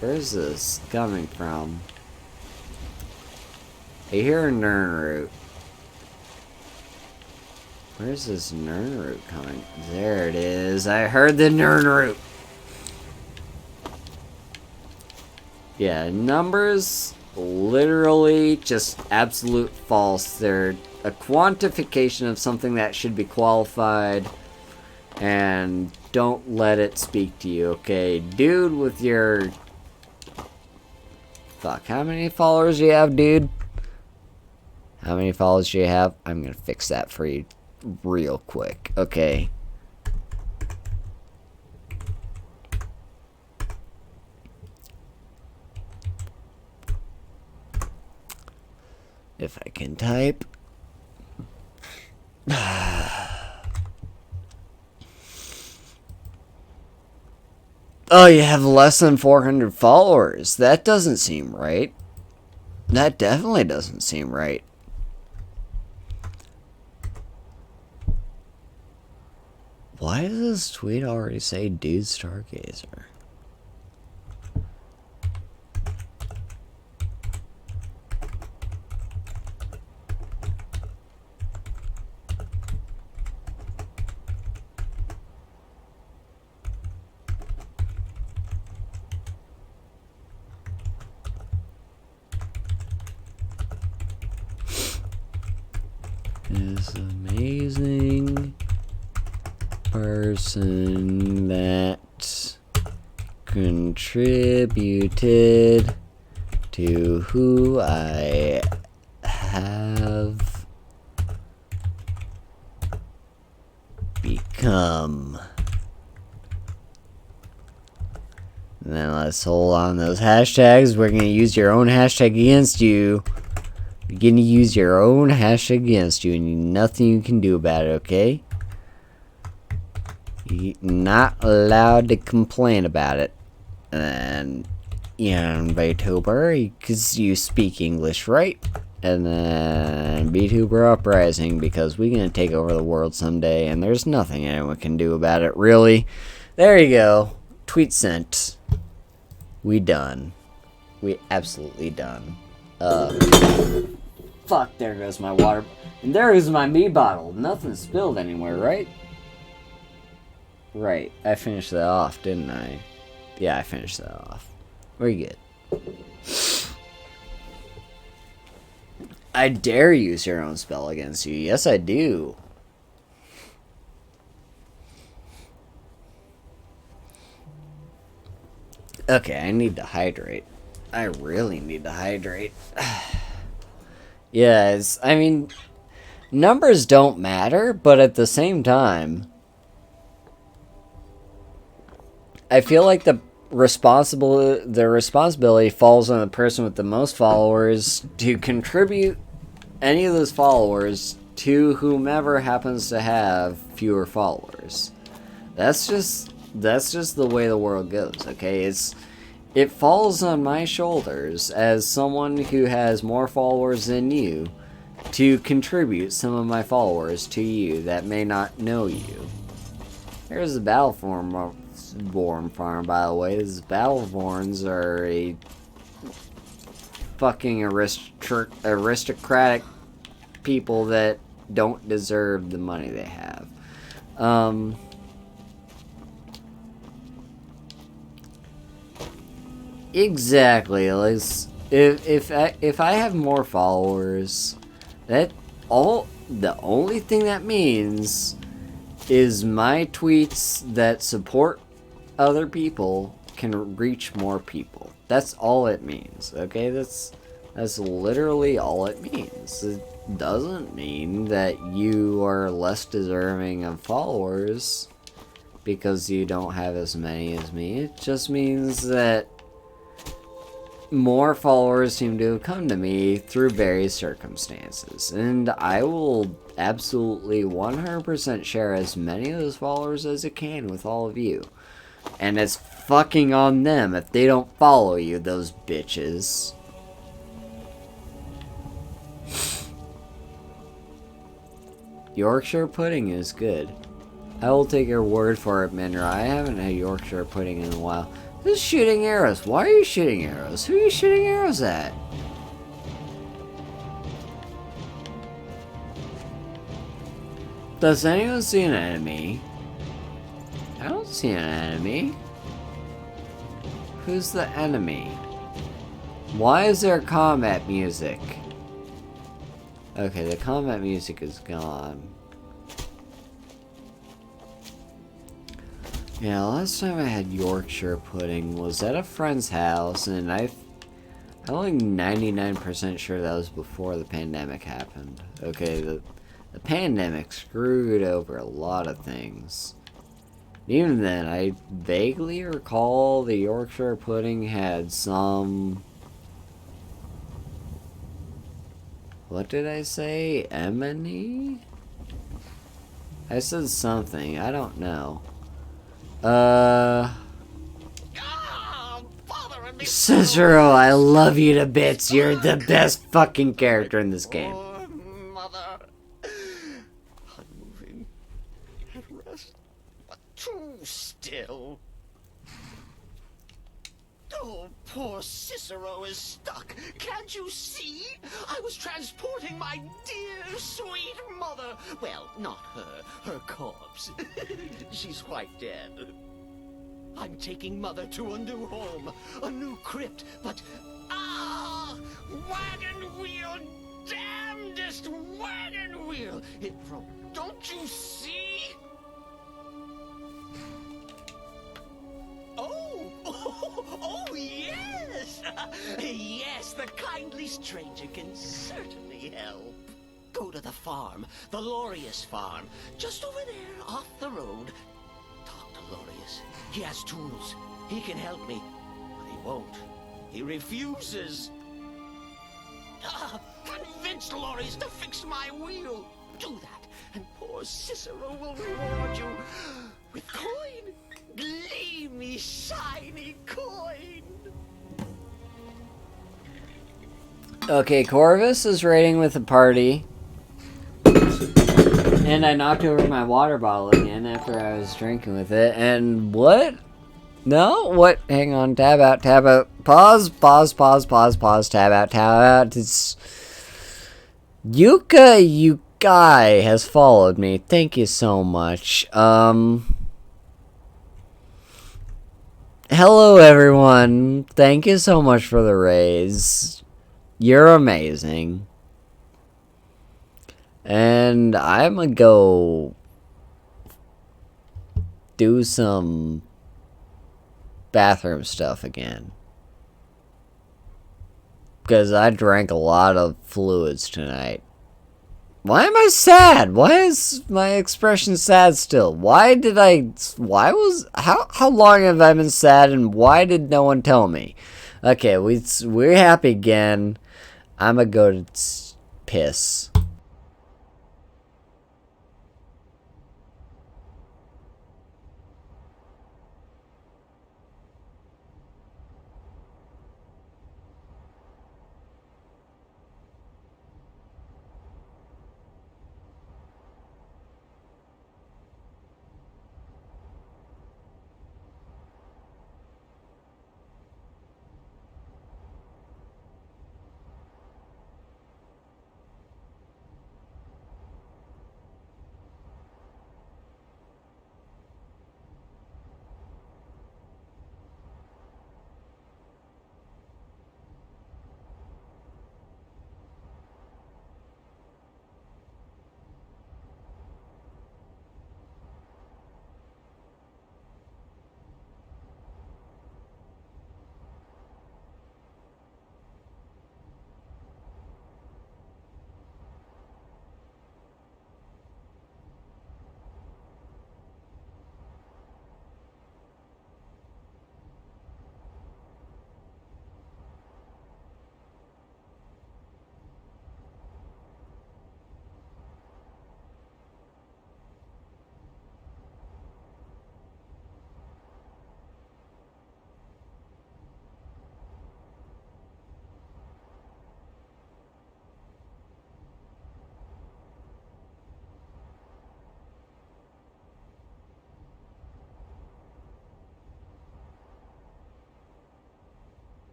Where's this coming from? I hear a Nernroot. Where's this Nernroot coming? There it is. I heard the Nernroot. Yeah, numbers... literally just absolute false. They're a quantification of something that should be qualified, and don't let it speak to you, okay? Dude, with your... Fuck, how many followers do you have, dude? How many followers do you have? I'm gonna fix that for you real quick, okay? If I can type. Oh, you have less than 400 followers. That doesn't seem right. That definitely doesn't seem right. Why does this tweet already say Dude Stargazer? This amazing person that contributed to who I have become. And then let's hold on those hashtags. We're going to use your own hashtag against you. You're going to use your own hashtag against you, and nothing you can do about it, okay? You're not allowed to complain about it. And, Vtuber, because you speak English, right? And then Vtuber Uprising, because we're going to take over the world someday, and there's nothing anyone can do about it, really. There you go. Tweet sent. We done. We absolutely done. Fuck, there goes my water. And there is my Mead bottle. Nothing spilled anywhere, right? Right, I finished that off, didn't I? Yeah, I finished that off. Very good. I dare use your own spell against you. Yes, I do. Okay, I need to hydrate. I really need to hydrate. Yes, I mean, numbers don't matter, but at the same time, I feel like the responsibility falls on the person with the most followers to contribute any of those followers to whomever happens to have fewer followers. That's just the way the world goes, okay? It falls on my shoulders as someone who has more followers than you to contribute some of my followers to you that may not know you. Here's the Battleborn farm, by the way. These Battleborns are a fucking aristocratic people that don't deserve the money they have. Exactly. Like, if I have more followers, the only thing that means is my tweets that support other people can reach more people. That's all it means. Okay, that's literally all it means. It doesn't mean that you are less deserving of followers because you don't have as many as me. It just means that more followers seem to have come to me through various circumstances, and I will absolutely 100% share as many of those followers as I can with all of you. And it's fucking on them if they don't follow you, those bitches. Yorkshire pudding is good. I will take your word for it, Minra. I haven't had Yorkshire pudding in a while. Who's shooting arrows? Why are you shooting arrows? Who are you shooting arrows at? Does anyone see an enemy? I don't see an enemy. Who's the enemy? Why is there combat music? Okay, the combat music is gone. Yeah, last time I had Yorkshire pudding was at a friend's house, and I'm only 99% sure that was before the pandemic happened. Okay, the pandemic screwed over a lot of things. Even then, I vaguely recall the Yorkshire pudding had some... What did I say? Emony? I said something, I don't know. Cicero, I love you to bits. You're the best fucking character in this game. Mother, unmoving, at rest, but too still. Oh, poor Cicero is stuck. Can't you see? I was transporting my dear, sweet mother. Well, not her corpse. She's quite dead. I'm taking Mother to a new home, a new crypt, but... Ah! Wagon wheel! Damnedest wagon wheel! It broke. Don't you see? Oh, yes! Yes, the kindly stranger can certainly help. Go to the farm, the Lorius farm, just over there, off the road. Talk to Lorius. He has tools. He can help me. But he won't. He refuses. Convince Lorius to fix my wheel. Do that, and poor Cicero will reward you with coin. Gleamy, shiny coin. Okay, Corvus is raiding with a party. And I knocked over my water bottle again after I was drinking with it. And what No? What? Hang on. Tab out, tab out. Pause, pause, pause, pause, pause. Tab out, tab out. It's... Yukai has followed me. Thank you so much. Hello, everyone. Thank you so much for the raise. You're amazing. And I'm gonna go do some bathroom stuff again. Because I drank a lot of fluids tonight. Why am I sad? Why is my expression sad still? How long have I been sad and why did no one tell me? Okay, we're happy again. I'm gonna go to piss.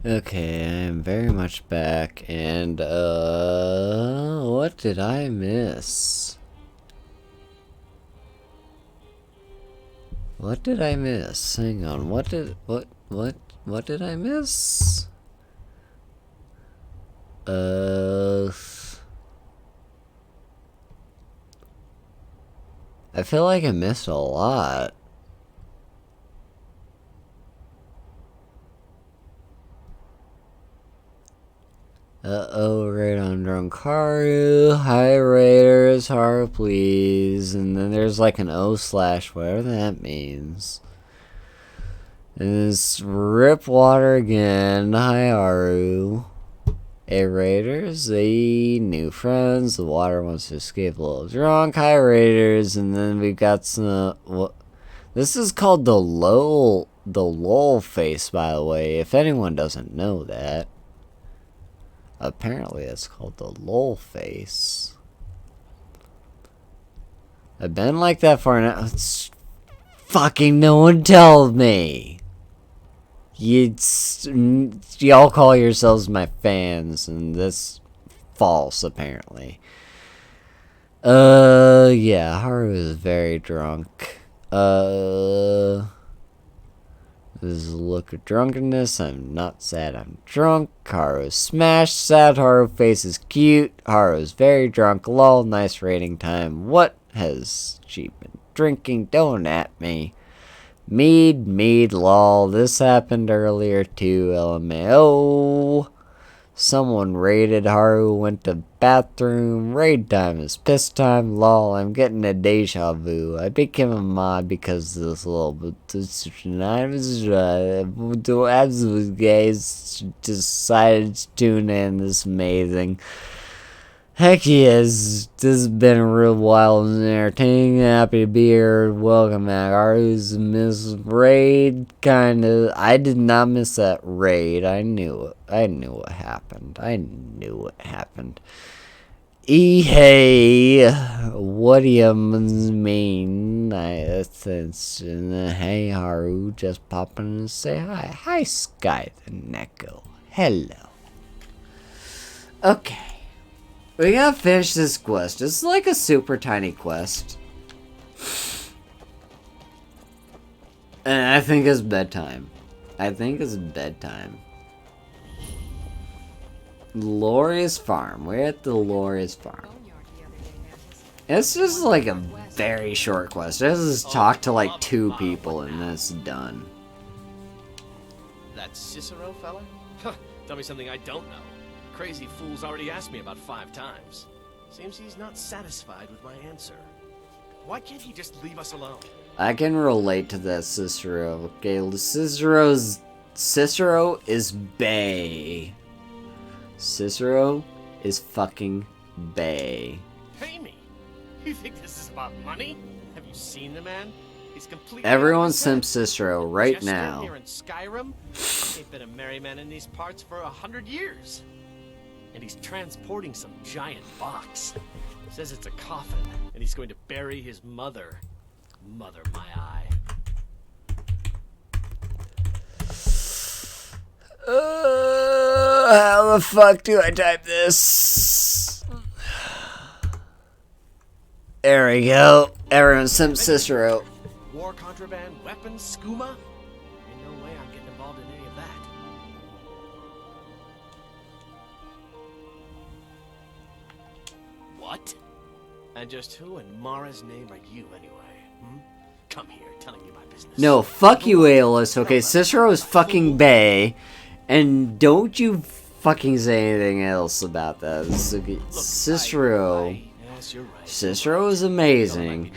Okay, I am very much back, and, what did I miss? What did I miss? Hang on, what did I miss? I feel like I missed a lot. Uh-oh, right on drunk Haru. Hi, Raiders. Haru, please. And then there's like an O/, whatever that means. And it's Rip Water again. Hi, Haru. Hey, Raiders. Hey, new friends. The water wants to escape a little drunk. Hi, Raiders. And then we've got some... what? This is called the LOL face, by the way, if anyone doesn't know that. Apparently it's called the LOL face. I've been like that for an... fucking no one told me! Y'all call yourselves my fans, and that's false, apparently. Yeah, Haru is very drunk. This is a look of drunkenness. I'm not sad, I'm drunk. Haru's smashed. Sad Haru face is cute. Haru's very drunk. Lol, nice rating time. What has she been drinking, don't at me. Mead, lol. This happened earlier too, LMAO. Someone raided Haru, went to bathroom. Raid time is piss time, lol. I'm getting a deja vu. I became a mod because of this little bit. I was absolute guys decided to tune in. This is amazing. Heck yes, this has been a real wild and entertaining. Happy to be here. Welcome back. Haru's Miss Raid, kinda. I did not miss that raid. I knew it. I knew what happened. Hey, what do you mean? Hey Haru, just popping in to say hi. Hi Sky the Neko. Hello. Okay. We gotta finish this quest. It's like a super tiny quest. And I think it's bedtime. Glorious Farm. We're at the Glorious Farm. It's just like a very short quest. I just talk to like 2 people and then it's done. That Cicero fella? Tell me something I don't know. Crazy fool's already asked me about 5 times. Seems he's not satisfied with my answer. Why can't he just leave us alone? I can relate to that Cicero. Okay, Cicero is bae. Cicero is fucking bae. Pay me? You think this is about money? Have you seen the man? He's completely. Everyone simp Cicero right Jester now. Here in Skyrim? Ain't been a merry man in these parts for 100 years. And he's transporting some giant box. Says it's a coffin, and he's going to bury his mother. Mother, my eye. How the fuck do I type this? There we go. Everyone simp Cicero. War contraband, weapons, skooma? Ain't no way I'm getting involved in any of that. What? And just who in Mara's name are you anyway? Hmm? Come here, telling me my business. No, fuck you, Aeolus. Okay, Cicero is fucking bae. And don't you fucking say anything else about that. Cicero. Cicero is amazing.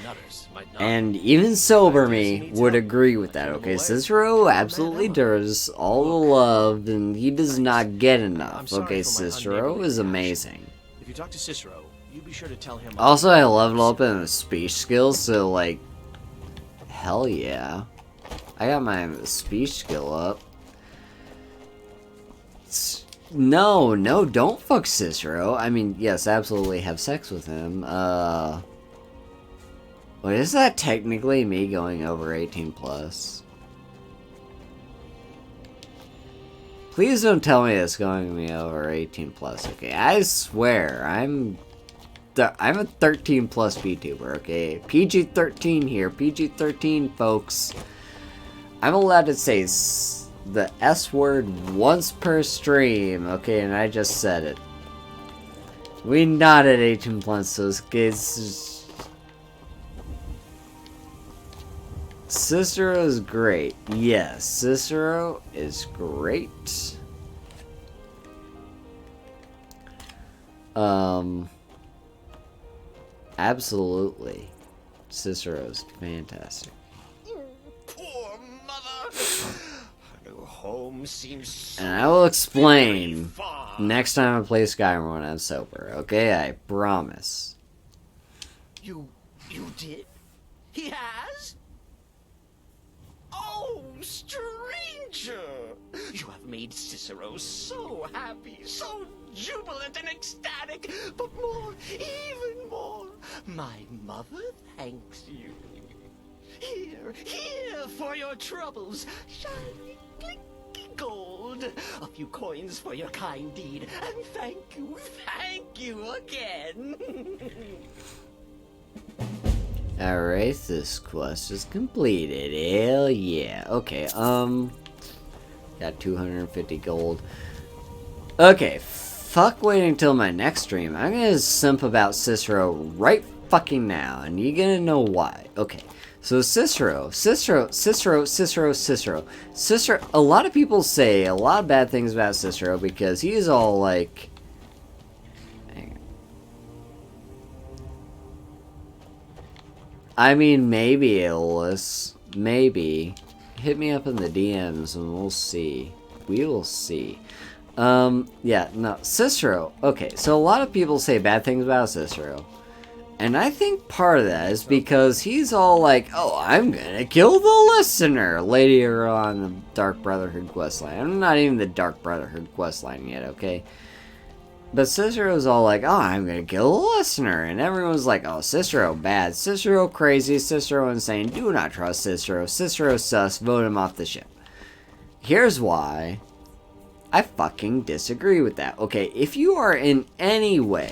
And even sober me would agree with that, okay? Cicero absolutely deserves all the love, and he does not get enough. Okay, Cicero is amazing. If you talk to Cicero, you be sure to tell him. Also, I leveled up in the speech skills, so like, hell yeah. I got my speech skill up. No, don't fuck Cicero. I mean, yes, absolutely have sex with him. Wait, is that technically me going over 18 plus? Please don't tell me it's going to be over 18 plus, okay? I swear, I'm a 13 plus VTuber, okay? PG-13 here, PG-13, folks. I'm allowed to say the S word once per stream, okay, and I just said it. We not at 18 plus, so kids. Cicero is great. Yes, Cicero is great. Absolutely. Cicero's fantastic. Poor mother. Her home seems. And I will explain next time I play Skyrim when I'm sober. Okay, I promise. You did? He has? Oh, stranger! You have made Cicero so happy, so jubilant and ecstatic, but more, even more, my mother thanks you. Here for your troubles, shiny, clinky gold, a few coins for your kind deed, and thank you again. Alright, this quest is completed. Hell yeah. Okay, got 250 gold. Okay, fuck waiting until my next stream. I'm gonna simp about Cicero right fucking now, and you're gonna know why. Okay, so Cicero, a lot of people say a lot of bad things about Cicero because he's all like... I mean, maybe, Aeolus. Maybe. Hit me up in the DMs and we'll see. We will see. Yeah, no, Cicero. Okay, so a lot of people say bad things about Cicero. And I think part of that is because he's all like, oh, I'm gonna kill the listener later on the Dark Brotherhood questline. I'm not even the Dark Brotherhood questline yet, okay? But Cicero's all like, oh, I'm gonna kill the listener. And everyone's like, oh, Cicero bad. Cicero crazy. Cicero insane. Do not trust Cicero. Cicero sus. Vote him off the ship. Here's why I fucking disagree with that. Okay, if you are in any way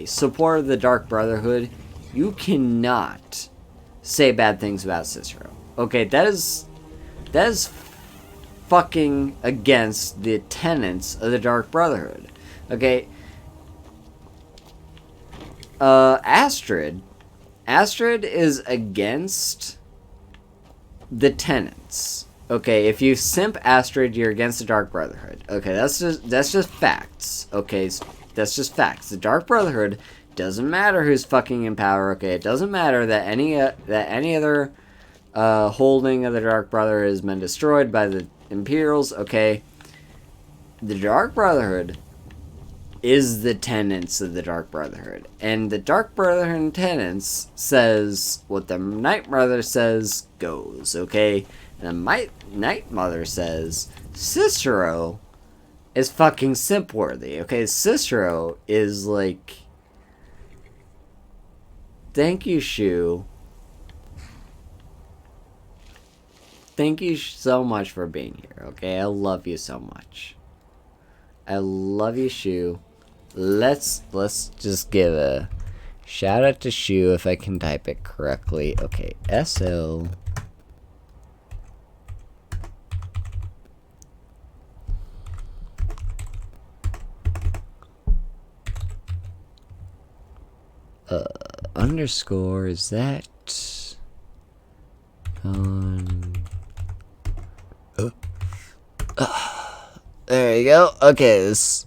support of the Dark Brotherhood, you cannot say bad things about Cicero. Okay, that is fucking against the tenets of the Dark Brotherhood. Okay. Astrid is against the tenets. Okay, if you simp Astrid, you're against the Dark Brotherhood. Okay, that's just facts. Okay, that's just facts. The Dark Brotherhood doesn't matter who's fucking in power. Okay, it doesn't matter that any other holding of the Dark Brotherhood has been destroyed by the Imperials. Okay, the Dark Brotherhood is the tenets of the Dark Brotherhood, and the Dark Brotherhood tenets says what the Night Mother says goes. Okay, and the Night Mother says Cicero is fucking simp worthy. Okay, Cicero is like, thank you, Shu. Thank you so much for being here, okay? I love you so much. I love you, Shu. Let's just give a shout out to Shu if I can type it correctly. Okay, SL underscore, is that on... there you go. Okay, this...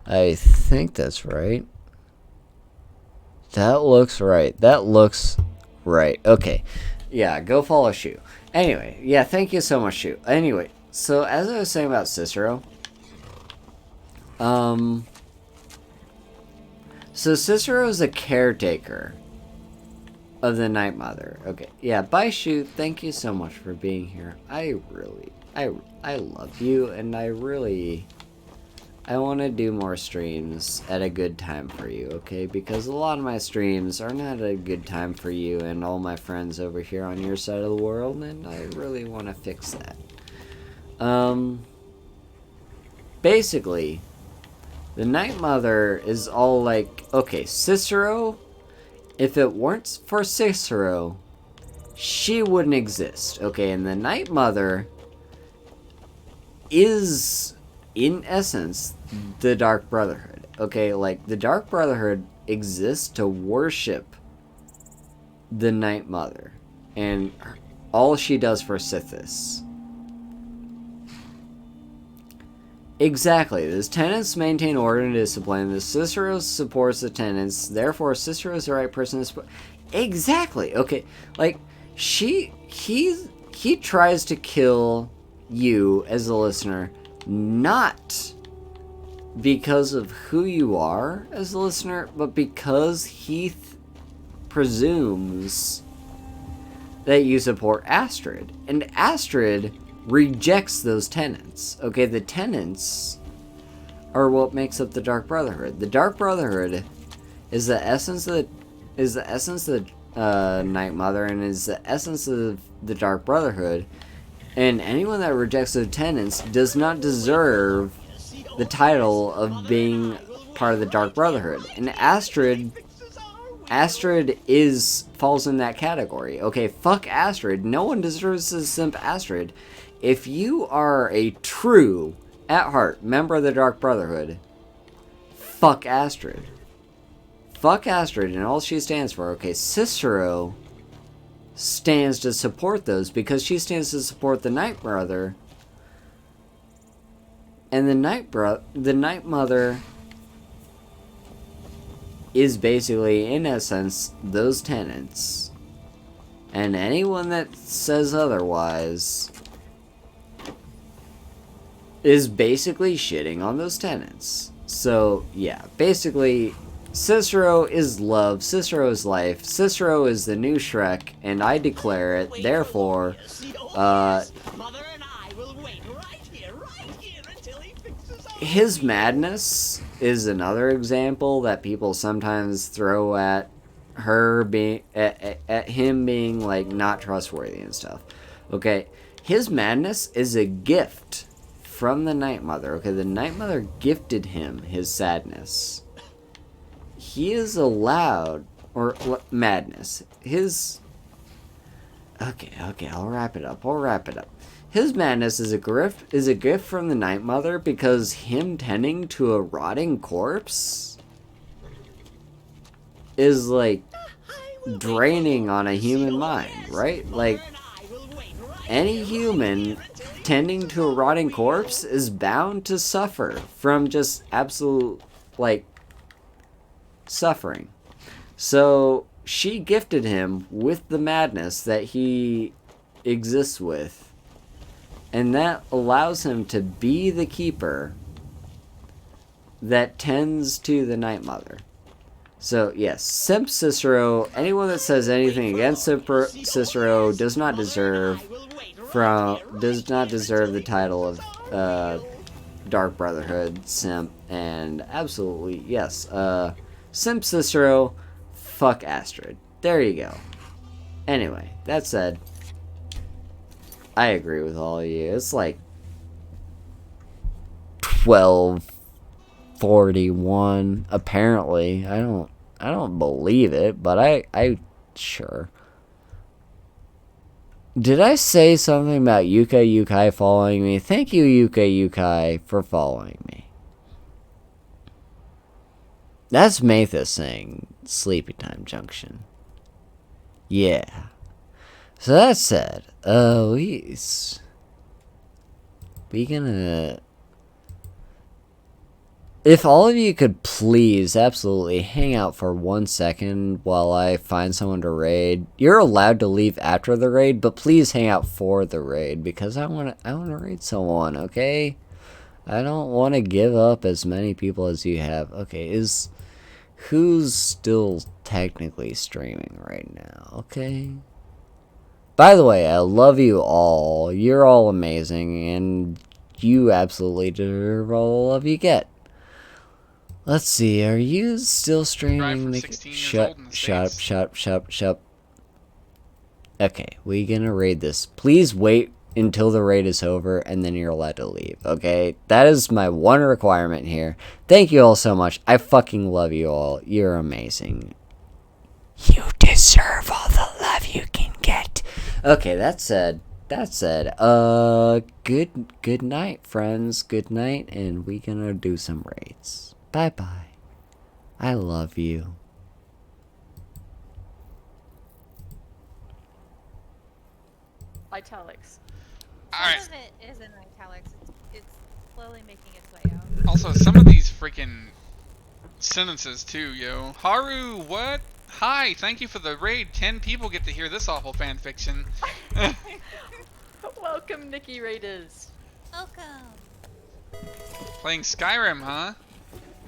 I think that's right. That looks right. That looks right. Okay. Yeah, go follow Shu. Anyway, yeah, thank you so much, Shu. Anyway, so as I was saying about Cicero, so Cicero is a caretaker of the Night Mother. Okay, yeah, bye, Shu. Thank you so much for being here. I love you, and I want to do more streams at a good time for you, okay? Because a lot of my streams are not a good time for you and all my friends over here on your side of the world, and I really want to fix that. Basically, the Night Mother is all like, okay, Cicero, if it weren't for Cicero, she wouldn't exist, okay? And the Night Mother is, in essence, the Dark Brotherhood, okay? Like, the Dark Brotherhood exists to worship the Night Mother and all she does for Sithis. Exactly. The tenants maintain order and discipline. The Cicero supports the tenants. Therefore, Cicero is the right person to support. Exactly. Okay. Like, he tries to kill you as a listener, not because of who you are as a listener, but because he presumes that you support Astrid. And Astrid rejects those tenets. Okay, the tenets are what makes up the Dark Brotherhood. The Dark Brotherhood is the essence of the Night Mother, and is the essence of the Dark Brotherhood. And anyone that rejects those tenets does not deserve the title of being part of the Dark Brotherhood. And Astrid falls in that category. Okay, fuck Astrid. No one deserves to simp Astrid. If you are a true, at heart, member of the Dark Brotherhood, fuck Astrid. fuck Astrid and all she stands for. Okay, Cicero stands to support those because she stands to support the Night Brother. And the Night Mother is basically, in essence, those tenants. And anyone that says otherwise is basically shitting on those tenants. So, yeah, basically, Cicero is love, Cicero is life, Cicero is the new Shrek, and I declare it, therefore, his madness is another example that people sometimes throw at her being, at him being, like, not trustworthy and stuff. Okay, his madness is a gift from the Night Mother. Okay, the Night Mother gifted him his sadness. He is allowed, or madness. Okay, I'll wrap it up. His madness is a gift from the Night Mother because him tending to a rotting corpse is like draining on a human mind, right? Like, any human tending to a rotting corpse is bound to suffer from just absolute, like, suffering. So she gifted him with the madness that he exists with, and that allows him to be the keeper that tends to the Night Mother. So yes, Simp Cicero, anyone that says anything against Cicero does not deserve the title of Dark Brotherhood Simp, and absolutely yes, Simp Cicero, fuck Astrid. There you go. Anyway, that said, I agree with all of you. It's like 12:41 apparently. I don't believe it, but I sure. Did I say something about Yuka Yukai following me? Thank you, Yuka Yukai, for following me. That's Mathis saying Sleepy Time Junction. Yeah. So that said, we gonna... If all of you could please absolutely hang out for 1 second while I find someone to raid. You're allowed to leave after the raid, but please hang out for the raid because I wanna raid someone, okay? I don't want to give up as many people as you have. Okay, who's still technically streaming right now, okay? By the way, I love you all. You're all amazing, and you absolutely deserve all the love you get. Let's see, are you still streaming? Shut up. Okay, we gonna raid this. Please wait until the raid is over, and then you're allowed to leave, okay? That is my one requirement here. Thank you all so much. I fucking love you all. You're amazing. You deserve all the love you can get. Okay, that said, good night, friends. Good night, and we gonna do some raids. Bye-bye. I love you. Italics. Alright. Some of it is in italics. It's slowly making its way out. Also, some of these freaking sentences too, yo. Haru, what? Hi, thank you for the raid. 10 people get to hear this awful fanfiction. Welcome, Nikki Raiders. Welcome. Playing Skyrim, huh?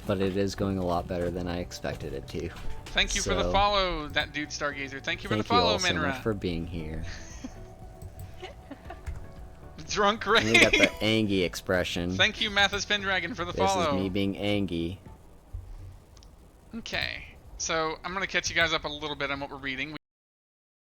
But it is going a lot better than I expected it to. Thank you for the follow, that dude Stargazer. Thank you for the follow, Minra. Thank you all so much for being here. Drunk Ray. We got the Angie expression. Thank you, Mathis Pendragon, for the follow. This is me being Angie. Okay, so I'm gonna catch you guys up a little bit on what we're reading.